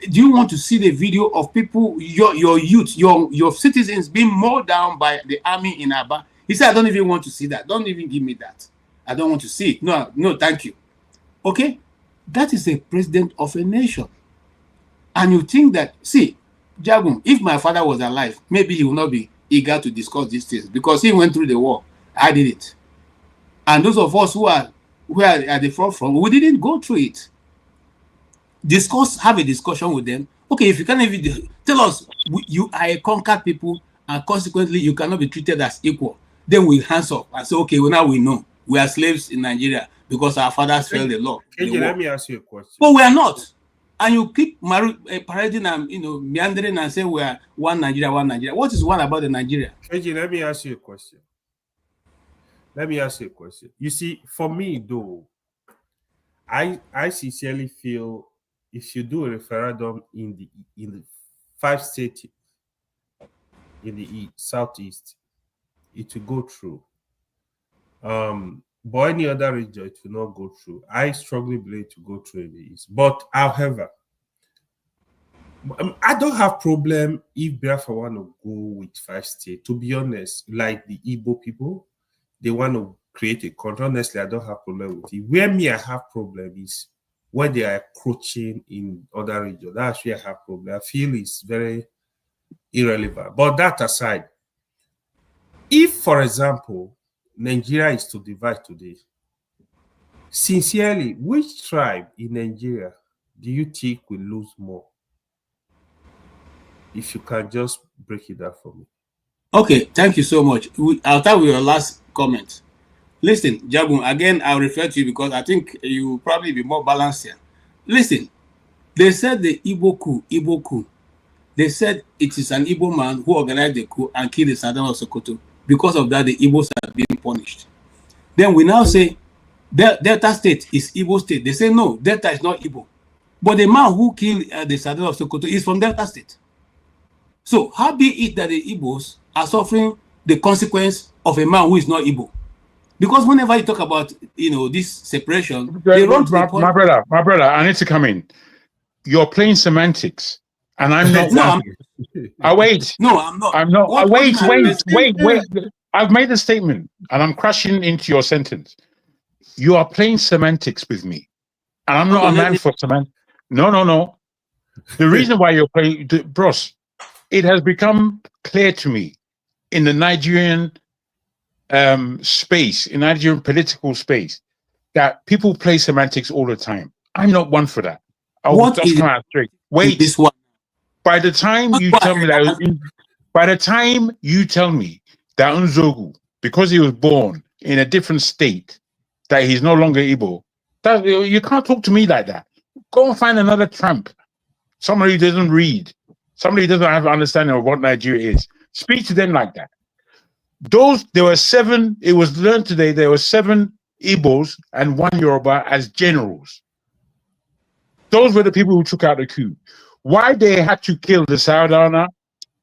do you want to see the video of people, your youth, your citizens being mowed down by the army in Aba? He said, I don't even want to see that. Don't even give me that. I don't want to see it. No, thank you. Okay? That is a president of a nation. And you think that, see, Jagum, if my father was alive, maybe he would not be eager to discuss these things because he went through the war. I did it. And those of us who are at the forefront, we didn't go through it. Have a discussion with them. Okay, if you can't even tell us you are a conquered people and consequently you cannot be treated as equal, then we hands up and say, okay, well, now we know we are slaves in Nigeria because our fathers failed the law. Let me ask you a question. But we are not. And you keep parading and meandering and saying we are one Nigeria, one Nigeria. What is one about the Nigeria? Let me ask you a question. You see, for me though, I sincerely feel if you do a referendum in the 5 states in the southeast, it will go through. But any other region, it will not go through. I strongly believe to go through in the east. But however, I don't have problem if Biafra want to go with 5 states. To be honest, like the Igbo people, they want to create a country. Honestly, I don't have problem with it. Where I have problem is when they are encroaching in other regions. That's where I have problem. I feel it's very irrelevant. But that aside, if, for example, Nigeria is to divide today, sincerely, which tribe in Nigeria do you think will lose more? If you can just break it down for me. Okay, thank you so much. I'll start with your last comment. Listen, Jabun, again, I'll refer to you because I think you will probably be more balanced here. Listen, they said the Igbo coup. They said it is an Igbo man who organized the coup and killed the Southern of Sokoto. Because of that, the Igbos are being punished. Then we now say Delta State is Igbo State. They say no, Delta is not Igbo. But the man who killed the Southern of Sokoto is from Delta State. So how be it that the Igbos are suffering the consequence of a man who is not Igbo? Because whenever you talk about this separation, they run to the point. My brother, I need to come in. You're playing semantics, and I'm not. Wait. No, I'm not. I'm not. Wait. I've made a statement, and I'm crashing into your sentence. You are playing semantics with me, and I'm not a man for semantics. No. The reason why you're playing, bros, it has become clear to me in the Nigerian space, in Nigerian political space, that people play semantics all the time. I'm not one for that. I will just come out straight. Wait, this one. By the time you tell me that Nzogu, because he was born in a different state, that he's no longer Igbo, you can't talk to me like that. Go and find another tramp, somebody who doesn't read, somebody who doesn't have an understanding of what Nigeria is. Speak to them like that. There were 7, it was learned today, there were 7 Igbos and 1 Yoruba as generals. Those were the people who took out the coup. Why they had to kill the Saudana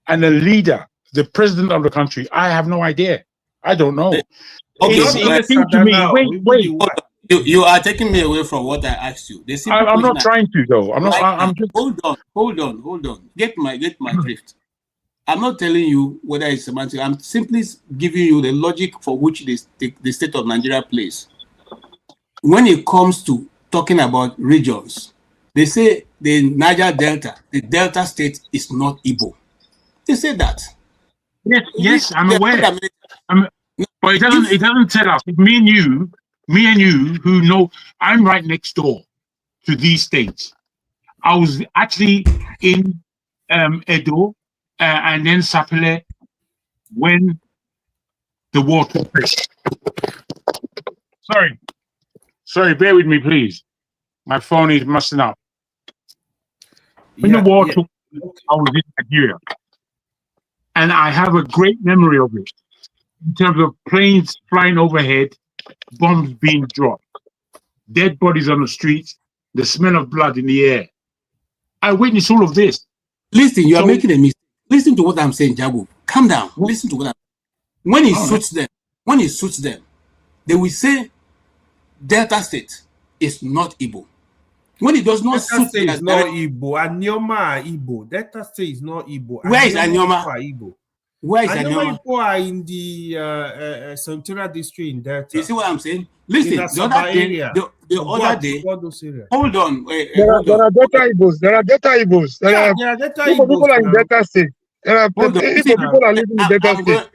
and the leader, the president of the country, I have no idea. I don't know. Okay, wait. You are taking me away from what I asked you. I'm not trying to, though. I'm just... Hold on. Get my drift. I'm not telling you whether it's semantic. I'm simply giving you the logic for which the state of Nigeria plays. When it comes to talking about regions. They say the Niger Delta, the Delta state is not Igbo. They say that. Yes, I'm aware. But it doesn't tell us. Me and you, who know, I'm right next door to these states. I was actually in Edo and then Sapele when the war took place. Sorry, bear with me, please. My phone is messing up. When the war took place, I was in Nigeria. And I have a great memory of it in terms of planes flying overhead, bombs being dropped, dead bodies on the streets, the smell of blood in the air. I witnessed all of this. Listen, you are making a mistake. Listen to what I'm saying, Jago. Calm down. Listen to what I'm saying. When it suits them, they will say Delta State is not Igbo. When it does not suit them, is not Igbo. Anyoma are Igbo. Delta State is not Igbo. Where is Anyoma? Igbo. Where is Anyoma? People are in the Central District in Delta. You see what I'm saying? Listen, the other day, hold on. There are Delta Igbos. There are Delta Igbos. There are people are in Delta State. There are people are living in Delta State.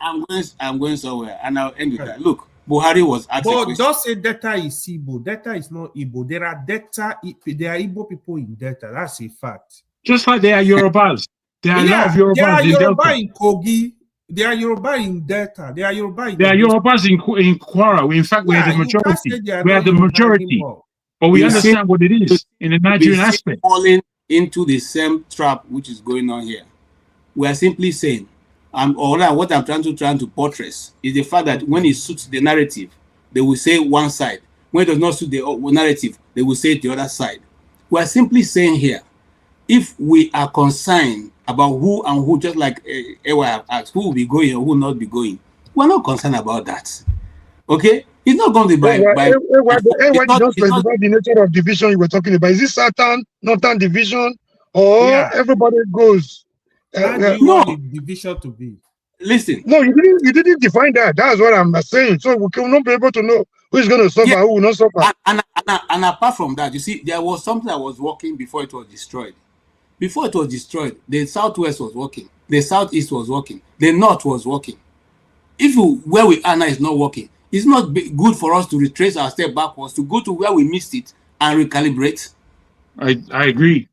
I'm going somewhere, and I'll end with that. Look, Buhari was asking. But don't say Delta is Igbo. Delta is not Igbo. There are Igbo people in Delta. That's a fact. Just like there are Yorubas. There are a lot of Yorubas there are in Yoruba Delta. in Kogi. There are Yoruba in Delta. There are Yoruba in Yorubas in Kwara. In fact, we are the majority. We are the majority. But we understand what it is in the Nigerian aspect. Falling into the same trap which is going on here. We are simply saying, what I'm trying to buttress is the fact that when it suits the narrative, they will say one side. When it does not suit the narrative, they will say the other side. We are simply saying here, if we are concerned about who and who, just like Ewa asked, who will be going or who will not be going, we're not concerned about that. Okay? It's not going to be by don't specify the nature of division you were talking about. Is it Southern, Northern division, or everybody goes? How do you want the division to be? Listen. No, you didn't define that. That's what I'm saying. So we will not be able to know who is going to suffer, who will not suffer. And apart from that, you see, there was something that was working before it was destroyed. Before it was destroyed, the Southwest was working, the Southeast was working, the North was working. If where we are now is not working, it's not good for us to retrace our step backwards, to go to where we missed it and recalibrate. I agree.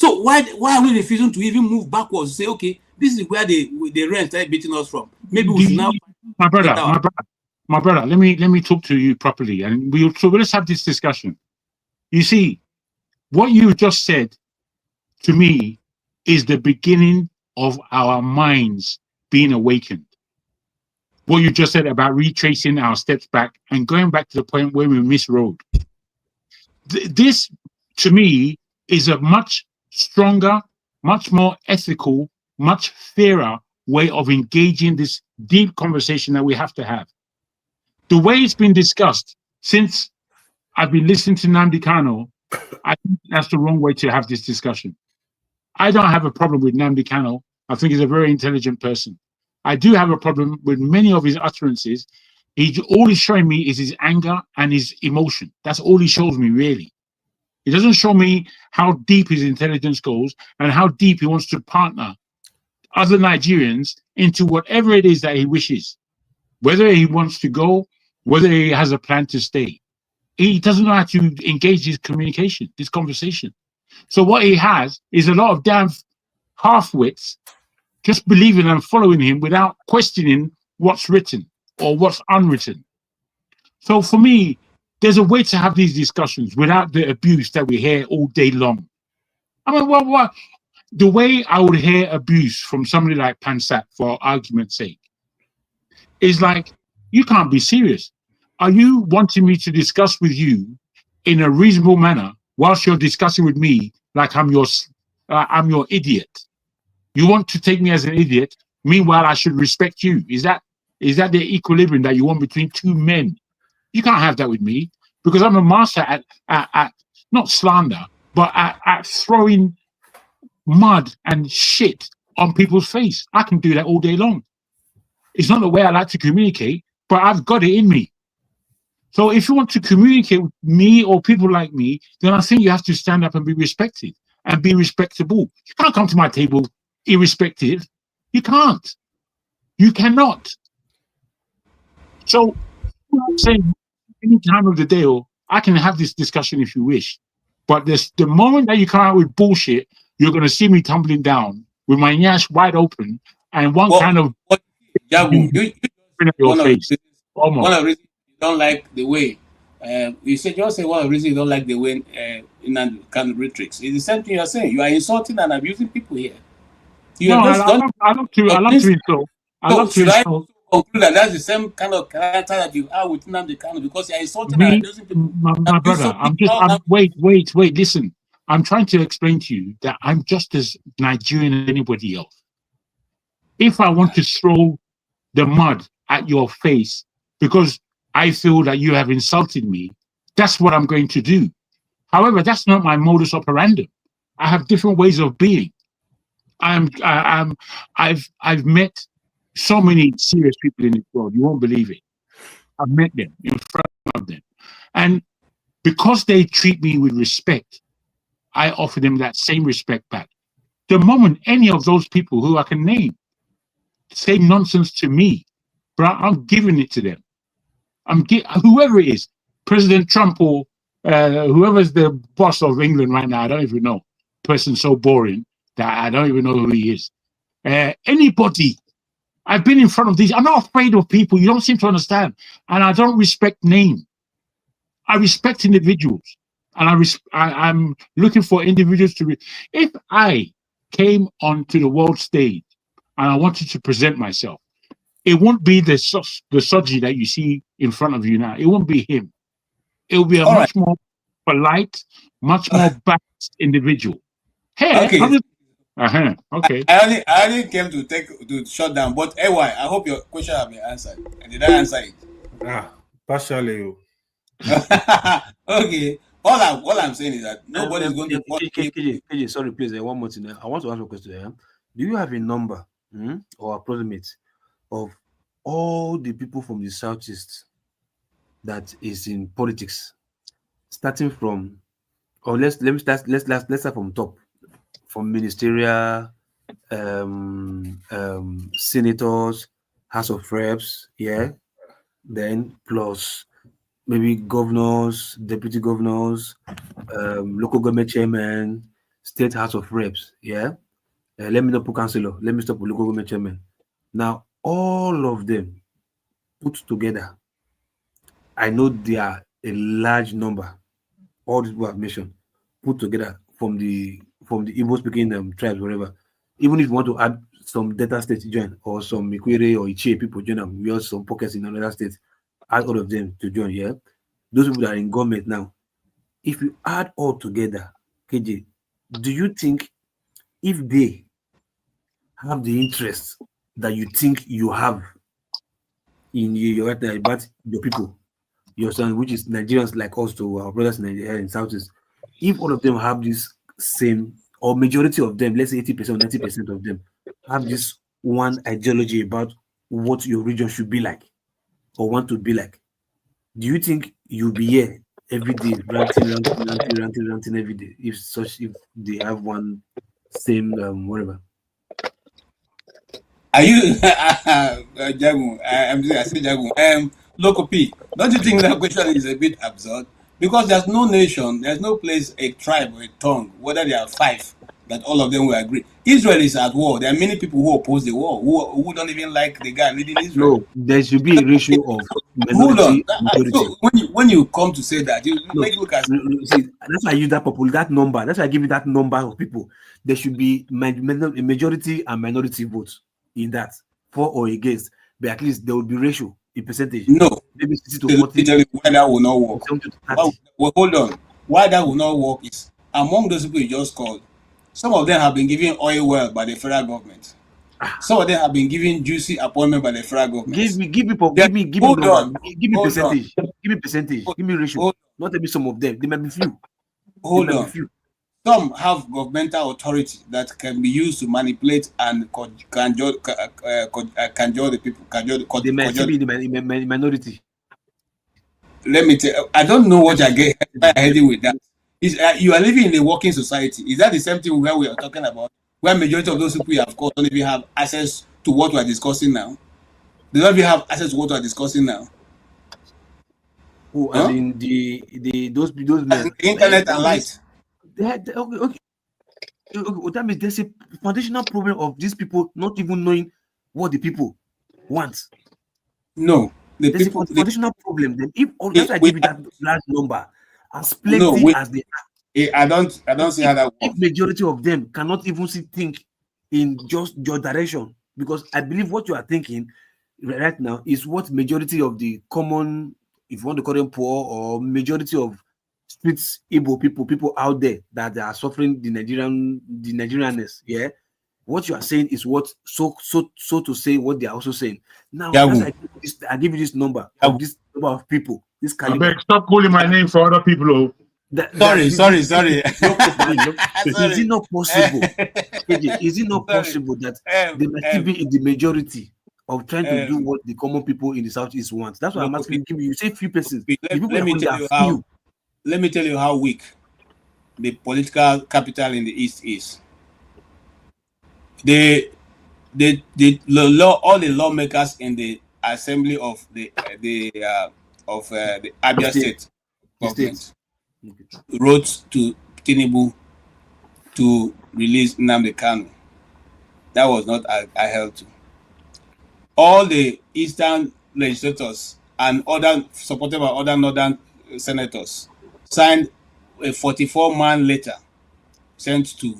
So why are we refusing to even move backwards? Say, okay, this is where the rain started beating us from. Maybe we should now. My brother. Let me talk to you properly, and let's have this discussion. You see, what you just said to me is the beginning of our minds being awakened. What you just said about retracing our steps back and going back to the point where we misrode. This, to me, is a much stronger, much more ethical, much fairer way of engaging this deep conversation that we have to have. The way it's been discussed since I've been listening to Nnamdi Kanu, I think that's the wrong way to have this discussion. I don't have a problem with Nnamdi Kanu. I think he's a very intelligent person. I do have a problem with many of his utterances. All he's showing me is his anger and his emotion. That's all he shows me, really. He doesn't show me how deep his intelligence goes and how deep he wants to partner other Nigerians into whatever it is that he wishes. Whether he wants to go, whether he has a plan to stay. He doesn't know how to engage this communication, this conversation. So what he has is a lot of damn half-wits just believing and following him without questioning what's written or what's unwritten. So for me, there's a way to have these discussions without the abuse that we hear all day long. I mean, what? The way I would hear abuse from somebody like Pansat, for argument's sake, is like, you can't be serious. Are you wanting me to discuss with you in a reasonable manner whilst you're discussing with me like I'm your idiot? You want to take me as an idiot, meanwhile I should respect you. Is that the equilibrium that you want between two men? You can't have that with me, because I'm a master at not slander, but at throwing mud and shit on people's face. I can do that all day long. It's not the way I like to communicate, but I've got it in me. So if you want to communicate with me or people like me, then I think you have to stand up and be respected and be respectable. You can't come to my table irrespective. You can't. You cannot. So I'm saying any time of the day, or I can have this discussion if you wish. But the moment that you come out with bullshit, you're going to see me tumbling down with my nyash wide open and one kind of Jagu, your face. One of the reasons you don't like the way you said, one of the reasons you don't like the way in kind of rhetorics. It's the same thing you're saying. You are insulting and abusing people here. You no, I love to insult. I love to insult. Conclude that that's the same kind of character that you are with Nnamdi Kanu, because you're insulting and abusing people. My brother, wait, listen. I'm trying to explain to you that I'm just as Nigerian as anybody else. If I want to throw the mud at your face because I feel that you have insulted me, that's what I'm going to do. However, that's not my modus operandi. I have different ways of being. I've met so many serious people in this world, you won't believe it. I've met them in front of them. And because they treat me with respect, I offer them that same respect back. The moment any of those people who I can name say nonsense to me, but I'm giving it to them. Whoever it is, President Trump or whoever's the boss of England right now, I don't even know. Person so boring that I don't even know who he is. Anybody. I've been in front of these. I'm not afraid of people. You don't seem to understand. And I don't respect name. I respect individuals. And I'm looking for individuals to... If I came onto the world stage and I wanted to present myself, it won't be the Soji that you see in front of you now. It won't be him. It will be a much more polite, much more balanced individual. Hey, okay. Okay. I only came to shut down, but anyway, I hope your question has been answered. Did I answer it? Partially. Okay. All I'm saying is that nobody's going to. KJ, sorry, please. One more thing. I want to ask a question. Do you have a number or approximate of all the people from the Southeast that is in politics, starting from, or let's start from top, from ministerial, senators, House of Reps, then plus maybe governors, deputy governors, local government chairman, state House of Reps, let me not put councillor, let me stop with local government chairman. Now, all of them put together, I know they are a large number, all these people I've mentioned, put together from the Igbo-speaking tribes, wherever. Even if you want to add some Delta states join, or some Ikwere or Ichie people join them, we have some pockets in another state, add all of them to join, Those people that are in government now, if you add all together, KJ, do you think if they have the interest that you think you have in your about your people, your son, which is Nigerians like us, to our brothers in Nigeria in Southeast, if all of them have this same, or majority of them, let's say 80% or 90% of them, have this one ideology about what your region should be like or want to be like, do you think you'll be here every day, ranting every day, if they have one same whatever? Are you Jagu? I say Jagu. Local P, don't you think that question is a bit absurd? Because there's no nation, there's no place, a tribe or a tongue, whether there are 5, that all of them will agree. Israel is at war. There are many people who oppose the war, who don't even like the guy leading Israel. No, there should be a ratio of minority. So when you come to say that, you make look at. See, that's why I use that number. That's why I give you that number of people. There should be a majority and minority votes in that, for or against, but at least there will be ratio in percentage. No, maybe 60 to 40. Why that will not work? Well, hold on. Why that will not work is, among those people you just called, some of them have been given oil well by the federal government. Some of them have been given juicy appointment by the federal government. Give me percentage. Give me percentage. Give me ratio. Not maybe some of them. They might be few. Hold on. Some have governmental authority that can be used to manipulate and conjure the people. They might be the minority. let me tell you, I don't know what I get heading with that. You are living in a working society. Is that the same thing where we are talking about? Where majority of those people, of course, don't even have access to what we are discussing now. They don't even have access to what we are discussing now. Who, as in those men? Internet and light. Okay. That means there's a foundational problem of these people not even knowing what the people want. No, there's a foundational problem. Then, if that's why I give you that large number, as plenty as they are, I don't see how that works. If majority of them cannot even think in just your direction, because I believe what you are thinking right now is what majority of the common, if you want to call them poor, or majority of streets Igbo people out there that are suffering the Nigerianness. Yeah, what you are saying is what so to say what they are also saying. Now, I give you this number of people. This caliber. Stop calling my name for other people. Sorry. Is it not possible? Is it not possible that they might still be in the majority of trying to do what the common people in the southeast want? That's why I'm asking you. You say few persons. Let me tell you how weak the political capital in the east is. All the lawmakers in the assembly of the Abia State government wrote to Tinubu to release Nnamdi Kanu. That was not held to. All the eastern legislators and other supported by other northern senators signed a 44-man letter sent to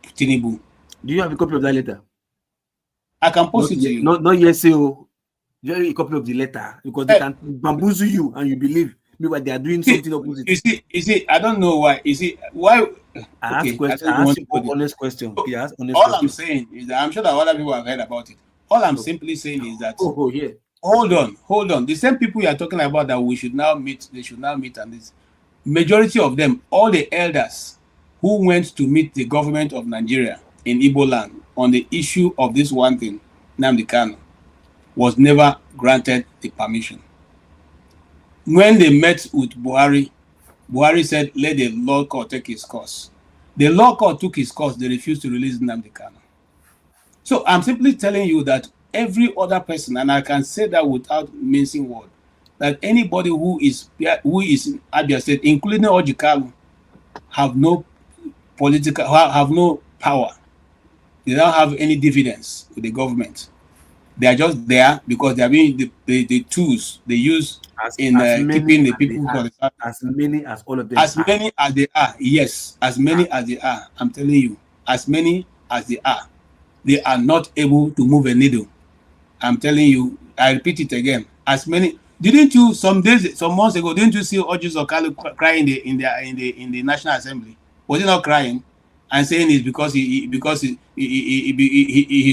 Tinubu. Do you have a copy of that letter? I can post it to you. Not yes, you have a copy of the letter, because they can bamboozle you and you believe. Meanwhile, they are doing something opposite. You see, I don't know why. You see, why? I ask honest question. I'm saying is that I'm sure that other people have heard about it. All I'm simply saying is that. Hold on. The same people you are talking about that we should now meet, they should now meet, and this majority of them, all the elders who went to meet the government of Nigeria in Igbo land on the issue of this one thing, Nnamdi Kanu, was never granted the permission. When they met with Buhari, Buhari said, let the law court take its course. The law court took its course, they refused to release Nnamdi Kanu. So I'm simply telling you that every other person, and I can say that without mincing word, that anybody who is in Abia State, including Ojikalu, have no power. They don't have any dividends with the government. They are just there because they are being the tools they use in keeping the people for the service. As many as all of them. As many as they are, yes. As many as they are. I'm telling you, as many as they are not able to move a needle. I'm telling you, I repeat it again. As many. Didn't you some months ago? Didn't you see Orji Okalu crying in the National Assembly? Was he not crying and saying it's because he's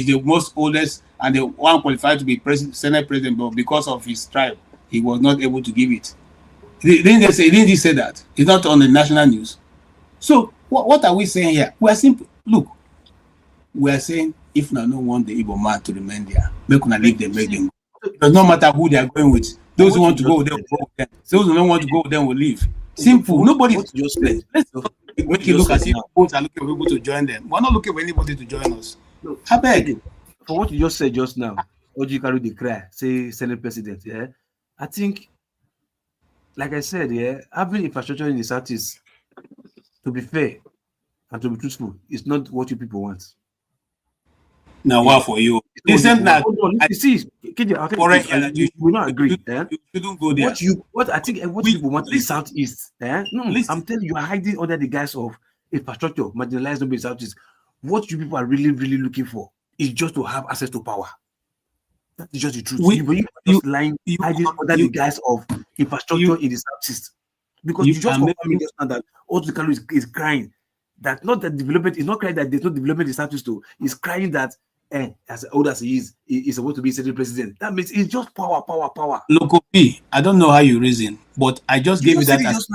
the most oldest and the one qualified to be Senate president, but because of his tribe, he was not able to give it. Didn't he say that? It's not on the national news. So what are we saying here? We are simply we are saying if no want the Igbo man to remain there, make una leave them, make them. It does not matter who they are going with. Those who want to go with them will go with them. Those who don't want to go with them will leave. Simple. Nobody. Let's make it look as if both are looking for people to join them. We're not looking for anybody to join us. I beg. For what you just said just now, Orji Okalu declare, say Senate president. Yeah, I think, like I said, yeah, having infrastructure in the Southeast, to be fair and to be truthful, is not what you people want. Now, what for you? Listen, that you will not agree. You shouldn't go there. What people want in the Southeast? No, I'm telling you, are hiding under the guise of infrastructure, marginalized in the Southeast. What you people are really, really looking for is just to have access to power. That is just the truth. You just lying, hiding under the guise of infrastructure in the Southeast, because you just confirming just now that Orji Okalu is crying that not that development is not crying that there's no development in the Southeast. He's crying that. As old as he is, he's supposed to be Senate president. That means it's just power. Loco P, I don't know how you reason, but I just gave you that as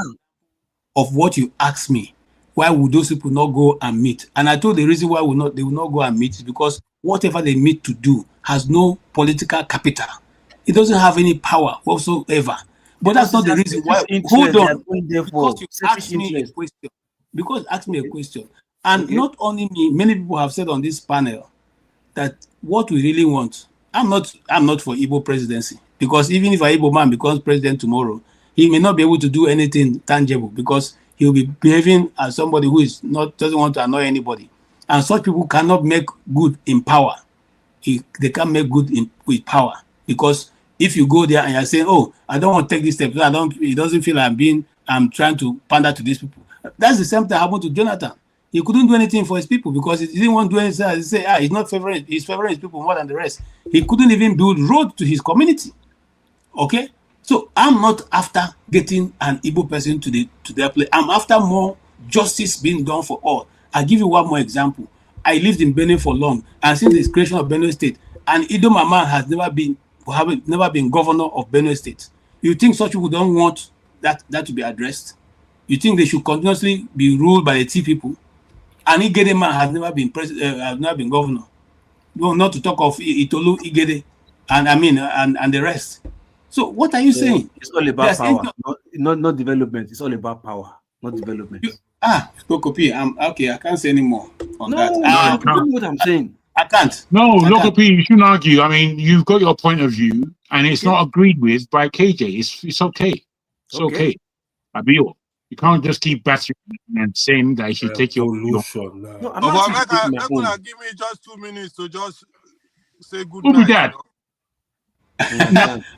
of what you asked me. Why would those people not go and meet? And I told the reason why they will not go and meet is because whatever they meet to do has no political capital. It doesn't have any power whatsoever. But that's not the reason why. Hold on. Because you asked me a question. Because you asked me a question. And not only me, many people have said on this panel that what we really want, I'm not for Igbo presidency. Because even if an Igbo man becomes president tomorrow, he may not be able to do anything tangible because he'll be behaving as somebody who doesn't want to annoy anybody. And such people cannot make good in power. They can't make good with power. Because if you go there and you're saying, oh, I don't want to take this step, it doesn't feel I'm trying to pander to these people. That's the same thing happened to Jonathan. He couldn't do anything for his people because he didn't want to do anything. He said, he's not favoring his people more than the rest. He couldn't even build road to his community. Okay? So I'm not after getting an Igbo person to their place. I'm after more justice being done for all. I'll give you one more example. I lived in Benin for long, and since the creation of Benue State, and Ido Mama has never been governor of Benue State. You think such people don't want that to be addressed? You think they should continuously be ruled by the T people? And Igedema has never been governor. No, not to talk of Itolu Igede and the rest. So what are you saying? It's all about power, not development. It's all about power, not development. Lokopi, okay. I can't say anymore on that. No, what I'm saying. I can't. No, Lokopi, you shouldn't argue. I mean, you've got your point of view, and it's not agreed with by KJ. It's okay. It's okay. Abiyo, you can't just keep battering and saying that you should take your solution. No, I'm not give me just 2 minutes to just say good Who night. be that?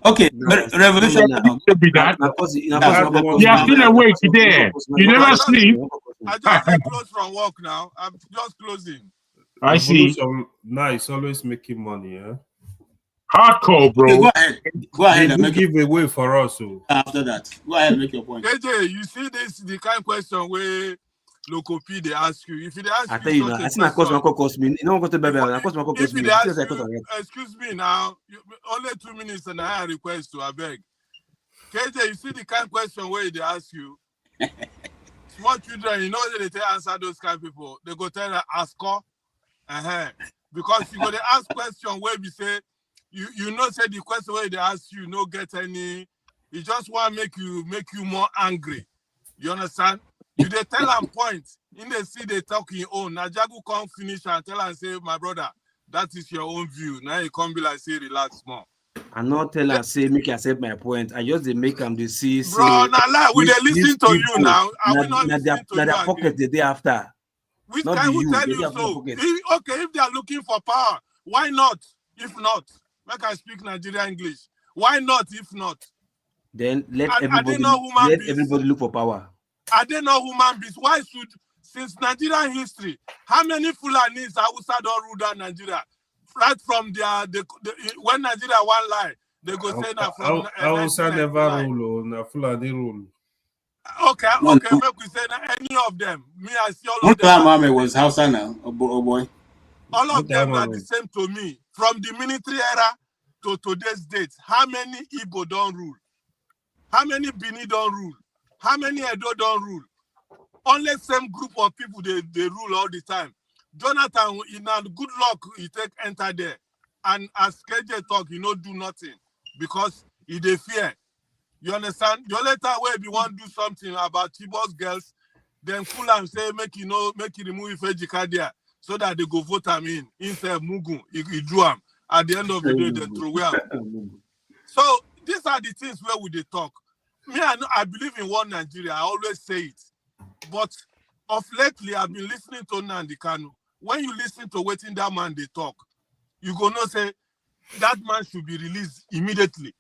Okay, revolution. Be that. You are still awake there. You never sleep. I just close from work now. I'm just closing. I see. Now it's always making money, yeah. Hardcore, bro. Okay, go ahead. Make give away for us. So. After that, go ahead and make your point. KJ, you see this the kind of question where Lokopi they ask you. If they ask I tell you now, I see my cost me. You know what cost me. Excuse me now. Only 2 minutes and I request to beg. KJ, you see the kind of question where they ask you. Small children, you know that they answer those kind of people. They go tell her ask her. Because you go to ask question where we say you know say the question where they ask you no get any. He just want to make you more angry. You understand? You they tell them point. In the see they talk your own. Now Jagu come finish and tell and say, my brother, that is your own view. Now you come be like say relax more. I not tell and say make you accept my point. I just they make them they see. Bro, now lie. We they listen to you now. Are we not listening to you? Their pocket the day after. Which can we tell you so? If they are looking for power, why not? If not, like I speak Nigerian English. Why not? If not, then let everybody look for power. Are they not human beings? Why should, since Nigerian history, how many Fulanis Hausa don't rule down Nigeria? Right from when Nigeria one lie, they go say that from Hausa never rule, na Fulani rule. Okay, make we say that any of them. Me, I see all of them. Mame was Hausa now, oh boy. All of them are the same to me. From the military era to today's date, how many Igbo don't rule? How many Bini don't rule? How many Edo don't rule? Only same group of people they rule all the time. Jonathan, in a good luck, he take enter there. And as KJ talk, he no do nothing because he dey fear. You understand? The only time where we want to do something about Chibos girls, then cool and say make you remove Ifejika there so that they go vote him in. Instead of Mugu, he drew him. At the end of the day, they throw him. So these are the things where we dey talk. Me, I believe in one Nigeria. I always say it. But of lately, I've been listening to Nnamdi Kanu. When you listen to what that man they talk, you go no say that man should be released immediately.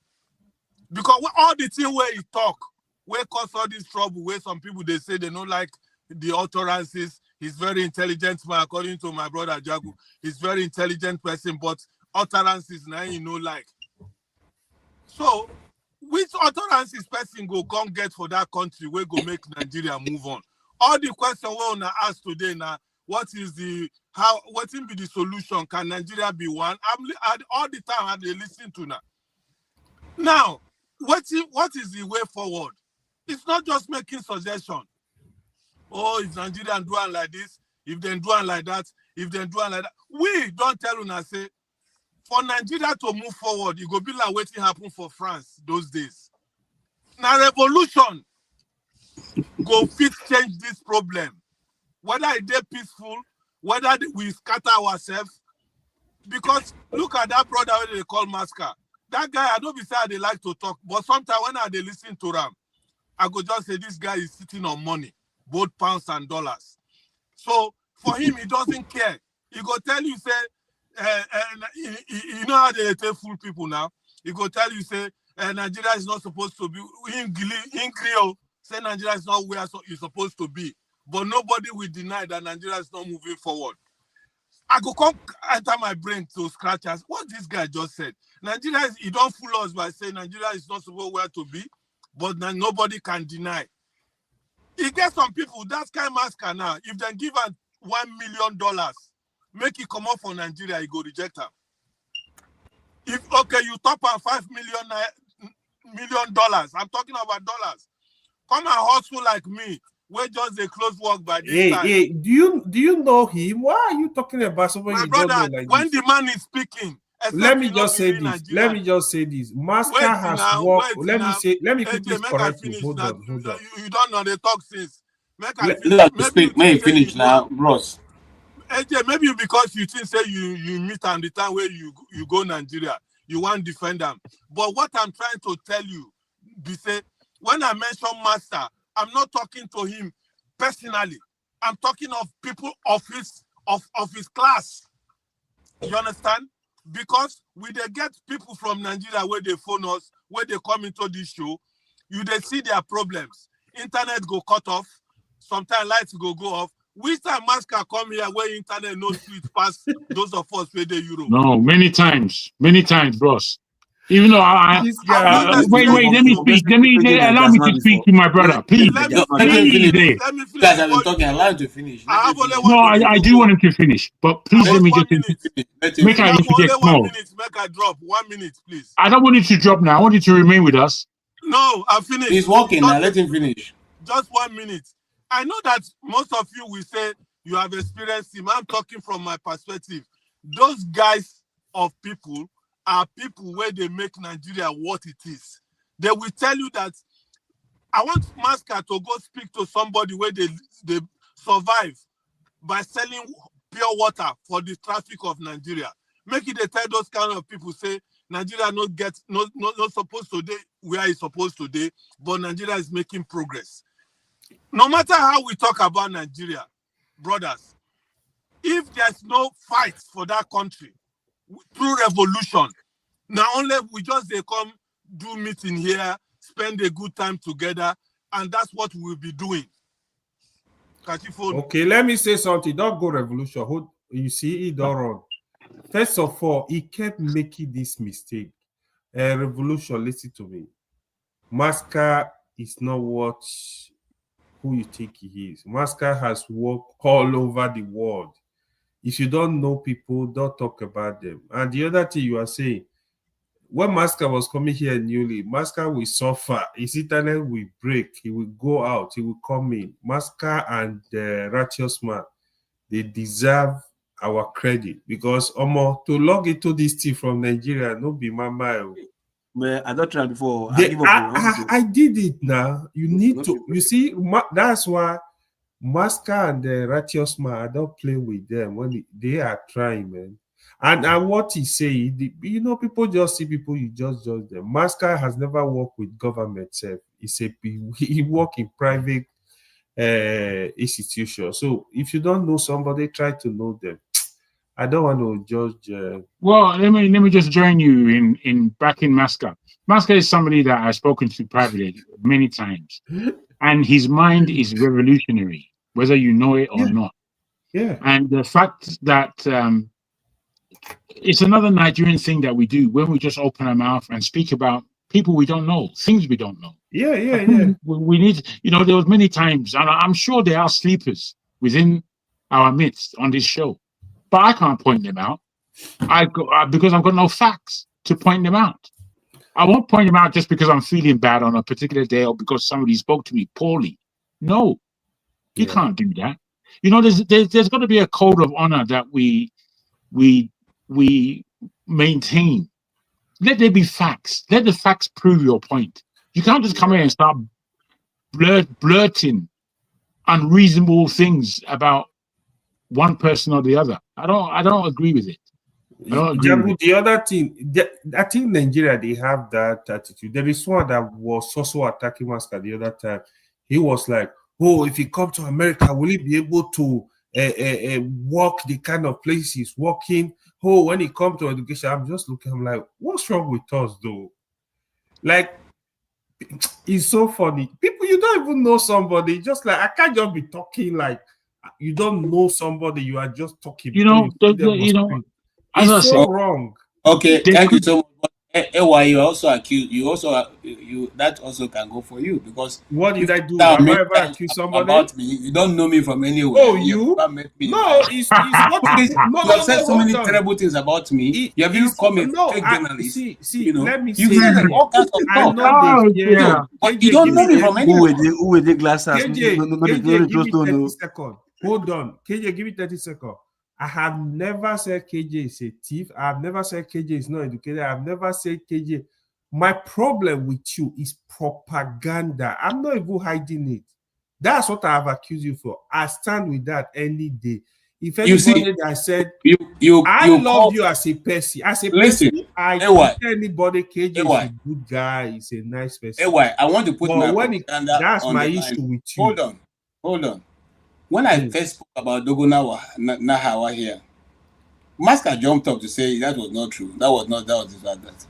Because all the thing where he talk, where cause all this trouble, where some people they say they don't like the utterances. He's very intelligent man, according to my brother Jagu. He's very intelligent person, but utterances now you know like. So which utterances person go come get for that country where go make Nigeria move on? All the question we wanna ask today now, what will be the solution? Can Nigeria be one? All the time I listen to now. Now, what is the way forward? It's not just making suggestion. Oh, if Nigeria doing like this, if they doing like that, if they doing like that. We don't tell una say, for Nigeria to move forward, it go be like what happened for France those days. Now revolution go fit change this problem. Whether it's peaceful, whether we scatter ourselves. Because look at that brother when they call Masker. That guy, I don't be say they like to talk, but sometimes when they listen to them, I go just say this guy is sitting on money, both pounds and dollars. So for him, he doesn't care. He go tell you, say, you know how they fool people now? He go tell you, say, Nigeria is not supposed to be, in Creole, say Nigeria is not where it's supposed to be. But nobody will deny that Nigeria is not moving forward. I go come enter my brain to scratch us. What this guy just said. Nigeria, he don't fool us by saying Nigeria is not supposed where to be, but nobody can deny. He gets some people, that kind of Masker now, if they give him $1 million, make it come up for Nigeria, he go reject him. If, okay, you top on $5 million, I'm talking about dollars. Come and hustle like me. We're just a close work by this time. Hey, do you know him? Why are you talking about someone you don't know like when this? the man is speaking, let me just say this. Masker has worked. Let me quickly correct you. Hold on. You don't know the talk since. Let me speak. May finish now, bros. AJ, maybe because you think say you meet on the time where you go Nigeria, you want to defend them. But what I'm trying to tell you, be say when I mention Master, I'm not talking to him personally. I'm talking of people of his class. You understand? Because we they get people from Nigeria where they phone us, where they come into this show, they see their problems. Internet go cut off, sometimes lights go off. Which time Masker come here where internet no sweet past those of us where they Europe? No, many times, bros. Even though wait, let me speak. Allow me to speak to my brother, please. Let me finish. Guys, I've been talking. Allow him to finish. I do want him to finish, but please let me just make I interject more. Make I drop 1 minute, please. I don't want you to drop now. I want you to remain with us. No, I'm finished. He's walking now. Let him finish. Just 1 minute. I know that most of you will say you have experienced him. I'm talking from my perspective. Those guys of people are people where they make Nigeria what it is. They will tell you that I want Masker to go speak to somebody where they survive by selling pure water for the traffic of Nigeria. Make it they tell those kind of people say Nigeria not supposed to do where it's supposed to do, but Nigeria is making progress. No matter how we talk about Nigeria, brothers, if there's no fight for that country through revolution, now only we just they come do meeting here, spend a good time together, and that's what we'll be doing. Okay, let me say something. Don't go revolution. You see, it don't run. First of all, he kept making this mistake. Revolution, listen to me. Masker is not who you think he is. Masker has worked all over the world. If you don't know people, don't talk about them. And the other thing you are saying, when Masker was coming here newly, Masker will suffer. His internet will break. He will go out. He will come in. Masker and Righteous Man, they deserve our credit because to log into this thing from Nigeria, no be my mind. I don't try before. I did it now. You need to. You see, that's why Masker and the Righteous Man, I don't play with them when they are trying, man. And what he say, people just see people, you just judge them. Masker has never worked with government. He work in private institutions. So if you don't know somebody, try to know them. I don't want to judge. Well, let me just join you in backing Masker. Masker is somebody that I've spoken to privately many times, and his mind is revolutionary, whether you know it or not. Yeah. And the fact that it's another Nigerian thing that we do when we just open our mouth and speak about people we don't know, things we don't know. Yeah. We need, there was many times, and I'm sure there are sleepers within our midst on this show. But I can't point them out because I've got no facts to point them out. I won't point them out just because I'm feeling bad on a particular day or because somebody spoke to me poorly. No, you can't do that. There's got to be a code of honor that we maintain. Let there be facts. Let the facts prove your point. You can't just come here and start blurting unreasonable things about one person or the other. I don't agree with it. I don't agree with it. The other thing, I think Nigeria, they have that attitude. There is one that was also attacking Maska the other time. He was like, oh, if he come to America, will he be able to walk the kind of places he's walking? Oh, when he come to education, I'm just looking, I'm like, what's wrong with us though? Like, it's so funny. People, you don't even know somebody. Just like, I can't just be talking like you don't know somebody. You are just talking. You know, it's so wrong. Okay, thank you so much. Why you also accuse? That also can go for you because what did I do? Have I ever accused somebody about me? You don't know me from anywhere. Oh, you? No, it's what you have said so many terrible things about me. You have even come a fake journalist. See, let me you say said all kinds of stuff. But you don't know me from anywhere. Who with the glasses? KJ, give me 30 seconds. Hold on, KJ, give me 30 seconds. I have never said KJ is a thief. I have never said KJ is not educated. I have never said KJ. My problem with you is propaganda. I'm not even hiding it. That's what I have accused you for. I stand with that any day. If anybody that said I love you as a person, I don't tell anybody KJ is a good guy, he's a nice person. I want to put that's my issue with you. Hold on. When I first spoke about Dogo Nahawa here, Master jumped up to say that was not true. That was that.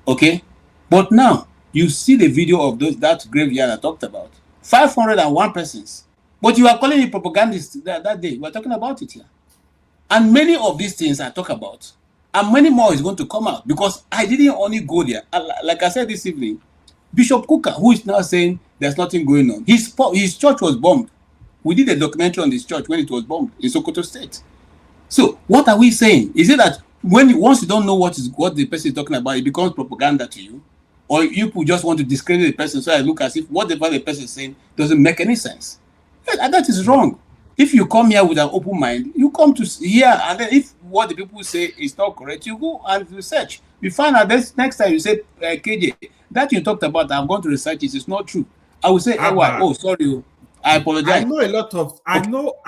Okay? But now, you see the video of that graveyard I talked about. 501 persons. But you are calling it propagandist that day. We are talking about it here. And many of these things I talk about, and many more is going to come out because I didn't only go there. Like I said this evening, Bishop Kuka, who is now saying there's nothing going on, his church was bombed. We did a documentary on this church when it was bombed in Sokoto State. So what are we saying? Is it that once you don't know what the person is talking about, it becomes propaganda to you? Or you just want to discredit the person so I look as if whatever the person is saying doesn't make any sense? That is wrong. If you come here with an open mind, you come to hear, and then if what the people say is not correct, you go and research. You find out this next time you say, KJ, that you talked about, I'm going to research it, it's not true. I will say, oh, sorry. I apologize. I know a lot of. I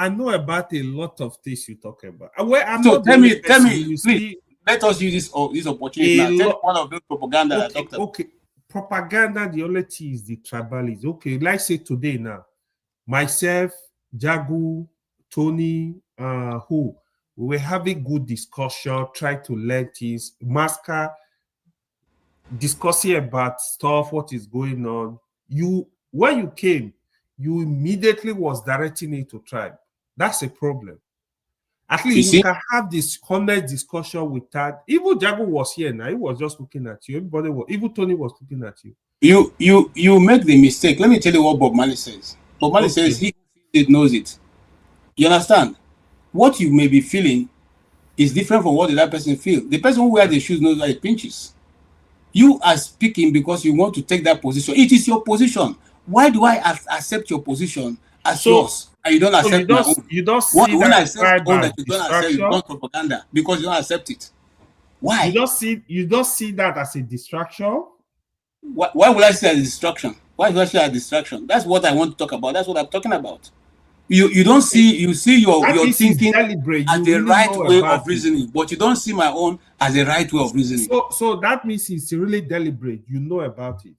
know about a lot of things you talk about. Tell me, please. Let us use this opportunity now. Tell one of those propaganda I talked about. Okay, propaganda. The only thing is the tribalism. Okay, let's say today now, myself, Jagu, Tony, we were having good discussion, try to learn things. Maska discussing about stuff, what is going on. When you came, you immediately was directing it to tribe. That's a problem. At least you can have this honest discussion with that. Even Jago was here now. He was just looking at you. Even Tony was looking at you. You make the mistake. Let me tell you what Bob Marley says. Bob Marley says he knows it. You understand? What you may be feeling is different from what the other person feels. The person who wears the shoes knows that it pinches. You are speaking because you want to take that position. It is your position. Why do I accept your position as yours and you don't accept my own? You don't see when I say that you don't accept, you don't propaganda because you don't accept it. Why? You don't see that as a distraction? Why would I say as a distraction? Why do I say as a distraction? That's what I want to talk about. That's what I'm talking about. You don't see your thinking as the right way of reasoning, but you don't see my own as a right way of reasoning. So that means it's really deliberate. You know about it.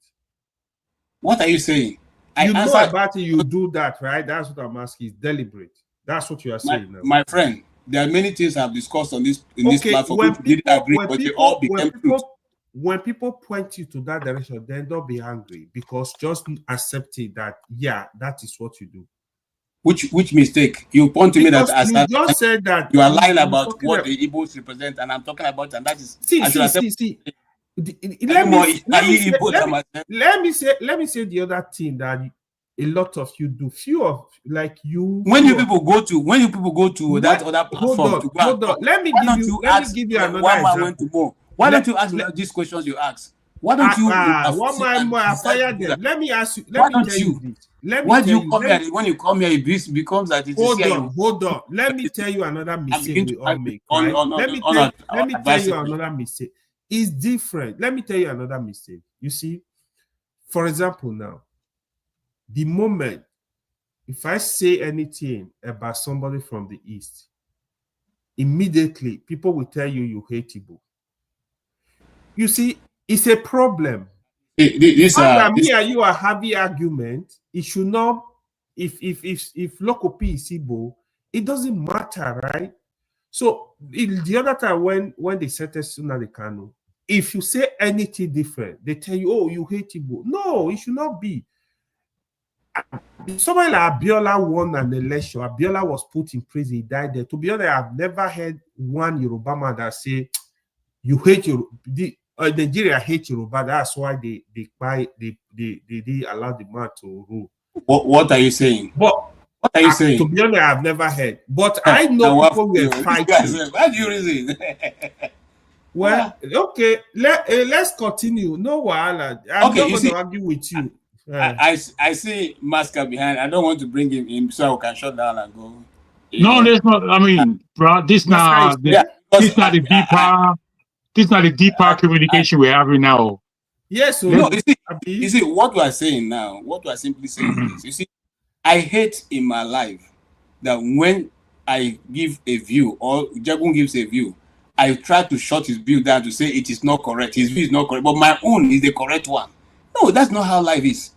What are you saying? You know about it, you do that, right? That's what I'm asking. It's deliberate. That's what you are saying now. My friend, there are many things I've discussed on this platform which didn't agree, but they all became truth. When people point you to that direction, then don't be angry because just accepting that, that is what you do. Which mistake? You point to me that as you just said that you are lying about what the Igbos represent, and I'm talking about, and that is see. Let me say the other thing that a lot of you do. Few of like you. When you people go to that other platform, hold on. Let me give you another example. Why don't you ask these questions you ask? Why don't you? Let me ask you. Let me tell you this. Why do you come here? When you come here, it becomes that it is. Hold on. Let me tell you another mistake we all make. Let me tell you another mistake. It's different. Let me tell you another mistake. You see, For example, now, the moment if I say anything about somebody from the East, immediately people will tell you hate Igbo. You see, it's a problem. Me and you are having argument. It should not. If local P is Igbo, it doesn't matter, right? So the other time when they sentenced Nnamdi Kanu, if you say anything different, they tell you, oh, you hate Igbo. No, it should not be. Somebody like Abiola won an election. Abiola was put in prison. He died there. To be honest, I've never heard one Yoruba man that say you hate Nigeria hate Yoruba. That's why they allow the man to rule. What are you saying? But what are you saying? To be honest, I've never heard. But I know people were fighting. Why do you reason? Well, okay, let's continue. No wahala. I'm not going to argue with you. I see Masker behind. I don't want to bring him in so I can shut down and go. No, there's not. I mean, bro, this not the deeper communication we're having now. Yes, so no, you see what we are saying now. What we are simply saying is, you see, I hate in my life that when I give a view or Jagun gives a view, I try to shut his view down to say it is not correct. His view is not correct, but my own is the correct one. No, that's not how life is.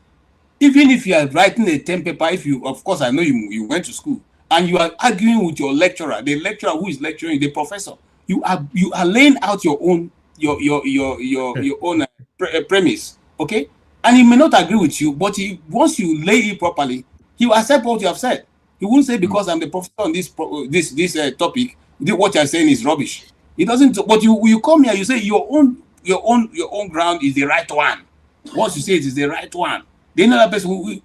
Even if you are writing a term paper, of course, I know you went to school and you are arguing with your lecturer, the lecturer who is lecturing, the professor, you are laying out your own premise, okay? And he may not agree with you, but once you lay it properly, he will accept what you have said. He won't say because I'm the professor on this topic, what you are saying is rubbish. He doesn't. But you come here, you say your own ground is the right one. Once you say it is the right one, the other person will,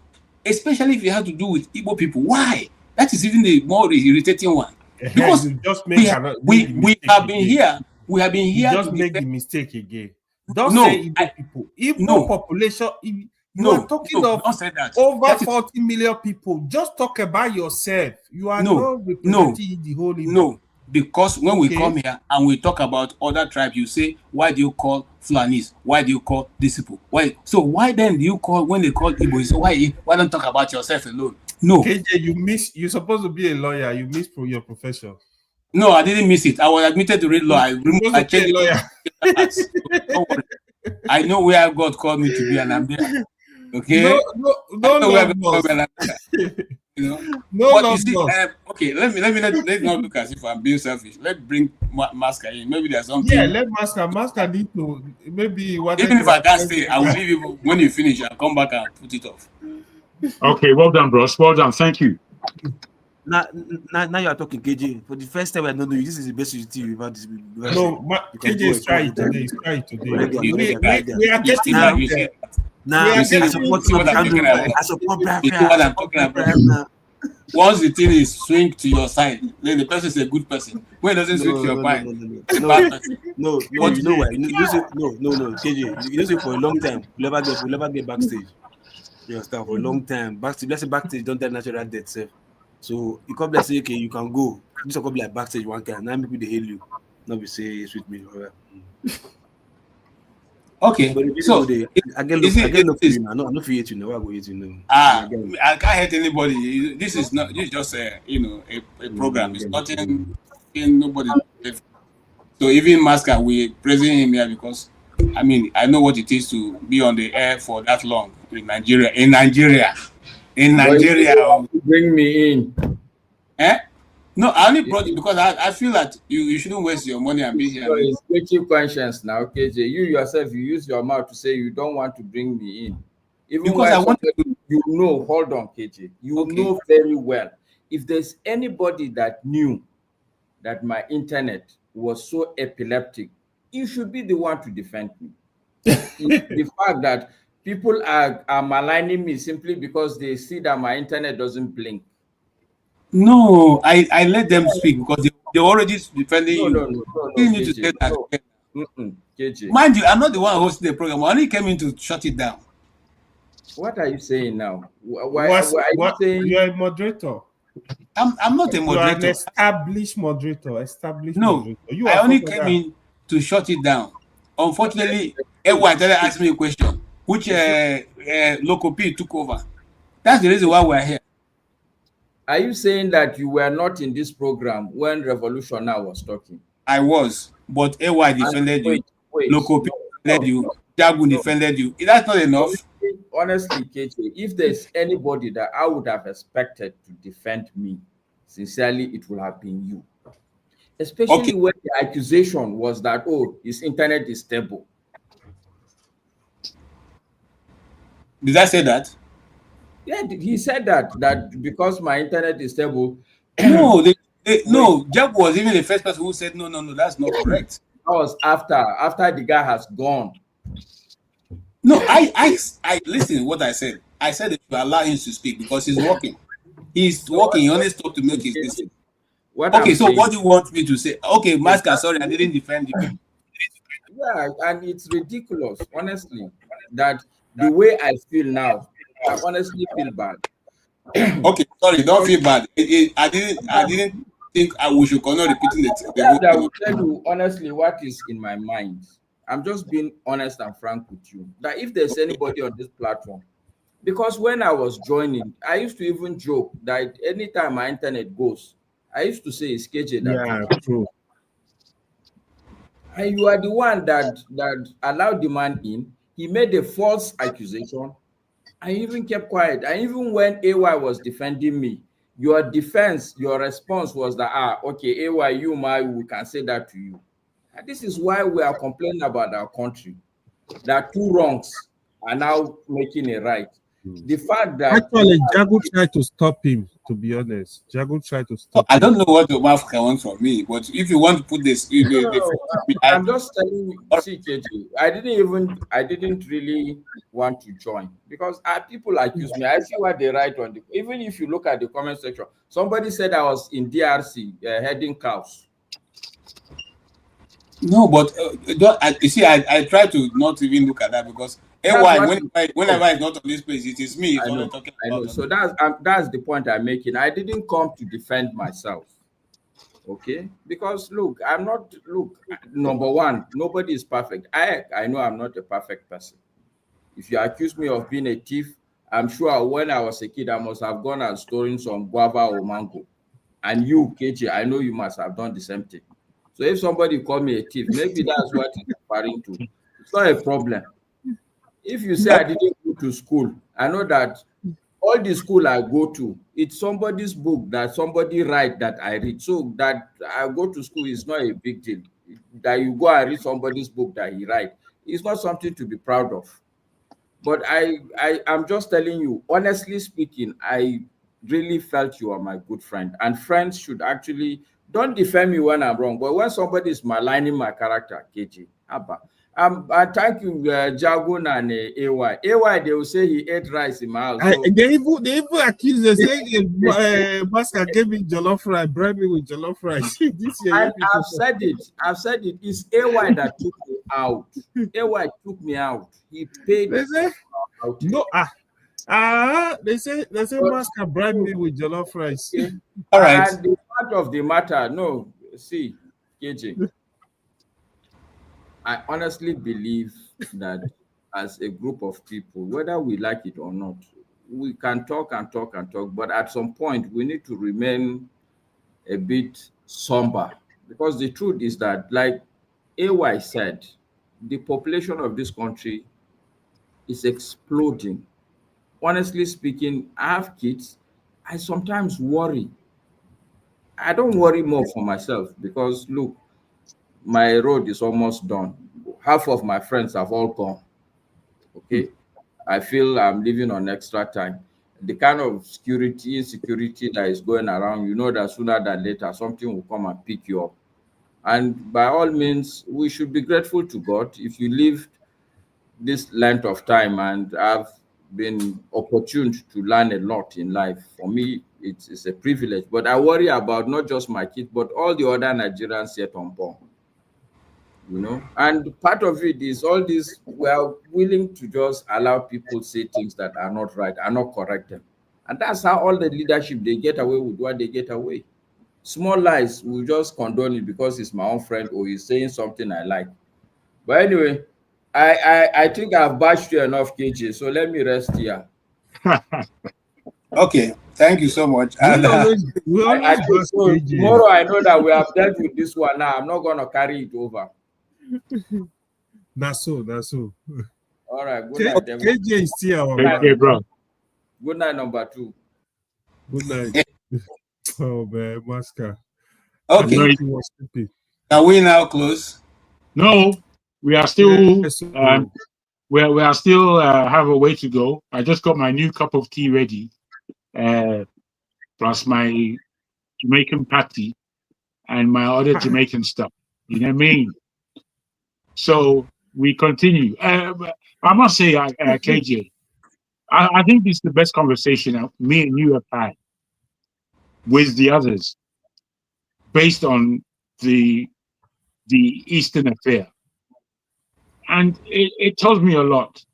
especially if you have to do with Igbo people. Why? That is even the more irritating one. Because we have been here. We have been here. You just make the mistake again. Don't say Igbo people. Igbo population. You are talking of over 40 million people. Just talk about yourself. You are not representing the whole Igbo. No. Because when we come here and we talk about other tribes, you say, why do you call Fulanis? Why do you call these people? Why? So why then do you call, when they call Igbo, you say, why don't talk about yourself alone? No. KJ, you're supposed to be a lawyer. You missed your profession. No, I didn't miss it. I was admitted to read law. I changed lawyer. So don't worry. I know where God called me to be and I'm there. Okay? No. You know, but you see, okay, let not look as if I'm being selfish. Let's bring Masker in. Maybe there's something. Yeah, let Masker need to maybe even if I can't stay, I will leave you when you finish. I'll come back and put it off. Okay, well done, bros. Well done. Thank you. Now you are talking, KJ. For the first time I don't know you, this is the best UT you've had this. No, KJ is trying today. He's trying today. We are getting now. Now you see what I'm talking about. Once the thing is swing to your side, then the person is a good person. When it doesn't swing to your side, no, you know why? No, KJ. You know say for a long time, we'll never get backstage. You understand? For a long time, backstage. Let's say backstage don't die natural death, sir. So you come there say, okay, you can go. This will be like backstage one time. Now people they hail you. Now we say sweet me. Okay, so I get no for you now. No, I'm not for you to know. I go you to know. I can't hate anybody. This is just a program. It's nothing. Nobody. So even Masker, we praising him here because I know what it is to be on the air for that long in Nigeria. Bring me in. No, I only brought it because I feel that you shouldn't waste your money and be here. So it's making conscience now, KJ. You yourself, you use your mouth to say you don't want to bring me in. Even because I want to, hold on, KJ. You know very well. If there's anybody that knew that my internet was so epileptic, you should be the one to defend me. The fact that people are maligning me simply because they see that my internet doesn't blink. No, I let them speak because they already defending you. No, you need to say that. KJ. Mind you, I'm not the one hosting the program. I only came in to shut it down. What are you saying now? Why are you saying you're a moderator? I'm not a moderator. You are an established moderator. Moderator. I only came in to shut it down. Unfortunately, everyone asked me a question. which Loco P took over. That's the reason why we're here. Are you saying that you were not in this program when Revolution Now was talking? I was, but AY defended you. Loco P defended you. Jagun defended you. That's not enough. Honestly, KJ, if there's anybody that I would have expected to defend me, sincerely, it would have been you. Especially when the accusation was that, oh, his internet is stable. Did I say that? Yeah, he said that because my internet is stable. No, no, Jack was even the first person who said no, that's not correct. That was after the guy has gone. No, I listen what I said. I said that you allow him to speak because he's working. He's working. He only stopped to make his decision. Okay, so what do you want me to say? Okay, Masker, sorry, I didn't defend you. Yeah, and it's ridiculous, honestly, that the way I feel now, I honestly feel bad. Okay, sorry, don't feel bad. I didn't think we should continue repeating the I will tell you honestly what is in my mind. I'm just being honest and frank with you. That if there's anybody on this platform, because when I was joining, I used to even joke that anytime my internet goes, I used to say it's KJ that. Yeah, true. And you are the one that allowed the man in. He made a false accusation. I even kept quiet. And even when AY was defending me, your defense, your response was that, okay, AY, we can say that to you. And this is why we are complaining about our country. That two wrongs are now making a right. The fact that actually Jago tried to stop him, to be honest. Jago tried to stop I don't know what the Mafka wants from me, but if you want to put this, I'm just telling you, CKG, I didn't really want to join because people accuse me. I see what they write on the, even if you look at the comment section, somebody said I was in DRC heading cows. No, but you see, I try to not even look at that because whenever it's not on this page, it is me. I know. So that's the point I'm making. I didn't come to defend myself. Okay, because look, number one, nobody is perfect. I know I'm not a perfect person. If you accuse me of being a thief, I'm sure when I was a kid, I must have gone and stolen some guava or mango. And you, KJ, I know you must have done the same thing. So if somebody called me a thief, maybe that's what he's referring to. It's not a problem. If you say I didn't go to school, I know that all the school I go to, it's somebody's book that somebody write that I read. So that I go to school is not a big deal. That you go and read somebody's book that he write, it's not something to be proud of. But I'm just telling you, honestly speaking, I really felt you are my good friend. And friends should actually, don't defend me when I'm wrong. But when somebody is maligning my character, KJ, I thank you, Jagun and AY. AY, they will say he ate rice in my house. So. They even accuse, they say Master gave me jollof rice, bribe me with jollof rice. This year, and I've said it. It's AY that took me out. AY took me out. He paid. They say, no, they say Master bribe me with jollof rice. Okay. All right. And the part of the matter, no, see, KJ. I honestly believe that as a group of people, whether we like it or not, we can talk and talk and talk, but at some point we need to remain a bit somber because the truth is that, like AY said, the population of this country is exploding. Honestly speaking, I have kids. I sometimes worry. I don't worry more for myself because look, my road is almost done. Half of my friends have all gone. Okay. I feel I'm living on extra time. The kind of insecurity that is going around, you know that sooner than later, something will come and pick you up. And by all means, we should be grateful to God if you live this length of time and have been opportune to learn a lot in life. For me, it's a privilege. But I worry about not just my kids, but all the other Nigerians yet unborn. You know, and part of it is all this, we are willing to just allow people say things that are not right, are not correct. And that's how all the leadership, they get away with what they get away. Small lies, we just condone it because it's my own friend or he's saying something I like. But anyway, I think I've bashed you enough, KJ. So let me rest here. Okay, thank you so much. And, so tomorrow I know that we have dealt with this one now. I'm not going to carry it over. That's so. All right, good night, everyone. KJ is still our man. Bro. Good night, number 2. Good night. Oh man, Masca. Okay. Can we now close? No, we are still we are still have a way to go. I just got my new cup of tea ready, plus my Jamaican patty and my other Jamaican stuff. You know what I mean? So we continue. I must say, KJ, I think this is the best conversation me and you have had with the others, based on the Eastern affair, and it tells me a lot.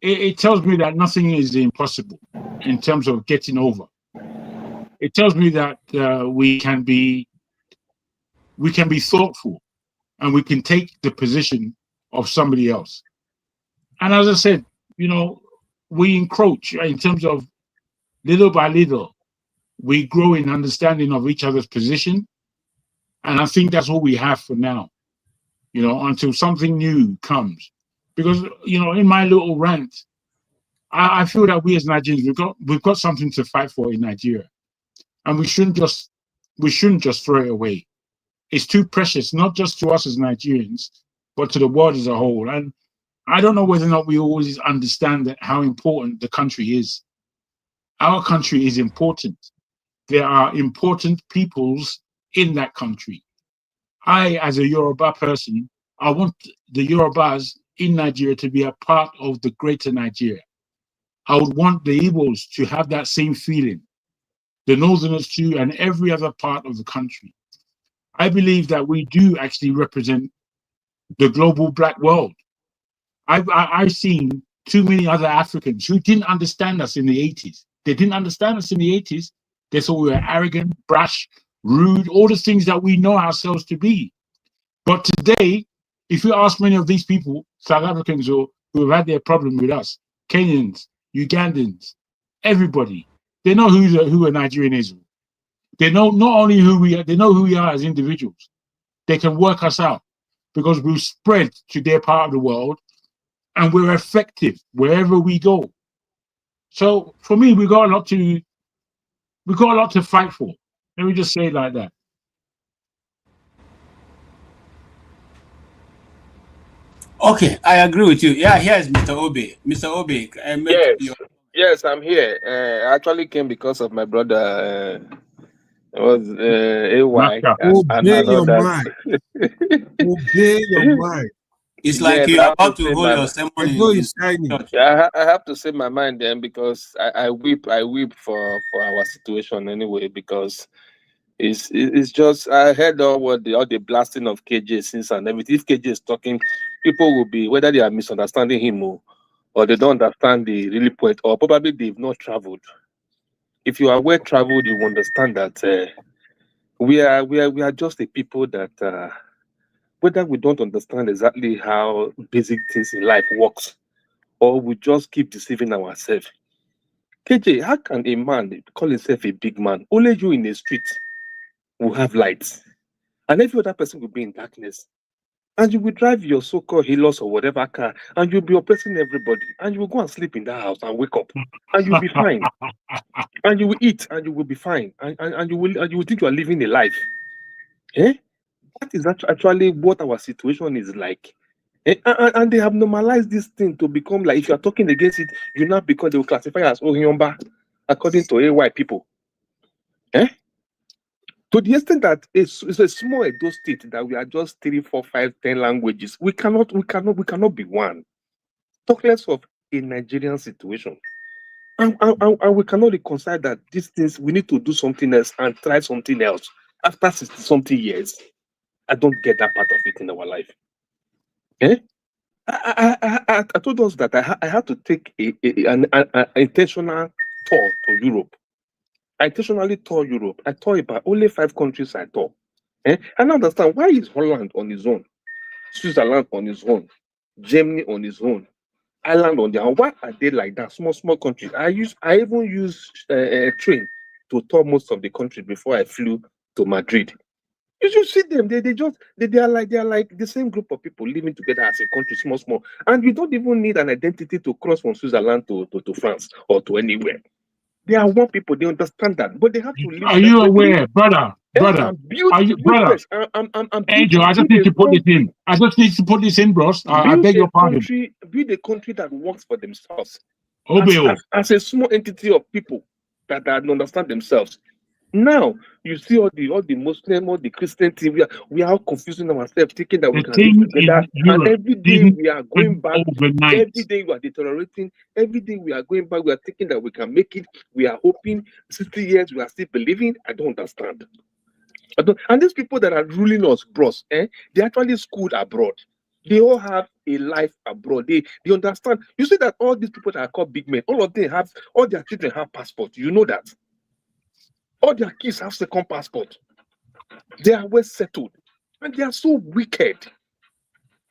It tells me that nothing is impossible in terms of getting over. It tells me that we can be thoughtful, and we can take the position of somebody else. And as I said, you know, we encroach in terms of little by little, we grow in understanding of each other's position. And I think that's all we have for now, you know, until something new comes. Because, you know, in my little rant, I feel that we as Nigerians, we've got something to fight for in Nigeria. And we shouldn't just throw it away. It's too precious, not just to us as Nigerians, but to the world as a whole. And I don't know whether or not we always understand how important the country is. Our country is important. There are important peoples in that country. I, as a Yoruba person, I want the Yorubas in Nigeria to be a part of the greater Nigeria. I would want the Igbos to have that same feeling, the Northerners too, and every other part of the country. I believe that we do actually represent the global black world. I've seen too many other Africans who didn't understand us in the 80s. They didn't understand us in the 80s. They thought we were arrogant, brash, rude, all the things that we know ourselves to be. But today, if you ask many of these people, South Africans who have had their problem with us, Kenyans, Ugandans, everybody, they know who a Nigerian is. They know not only who we are, they know who we are as individuals. They can work us out because we've spread to their part of the world and we're effective wherever we go. So for me, we got a lot to fight for. Let me just say it like that. Okay, I agree with you. Yeah, here's Mr. Obe. Mr. Obe, yes, I'm here. I actually came because of my brother. It was AY. Obey your mind. Obey your mind. It's like you're about to hold your ceremony. Yeah, I have to say my mind then, because I weep for our situation anyway, because it's just, I heard all the blasting of KJ since and everything. If KJ is talking, people will be, whether they are misunderstanding him or they don't understand the really point, or probably they've not traveled. If you are well traveled, you understand that we are just a people that whether we don't understand exactly how basic things in life works, or we just keep deceiving ourselves. KJ, how can a man call himself a big man? Only you in the street will have lights, and every other person will be in darkness. And you will drive your so-called Hilux or whatever car, and you'll be oppressing everybody, and you will go and sleep in that house and wake up, and you'll be fine. And you will eat, and you will be fine, and you will think you are living a life. Eh? That is actually what our situation is like. And they have normalized this thing to become like, if you are talking against it, you now because they will classify as Ohiomba according to AY people. To the extent that it's a small Edo state that we are just 3, 4, 5, 10 languages. We cannot be one. Talk less of a Nigerian situation. And we cannot reconcile that these things, we need to do something else and try something else after 60-something years. I don't get that part of it in our life. I told us that I had to take an intentional tour to Europe. I intentionally toured Europe. I toured about only 5 countries I toured. And I understand, why is Holland on his own? Switzerland on his own. Germany on its own, Ireland on their own. Why are they like that? Small countries. I even use a train to tour most of the country before I flew to Madrid. You should see them. They are like the same group of people living together as a country, small, and you don't even need an identity to cross from Switzerland to France or to anywhere. They are one people. They understand that, but they have to live. Are you aware, brother? Are you, brother? Angel, I just need to put this in. I just need to put this in, bros. I beg your pardon. Build a country that works for themselves. Obey. As a small entity of people that understand themselves. Now you see all the Muslim, all the Christian thing. We are all confusing ourselves, thinking that we can live together. And every day we are going back. Every day we are deteriorating. Every day we are going back. We are thinking that we can make it. We are hoping. 60 years we are still believing. I don't understand. And these people that are ruling us, bros, they actually schooled abroad. They all have a life abroad. They understand. You see that all these people that are called big men, all their children have passports. You know that. All their kids have second passport. They are well settled. And they are so wicked.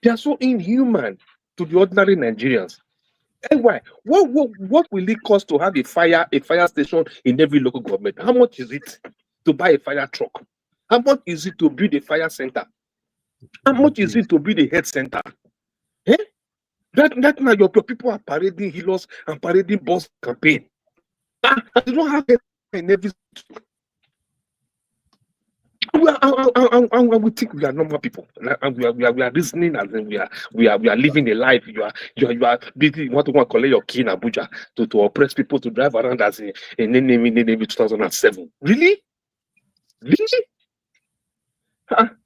They are so inhuman to the ordinary Nigerians. Anyway, what will it cost to have a fire station in every local government? How much is it to buy a fire truck? How much is it to build a fire center? How much is it to build a health center? That now your people are parading healers and parading boss campaign. And they don't have in every. We think we are normal people, and we are reasoning as in we are living a life. You are busy. You want to collect your key in Abuja to oppress people, to drive around as in enemy 2007. Really?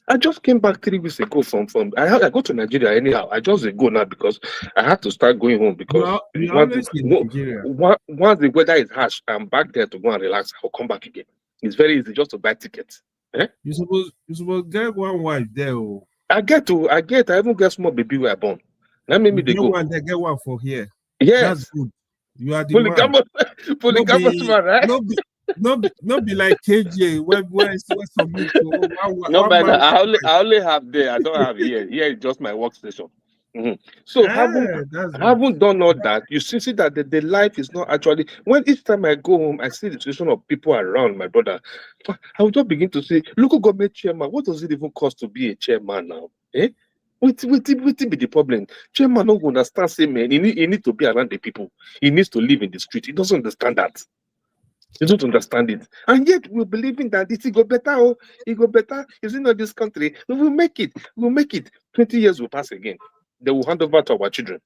I just came back 3 weeks ago from I go to Nigeria anyhow. I just go now because I have to start going home because once the weather is harsh, I'm back there to go and relax. I'll come back again. It's very easy just to buy tickets. You supposed get one wife there. I even get small baby where I born. That made me they go. Get one for here. Yes. That's good. You are the polygamous man, right? Not be like KJ where some no matter. I only have there. I don't have here. Here is just my workstation. So haven't done all that. You see that the life is not actually. When each time I go home, I see the situation of people around my brother. I will just begin to say, local government chairman, what does it even cost to be a chairman now? What be the problem? Chairman don't understand. Say man, he need to be around the people. He needs to live in the street. He doesn't understand that. They don't understand it. And yet we're believing that it will go better. Oh, it go better. It's in this country. We will make it. We'll make it. 20 years will pass again. They will hand over to our children.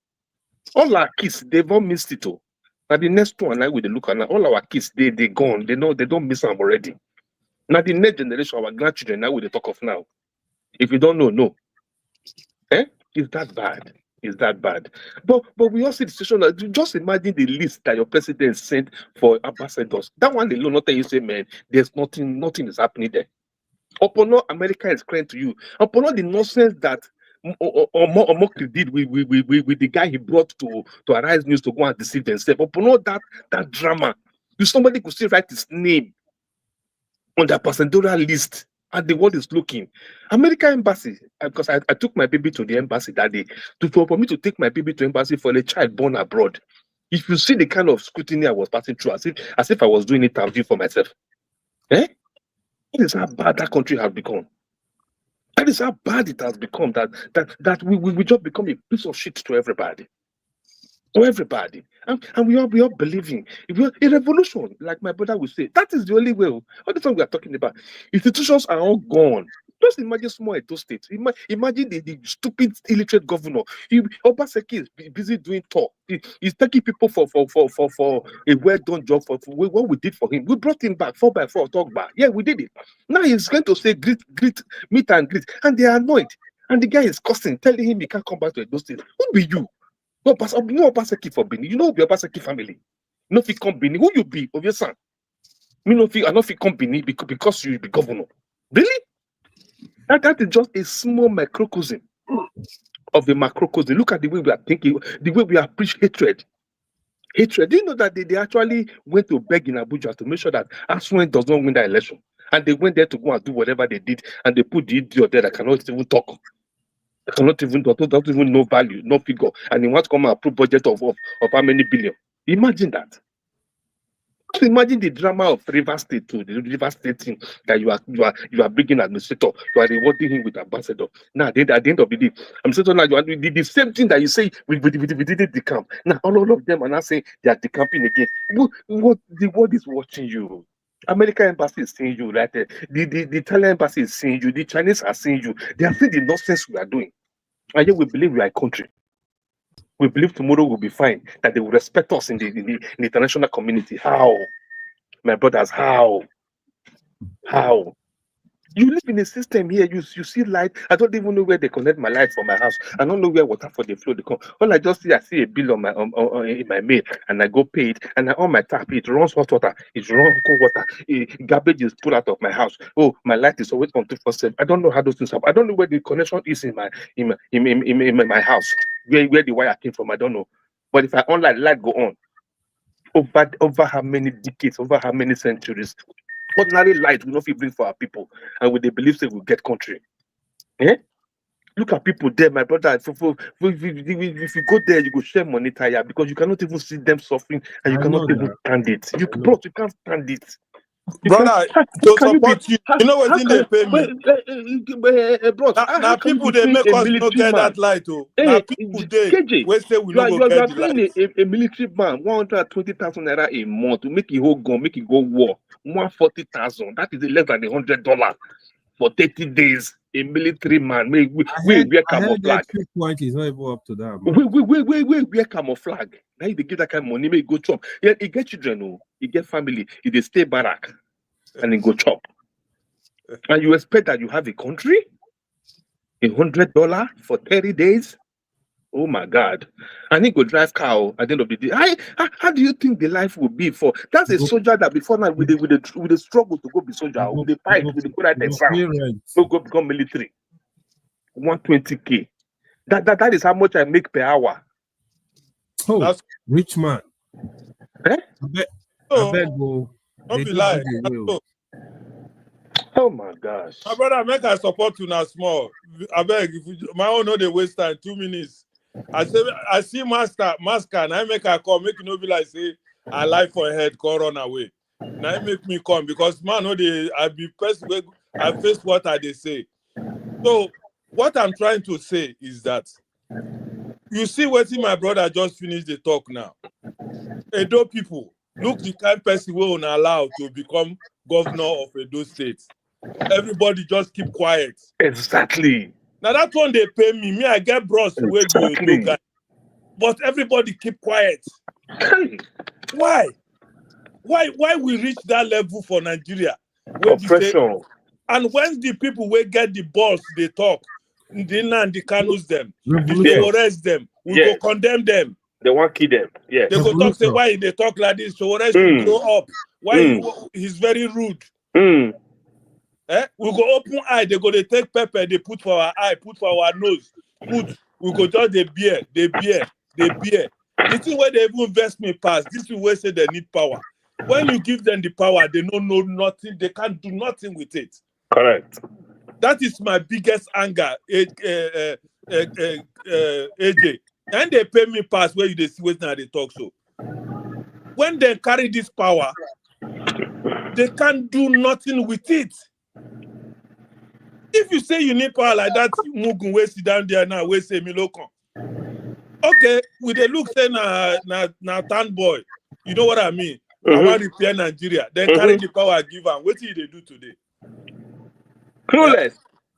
All our kids, they've all missed it. Oh. Now the next one, I will look at now. All our kids, they gone. They know they don't miss them already. Now the next generation, our grandchildren, now we talk of now. If you don't know, no. Is that bad? Is that bad? But we also see the situation. Just imagine the list that your president sent for ambassadors. That one alone, not you say, man, there's nothing is happening there. Upon all, America is crying to you. Upon all the nonsense that Omokri did with the guy he brought to Arise News to go and deceive themselves. Upon all that drama, if somebody could still write his name on the ambassadorial list, and the world is looking. American embassy, because I took my baby to the embassy that day. For me to take my baby to embassy for a child born abroad. If you see the kind of scrutiny I was passing through, as if I was doing interview for myself. That is how bad that country has become. That is how bad it has become. That we just become a piece of shit to everybody. To everybody. And we all believing. A revolution, like my brother will say, that is the only way. All the time we are talking about. Institutions are all gone. Just imagine small Edo State. Imagine the stupid illiterate governor. Obaseki is busy doing talk. He's taking people for a well-done job for what we did for him. We brought him back 4x4 talk back. Yeah, we did it. Now he's going to say meet and greet. And they are annoyed. And the guy is cussing, telling him he can't come back to Edo State. Who be you? No Obaseki for Benin. You know the Obaseki family. No fit come Benin. Who you be of your son? Me no fit. I no fit come Benin because you be governor. Really? That is just a small microcosm of the macrocosm. Look at the way we are thinking, the way we appreciate hatred. Hatred. Do you know that they actually went to beg in Abuja to make sure that Aswan does not win that election? And they went there to go and do whatever they did, and they put the idiot there that cannot even talk. Cannot even don't even know value, no figure, and he wants to come and approve budget of how many billion. Imagine that. So imagine the drama of River State too, the River State thing that you are bringing administrator, you are rewarding him with ambassador. Now at the end of the day, I'm saying now you are doing the same thing that you say we did the camp. Now all of them are now saying they are decamping again. What the world is watching you. American embassy is seeing you right there. The Italian embassy is seeing you. The Chinese are seeing you. They are seeing the nonsense we are doing. And yet we believe we are a country. We believe tomorrow will be fine, that they will respect us in the international community. How? My brothers, how? How? You live in a system here, you see light. I don't even know where they connect my light from my house. I don't know where water for the flow they come. All I just see, I see a bill on my in my mail, and I go pay it, and on my tap, it runs hot water, it runs cold water, garbage is pulled out of my house. Oh, my light is always on 24/7. I don't know how those things happen. I don't know where the connection is in my house, where the wire came from. I don't know. But if I on light go on. Over how many decades, over how many centuries, ordinary light will not be bring for our people, and with the beliefs that we'll get country. Look at people there, my brother. If you go there, you go share money tire because you cannot even see them suffering, and you cannot even stand it. You can't stand it. Brother, to support you, you know what they pay me? Now people they make us not get that light. Now people they say we not go get the light. You are paying a military man 120,000 naira a month to make it whole gun, make it go war. 140,000. That is less than $100 for 30 days. A military man, we wear camouflage. Point is not even up to that. We wear camouflage. Now you give that kind of money, make go chop. Yeah, he get children, he get family, he they stay barak, and he go chop. And you expect that you have a country? $100 for 30 days? Oh my God. And he go drive car at the end of the day. How do you think the life will be for? That's a soldier that before now with the struggle to go be soldier, with the fight, with the good at exam, no go become military. 120K. That is how much I make per hour. Oh, that's rich man. Eh? I beg go. Don't be lying. Oh my gosh. My brother, make I support you now small. I beg, if you, my own no they waste time, 2 minutes. I see master, and I make a call, make you no be like say I lie for a head, call run away. Now it make me come because man, no they I be first I face what they say. So what I'm trying to say is that you see what my brother just finished the talk now. Edo people, look the kind of person we won't allow to become governor of Edo State. Everybody just keep quiet. Exactly. Now that one they pay me. Me, I get bros with you guys. But everybody keep quiet. Why? Why we reach that level for Nigeria? Oppression. And when the people will get the balls, they talk. The Kanus them, the Flores them, we go condemn them. They want to kill them. Yes. They go talk, say why they talk like this. Flores should grow up. Why he's very rude. We go open eye, they go they take pepper, they put for our eye, put for our nose, we go just the beer. The thing where they even invest me past, this is where say they need power. When you give them the power, they don't know nothing, they can't do nothing with it. Correct. That is my biggest anger, AJ. And they pay me pass where you see what now they talk so. When they carry this power, they can't do nothing with it. If you say you need power like that, Mugun we sit down there now, we say Milokon. Okay, with the look say na town boy, you know what I mean? I want to repair Nigeria. Then carry the power, give them. What did they do today? Clueless.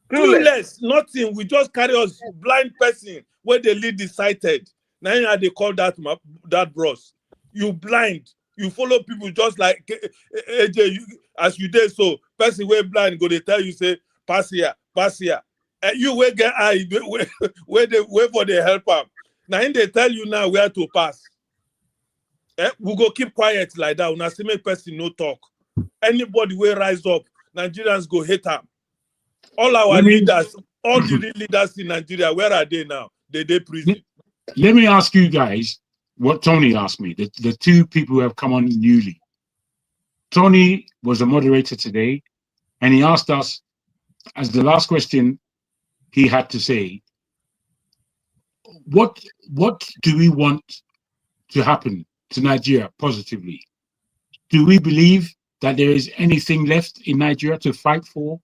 Clueless. Nothing. We just carry us blind person where they lead decided. Now they call that bros. You blind. You follow people just like AJ. As you did so, person where blind go they tell you say pass here. You will get eye where they wait for the help up. Now they tell you now where to pass. We go keep quiet like that. When I see make person no talk. Anybody will rise up. Nigerians go hate them. All our leaders, all the real leaders in Nigeria, where are they now? They prison. Let me ask you guys what Tony asked me, the two people who have come on newly. Tony was a moderator today, and he asked us, as the last question he had to say, what do we want to happen to Nigeria positively? Do we believe that there is anything left in Nigeria to fight for?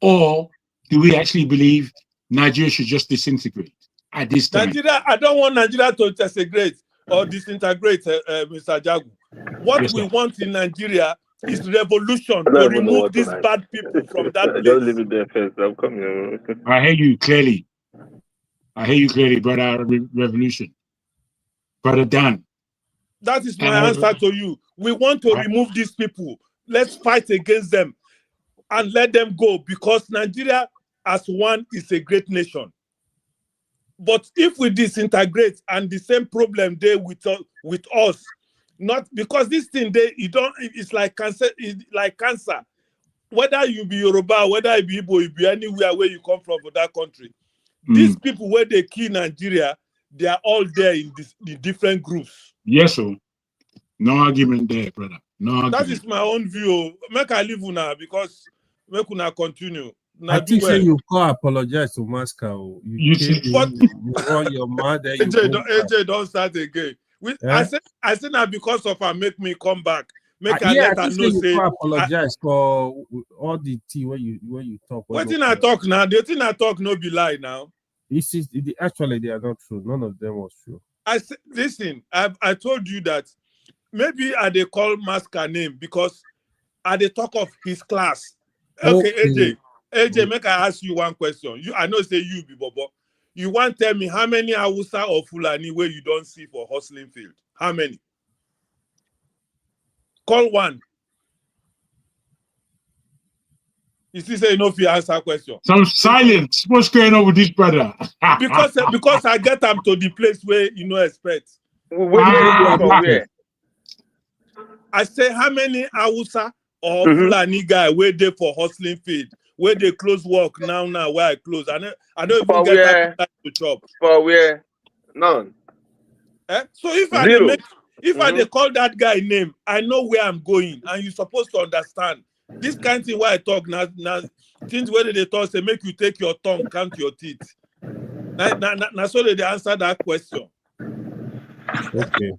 Or do we actually believe Nigeria should just disintegrate at this time? Nigeria, I don't want Nigeria to disintegrate or disintegrate, Mr. Jagu. What we want in Nigeria is revolution to remove these bad people from that place. Just leave it there first. I'm coming. I hear you clearly. Brother Revolution. Brother Dan. That is my answer to you. We want to remove these people. Let's fight against them and let them go, because Nigeria as one is a great nation. But if we disintegrate and the same problem there with us, not because this thing there, it's like cancer, Whether you be Yoruba, whether you be Igbo, you be anywhere where you come from for that country. These people where they kill Nigeria, they are all there in the different groups. Yes, sir. No argument there, brother. No argument. That is my own view. Make I leave now because make una continue. I think you can't apologize to Moscow. You run your mouth. AJ, don't start again. I said that because of her make me come back. Make her let her know. You can't apologize for all the tea when you talk. What thing I talk now? The thing I talk no be lie now. Actually, they are not true. None of them was true. I said, listen, I told you that maybe they call Masker name because they talk of his class. Okay. AJ, make I ask you one question. I know say you be Bobo. You want to tell me how many Hausa or Fulani where you don't see for hustling field? How many? Call one. You see, say no, if you answer question. Some silence. What's going on with this brother? because I get them to the place where you know expect. Where? I say how many Hausa or Fulani guy where they for hustling field, where they close work now where I close. I don't even get time to chop. For where? None. So if I call that guy name, I know where I'm going, and you're supposed to understand. This kind of thing why I talk now things where they talk say make you take your tongue, count your teeth. Now so they answer that question. Okay.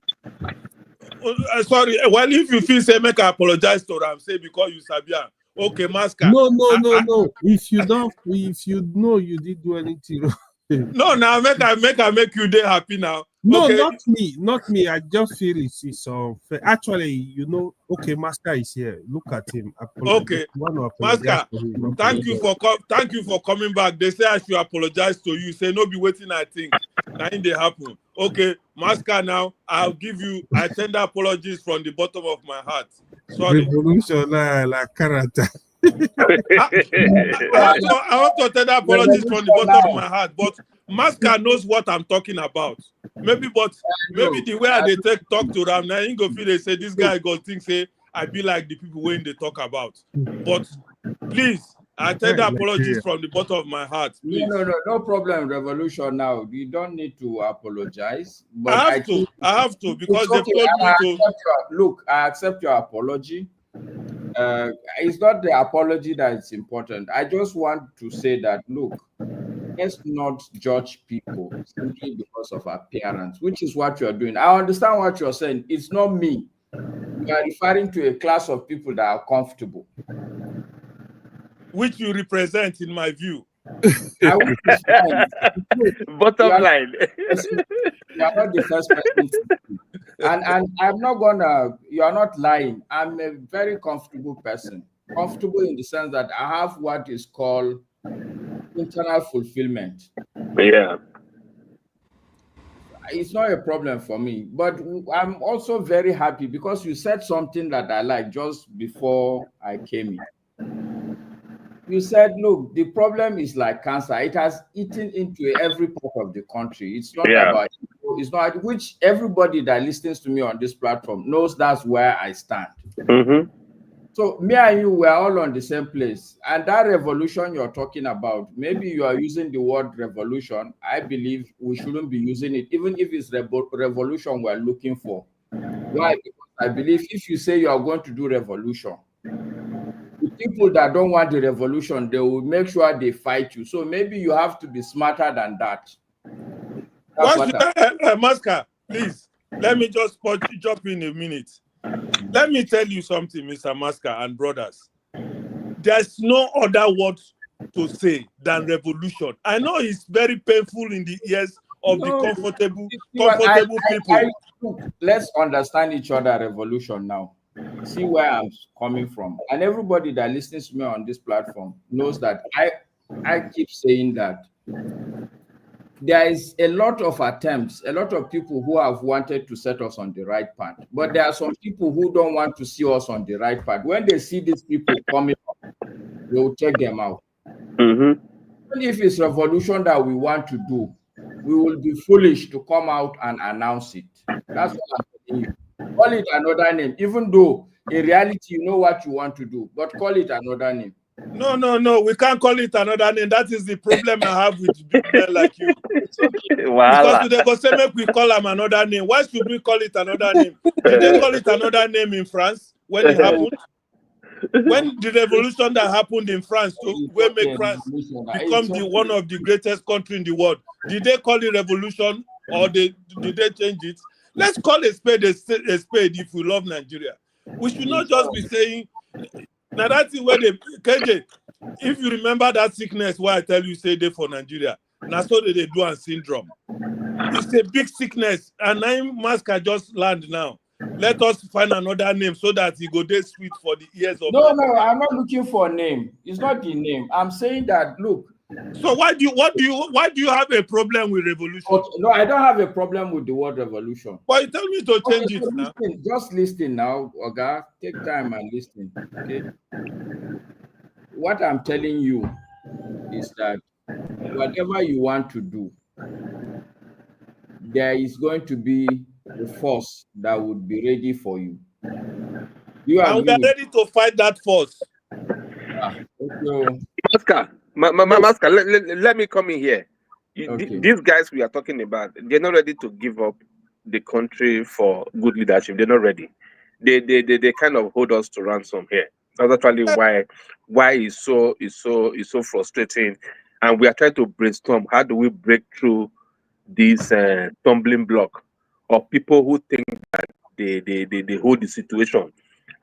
Sorry. Well, if you feel say make I apologize to Ram, say because you Sabia. Okay, Masker. No. If you know you didn't do anything wrong. No, now make you day happy now. No, okay. not me. I just feel it's unfair. Actually, okay, Masker is here. Look at him. Okay, Masker, thank you for coming back. They say I should apologize to you. Say no, be waiting. I think nothing they happen. Okay, Masker. Now I tender apologies from the bottom of my heart. Sorry. Revolution like character. I want to tender apologies from the bottom of my heart, but Masker knows what I'm talking about. Maybe the way they talk to them, now you go feel they say this guy go think say I be like the people when they talk about. But please, I tender apologies from the bottom of my heart. Please. No problem. Revolution now. You don't need to apologize. But I have to because they told me to. Look, I accept your apology. It's not the apology that is important. I just want to say that, look, let's not judge people simply because of appearance, which is what you're doing. I understand what you're saying. It's not me. You are referring to a class of people that are comfortable. Which you represent, in my view. Bottom line. You are not the first person. And I'm not you are not lying. I'm a very comfortable person. Comfortable in the sense that I have what is called internal fulfillment. Yeah. It's not a problem for me, but I'm also very happy because you said something that I like just before I came in. You said, look, the problem is like cancer. It has eaten into every part of the country. It's not about, it's not, which everybody that listens to me on this platform knows that's where I stand. Mm-hmm. So me and you were all on the same place. And that revolution you're talking about, maybe you are using the word revolution. I believe we shouldn't be using it, even if it's revolution we're looking for. Why? Because I believe if you say you are going to do revolution, the people that don't want the revolution, they will make sure they fight you. So maybe you have to be smarter than that. Masker, please, let me just jump in a minute. Let me tell you something, Mr. Masker and brothers. There's no other word to say than revolution. I know it's very painful in the ears of the comfortable people. Let's understand each other. Revolution now. See where I'm coming from, and everybody that listens to me on this platform knows that I keep saying that there is a lot of attempts, a lot of people who have wanted to set us on the right path, but there are some people who don't want to see us on the right path. When they see these people coming up, they will take them out. Even if it's revolution that we want to do, we will be foolish to come out and announce it. That's what I'm telling you. Call it another name, even though in reality you know what you want to do, but call it another name. No, we can't call it another name. That is the problem I have with big men like you. Because they go say make we call them another name. Why should we call it another name? Did they call it another name in France when it happened? When the revolution that happened in France to make France become one of the greatest countries in the world, did they call it revolution or did they change it? Let's call a spade a spade if we love Nigeria. We should not just be saying, now that's where KJ, if you remember that sickness why I tell you say they for Nigeria, now so they do and syndrome. It's a big sickness and name Masker just land now. Let us find another name so that he go there sweet for the ears of. No, I'm not looking for a name. It's not the name. I'm saying that look. So why do you have a problem with revolution? No, I don't have a problem with the word revolution. But you tell me to change it now. Just listen now, Oga. Take time and listen. Okay. What I'm telling you is that whatever you want to do, there is going to be a force that would be ready for you. You are ready to fight that force. Masker, let me come in here. These guys we are talking about, they're not ready to give up the country for good leadership. They're not ready. They kind of hold us to ransom here. That's actually why it's so frustrating. And we are trying to brainstorm how do we break through this stumbling block of people who think that they hold the situation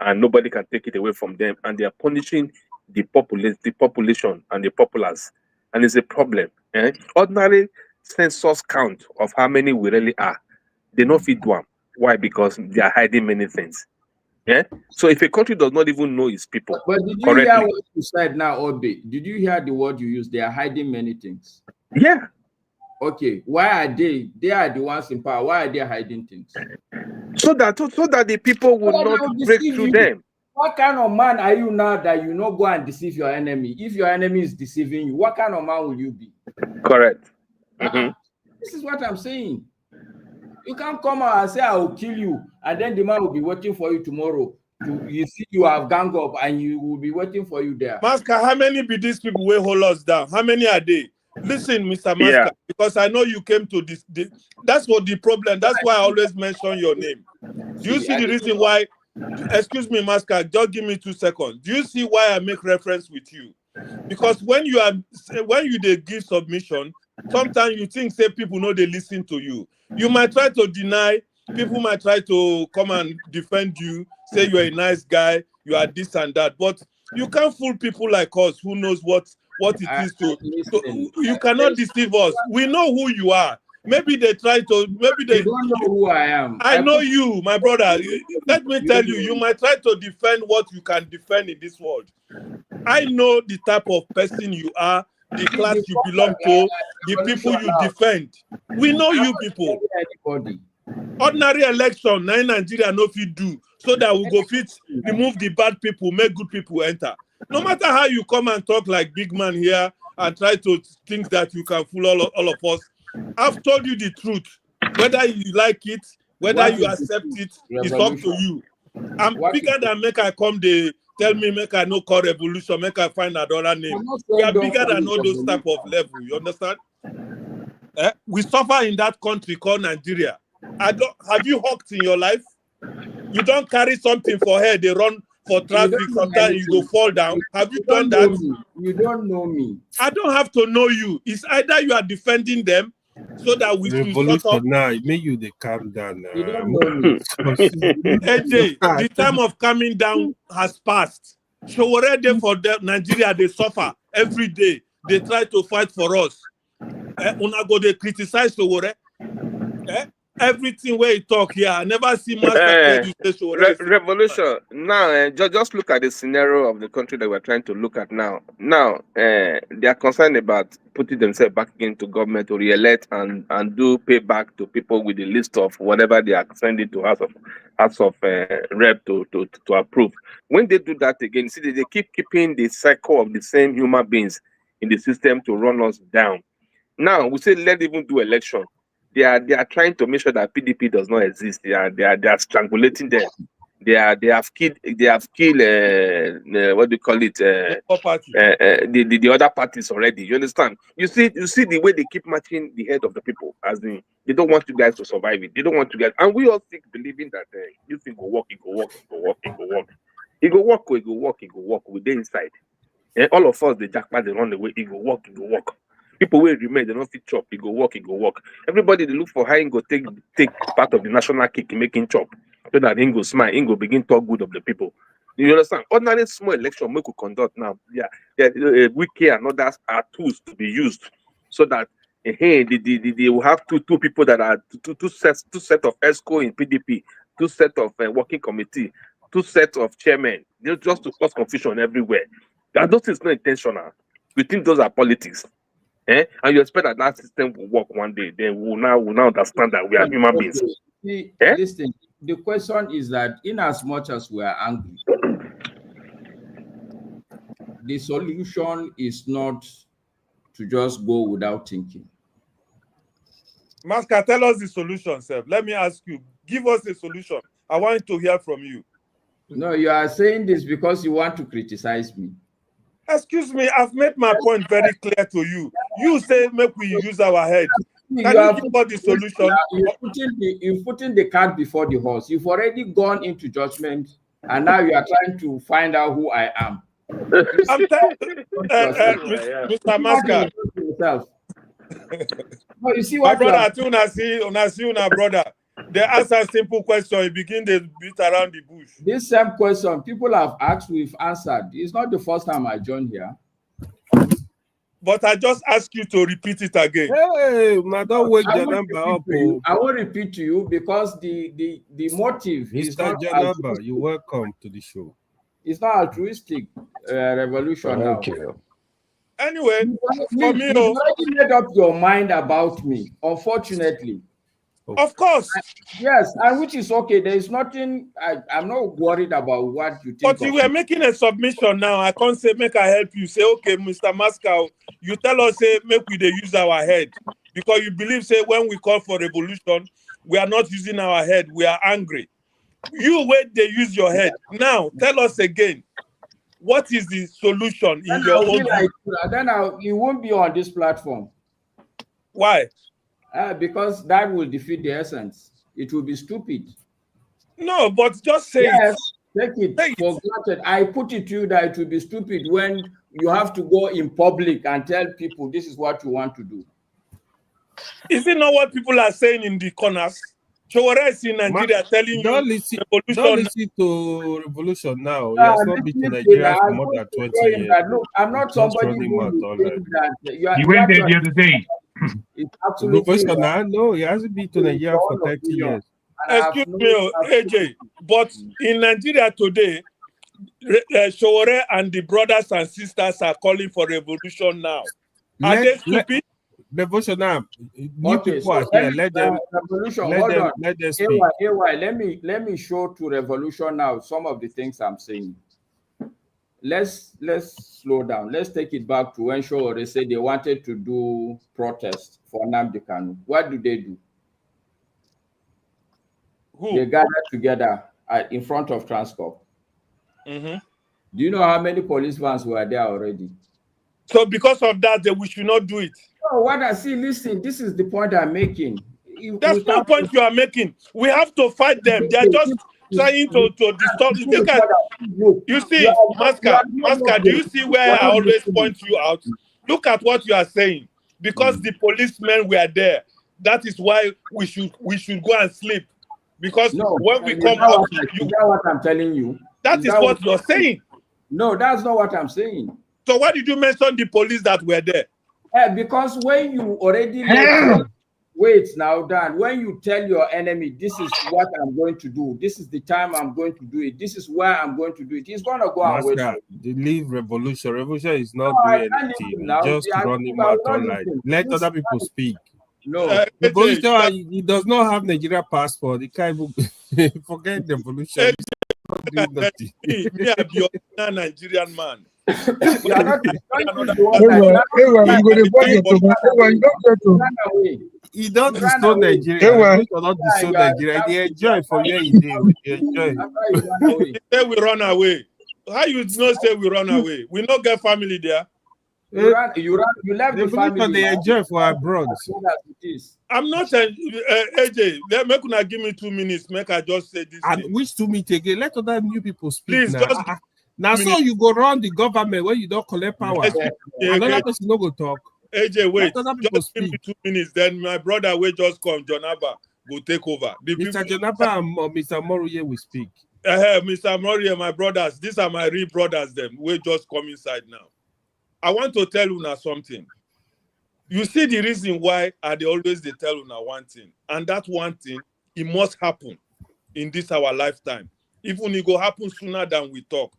and nobody can take it away from them, and they are punishing the population and the populace, and it's a problem. Ordinary census count of how many we really are, they not fit one. Why? Because they are hiding many things. So if a country does not even know its people, but did you hear what you said now, Obi? Did you hear the word you used? They are hiding many things. Yeah. Okay. Why are they? They are the ones in power. Why are they hiding things? So that the people will not break through them. What kind of man are you now that you not go and deceive your enemy? If your enemy is deceiving you, what kind of man will you be? Correct. This is what I'm saying. You can't come out and say, I will kill you, and then the man will be waiting for you tomorrow. You see, you have gang up, and you will be waiting for you there. Masker, how many be these people will hold us down? How many are they? Listen, Mr. Masker, because I know you came to this. That's what the problem. That's why I always mention your name. Do you see the reason why? Excuse me, Masker, just give me 2 seconds. Do you see why I make reference with you? Because when they give submission, sometimes you think say people know they listen to you. You might try to deny, people might try to come and defend you, say you're a nice guy, you are this and that, but you can't fool people like us who knows what it is to you cannot deceive us. We know who you are. Maybe they try to, maybe they don't know who I am. I know you, my brother. Let me tell you, you might try to defend what you can defend in this world. I know the type of person you are, the class you belong to, the people you defend. We know you people. Ordinary election, Nigeria no fit do, so that we go fit remove the bad people, make good people enter. No matter how you come and talk like big man here and try to think that you can fool all of us, I've told you the truth. Whether you like it, whether you accept it, it's up to you. I'm bigger than make I come they tell me make I no call revolution, make I find another name. We are bigger than all those type of level. You understand? We suffer in that country called Nigeria. Have you hawked in your life? You don't carry something for head, they run for traffic, sometimes you go fall down. Have you done that? You don't know me. I don't have to know you. It's either you are defending them so that we should shut up. Now, may you they calm down. You don't know me. AJ, the time of calming down has passed. So already for Nigeria, they suffer every day. They try to fight for us. Una go they criticize Sowore. Everything where he talk here, I never see master revolution. Now, just look at the scenario of the country that we're trying to look at now. Now, they are concerned about putting themselves back into government to re-elect and do payback to people with the list of whatever they are sending to House of Rep to approve. When they do that again, see, they keep keeping the cycle of the same human beings in the system to run us down. Now, we say let even do election. They are trying to make sure that PDP does not exist. They are strangulating them. They have killed what do you call it? The other parties already. You understand? You see the way they keep matching the head of the people, as in they don't want you guys to survive it. They don't want you guys, and we all think believing that you think go work, it go work, it go work, it go work, it go work, it go work, it go work. We're there inside. And all of us, the jackpot, they run away. It go work, it go work. People will remain, they don't fit chop, it go work, it go work. Everybody they look for how he go take part of the national cake in making chop. So that he go smile, he go begin talk good of the people. You understand? Ordinary small election we could conduct now. Wiki and others are tools to be used so that they will have two people that are two sets of ESCO in PDP, two sets of working committee, two sets of chairmen. Just to cause confusion everywhere. Those things not intentional. We think those are politics. And you expect that system will work one day. Then we'll now understand that we are human beings. See, listen, the question is that in as much as we are angry, the solution is not to just go without thinking. Maska, tell us the solution, sir. Let me ask you. Give us a solution. I want to hear from you. No, you are saying this because you want to criticize me. Excuse me, I've made my point very clear to you. You say make we use our head. Can you give us the solution? You're putting the cart before the horse. You've already gone into judgment, and now you are trying to find out who I am. Mr. Maska. No, you see what my brother, una see, brother. They ask a simple question, you begin to beat around the bush. This same question, people have asked, we've answered. It's not the first time I joined here. But I just ask you to repeat it again. Hey, don't wake the number up. I will repeat to you because the motive is not Janamba, you're welcome to the show. It's not altruistic revolution now. Anyway, for me, you already made up your mind about me, unfortunately. Of course. Yes, and which is okay. There is nothing, I'm not worried about what you think. But you were making a submission now. I can't say, make I help you. Say, okay, Mr. Maska, you tell us, say, make we they use our head. Because you believe, say, when we call for revolution, we are not using our head. We are angry. You wait, they use your head. Now, tell us again, what is the solution in your own view? Then you won't be on this platform. Why? Because that will defeat the essence. It will be stupid. No, but just say yes, it. Take it for granted. I put it to you that it will be stupid when you have to go in public and tell people this is what you want to do. Is it not what people are saying in the corners? Chowore is in Nigeria telling don't you listen to revolution now. He has not been to Nigeria for more than 20 years. Look, I'm not somebody who that you went there the other day. It's absolutely no, he hasn't been to Nigeria for 30 years. Excuse me, AJ, but in Nigeria today, Chowore and the brothers and sisters are calling for revolution now. Are they stupid? Revolution now. New people are here. Let them speak. Let me show to revolution now some of the things I'm saying. Let's slow down. Let's take it back to when Chowore said they wanted to do protest for Nnamdi Kanu. What do? Who? They gathered together in front of Transcorp. Mm-hmm. Do you know how many police vans were there already? So because of that, we should not do it. No, what I see, listen, this is the point I'm making. That's no point you are making. We have to fight them. They are just trying to disturb. You see, Maska, do you see where I always point you out? Look at what you are saying. because the policemen were there. That is why we should go and sleep. Because when we come out, is that what I'm telling you? That is what you're saying. No, that's not what I'm saying. So why did you mention the police that were there? Because when you already wait now, Dan, when you tell your enemy, this is what I'm going to do, this is the time I'm going to do it, this is where I'm going to do it, he's going to go and wait. The leave revolution. Revolution is not doing anything. Just running mouth online. Let other people speak. No, revolution, he does not have Nigeria passport. He can't even forget the revolution. Me, I be a Nigerian man. He don't destroy Nigeria. He don't destroy Nigeria. They enjoy for where he did. They enjoy. Say we run away. How you not say we run away? We not get family there. You left the family. They enjoy for abroad. I'm not AJ. Make una give me 2 minutes. Make I just say this. And which 2 minutes again? Let other new people speak. Please, now. Now, so you go around the government when you don't collect power. Another person no go talk. AJ, wait. Just give me 2 minutes. Then my brother will just come. John Abba will take over. Mr. John Abba and Mr. Moruye will speak. Mr. Moruye, my brothers. These are my real brothers. Them will just come inside now. I want to tell you now something. You see the reason why they always tell you now one thing, and that one thing it must happen in this our lifetime. Even it go happen sooner than we talk.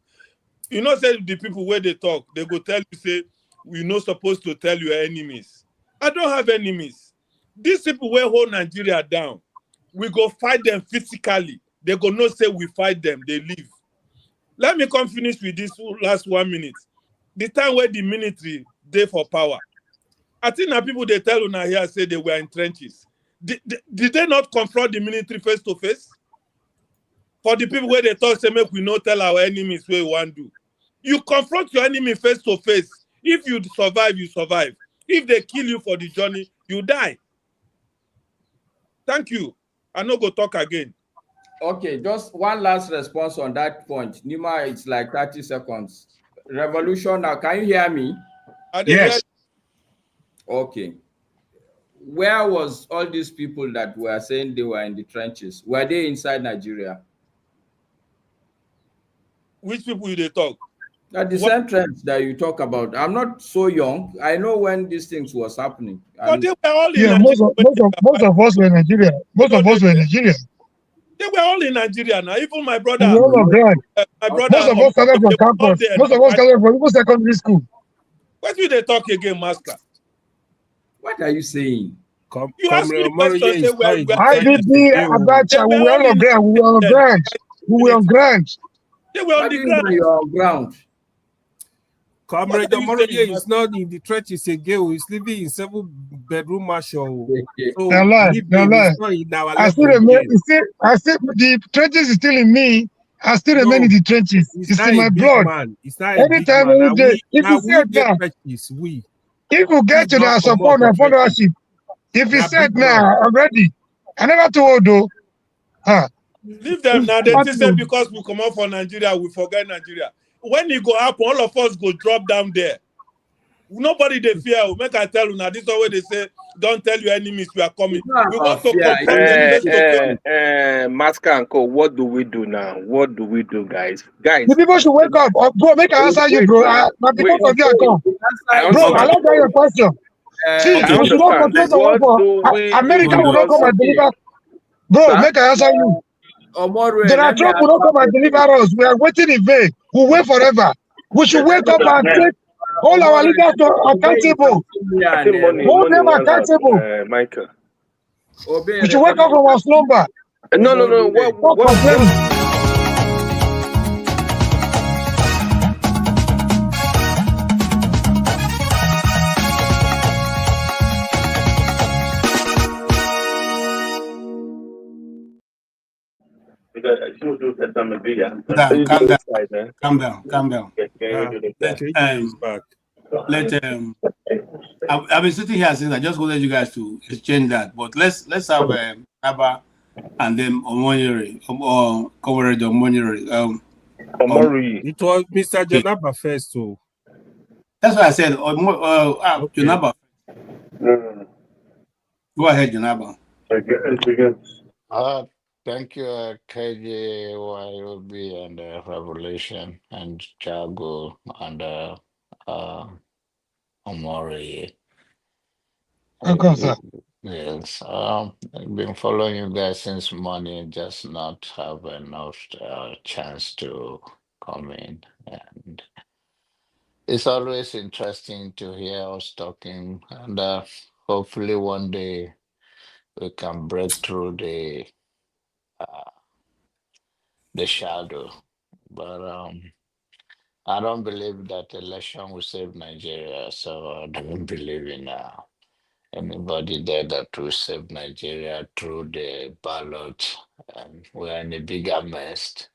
You know, say the people where they talk, they go tell you, say, we're not supposed to tell your enemies. I don't have enemies. These people will hold Nigeria down. We go fight them physically. They go not say we fight them, they leave. Let me come finish with this last 1 minute. The time where the military they for power. I think that people they tell you now here say they were in trenches. Did they not confront the military face to face? For the people where they talk, say, make we not tell our enemies what we want to do. You confront your enemy face to face. If you survive, you survive. If they kill you for the journey, you die. Thank you. I no go talk again. Okay, just one last response on that point. Nima, it's like 30 seconds. Revolution now, can you hear me? Yes. Okay. Where was all these people that were saying they were in the trenches? Were they inside Nigeria? Which people they talk? At the same trench that you talk about. I'm not so young. I know when these things was happening. But they were all in Nigeria. Most of us were in Nigeria. Most of us were in Nigeria. They were all in Nigeria now. Even my brother. My brother. Most of us started from campus. Most of us started from even secondary school. What will they talk again, Master? What are you saying? You asked me question, say where IBB, Abacha, we were all on ground. We were on ground. We were on ground. They were on the ground. Comrade Omoroye is not in the trenches again. He's living in 7-bedroom mansion. So they're lying. I still remain. The trenches is still in me. I still remain in the trenches. It's in my blood. Anytime, any day. If you said now, if you get to the support and followership, if you said now, I'm ready. I never told though. Leave them now. They just say because we come out from Nigeria, we forget Nigeria. When it go up, all of us go drop down there. Nobody they fear. Make I tell you now. This is the way they say. Don't tell your enemies we are coming. We want to confront them. Masker and Co. What do we do now? What do we do, guys? The people should wake up. Bro, make I answer you, bro. My people from there come. Bro, I like your question. See, if you don't control the war, America will not come and deliver. Bro, make I answer you. Donald Trump will not come and deliver us. We are waiting in vain. We'll wait forever. We should wake up and take all our leaders accountable. Hold them accountable. Michael. We should wake up from our slumber. No. What Calm down. I've been sitting here since I just wanted you guys to exchange that, but let's have Abba and then Omonyere or Comrade Omonyere. It was Mr. Jonaba first, too. That's what I said. Jonaba. Go ahead, Janaba. Thank you, KJ, YOB, and Revelation, and Jago, and Omori. Sir. Yes, I've been following you guys since morning, just not have enough chance to come in. And it's always interesting to hear us talking, and hopefully one day we can break through uh, the shadow. But I don't believe that election will save Nigeria, so I don't believe in anybody there that will save Nigeria through the ballot. We're in a bigger mess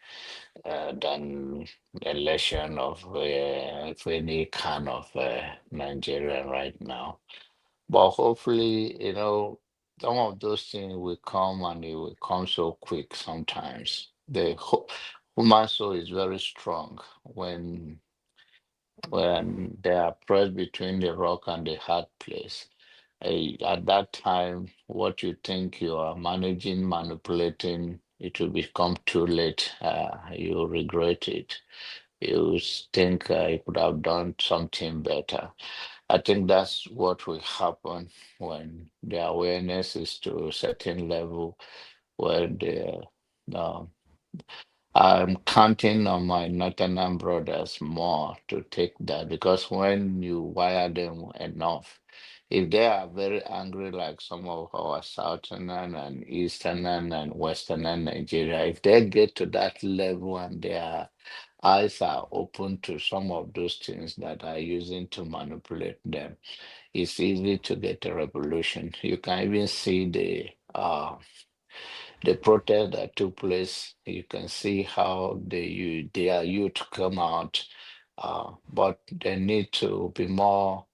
than the election of any kind of Nigeria right now. But hopefully, some of those things will come and it will come so quick sometimes. The human soul is very strong when they are pressed between the rock and the hard place. At that time, what you think you are managing, manipulating, it will become too late. You regret it. You think you could have done something better. I think that's what will happen when the awareness is to a certain level where uh, I'm counting on my Northern brothers more to take that because when you wire them enough, if they are very angry, like some of our Southern and Eastern and Western Nigeria, if they get to that level and their eyes are open to some of those things that are using to manipulate them, it's easy to get a revolution. You can even see the protest that took place. You can see how their youth come out, but they need to be more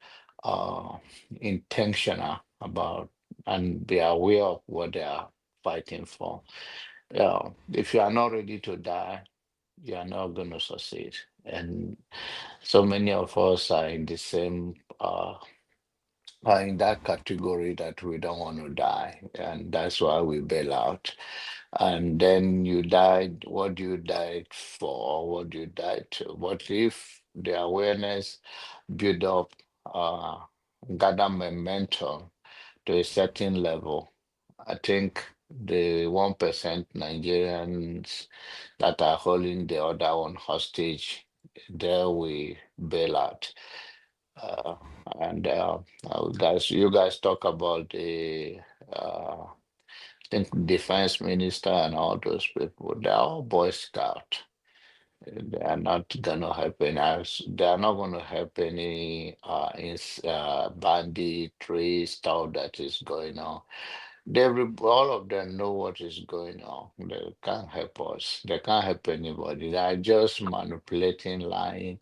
uh, intentional about and be aware of what they are fighting for. If you are not ready to die, you are not going to succeed. And so many of us are in the same are in that category that we don't want to die, and that's why we bail out. And then you died, what do you die for? What do you die to? What if the awareness build up, uh, gather momentum to a certain level? I think the 1% Nigerians that are holding the other one hostage, there we bail out. Uh, and you guys talk about the think defense minister and all those people, they're all Boy Scout. They are not gonna help any they are not gonna help any banditry stuff that is going on. All of them know what is going on. They can't help us. They can't help anybody. They are just manipulating, lying,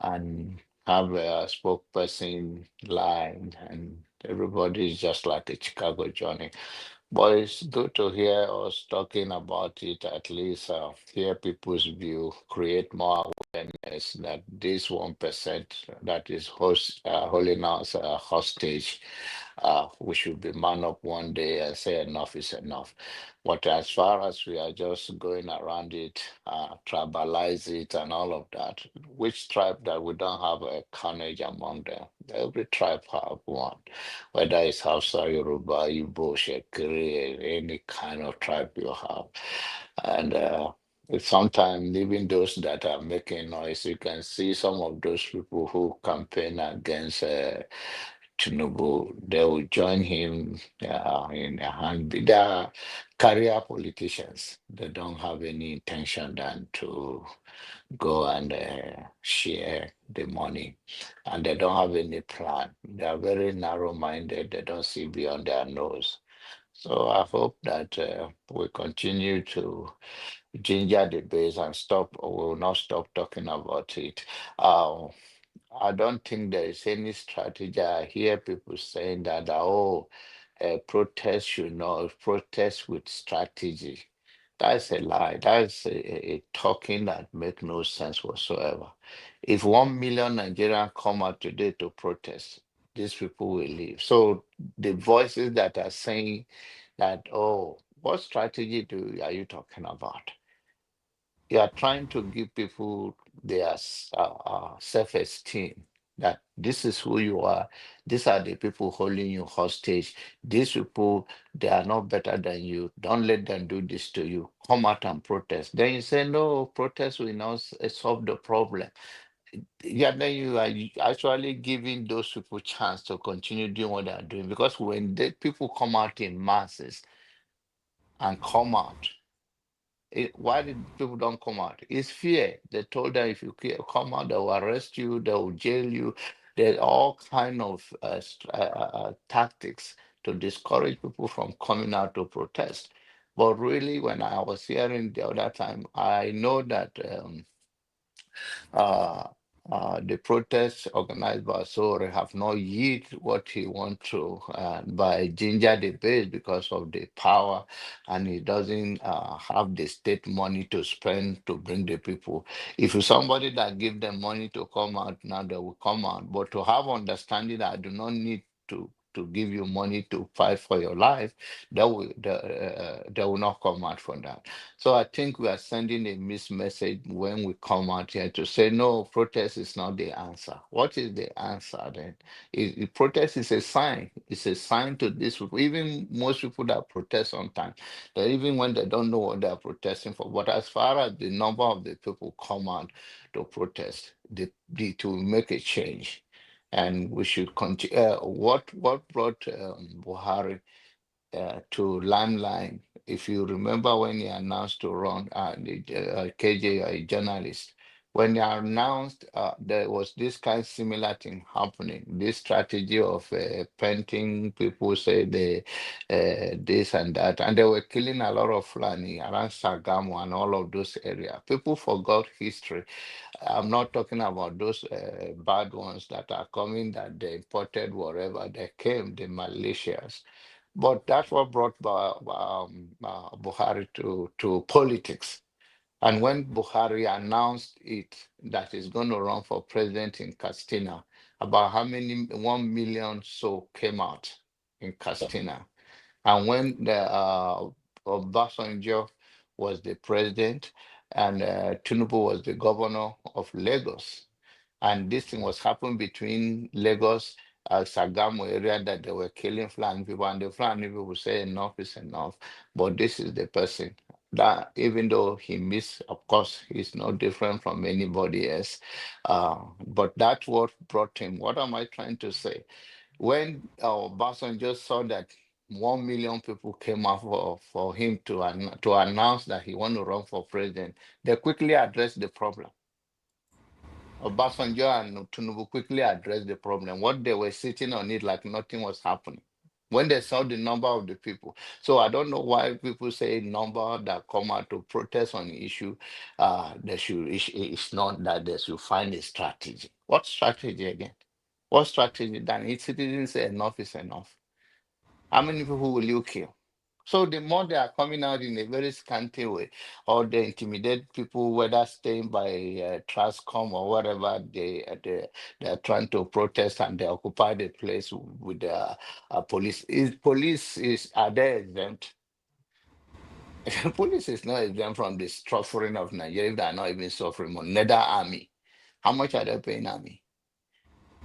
and have a spokesperson lying, and everybody is just like a Chicago Johnny. But it's good to hear us talking about it, at least hear people's view, create more awareness that this 1% that is holding us hostage, we should be man up one day and say enough is enough. But as far as we are just going around it, tribalize it and all of that, which tribe that we don't have a carnage among them? Every tribe have one, whether it's Hausa, Yoruba, Igbo, Shekiri, any kind of tribe you have. And sometimes even those that are making noise, you can see some of those people who campaign against Tinubu, they will join him in a hand. They are career politicians. They don't have any intention than to go and share the money, and they don't have any plan. They are very narrow-minded. They don't see beyond their nose. So I hope that we continue to ginger the base and stop, or will not stop talking about it. Uh, I don't think there is any strategy. I hear people saying that, protest should not protest with strategy. That's a lie. That's a talking that make no sense whatsoever. If 1 million Nigerians come out today to protest, these people will leave. So the voices that are saying that, oh, what strategy are you talking about? You are trying to give people their self-esteem, that this is who you are. These are the people holding you hostage. These people, they are not better than you. Don't let them do this to you. Come out and protest. Then you say, no, protest will not solve the problem. Yeah, then you are actually giving those people chance to continue doing what they are doing. Because when the people come out in masses and come out, why did people don't come out? It's fear. They told them if you come out, they will arrest you, they will jail you. There's all kind of tactics to discourage people from coming out to protest. But really, when I was hearing the other time, I know that the protests organized by Sore have not yielded what he wants to by ginger the base because of the power, and he doesn't have the state money to spend to bring the people. If it's somebody that give them money to come out, now they will come out. But to have understanding that I do not need to give you money to fight for your life, they will not come out for that. So I think we are sending a mixed message when we come out here to say, no, protest is not the answer. What is the answer then? Protest is a sign. It's a sign to this. Even most people that protest sometimes, that even when they don't know what they are protesting for. But as far as the number of the people come out to protest, to make a change. And we should continue. What brought Buhari to limelight? If you remember when he announced to run, KJ, a journalist, when he announced, there was this kind of similar thing happening. This strategy of painting people, say they this and that, and they were killing a lot of Fulani around Sagamu and all of those areas. People forgot history. I'm not talking about those bad ones that are coming, that they imported wherever they came, the militias. But that's what brought Buhari to politics. And when Buhari announced that he's going to run for president in Castina, about how many, 1 million so came out in Castina. And when the Obasanjo was the president and Tinubu was the governor of Lagos, and this thing was happening between Lagos and Sagamu area, that they were killing Fulani people, and the Fulani people would say enough is enough. But this is the person that, even though he missed, of course, he's no different from anybody else. But that's what brought him. What am I trying to say? When Obasanjo saw that 1 million people came out for him to announce that he want to run for president, they quickly addressed the problem. Obasanjo and Tinubu quickly addressed the problem. What they were sitting on it like nothing was happening when they saw the number of the people. So I don't know why people say number that come out to protest on the issue. It's not that they should find a strategy. What strategy again? What strategy? Then it's citizens say enough is enough. How many people will you kill? So the more they are coming out in a very scanty way, or they intimidate people, whether staying by Trustcom or whatever, they are trying to protest and they occupy the place with the police. Are they exempt? Police is not exempt from the suffering of Nigeria. If they are not even suffering more, neither army. How much are they paying army?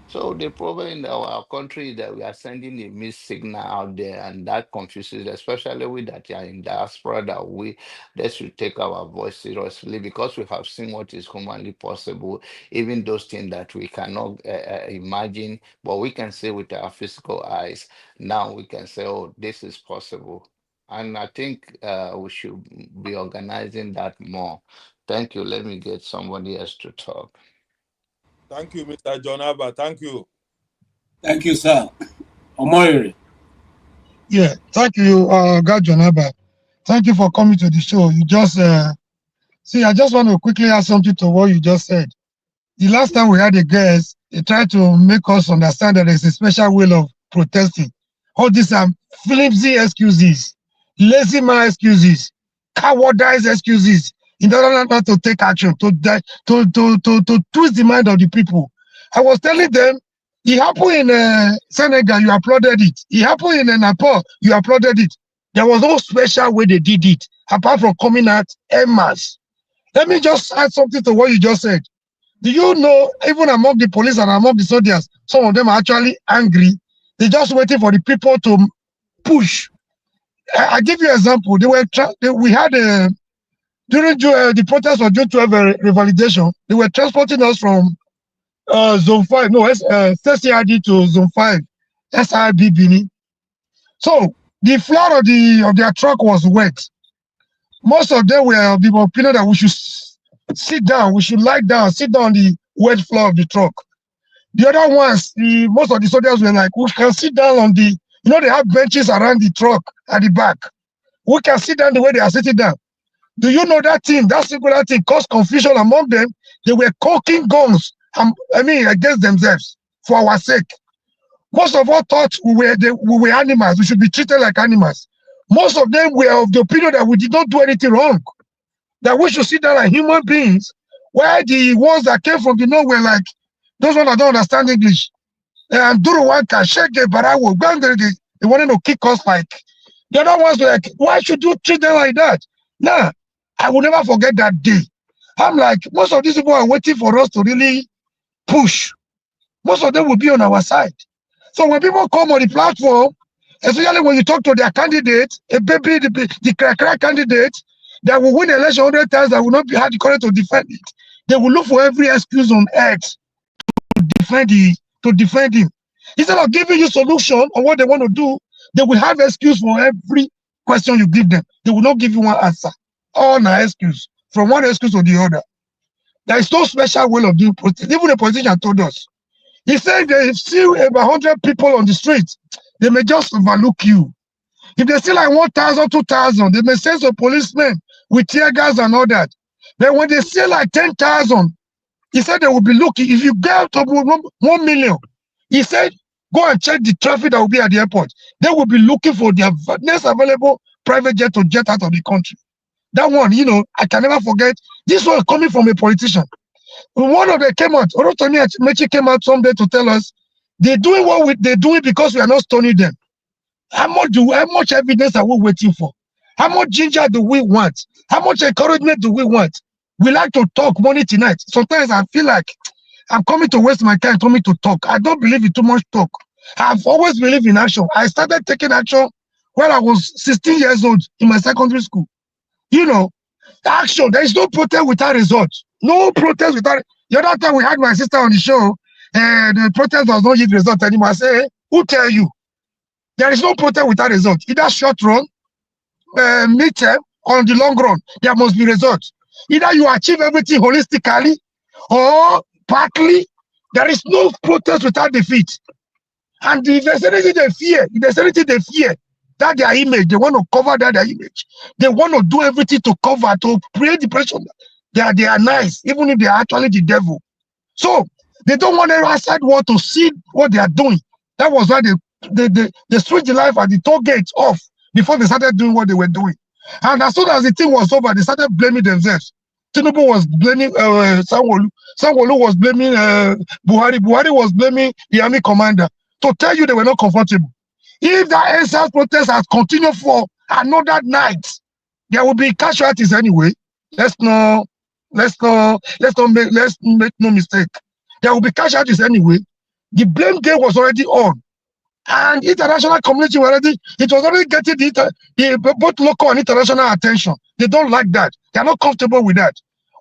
So the problem in our country is that we are sending a mixed signal out there, and that confuses, especially with that are in diaspora, that they should take our voice seriously, because we have seen what is humanly possible, even those things that we cannot imagine, but we can see with our physical eyes. Now we can say, oh, this is possible. And I think we should be organizing that more. Thank you. Let me get somebody else to talk. Thank you, Mr. John Abba. Thank you. Thank you, sir. Omoyere. Yeah, thank you, God John Abba. Thank you for coming to the show. You just see, I just want to quickly add something to what you just said. The last time we had a guest, they tried to make us understand that there's a special way of protesting. All these are flimsy excuses, lazy man excuses, cowardice excuses, in order not to take action, to twist the mind of the people. I was telling them, It happened in Senegal, you applauded it. It happened in Nepal, you applauded it. There was no special way they did it, apart from coming out en masse. Let me just add something to what you just said. Do you know, even among the police and among the soldiers, some of them are actually angry. They're just waiting for the people to push. I give you an example. We had during the protest of June 12 revalidation, they were transporting us from Zone 5, no, CCID to Zone 5, SIB Bini. So the floor of their truck was wet. Most of them were of the opinion that we should sit down, we should lie down, sit down on the wet floor of the truck. The other ones, most of the soldiers were like, we can sit down on the, they have benches around the truck at the back. We can sit down the way they are sitting down. Do you know that thing, that singular thing caused confusion among them? They were cocking guns, against themselves for our sake. Most of us thought we were animals, we should be treated like animals. Most of them were of the opinion that we did not do anything wrong, that we should sit down like human beings, while the ones that came from the north were like, those ones that don't understand English. Duruwanka, Shege, Barawo, they wanted to kick us like. The other ones were like, why should you treat them like that? Nah, I will never forget that day. I'm like, most of these people are waiting for us to really push. Most of them will be on our side. So when people come on the platform, especially when you talk to their candidate, the crack candidate that will win the election 100 times, that will not have the courage to defend it, they will look for every excuse on earth to defend him. Instead of giving you solution on what they want to do, they will have excuse for every question you give them. They will not give you one answer. All an excuse, from one excuse to the other. There is no special way of doing protest. Even the politician told us. He said they see about 100 people on the street, they may just overlook you. If they see like 1,000, 2,000, they may send some policemen with tear gas and all that. Then when they see like 10,000, he said they will be looking. If you get to 1 million, he said, go and check the traffic that will be at the airport. They will be looking for their next available private jet to jet out of the country. That one, I can never forget. This one coming from a politician. One of them came out, Orotoni Mechi came out someday to tell us, they're doing they're doing because we are not stoning them. How much evidence are we waiting for? How much ginger do we want? How much encouragement do we want? We like to talk money tonight. Sometimes I feel like I'm coming to waste my time coming to talk. I don't believe in too much talk. I've always believed in action. I started taking action when I was 16 years old in my secondary school. Action. There is no protest without results. No protest without. The other time we had my sister on the show, and the protest was not yet result anymore. I say, who tell you? There is no protest without results. Either short run, midterm, or on the long run, there must be results. Either you achieve everything holistically or partly. There is no protest without defeat. And if there's anything they fear, that their image, they want to cover that their image. They want to do everything to cover, to create the impression that they are nice, even if they are actually the devil. So they don't want the outside world to see what they are doing. That was why they switched the life at the toll gates off before they started doing what they were doing. And as soon as the thing was over, they started blaming themselves. Tinubu was blaming Sanwo-Olu. Sanwo-Olu was blaming Buhari. Buhari was blaming the army commander. To tell you they were not comfortable. If that NSAS protest has continued for another night, there will be casualties anyway. Let's make no mistake. There will be casualties anyway. The blame game was already on. And international community it was already getting the both local and international attention. They don't like that. They're not comfortable with that.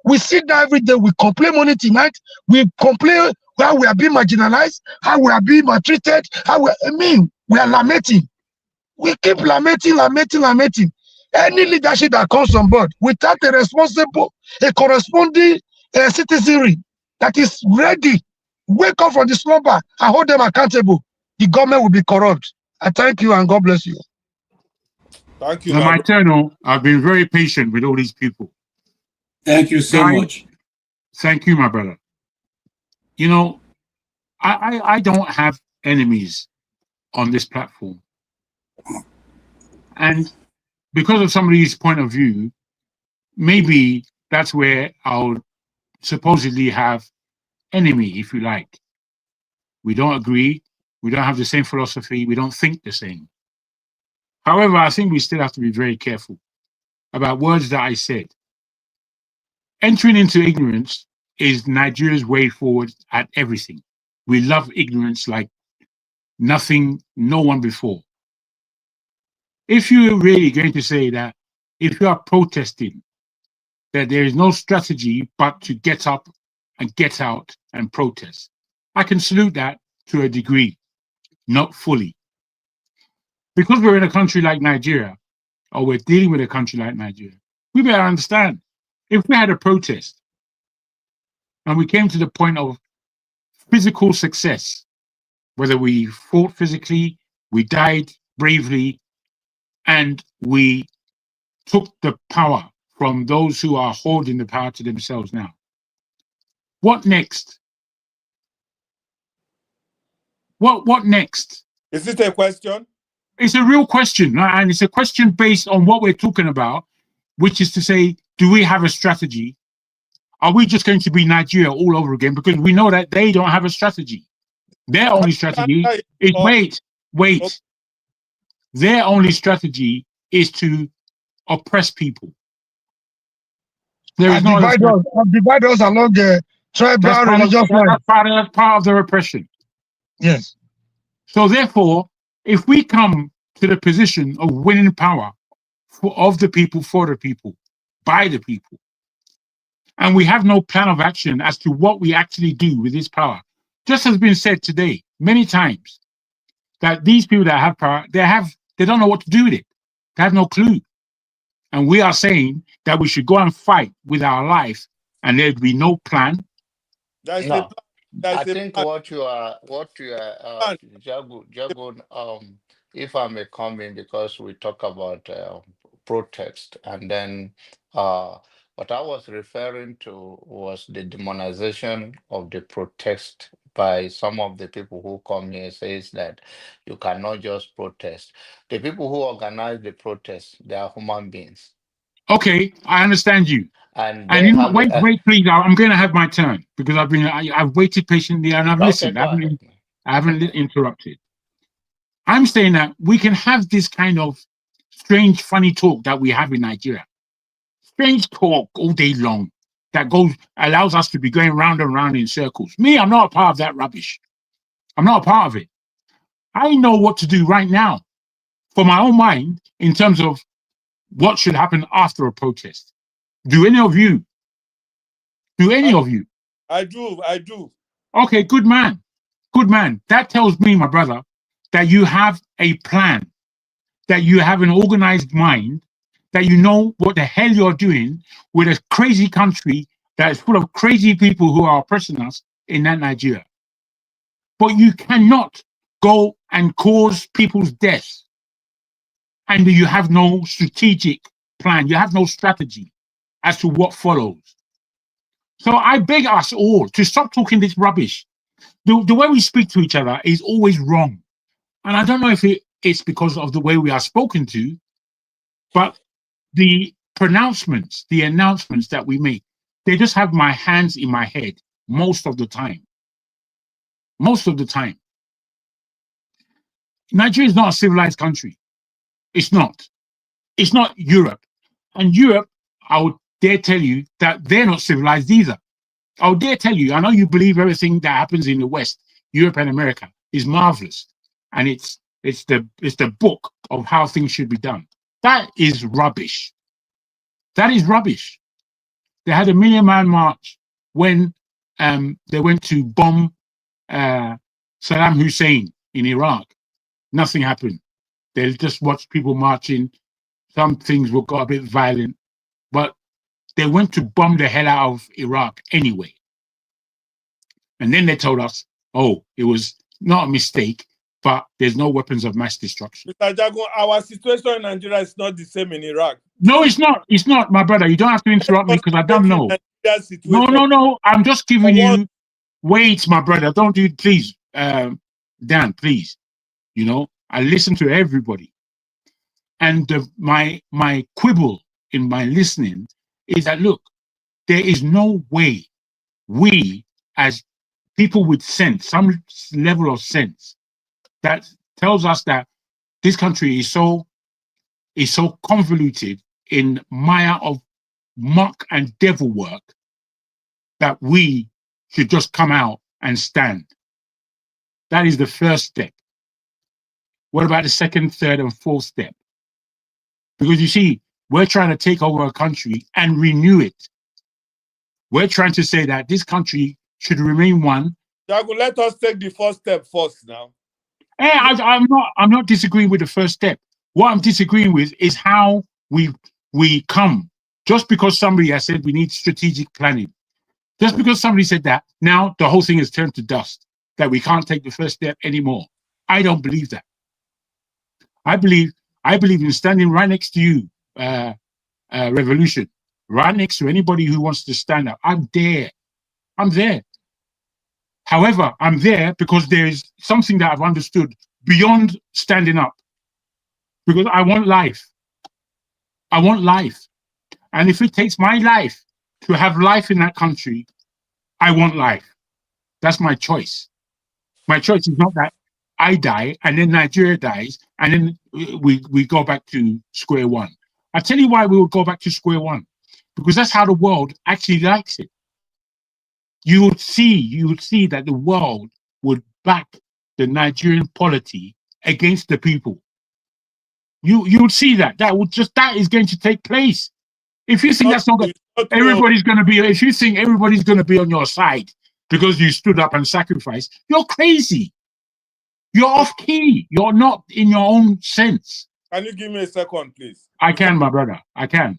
We sit down every day, we complain morning to night, we complain how we are being marginalized, how we are being maltreated, we are lamenting. We keep lamenting. Any leadership that comes on board without a corresponding citizenry that is ready, wake up from the slumber and hold them accountable, the government will be corrupt. I thank you and God bless you. Thank you. My turn. I've been very patient with all these people. Thank you so much. Thank you, my brother. I don't have enemies on this platform. And because of somebody's point of view, maybe that's where I'll supposedly have enemy, if you like. we don't agree, we don't have the same philosophy, we don't think the same. However, I think we still have to be very careful about words that I said. Entering into ignorance is Nigeria's way forward at everything. We love ignorance like nothing, no one before. If you're really going to say that, if you are protesting, that there is no strategy but to get up and get out and protest, I can salute that to a degree, not fully. Because we're in a country like Nigeria, or we're dealing with a country like Nigeria, we better understand, if we had a protest and we came to the point of physical success, whether we fought physically, we died bravely, and we took the power from those who are holding the power to themselves now. What next? What next? Is it a question? It's a real question, and it's a question based on what we're talking about, which is to say, do we have a strategy? Are we just going to be Nigeria all over again? Because we know that they don't have a strategy. Their only strategy is wait. Their only strategy is to oppress people. There is no divide us along the tribal religious line. That's part of the repression. Yes. So therefore, if we come to the position of winning power of the people, for the people, by the people, and we have no plan of action as to what we actually do with this power, just has been said today many times, that these people that have power, they don't know what to do with it. They have no clue. And we are saying that we should go and fight with our life, and there'd be no plan. No, I think what you are, Jagun, if I may come in, because we talk about protest, and then what I was referring to was the demonization of the protest by some of the people who come here, says that you cannot just protest. The people who organize the protest, they are human beings. Okay, I understand you. And you know, wait, please. I'm going to have my turn, because I've waited patiently and I've listened. I haven't interrupted. I'm saying that we can have this kind of strange, funny talk that we have in Nigeria. Strange talk all day long that allows us to be going round and round in circles. Me, I'm not a part of that rubbish. I'm not a part of it. I know what to do right now for my own mind in terms of what should happen after a protest. Do any of you? I do. Okay, good man. Good man. That tells me, my brother, that you have a plan, that you have an organized mind, that you know what the hell you're doing with a crazy country that is full of crazy people who are oppressing us in that Nigeria. But you cannot go and cause people's deaths, and you have no strategic plan. You have no strategy as to what follows. So I beg us all to stop talking this rubbish. The way we speak to each other is always wrong. And I don't know if it's because of the way we are spoken to, but the pronouncements, the announcements that we make, they just have my hands in my head most of the time. Most of the time. Nigeria is not a civilized country. It's not. It's not Europe. And Europe, I would dare tell you that they're not civilized either. I would dare tell you, I know you believe everything that happens in the West, Europe and America, is marvelous. And it's the book of how things should be done. That is rubbish. That is rubbish. They had a 1 million man march when they went to bomb Saddam Hussein in Iraq. Nothing happened. They just watched people marching. Some things got a bit violent, but they went to bomb the hell out of Iraq anyway. And then they told us, oh, it was not a mistake, but there's no weapons of mass destruction. Mr. Jagun, our situation in Nigeria is not the same in Iraq. No, it's not. It's not, my brother. You don't have to interrupt me because I don't know. No. I'm just giving you. Wait, my brother. Don't do it, please. Dan, please. You know, I listen to everybody. And my quibble in my listening is that, look, there is no way we as people with sense, some level of sense, that tells us that this country is so convoluted in mire of muck and devil work that we should just come out and stand. That is the first step. What about the second, third, and fourth step? Because you see, we're trying to take over a country and renew it. We're trying to say that this country should remain one. Jago, let us take the first step first now. Hey, I'm not disagreeing with the first step. What I'm disagreeing with is how we come. Just because somebody has said we need strategic planning, just because somebody said that, now the whole thing has turned to dust, that we can't take the first step anymore. I don't believe that. I believe in standing right next to you, Revolution, right next to anybody who wants to stand up. I'm there. However, I'm there because there is something that I've understood beyond standing up. Because I want life. I want life. And if it takes my life to have life in that country, I want life. That's my choice. My choice is not that I die and then Nigeria dies and then we go back to square one. I'll tell you why we will go back to square one. Because that's how the world actually likes it. You would see that the world would back the Nigerian polity against the people. You would see that. That is going to take place. If you think that's not everybody's going to be, if you think everybody's going to be on your side because you stood up and sacrificed, you're crazy. You're off key. You're not in your own sense. Can you give me a second, please? I can, my brother. I can.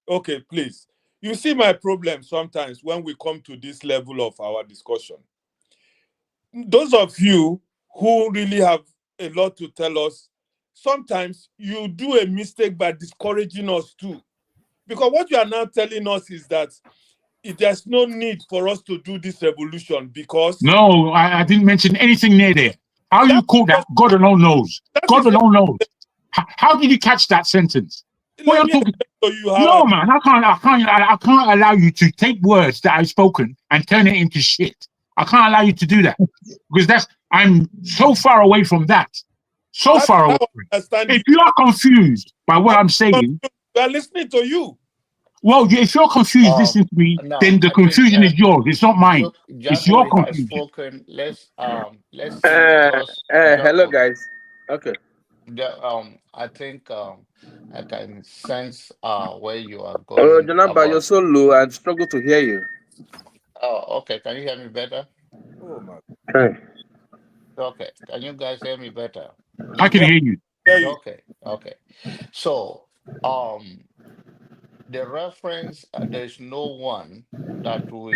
Okay, please. You see my problem sometimes when we come to this level of our discussion. Those of you who really have a lot to tell us, sometimes you do a mistake by discouraging us too. Because what you are now telling us is that there's no need for us to do this revolution because... No, I didn't mention anything near there. How you call that? God alone knows. God alone knows. How did you catch that sentence? What are you talking? No, man, I can't allow you to take words that I've spoken and turn it into shit. I can't allow you to do that because I'm so far away from that. So far away. If you are confused by what I'm saying, they're listening to you. Well, if you're confused listening to me, then the confusion is yours. It's not mine. Look, It's your Jago has confusion. spoken. Let's see, because hello guys. Okay. I think I can sense where you are going. Janaba, you're so low. I struggle to hear you. Oh, okay. Can you hear me better? Oh my. Hey. Okay. Can you guys hear me better? I can hear you. Okay. Okay. So, the reference, there's no one that will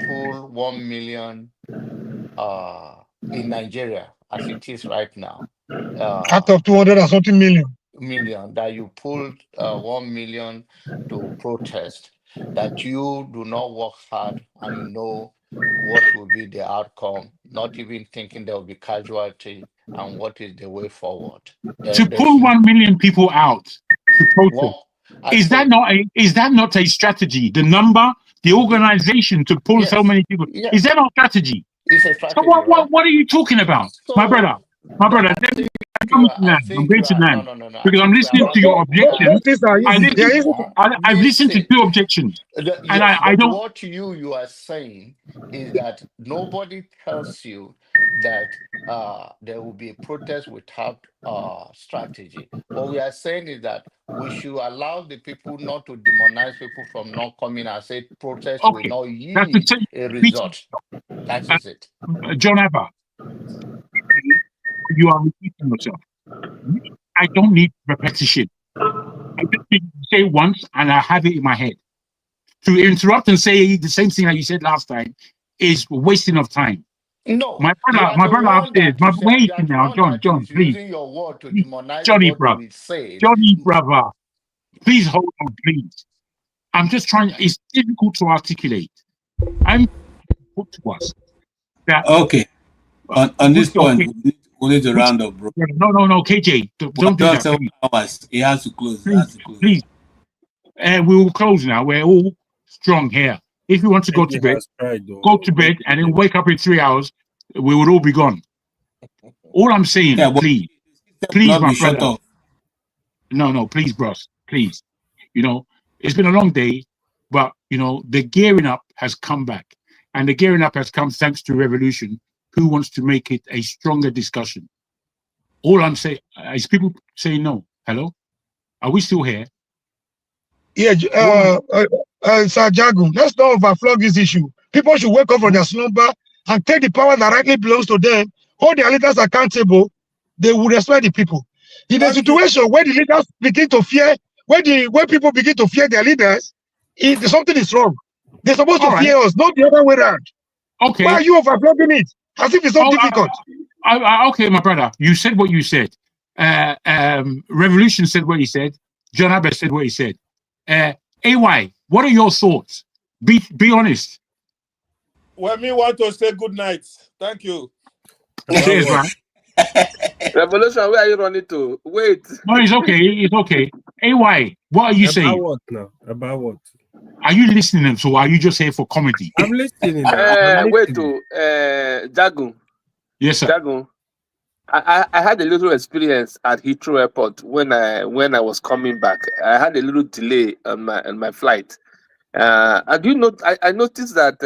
pull 1 million in Nigeria as it is right now. Out of 200 and something million. That you pulled 1 million to protest, that you do not work hard and you know what will be the outcome, not even thinking there will be casualty and what is the way forward. To pull 1 million people out to protest, is that not a strategy? The number, the organization to pull so many people, is that not strategy? It's a strategy. So what are you talking about, my brother? My brother, I'm going to land because I'm listening to your objections. I've listened to 2 objections, and I don't. What you are saying is that nobody tells you that there will be a protest without strategy. What we are saying is that we should allow the people not to demonize people from not coming and say protest will not yield a result. That is it. John Abba, you are repeating yourself. I don't need repetition. I just need to say once and I have it in my head. To interrupt and say the same thing that you said last time is wasting of time. No, my brother upstairs. Wait now, John, please. Johnny, brother, please hold on, please. I'm just trying. It's difficult to articulate. I'm put to us that. Okay. On this point, we need to round up, bro. No, KJ, don't do that. Hours. He has to close. Please. We will close now. We're all strong here. If you want to go to bed, go to bed and then wake up in 3 hours, we would all be gone. All I'm saying, please, my brother. No, please, bros, please. You know, it's been a long day, but, you know, the gearing up has come back. And the gearing up has come thanks to Revolution, who wants to make it a stronger discussion. All I'm saying is people saying no. Hello? Are we still here? Yeah, Sir Jagu, let's not overflog this issue. People should wake up from their slumber and take the power that rightly belongs to them, hold their leaders accountable. They will respect the people. In a situation where the leaders begin to fear, when people begin to fear their leaders, something is wrong. They're supposed to fear us, not the other way around. Okay. Why are you overflogging it? As if it's so difficult. Okay, my brother, you said what you said. Revolution said what he said. John Abbott said what he said. AY, what are your thoughts? Be honest. Well, me want to say good night. Thank you. Cheers, man. Revolution, where are you running to? Wait. No, it's okay. It's okay. AY, what are you saying? About what now? About what? Are you listening? So are you just here for comedy? I'm listening. Wait to Jagu. Yes, sir. Jagu. I had a little experience at Heathrow Airport when I was coming back. I had a little delay on my flight. And you know, I noticed that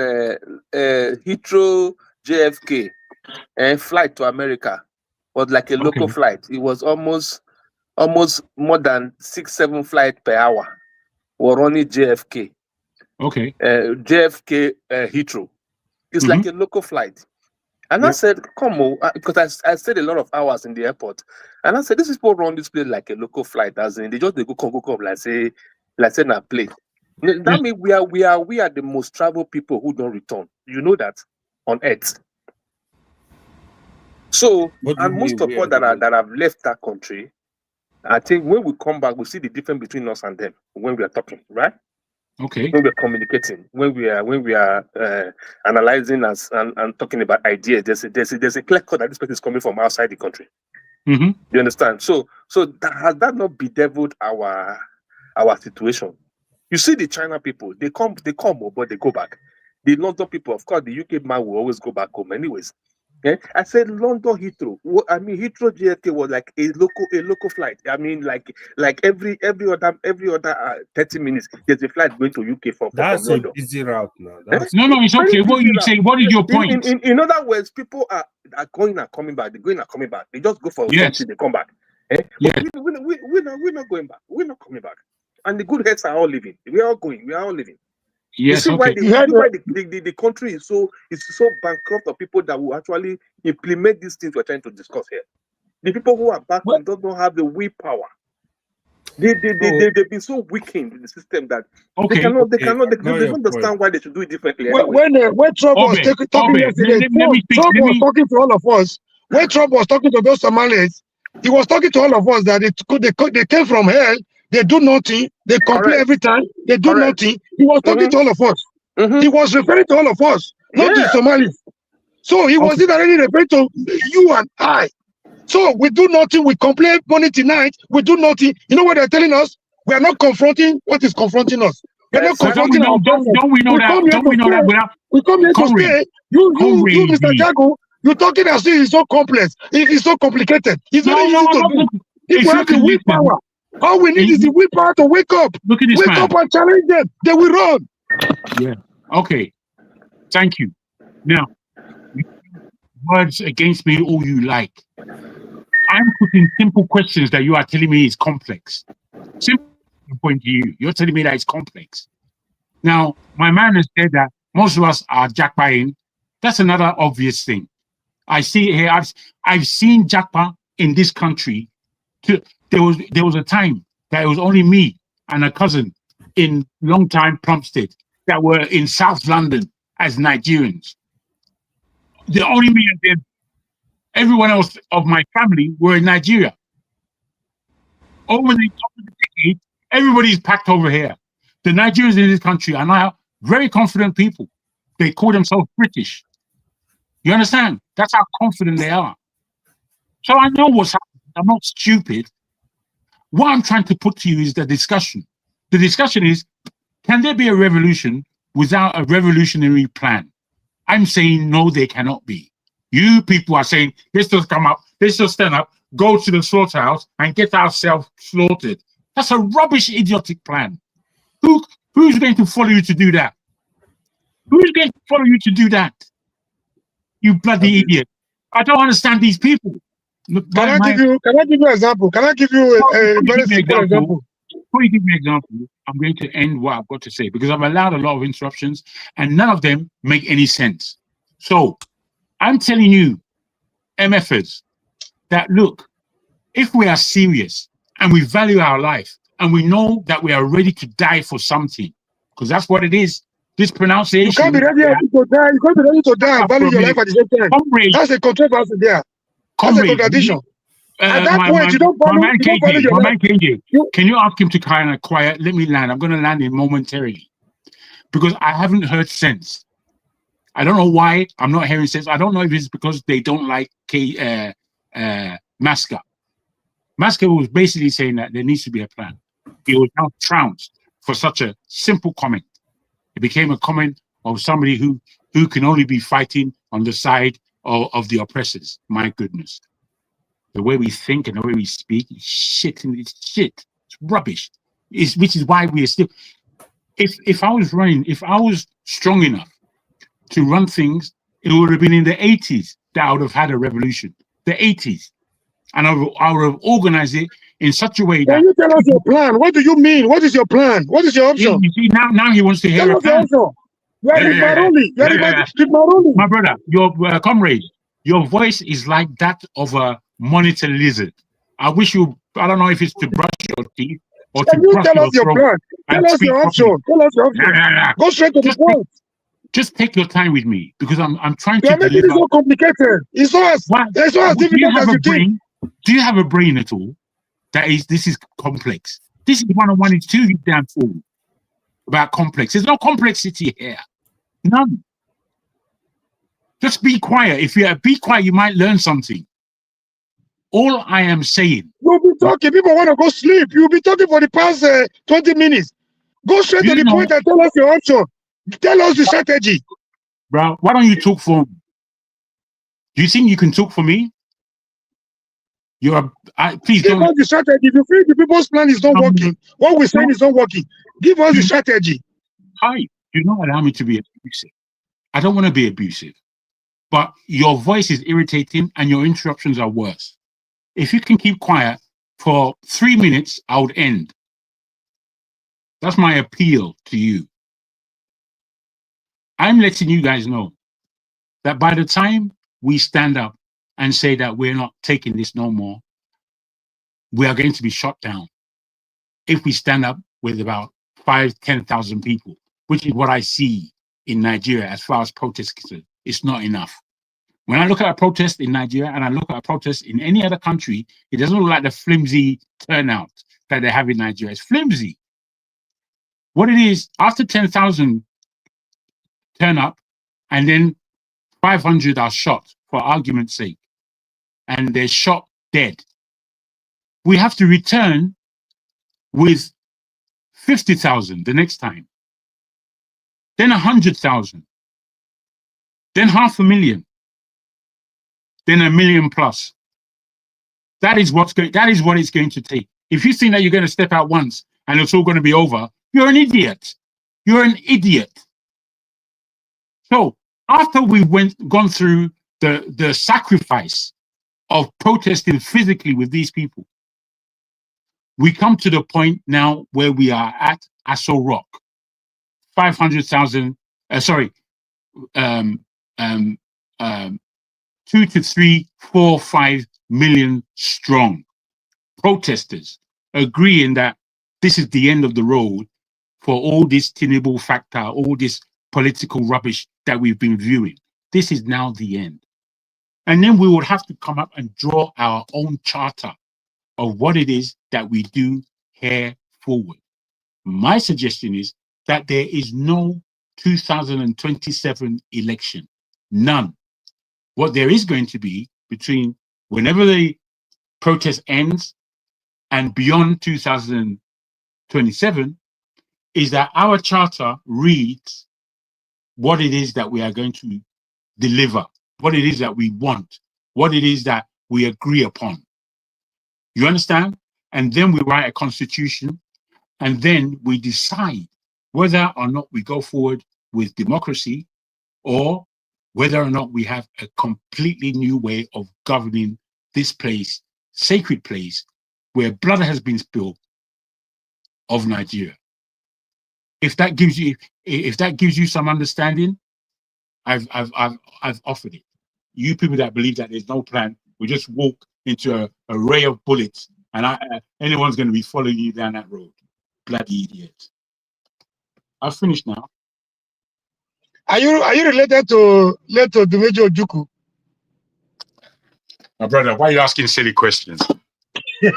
Heathrow JFK flight to America was like a local flight. It was almost more than 6-7 flights per hour were running JFK. Okay. JFK Heathrow. It's like a local flight. And I said, come on, because I stayed a lot of hours in the airport. And I said, these people run this place like a local flight, as in they go come, like say na plane. That means we are the most traveled people who don't return. You know that on earth. So, and most of us that have left that country, I think when we come back, we see the difference between us and them when we are talking, right? Okay. When we're communicating, when we are analyzing us and talking about ideas, there's a clear cut that this person is coming from outside the country. Mm-hmm. You understand? So has that not bedeviled our situation? You see the China people, they come, but they go back. The London people, of course, the UK man will always go back home anyways. Okay? I said London Heathrow. I mean Heathrow JFK was like a local flight. I mean like every other 30 minutes there's a flight going to UK from London. That's a busy route now. No, it's okay. What did you say? What is your point? In other words, people are going and coming back. They're going and coming back. They just go for something, they come back. We're not going back. We're not coming back. And the good heads are all leaving. We are all going. We are all leaving. Yes, you see why the country is so bankrupt of people that will actually implement these things we're trying to discuss here. The people who are back home don't have the willpower. They've been so weakened in the system that they don't understand why they should do it differently. When Trump was talking yesterday, Trump was talking to all of us. When Trump was talking to those Somalis, he was talking to all of us that they came from hell. They do nothing. They complain every time. They do nothing. He was talking to all of us. He was referring to all of us, not the Somalis. So he was already referring to you and I. So we do nothing. We complain morning to night. We do nothing. You know what they're telling us? We are not confronting what is confronting us. We're not confronting our problem. Don't we know that? We come here to stay. You, Mr. Jago, you're talking as if it's so complex. If it's so complicated, it's very easy to do. If we have the willpower, all we need is the willpower to wake up. Look at this wake up and challenge them. They will run. Yeah. Okay. Thank you. Now, words against me all you like. I'm putting simple questions that you are telling me is complex. Simple point to you. You're telling me that it's complex. Now, my man has said that most of us are jackpotting. That's another obvious thing. I see it here. I've seen jackpot in this country. There was a time that it was only me and a cousin in long-time Plumstead that were in South London as Nigerians. The only me and them. Everyone else of my family were in Nigeria. Over the decade, everybody's packed over here. The Nigerians in this country are now very confident people. They call themselves British. You understand? That's how confident they are. So I know what's happening. I'm not stupid. What I'm trying to put to you is the discussion. The discussion is, can there be a revolution without a revolutionary plan. I'm saying no, they cannot be. You people are saying, let's just come up, let's just stand up, go to the slaughterhouse and get ourselves slaughtered. That's a rubbish, idiotic plan. Who's going to follow you to do that? Who's going to follow you to do that? You bloody idiot. I don't understand these people. Can I give you an example? Can I give you a very simple example? Before you give me an example, I'm going to end what I've got to say because I've allowed a lot of interruptions and none of them make any sense. So I'm telling you, MFers, that look, if we are serious and we value our life and we know that we are ready to die for something, because that's what it is, this pronunciation. You can't be ready to die. You can't be ready to die and value your life at the same time. That's a controversy there. That's a contradiction. At that point, you don't value your life. Can you ask him to kind of quiet? Let me land. I'm going to land in momentarily because I haven't heard sense. I don't know why I'm not hearing sense. I don't know if it's because they don't like Maska. Maska was basically saying that there needs to be a plan. He was now trounced for such a simple comment. It became a comment of somebody who can only be fighting on the side of the oppressors. My goodness. The way we think and the way we speak is shit. It's shit. It's rubbish. Which is why we are still... If I was strong enough to run things, it would have been in the 80s that I would have had a revolution. The 80s. And I would have organized it in such a way that... Can you tell us your plan? What do you mean? What is your plan? What is your option? You see, now he wants to hear a plan. My brother, your comrade, your voice is like that of a monitor lizard. I don't know if it's to brush your teeth or to brush your throat. Tell us your option. Tell us your option. Go straight to the point. Just take your time with me because I'm trying to deliver. It is so complicated. It's so as difficult as you think. Do you have a brain at all? This is complex. This is 101 is too damn fool about complex. There's no complexity here. None. Just be quiet. If you be quiet, you might learn something. All I am saying. You'll be talking. People want to go sleep. You'll be talking for the past 20 minutes. Go straight to the point and tell us your option. Tell us the strategy. Bro, why don't you talk for me? Do you think you can talk for me? Please give us the strategy. If you feel the people's plan is not working, what we're saying is not working, give us the strategy. Hi, do not allow me to be abusive. I don't want to be abusive, but your voice is irritating and your interruptions are worse. If you can keep quiet for 3 minutes, I would end. That's my appeal to you. I'm letting you guys know that by the time we stand up and say that we're not taking this no more, we are going to be shot down. If we stand up with about 5,000-10,000 people, which is what I see in Nigeria as far as protests concerned, it's not enough. When I look at a protest in Nigeria and I look at a protest in any other country, it doesn't look like the flimsy turnout that they have in Nigeria. It's flimsy. What it is, after 10,000 turn up and then 500 are shot for argument's sake, and they're shot dead. We have to return with 50,000 the next time, then 100,000, then 500,000, then 1 million plus. That is what it's going to take. If you think that you're going to step out once and it's all going to be over, you're an idiot. You're an idiot. So after we've gone through the sacrifice of protesting physically with these people, we come to the point now where we are at Aso Rock, 500,000. 2 to 3, 4, 5 million strong protesters agreeing that this is the end of the road for all this Tinubu factor, all this political rubbish that we've been viewing. This is now the end. And then we would have to come up and draw our own charter of what it is that we do here forward. My suggestion is that there is no 2027 election. None. What there is going to be between whenever the protest ends and beyond 2027 is that our charter reads what it is that we are going to deliver, what it is that we want, what it is that we agree upon. You understand? And then we write a constitution, and then we decide whether or not we go forward with democracy, or whether or not we have a completely new way of governing this place, sacred place, where blood has been spilled of Nigeria. If that gives you some understanding, I've offered it. You people that believe that there's no plan, we just walk into an array of bullets, and anyone's going to be following you down that road. Bloody idiot. I've finished now. Are you related to Dumeji Ojukwu? My brother, why are you asking silly questions? You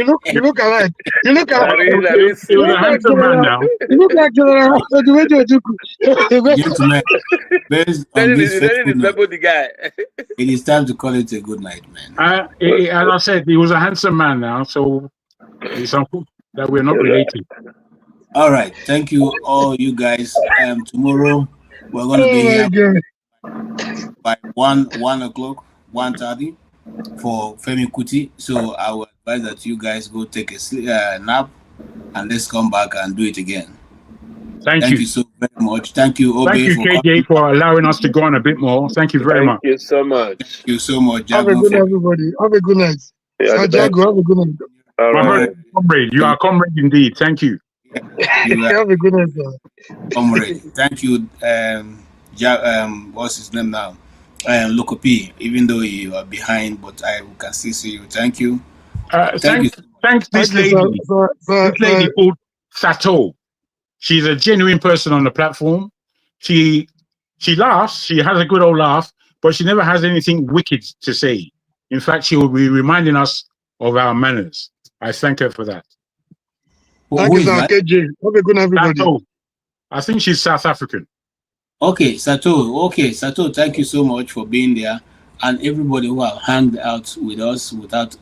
look alike. You look alike. He was a handsome man now. You look like Dumeji Ojukwu. Gentlemen, based on this the guy. it is time to call it a good night, man. As I said, he was a handsome man now, so it's unfortunate that we're not related. All right, thank you all, you guys. Tomorrow we're going to be here by 1 o'clock, 1:30 for Femi Kuti. So I will advise that you guys go take a nap and let's come back and do it again. Thank you. You so very much. Thank you, Obe. Thank you, KJ, for allowing us to go on a bit more. Thank you very much. Thank you so much. Thank you so much. Have a good night, everybody. Have a good night. Jago, have a good night. All right. Comrade, you are a comrade indeed. Thank you. Have a good night, sir. Comrade. Thank you. What's his name now? Loco P. Even though you are behind, but I can still see you. Thank you. Thanks this lady. This lady called Sato. She's a genuine person on the platform. She laughs. She has a good old laugh, but she never has anything wicked to say. In fact, she will be reminding us of our manners. I thank her for that. Thank you, sir. KJ. Have a good night, everybody. Sato. I think she's South African. Okay, Sato. Thank you so much for being there, and everybody who have hanged out with us without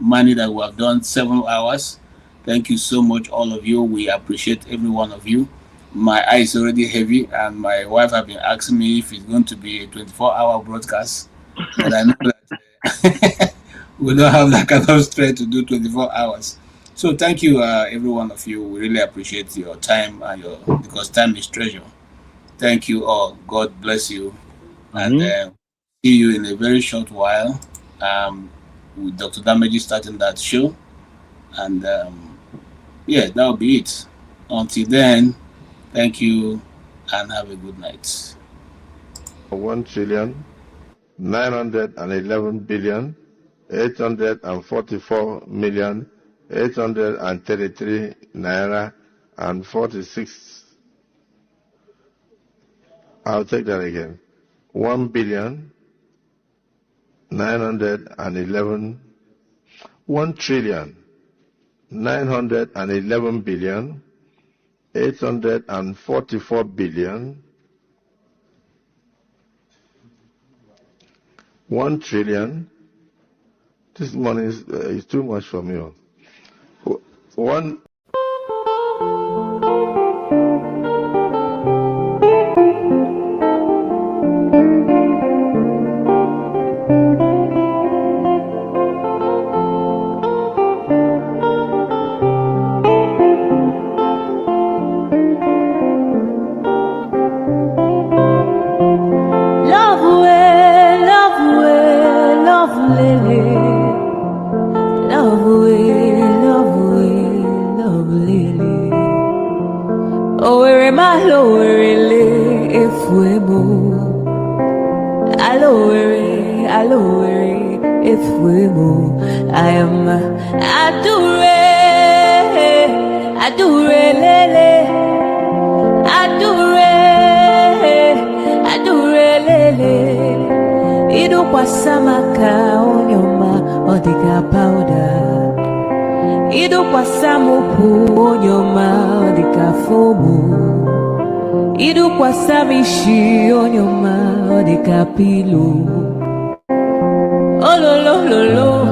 money that we have done 7 hours. Thank you so much, all of you. We appreciate every one of you. My eye is already heavy, and my wife have been asking me if it's going to be a 24-hour broadcast. But I know that we don't have that kind of strength to do 24 hours. So thank you, every one of you. We really appreciate your time because time is treasure. Thank you all. God bless you. And see you in a very short while with Dr. Damaji starting that show. And yeah, that'll be it. Until then, thank you and have a good night. 1,911,844,833 naira and 46. I'll take that again. 1,911,844,000,000. 1 trillion. This money is too much for me. One. I am Adure lele, Ido kwasamaka onyoma odika powder, Ido kwasamuku onyoma odika fomu, Ido kwasamishi onyoma odika pilo. Oh lo lo lo lo,